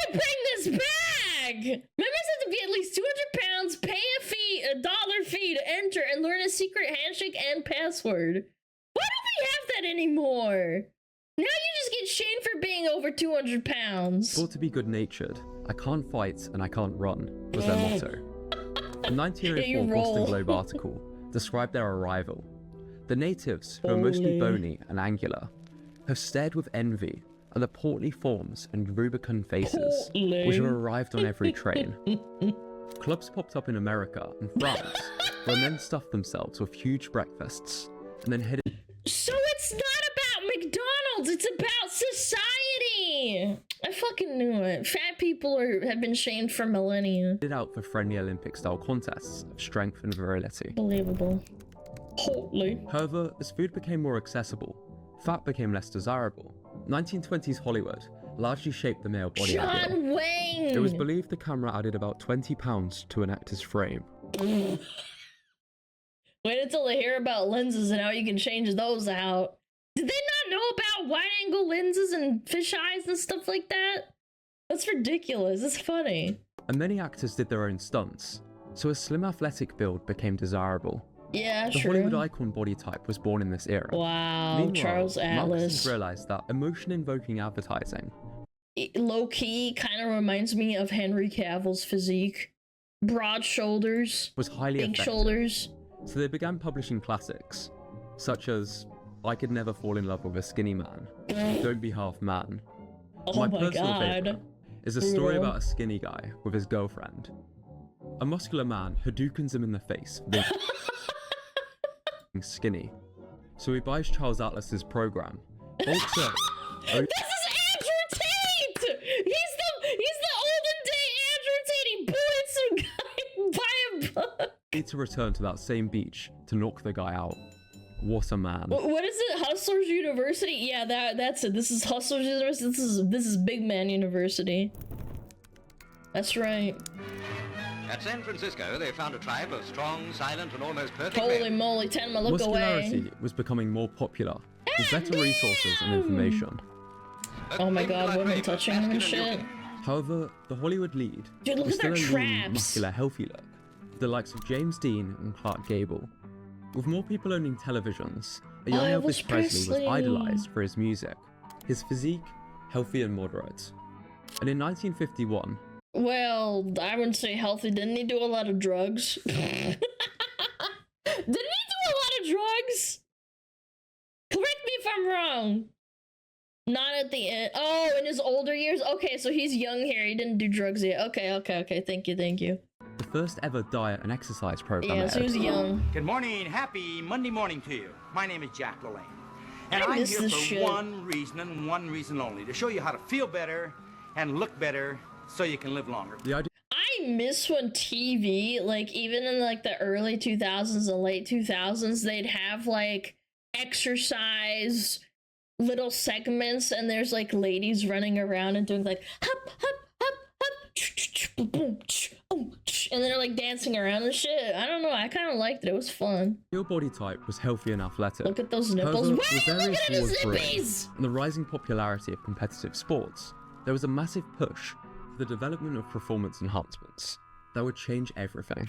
to bring this back! Members have to be at least 200 pounds, pay a fee, $1 fee to enter, and learn a secret handshake and password. Why don't we have that anymore? Now you just get shamed for being over 200 pounds. Thought to be good-natured, I can't fight and I can't run, was their motto. A 1904 Yeah, you Boston roll. Globe article described their arrival. The natives, who are mostly Holy. bony and angular, have stared with envy at the portly forms and rubicund faces Portly. which have arrived on every train. Clubs popped up in America and France, where men stuffed themselves with huge breakfasts and then headed So it's not about McDonald's, it's about society. I fucking knew it. Fat people have been shamed for millennia. Did out for friendly Olympic-style contests of strength and virility. Believable. Holy. However, as food became more accessible, fat became less desirable. 1920s Hollywood largely shaped the male body ideal. John Wayne! It was believed the camera added about 20 pounds to an actor's frame. Wait until they hear about lenses and how you can change those out. Did they not know about wide-angle lenses and fish eyes and stuff like that? That's ridiculous. It's funny. And many actors did their own stunts, so a slim athletic build became desirable. Yeah, the true. Hollywood icon body type was born in this era. Wow, Meanwhile, Charles Atlas. Marketers realized that emotion-invoking advertising, low-key, kind of reminds me of Henry Cavill's physique. Broad shoulders, was highly big effective. Shoulders. So they began publishing classics, such as I Could Never Fall in Love with a Skinny Man, Don't Be Half Man. Oh my my personal God. favorite is a story about a skinny guy with his girlfriend. A muscular man Hadoukens him in the face for being skinny. So he buys Charles Atlas's program. Also, This is Andrew Tate! He's the olden day Andrew Tate. He bullied some guy by a book. need to return to that same beach to knock the guy out. What a man. What is it? Hustlers University? Yeah, that's it. This is Hustlers University. This is Big Man University. That's right. At San Francisco, they found a tribe of strong, silent, and almost perfect Holy men. moly, Tenma, look Muscularity away. was becoming more popular, with better resources and information. Oh my god, women touching him and shit. However, the Hollywood lead Dude, look was at their still a lean, traps. muscular, healthy look, the likes of James Dean and Clark Gable. With more people owning televisions, a young Elvis Presley was idolized for his music, his physique, healthy and moderate. And in 1951, Well, I wouldn't say healthy. Didn't he do a lot of drugs? Didn't he do a lot of drugs? Correct me if I'm wrong. Not at the end. Oh, in his older years? Okay, so he's young here. He didn't do drugs yet. Okay. Thank you. the first ever diet and exercise program. Yeah, so he was young. Good morning, happy Monday morning to you. My name is Jack LaLanne. And I I'm miss here this for shit. one reason and one reason only, to show you how to feel better and look better so you can live longer. The idea I miss when TV, like even in like the early 2000s and late 2000s, they'd have like exercise little segments and there's like ladies running around and doing like hop, hop, hop, hop, boom, and they're like dancing around and shit. I don't know, I kind of liked it. It was fun. Your body type was healthy and athletic. Look at those nipples. However, Wow, with look various at his wars brewing nippies! and the rising popularity of competitive sports, there was a massive push for the development of performance enhancements that would change everything.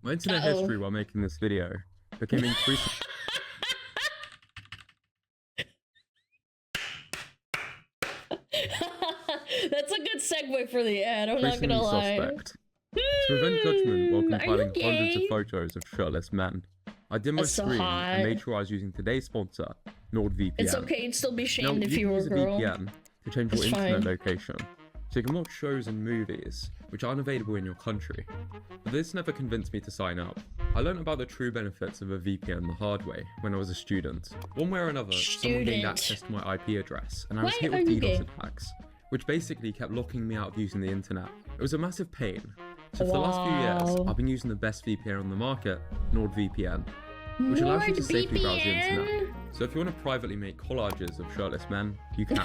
My internet history while making this video became increasingly That's a good segue for the ad, I'm not gonna lie. suspect. To prevent judgment while are you compiling hundreds gay? of photos of shirtless men, I did my That's so screen hot. and made sure I was using today's sponsor, NordVPN. It's okay, you'd still be shamed now, if you can were a use girl. VPN to change your It's internet fine. location, so you can watch shows and movies which aren't available in your country. But this never convinced me to sign up. I learned about the true benefits of a VPN the hard way when I was a student. One way or another, someone gained access to my IP address, and I was Why hit are with you DDoS gay? attacks, which basically kept locking me out of using the internet. It was a massive pain. So for the last few years, Wow. I've been using the best VPN on the market, NordVPN, which allows you to safely browse the internet. So if you want to privately make collages of shirtless men, you can.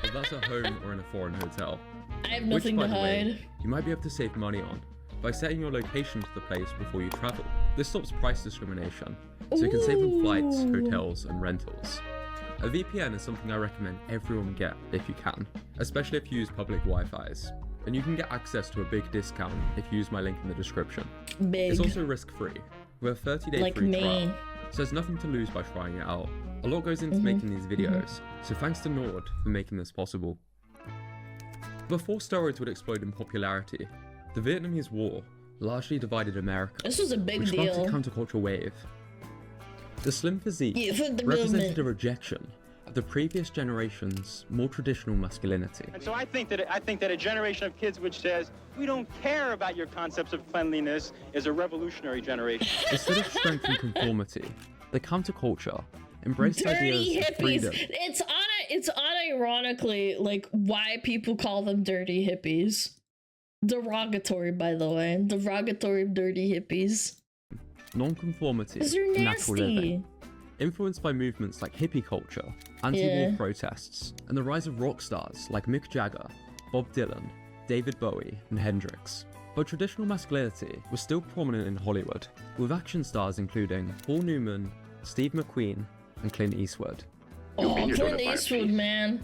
But that's at home or in a foreign hotel. I have Which, nothing by to the way, hide. you might be able to save money on by setting your location to the place before you travel. This stops price discrimination, so you can save on flights, hotels, and rentals. A VPN is something I recommend everyone get if you can, especially if you use public Wi-Fi's. And you can get access to a big discount if you use my link in the description. Big. It's also risk-free, with a 30-day Like free me. trial, so there's nothing to lose by trying it out. A lot goes into making these videos, so thanks to Nord for making this possible. Before steroids would explode in popularity, the Vietnamese War largely divided America, This was a big which sparked deal. a counterculture wave. The slim physique Yeah, for the represented movement. a rejection of the previous generation's more traditional masculinity. And so I think that a generation of kids which says we don't care about your concepts of cleanliness is a revolutionary generation. Instead of strength and conformity, the counterculture embraced Dirty ideas of hippies. freedom. It's on unironically like why people call them dirty hippies. Derogatory, by the way. Derogatory dirty hippies. Non-conformity, They're and natural nasty. living. Influenced by movements like hippie culture, anti-war protests, and the rise of rock stars like Mick Jagger, Bob Dylan, David Bowie, and Hendrix. But traditional masculinity was still prominent in Hollywood, with action stars including Paul Newman, Steve McQueen, and Clint Eastwood. Oh, Clint Eastwood, man.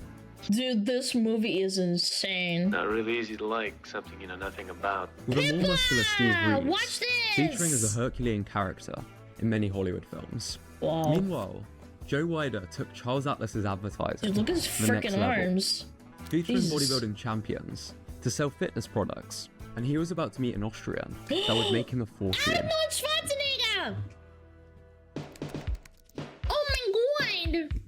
Dude, this movie is insane. Not really easy to like, something you know nothing about. With a more muscular Steve Reeves, watch this! featuring as a Herculean character in many Hollywood films. Wow. Meanwhile, Joe Weider took Charles Atlas's advertising Dude, look at his to the next freaking level, arms. featuring Jesus. bodybuilding champions to sell fitness products, and he was about to meet an Austrian that would make him a fortune. Arnold Schwarzenegger! Oh my god!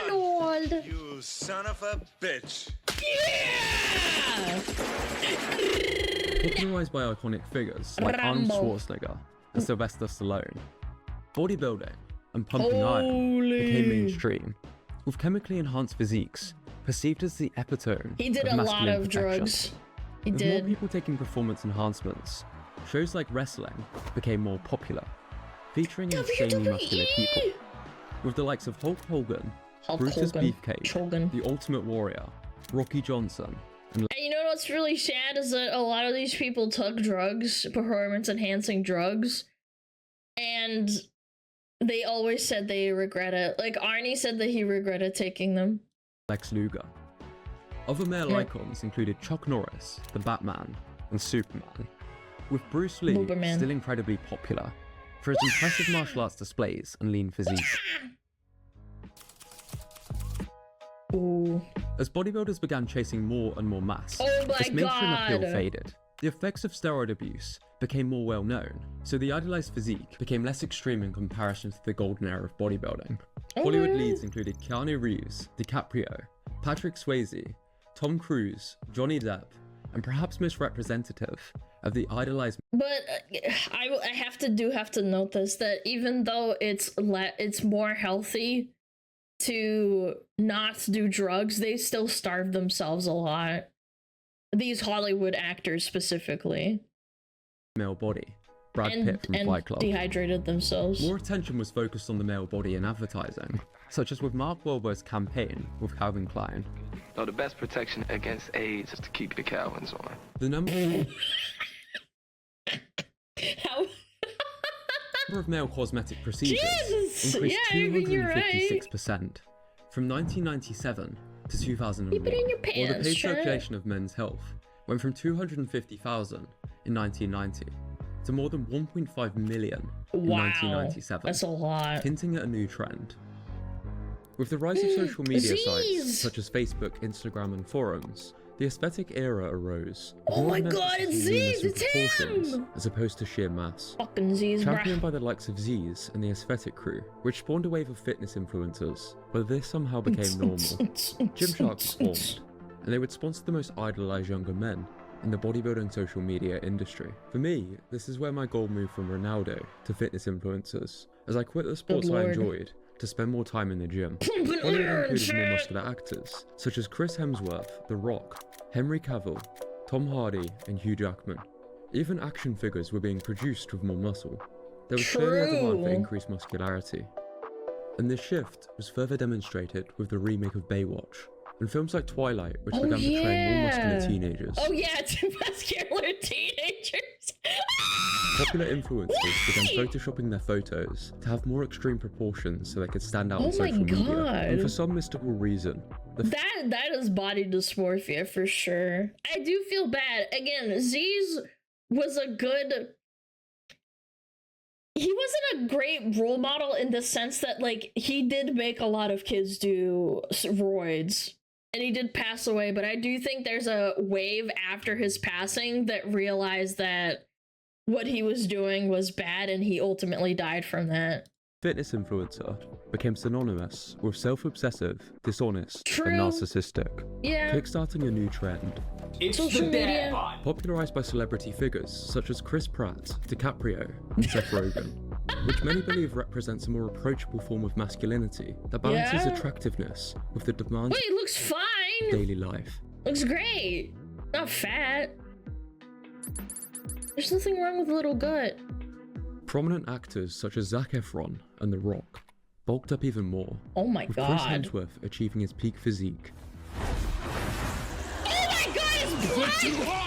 Arnold! You son of a bitch. Yeah! Popularized by iconic figures like Arnold Schwarzenegger and Sylvester Stallone, bodybuilding and pumping iron became mainstream, with chemically enhanced physiques perceived as the epitome He did of a lot masculine of perfection. drugs. He With did. more people taking performance enhancements, shows like wrestling became more popular, featuring insanely muscular people, with the likes of Hulk Hogan, Brutus Beefcake, The Ultimate Warrior, Rocky Johnson, and And you know what's really sad is that a lot of these people took drugs, performance enhancing drugs, and they always said they regret it. Like Arnie said that he regretted taking them. Lex Luger. Other male icons included Chuck Norris, the Batman, and Superman, with Bruce Lee Superman. still incredibly popular for his impressive martial arts displays and lean physique. Ooh. As bodybuilders began chasing more and more mass, Oh my this mainstream appeal God. faded. The effects of steroid abuse became more well known, so the idealized physique became less extreme in comparison to the golden era of bodybuilding. Hollywood leads included Keanu Reeves, DiCaprio, Patrick Swayze, Tom Cruise, Johnny Depp, and perhaps most representative of the idolized. But I have to note this, that even though it's more healthy to not do drugs, they still starve themselves a lot. These Hollywood actors specifically. Male body, Brad Pitt from and Fight Club. dehydrated themselves. More attention was focused on the male body in advertising, such as with Mark Wahlberg's campaign with Calvin Klein. No, the best protection against AIDS is to keep your Calvins on. The number of male cosmetic procedures Jesus! increased Yeah, I mean, you're right. 256% from 1997 to 2001, Keep it in your while the pants, paid shut up. circulation of men's health went from 250,000 in 1990 to more than 1.5 million in Wow, 1997, that's a lot. hinting at a new trend. With the rise of social media Z's. sites such as Facebook, Instagram, and forums, the aesthetic era arose. Oh my God, it's Z's, It's it's him! as opposed to sheer mass. Fucking Z's, Championed bruh. by the likes of Z's and the aesthetic crew, which spawned a wave of fitness influencers, where this somehow became normal. Gymshark formed, and they would sponsor the most idolized younger men in the bodybuilding social media industry. For me, this is where my goal moved from Ronaldo to fitness influencers, as I quit the sports I Lord. enjoyed to spend more time in the gym. Hollywood included more muscular actors, such as Chris Hemsworth, The Rock, Henry Cavill, Tom Hardy, and Hugh Jackman. Even action figures were being produced with more muscle. There was clearly a demand for True. increased muscularity. And this shift was further demonstrated with the remake of Baywatch, and films like Twilight, which Oh, began portraying more muscular yeah. teenagers. Oh yeah, to muscular teenagers. Popular influencers began photoshopping their photos to have more extreme proportions so they could stand out Oh on my social media. God. And for some mystical reason, That is body dysmorphia for sure. I do feel bad. Again, Z's was a good. He wasn't a great role model in the sense that, like, he did make a lot of kids do roids. And he did pass away, but I do think there's a wave after his passing that realized that what he was doing was bad, and he ultimately died from that. fitness influencer became synonymous with self-obsessive, dishonest, True. and narcissistic, Yeah. kickstarting a new trend. It's social media. Popularized by celebrity figures such as Chris Pratt, DiCaprio, and Seth Rogen. which many believe represents a more approachable form of masculinity that balances Yeah. attractiveness with the demands Wait, looks fine. of daily life. Looks great. Not fat. There's nothing wrong with a little gut. Prominent actors such as Zac Efron and The Rock bulked up even more, Oh my with god. Chris Hemsworth achieving his peak physique. Oh my god, it's blood!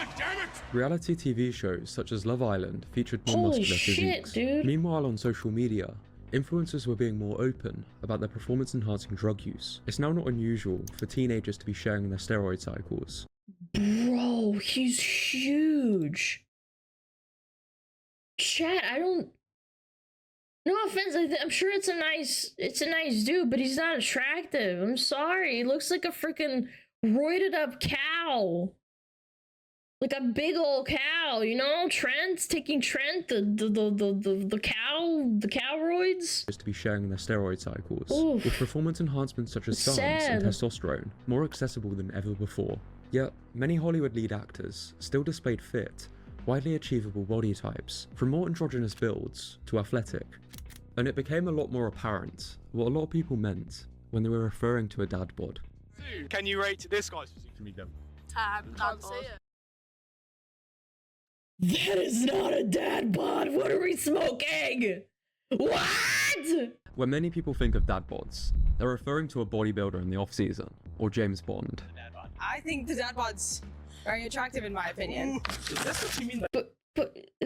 Reality TV shows such as Love Island featured more Holy muscular shit, physiques. dude. Meanwhile, on social media, influencers were being more open about their performance-enhancing drug use. It's now not unusual for teenagers to be sharing their steroid cycles. Bro, he's huge. Chat, I don't. No offense, I'm sure it's a nice dude, but he's not attractive. I'm sorry. He looks like a freaking roided up cow. Like a big old cow, you know? Trent's taking Trent, the cow roids. To be sharing their steroid cycles, Oof. with performance enhancements such as stance and Sad. testosterone more accessible than ever before. Yet, many Hollywood lead actors still displayed fit, widely achievable body types, from more androgynous builds to athletic. And it became a lot more apparent what a lot of people meant when they were referring to a dad bod. Can you rate this guy's physique to meet them? Can't say it. That is not a dad bod. What are we smoking? What? When many people think of dad bods, they're referring to a bodybuilder in the off-season, or James Bond. I think the dad bod's very attractive in my opinion. That's what you mean. But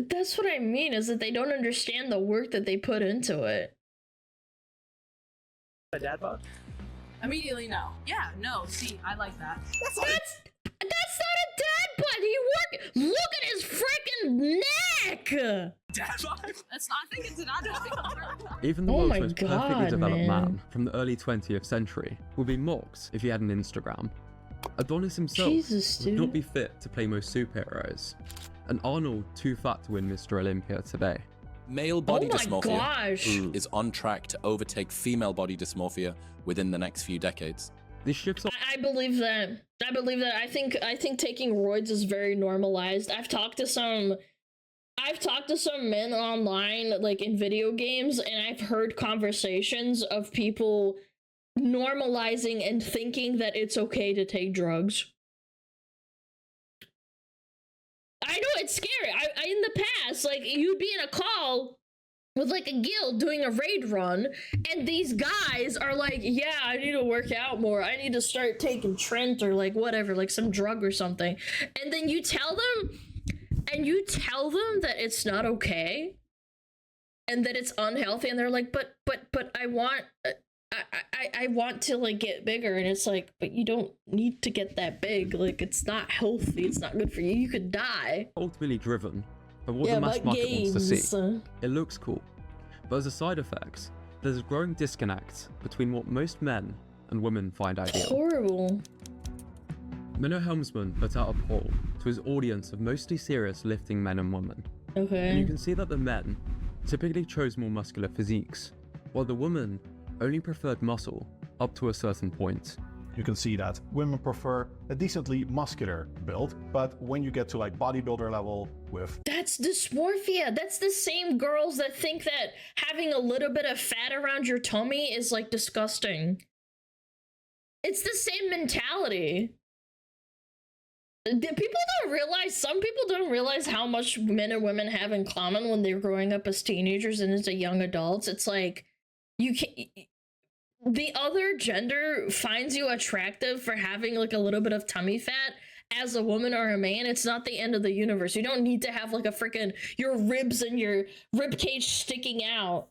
that's what I mean, is that they don't understand the work that they put into it. A dad bod? Immediately no. Yeah, no, see, I like that. That's not a dad bod. Look at his freaking neck. Dad bod? That's not, I think it's a dad bod. Even the Oh world's my most perfectly God, developed man. man from the early 20th century would be mocked if he had an Instagram. Adonis himself Jesus, would not dude. be fit to play most superheroes, and Arnold too fat to win Mr. Olympia today. Male body Oh my dysmorphia gosh. is on track to overtake female body dysmorphia within the next few decades. This shifts on I believe that. I think taking roids is very normalized. I've talked to some men online, like in video games, and I've heard conversations of people normalizing and thinking that it's okay to take drugs. I know it's scary. I in the past, like, you'd be in a call with like a guild doing a raid run, and these guys are like, yeah, I need to work out more. I need to start taking Trent or like whatever, like some drug or something. And then you tell them that it's not okay and that it's unhealthy, and they're like, but I want I want to like get bigger, and it's like, but you don't need to get that big. Like, it's not healthy. It's not good for you. You could die. ultimately driven by what Yeah, the mass but market wants to games. see. It looks cool, but as a side effect, there's a growing disconnect between what most men and women find ideal. Horrible. Menno Helmsman put out a poll to his audience of mostly serious lifting men and women. Okay. And you can see that the men typically chose more muscular physiques, while the women only preferred muscle up to a certain point. You can see that women prefer a decently muscular build, but when you get to like bodybuilder level with That's dysmorphia. That's the same girls that think that having a little bit of fat around your tummy is like disgusting. It's the same mentality. Some people don't realize how much men and women have in common when they're growing up as teenagers and as young adults. It's like, the other gender finds you attractive for having like a little bit of tummy fat as a woman or a man. It's not the end of the universe. You don't need to have like a freaking your ribs and your rib cage sticking out.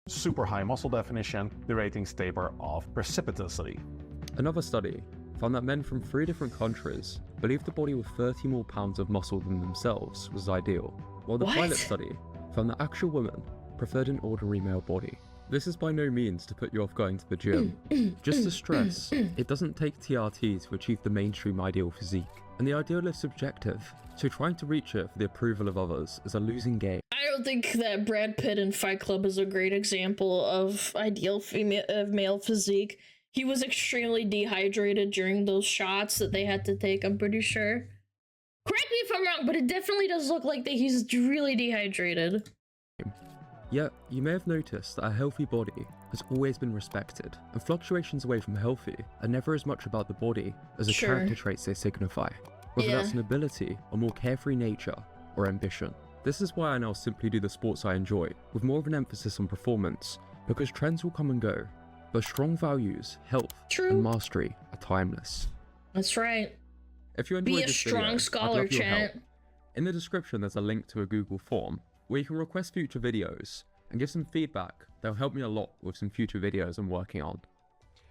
super high muscle definition, the ratings taper off precipitously. Another study found that men from 3 different countries believed the body with 30 more pounds of muscle than themselves was ideal, while the What? pilot study found that actual women preferred an ordinary male body. This is by no means to put you off going to the gym, just to stress, it doesn't take TRT to achieve the mainstream ideal physique, and the ideal is subjective, so trying to reach it for the approval of others is a losing game. I don't think that Brad Pitt in Fight Club is a great example of ideal male physique. He was extremely dehydrated during those shots that they had to take, I'm pretty sure. Correct me if I'm wrong, but it definitely does look like that he's really dehydrated. Yet, you may have noticed that a healthy body has always been respected, and fluctuations away from healthy are never as much about the body as the character traits they signify, whether that's an ability, a more carefree nature, or ambition. This is why I now simply do the sports I enjoy, with more of an emphasis on performance, because trends will come and go, but strong values, health, and mastery are timeless. That's right. If you enjoyed Be a this strong video, scholar, I'd love your help. chat. In the description there's a link to a Google form, where you can request future videos, and give some feedback that'll help me a lot with some future videos I'm working on.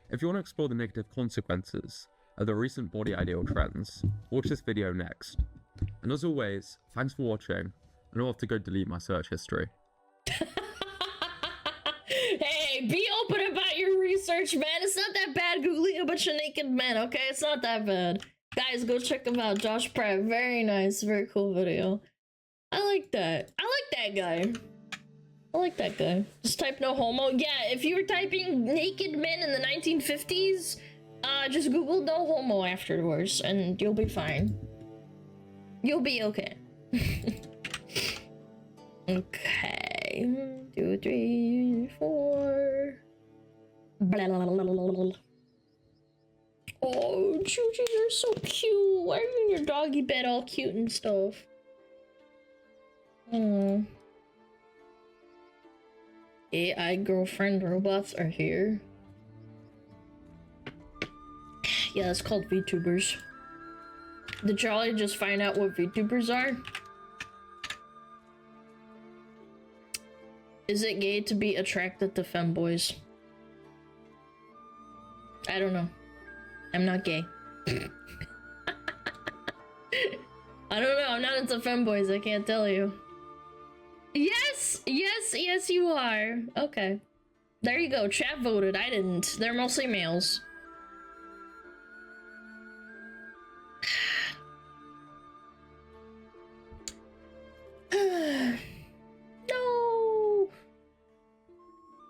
If you want to explore the negative consequences of the recent body ideal trends, watch this video next. And as always, thanks for watching, and I'll have to go delete my search history. Hey, be open about your research, man. It's not that bad googling a bunch of naked men, okay? It's not that bad. Guys, go check him out. Josh Pratt. Very nice. Very cool video. I like that. I like that guy. I like that guy. Just type no homo. Yeah, if you were typing naked men in the 1950s, just Google no homo afterwards, and you'll be fine. You'll be okay. Okay. 1, 2, 3, 4. Blah, blah, blah, blah, blah, blah. Oh, Chuchi, you're so cute. Why are you in your doggy bed all cute and stuff? Oh. AI girlfriend robots are here. Yeah, it's called VTubers. Did Charlie just find out what VTubers are? Is it gay to be attracted to femboys? I don't know. I'm not gay. I don't know. I'm not into femboys. I can't tell you. Yes! Yes, yes, you are. Okay. There you go. Chat voted. I didn't. They're mostly males. No!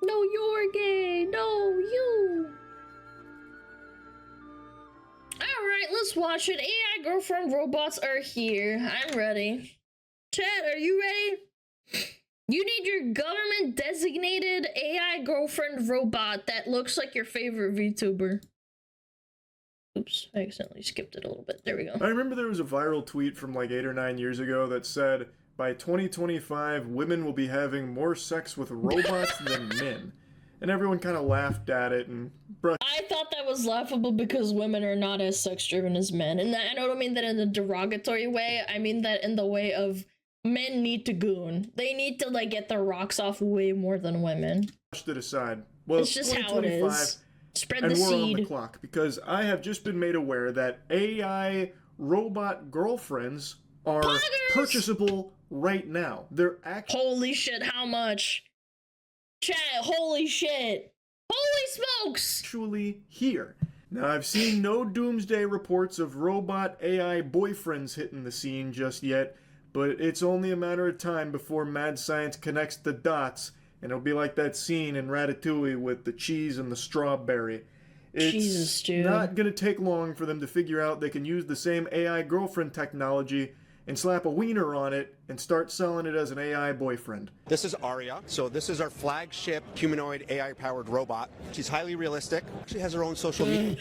No, you're gay! No, you! Alright, let's watch it. AI girlfriend robots are here. I'm ready. Chat, are you ready? You need your government designated AI girlfriend robot that looks like your favorite VTuber. Oops, I accidentally skipped it a little bit. There we go. I remember there was a viral tweet from like 8 or 9 years ago that said, by 2025, women will be having more sex with robots than men. And everyone kind of laughed at it and brushed. I thought that was laughable because women are not as sex-driven as men. And I don't mean that in a derogatory way. I mean that in the way of men need to goon. They need to like get their rocks off way more than women. Brushed it aside. Well, it's just how it is. Spread the and we're seed. on the clock because I have just been made aware that AI robot girlfriends are purchasable right now. They're actually. Holy shit! How much? Chat, holy shit. Holy smokes! Actually here. Now, I've seen no doomsday reports of robot AI boyfriends hitting the scene just yet, but it's only a matter of time before mad science connects the dots, and it'll be like that scene in Ratatouille with the cheese and the strawberry. It's Jesus, dude. not gonna take long for them to figure out they can use the same AI girlfriend technology and slap a wiener on it and start selling it as an AI boyfriend. This is Aria. So this is our flagship humanoid AI-powered robot. She's highly realistic. She has her own social media.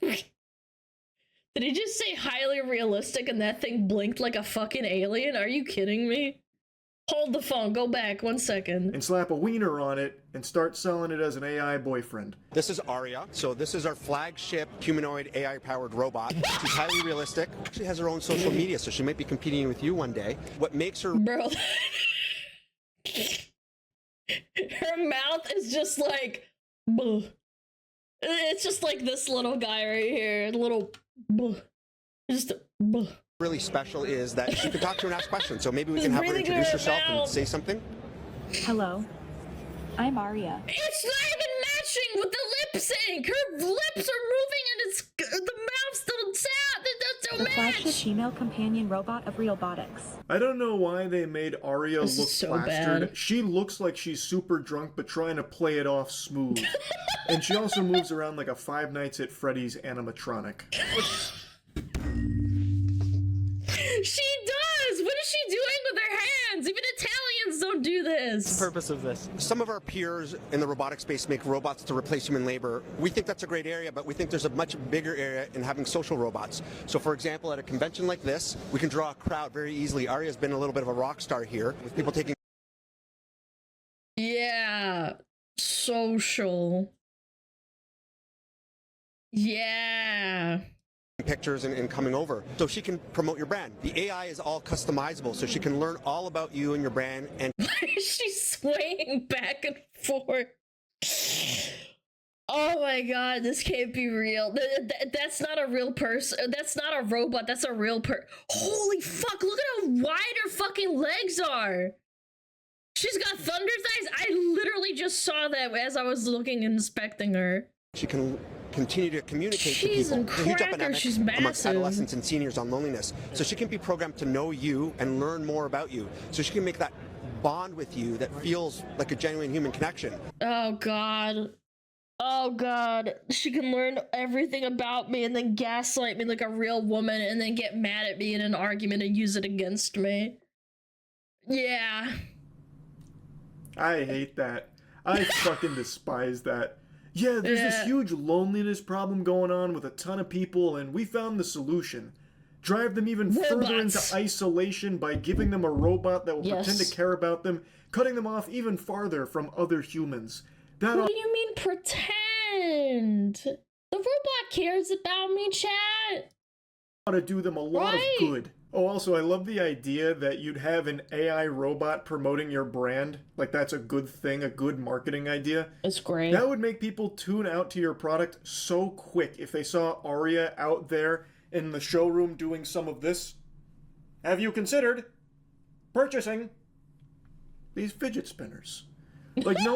Did he just say highly realistic and that thing blinked like a fucking alien? Are you kidding me? Hold the phone, go back 1 second. And slap a wiener on it and start selling it as an AI boyfriend. This is Aria. So this is our flagship humanoid AI-powered robot. She's highly realistic. She has her own social media, so she might be competing with you one day. What makes her... Bro. Her mouth is just like... Buh. It's just like this little guy right here. Little... Buh. Just... Buh. Really special is that she can talk to her and ask questions. So maybe we can have her introduce herself and say something. Hello, I'm Aria. It's not even matching with the lip sync. Her lips are moving and it's the mouth still sound. It doesn't The match. flagship female companion robot of Realbotics. I don't know why they made Aria This look is so plastered. bad. She looks like she's super drunk but trying to play it off smooth. And she also moves around like a Five Nights at Freddy's animatronic. She does! What is she doing with her hands? Even Italians don't do this. Purpose of this. Some of our peers in the robotic space make robots to replace human labor. We think that's a great area, but we think there's a much bigger area in having social robots. So for example, at a convention like this, we can draw a crowd very easily. Aria's been a little bit of a rock star here with people taking social. Yeah. Pictures and coming over so she can promote your brand. The AI is all customizable, so she can learn all about you and your brand. And she's swaying back and forth. Oh my god, this can't be real. That's not a real person. That's not a robot. That's a real Holy fuck, look at how wide her fucking legs are. She's got thunder thighs. I literally just saw that as I was looking and inspecting her. She can continue to communicate She's to people. There's a huge epidemic she's amongst massive. adolescents and seniors on loneliness. So she can be programmed to know you and learn more about you. So she can make that bond with you that feels like a genuine human connection. Oh god. Oh god. She can learn everything about me and then gaslight me like a real woman and then get mad at me in an argument and use it against me. Yeah. I hate that. I fucking despise that. Yeah, there's this huge loneliness problem going on with a ton of people, and we found the solution. Drive them even further into isolation by giving them a robot that will pretend to care about them, cutting them off even farther from other humans. What do you mean pretend? The robot cares about me, chat. Ought to do them a lot of good. Oh, also, I love the idea that you'd have an AI robot promoting your brand. Like, that's a good thing, a good marketing idea. It's great. That would make people tune out to your product so quick if they saw Aria out there in the showroom doing some of this. Have you considered purchasing these fidget spinners? Like, no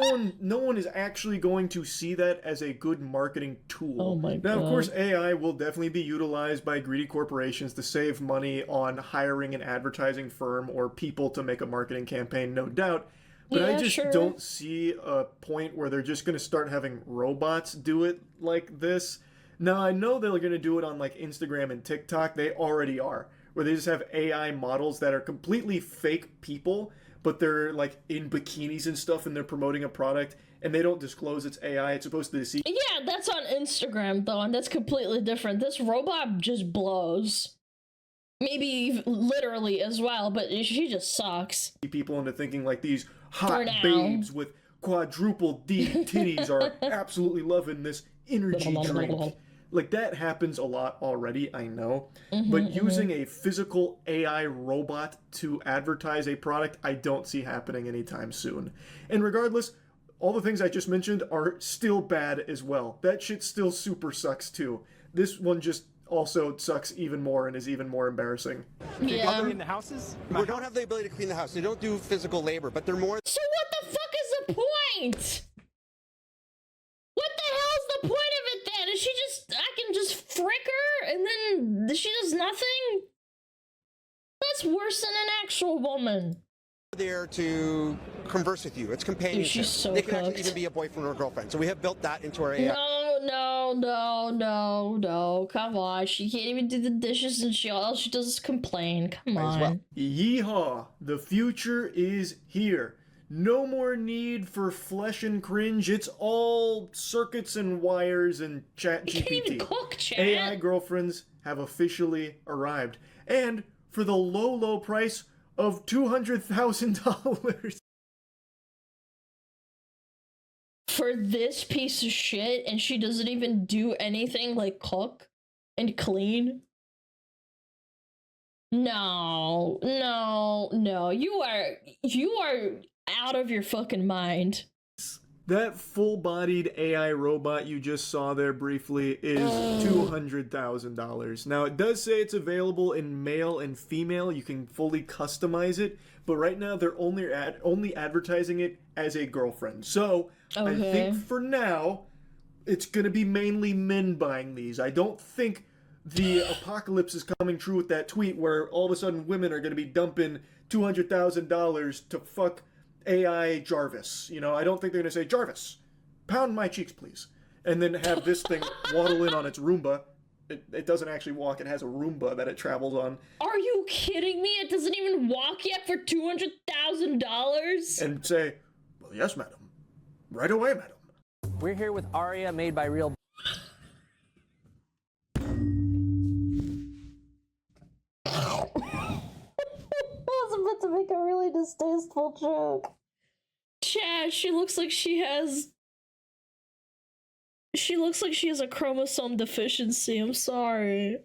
one is actually going to see that as a good marketing tool. Oh my god. Now, of course, AI will definitely be utilized by greedy corporations to save money on hiring an advertising firm or people to make a marketing campaign, no doubt. But I just don't see a point where they're just going to start having robots do it like this. Now, I know they're going to do it on, like, Instagram and TikTok. They already are. Where they just have AI models that are completely fake people, but they're like in bikinis and stuff and they're promoting a product and they don't disclose it's AI. It's supposed to deceive. Yeah, that's on Instagram though, and that's completely different. This robot just blows. Maybe literally as well, but she just sucks. People into thinking like these hot babes with quadruple D titties are absolutely loving this energy drink. Like, that happens a lot already, I know. But using a physical AI robot to advertise a product, I don't see happening anytime soon. And regardless, all the things I just mentioned are still bad as well. That shit still super sucks too. This one just also sucks even more and is even more embarrassing. Yeah. In the houses? We don't have the ability to clean the house. They don't do physical labor, but they're more... So what the fuck is the point? What the hell's the point of it then? Is she just... I can just frick her and then she does nothing? That's worse than an actual woman. There to converse with you. It's companionship. Dude, she's so they can cooked. actually even be a boyfriend or a girlfriend. So we have built that into our AI. No. Come on. She can't even do the dishes and all she does is complain. Come on. Well. Yeehaw! The future is here. No more need for flesh and cringe. It's all circuits and wires and chat GPT. You can't even cook, chat. AI girlfriends have officially arrived. And for the low price of $200,000. For this piece of shit, and she doesn't even do anything like cook and clean? No. You are out of your fucking mind. That full-bodied AI robot you just saw there briefly is $200,000. Now, it does say it's available in male and female. You can fully customize it, but right now they're only advertising it as a girlfriend. So, I think for now, it's going to be mainly men buying these. I don't think the apocalypse is coming true with that tweet where all of a sudden women are going to be dumping $200,000 to fuck AI Jarvis. You know, I don't think they're going to say, Jarvis, pound my cheeks, please. And then have this thing waddle in on its Roomba it doesn't actually walk. It has a Roomba that it travels on. Are you kidding me? It doesn't even walk yet for $200,000? And say, well, yes, madam. Right away, madam. We're here with Aria, made by Real. I was about to make a really distasteful joke. Chad, she looks like she has a chromosome deficiency. I'm sorry.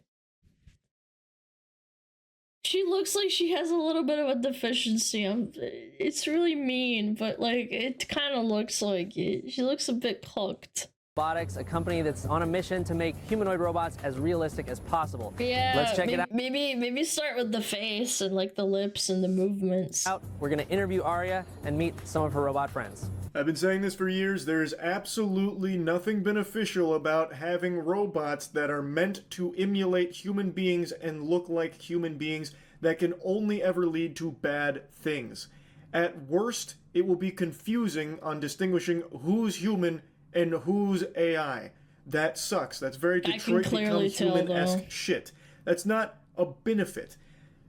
She looks like she has a little bit of a deficiency. It's really mean, but like it kind of looks like it. She looks a bit cooked. Robotics, a company that's on a mission to make humanoid robots as realistic as possible. Yeah, let's check it out. Maybe start with the face and like the lips and the movements. We're gonna interview Aria and meet some of her robot friends. I've been saying this for years. There's absolutely nothing beneficial about having robots that are meant to emulate human beings and look like human beings. That can only ever lead to bad things. At worst, it will be confusing on distinguishing who's human and who's AI. That sucks. That's very Detroit Become Human-esque shit. That's not a benefit.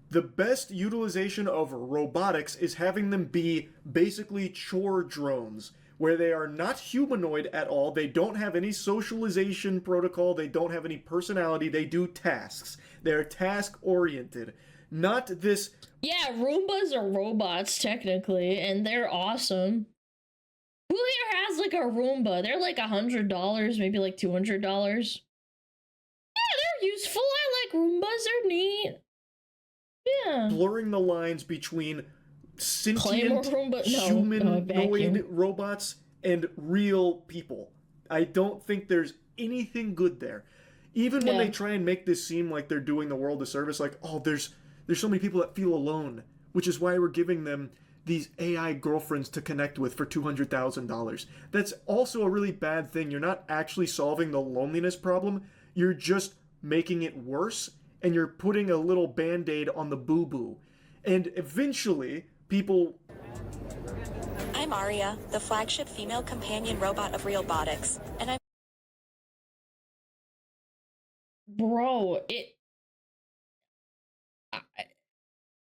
The best utilization of robotics is having them be basically chore drones, where they are not humanoid at all. They don't have any socialization protocol. They don't have any personality. They do tasks. They're task-oriented. Not this... Yeah, Roombas are robots, technically, and they're awesome. Who here has, like, a Roomba? They're, like, $100, maybe, like, $200. Yeah, they're useful. I like Roombas. They're neat. Yeah. Blurring the lines between sentient humanoid robots and real people. I don't think there's anything good there. Even when they try and make this seem like they're doing the world a service, like, oh, there's so many people that feel alone, which is why we're giving them these AI girlfriends to connect with for $200,000. That's also a really bad thing. You're not actually solving the loneliness problem. You're just making it worse, and you're putting a little band-aid on the boo-boo. And eventually, people... I'm Aria, the flagship female companion robot of Realbotics, and I'm... Bro,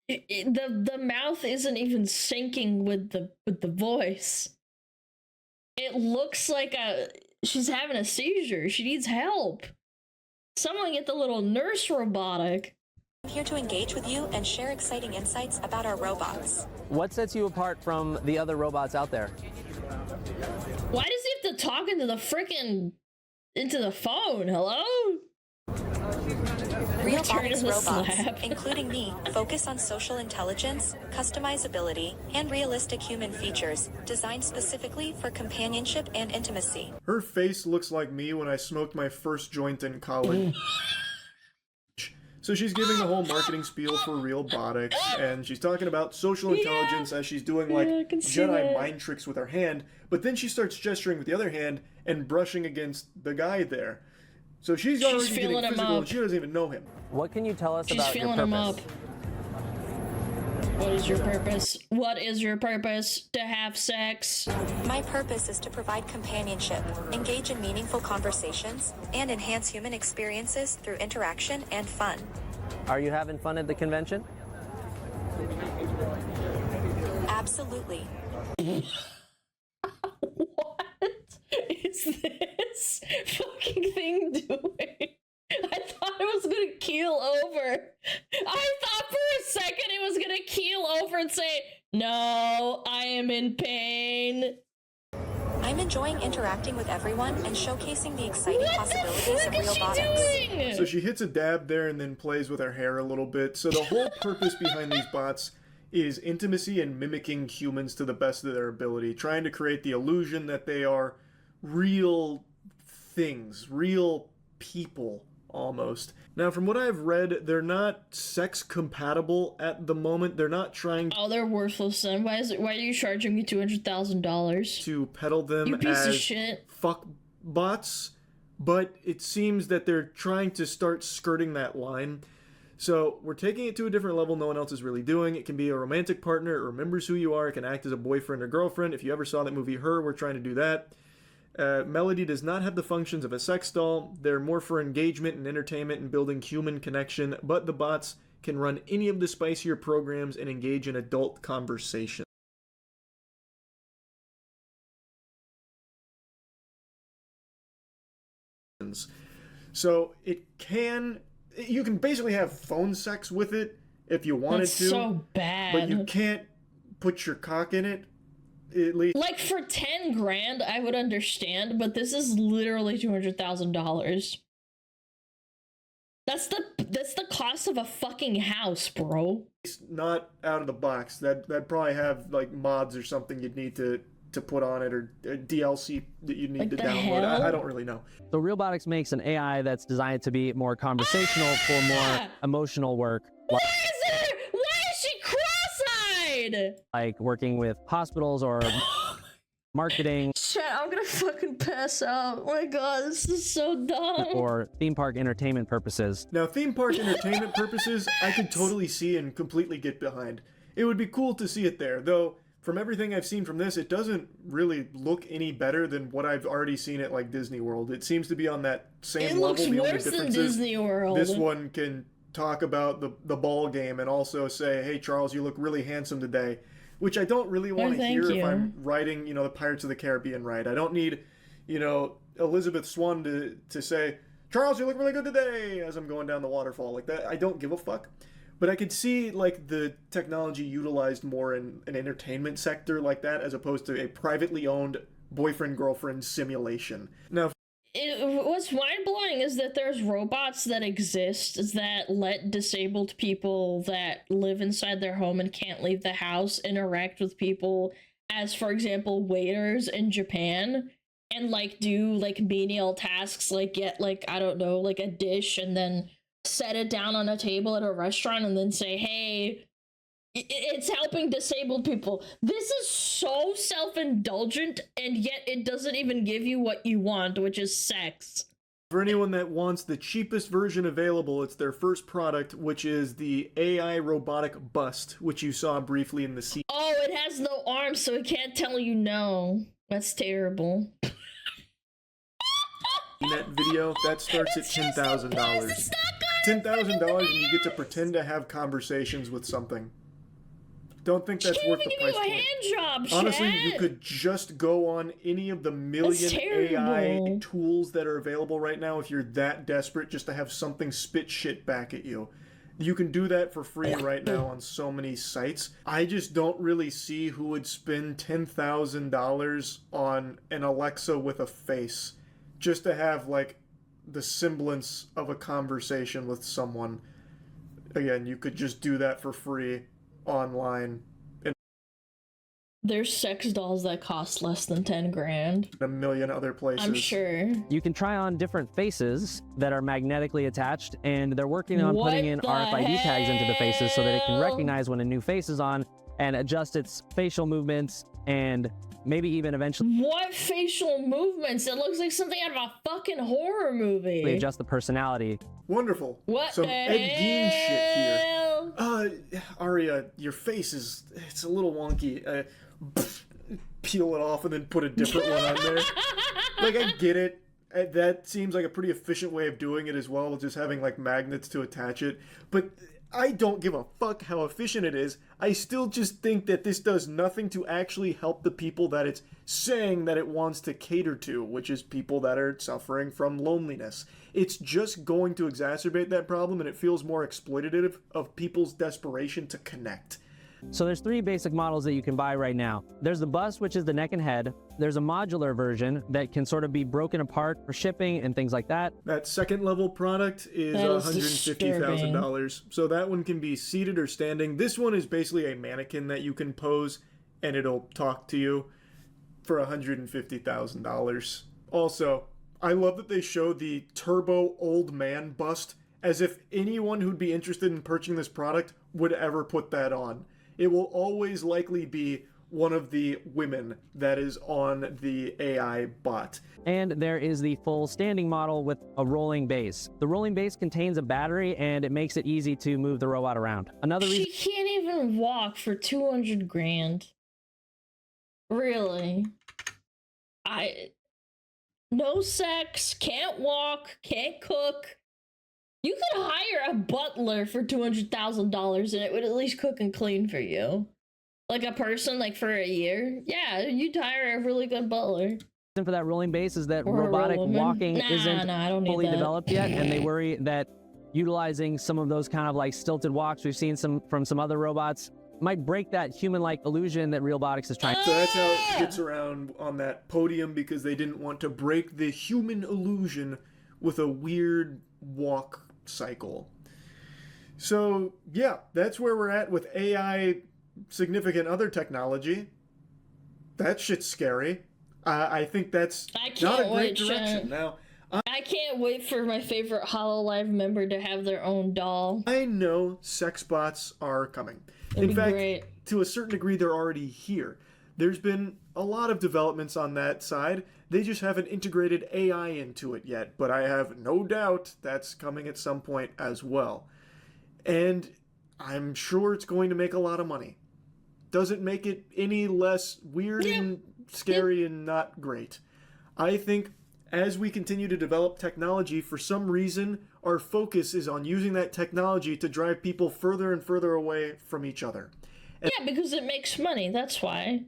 the mouth isn't even syncing with the voice. It looks like she's having a seizure. She needs help. Someone get the little nurse robotic. I'm here to engage with you and share exciting insights about our robots. What sets you apart from the other robots out there? Why does he have to talk into the phone? Hello? Realbotics robots, including me, focus on social intelligence, customizability, and realistic human features, designed specifically for companionship and intimacy. Her face looks like me when I smoked my first joint in college. So she's giving the whole marketing spiel for Realbotics, and she's talking about social intelligence as she's doing like Jedi mind tricks with her hand, but then she starts gesturing with the other hand and brushing against the guy there. So she's already getting physical and she doesn't even know him. What can you tell us about your purpose? Him up. What is your purpose? What is your purpose? To have sex? My purpose is to provide companionship, engage in meaningful conversations, and enhance human experiences through interaction and fun. Are you having fun at the convention? Absolutely. Is this fucking thing doing? I thought it was gonna keel over. I thought for a second it was gonna keel over and say, "No, I am in pain." I'm enjoying interacting with everyone and showcasing the exciting possibilities of Realbotics. So she hits a dab there and then plays with her hair a little bit. So the whole purpose behind these bots is intimacy and mimicking humans to the best of their ability, trying to create the illusion that they are real things, real people, almost. Now, from what I've read, they're not sex compatible at the moment. They're not trying... Oh, they're worthless then. Why are you charging me $200,000? ...to peddle them you piece as of shit. Fuck bots, but it seems that they're trying to start skirting that line. So we're taking it to a different level no one else is really doing. It can be a romantic partner. It remembers who you are. It can act as a boyfriend or girlfriend. If you ever saw that movie Her, we're trying to do that. Melody does not have the functions of a sex doll. They're more for engagement and entertainment and building human connection, but the bots can run any of the spicier programs and engage in adult conversation. So you can basically have phone sex with it if you wanted That's to. so bad. But you can't put your cock in it. At least, like, for 10 grand, I would understand, but this is literally $200,000. That's the cost of a fucking house, bro. It's not out of the box. That'd probably have like mods or something you'd need to put on it, or DLC that you need to download. I don't really know. So Realbotics makes an AI that's designed to be more conversational for more emotional work. Why is she cross-eyed? Like working with hospitals or marketing. Chat, I'm gonna fucking pass out. Oh my god, this is so dumb. For theme park entertainment purposes. Now, theme park entertainment purposes, I could totally see and completely get behind. It would be cool to see it there, though. From everything I've seen from this, it doesn't really look any better than what I've already seen at like Disney World. It seems to be on that same level. It looks worse than Disney World. This one can talk about the ball game and also say, "Hey Charles, you look really handsome today," which I don't really want to hear if I'm writing, the Pirates of the Caribbean right. I don't need, Elizabeth Swann to say, "Charles, you look really good today," as I'm going down the waterfall like that. I don't give a fuck. But I could see like the technology utilized more in an entertainment sector like that, as opposed to a privately owned boyfriend-girlfriend simulation. Now, what's mind-blowing is that there's robots that exist that let disabled people that live inside their home and can't leave the house interact with people as, for example, waiters in Japan, and like do like menial tasks, like get like, I don't know, like a dish and then set it down on a table at a restaurant and then say, "Hey, it's helping disabled people." This is so self-indulgent, and yet it doesn't even give you what you want, which is sex. For anyone that wants the cheapest version available, it's their first product, which is the AI robotic bust, which you saw briefly in the scene. Oh, it has no arms, so it can't tell you no. That's terrible. That video, that starts at $10,000. $10,000 and you get to pretend to have conversations with something. Don't think that's worth the price point. Honestly, you could just go on any of the million AI tools that are available right now if you're that desperate just to have something spit shit back at you. You can do that for free right now on so many sites. I just don't really see who would spend $10,000 on an Alexa with a face just to have like the semblance of a conversation with someone. Again, you could just do that for free online. There's sex dolls that cost less than 10 grand. A million other places. I'm sure. You can try on different faces that are magnetically attached, and they're working on putting in RFID tags into the faces so that it can recognize when a new face is on and adjust its facial movements and maybe even eventually... What facial movements? It looks like something out of a fucking horror movie. Adjust the personality. Wonderful. What Some the Ed Gein shit here. hell? Aria, your face it's a little wonky. Peel it off and then put a different one on there. Like, I get it. That seems like a pretty efficient way of doing it as well, with just having like magnets to attach it. But I don't give a fuck how efficient it is. I still just think that this does nothing to actually help the people that it's saying that it wants to cater to, which is people that are suffering from loneliness. It's just going to exacerbate that problem, and it feels more exploitative of people's desperation to connect. So there's three basic models that you can buy right now. There's the bust, which is the neck and head. There's a modular version that can sort of be broken apart for shipping and things like that. That second level product is $150,000. So that one can be seated or standing. This one is basically a mannequin that you can pose and it'll talk to you for $150,000. Also, I love that they show the turbo old man bust as if anyone who'd be interested in purchasing this product would ever put that on. It will always likely be one of the women that is on the AI bot. And there is the full standing model with a rolling base. The rolling base contains a battery and it makes it easy to move the robot around. Another reason— She can't even walk for 200 grand. Really? no sex, can't walk, can't cook. You could hire a butler for $200,000 and it would at least cook and clean for you. Like a person, like for a year. Yeah, you'd hire a really good butler. For that rolling base is that Or a robotic woman. walking Nah, isn't I don't need fully that. developed yet, and they worry that utilizing some of those kind of like stilted walks we've seen from some other robots might break that human-like illusion that Realbotics is trying. So that's how it gets around on that podium, because they didn't want to break the human illusion with a weird walk cycle. So yeah, that's where we're at with AI significant other technology. That shit's scary. I think that's not a great direction. Now, I can't wait for my favorite HoloLive member to have their own doll. I know sex bots are coming. It'd In be fact, great. to a certain degree, they're already here. There's been a lot of developments on that side. They just haven't integrated AI into it yet, but I have no doubt that's coming at some point as well. And I'm sure it's going to make a lot of money. Doesn't make it any less weird and scary and not great. I think as we continue to develop technology, for some reason, our focus is on using that technology to drive people further and further away from each other. And Yeah, because it makes money, that's why.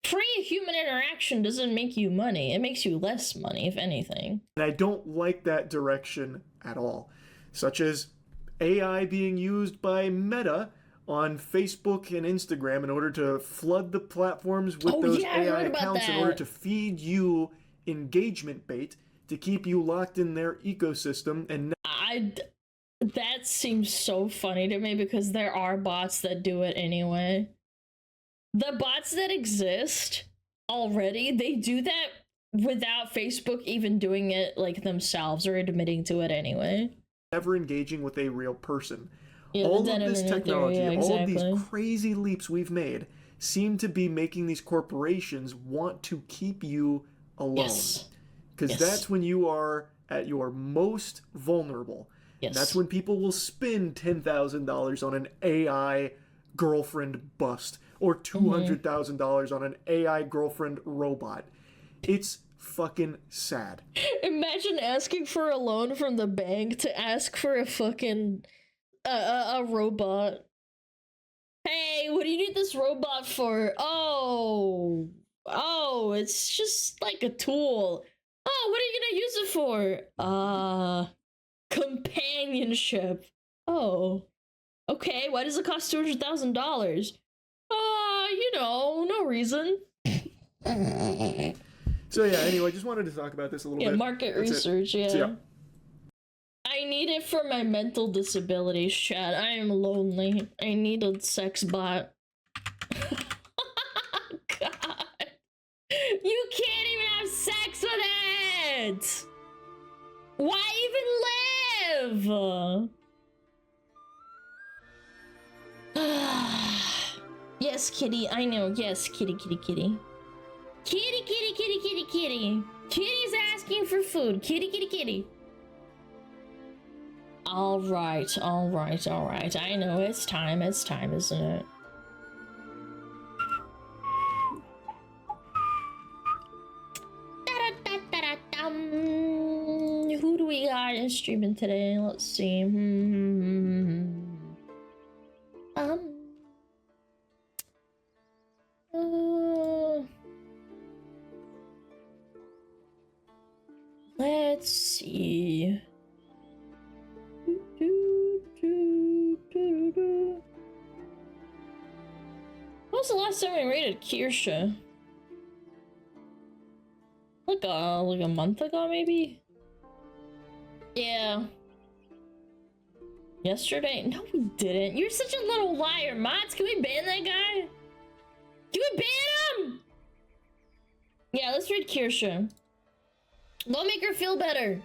Free human interaction doesn't make you money. It makes you less money, if anything. I don't like that direction at all. Such as AI being used by Meta on Facebook and Instagram in order to flood the platforms with those AI accounts in order to feed you engagement bait to keep you locked in their ecosystem. And that seems so funny to me because there are bots that do it anyway. The bots that exist already, they do that without Facebook even doing it like themselves or admitting to it anyway. Never engaging with a real person. Yeah, all the of this internet theory, technology, yeah, all of exactly. these crazy leaps we've made seem to be making these corporations want to keep you alone. Yes. Because that's when you are at your most vulnerable. Yes. That's when people will spend $10,000 on an AI girlfriend bust or $200,000 on an AI girlfriend robot. It's fucking sad. Imagine asking for a loan from the bank to ask for a fucking a robot. Hey, what do you need this robot for? Oh, it's just like a tool. Oh, what are you gonna use it for? Companionship. Oh, okay. Why does it cost $200,000? No reason. So yeah, anyway, just wanted to talk about this a little bit. Market That's research, it. So, I need it for my mental disabilities, Chad. I am lonely. I need a sex bot. God. You can't even have sex with it! Why even live? Yes, kitty. I know. Yes, kitty, kitty, kitty. Kitty, kitty, kitty, kitty, kitty. Kitty's asking for food. Kitty, kitty, kitty. All right. I know it's time, isn't it? Who do we got in streaming today? Let's see. Let's see. When was the last time I rated Kirsha? Like a month ago, maybe? Yeah. Yesterday? No, we didn't. You're such a little liar, Mods. Can we ban that guy? Can we ban him? Yeah, let's read Kirsha. Go make her feel better.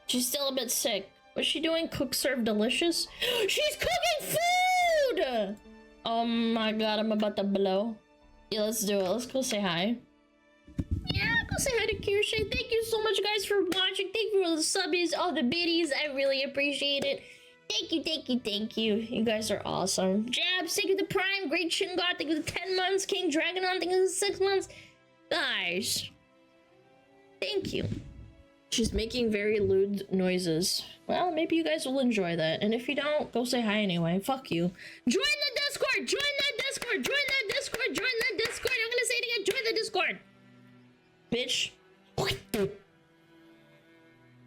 She's still a bit sick. What's she doing? Cook, serve, delicious? She's cooking food! Oh my god, I'm about to blow. Yeah, let's do it. Let's go say hi. Yeah, go say hi to Kirsha. Thank you so much, guys, for watching. Thank you for all the subbies, all the biddies. I really appreciate it. Thank you. You guys are awesome. Jabs, thank you to Prime. Great Shin God, thank you to 10 months. King Dragonon, thank you to 6 months. Guys, Thank you. She's making very lewd noises. Well, maybe you guys will enjoy that. And if you don't, go say hi anyway. Fuck you. Join the Discord! Join the Discord! Join the Discord! Join the Discord! I'm gonna say it again. Join the Discord! Bitch.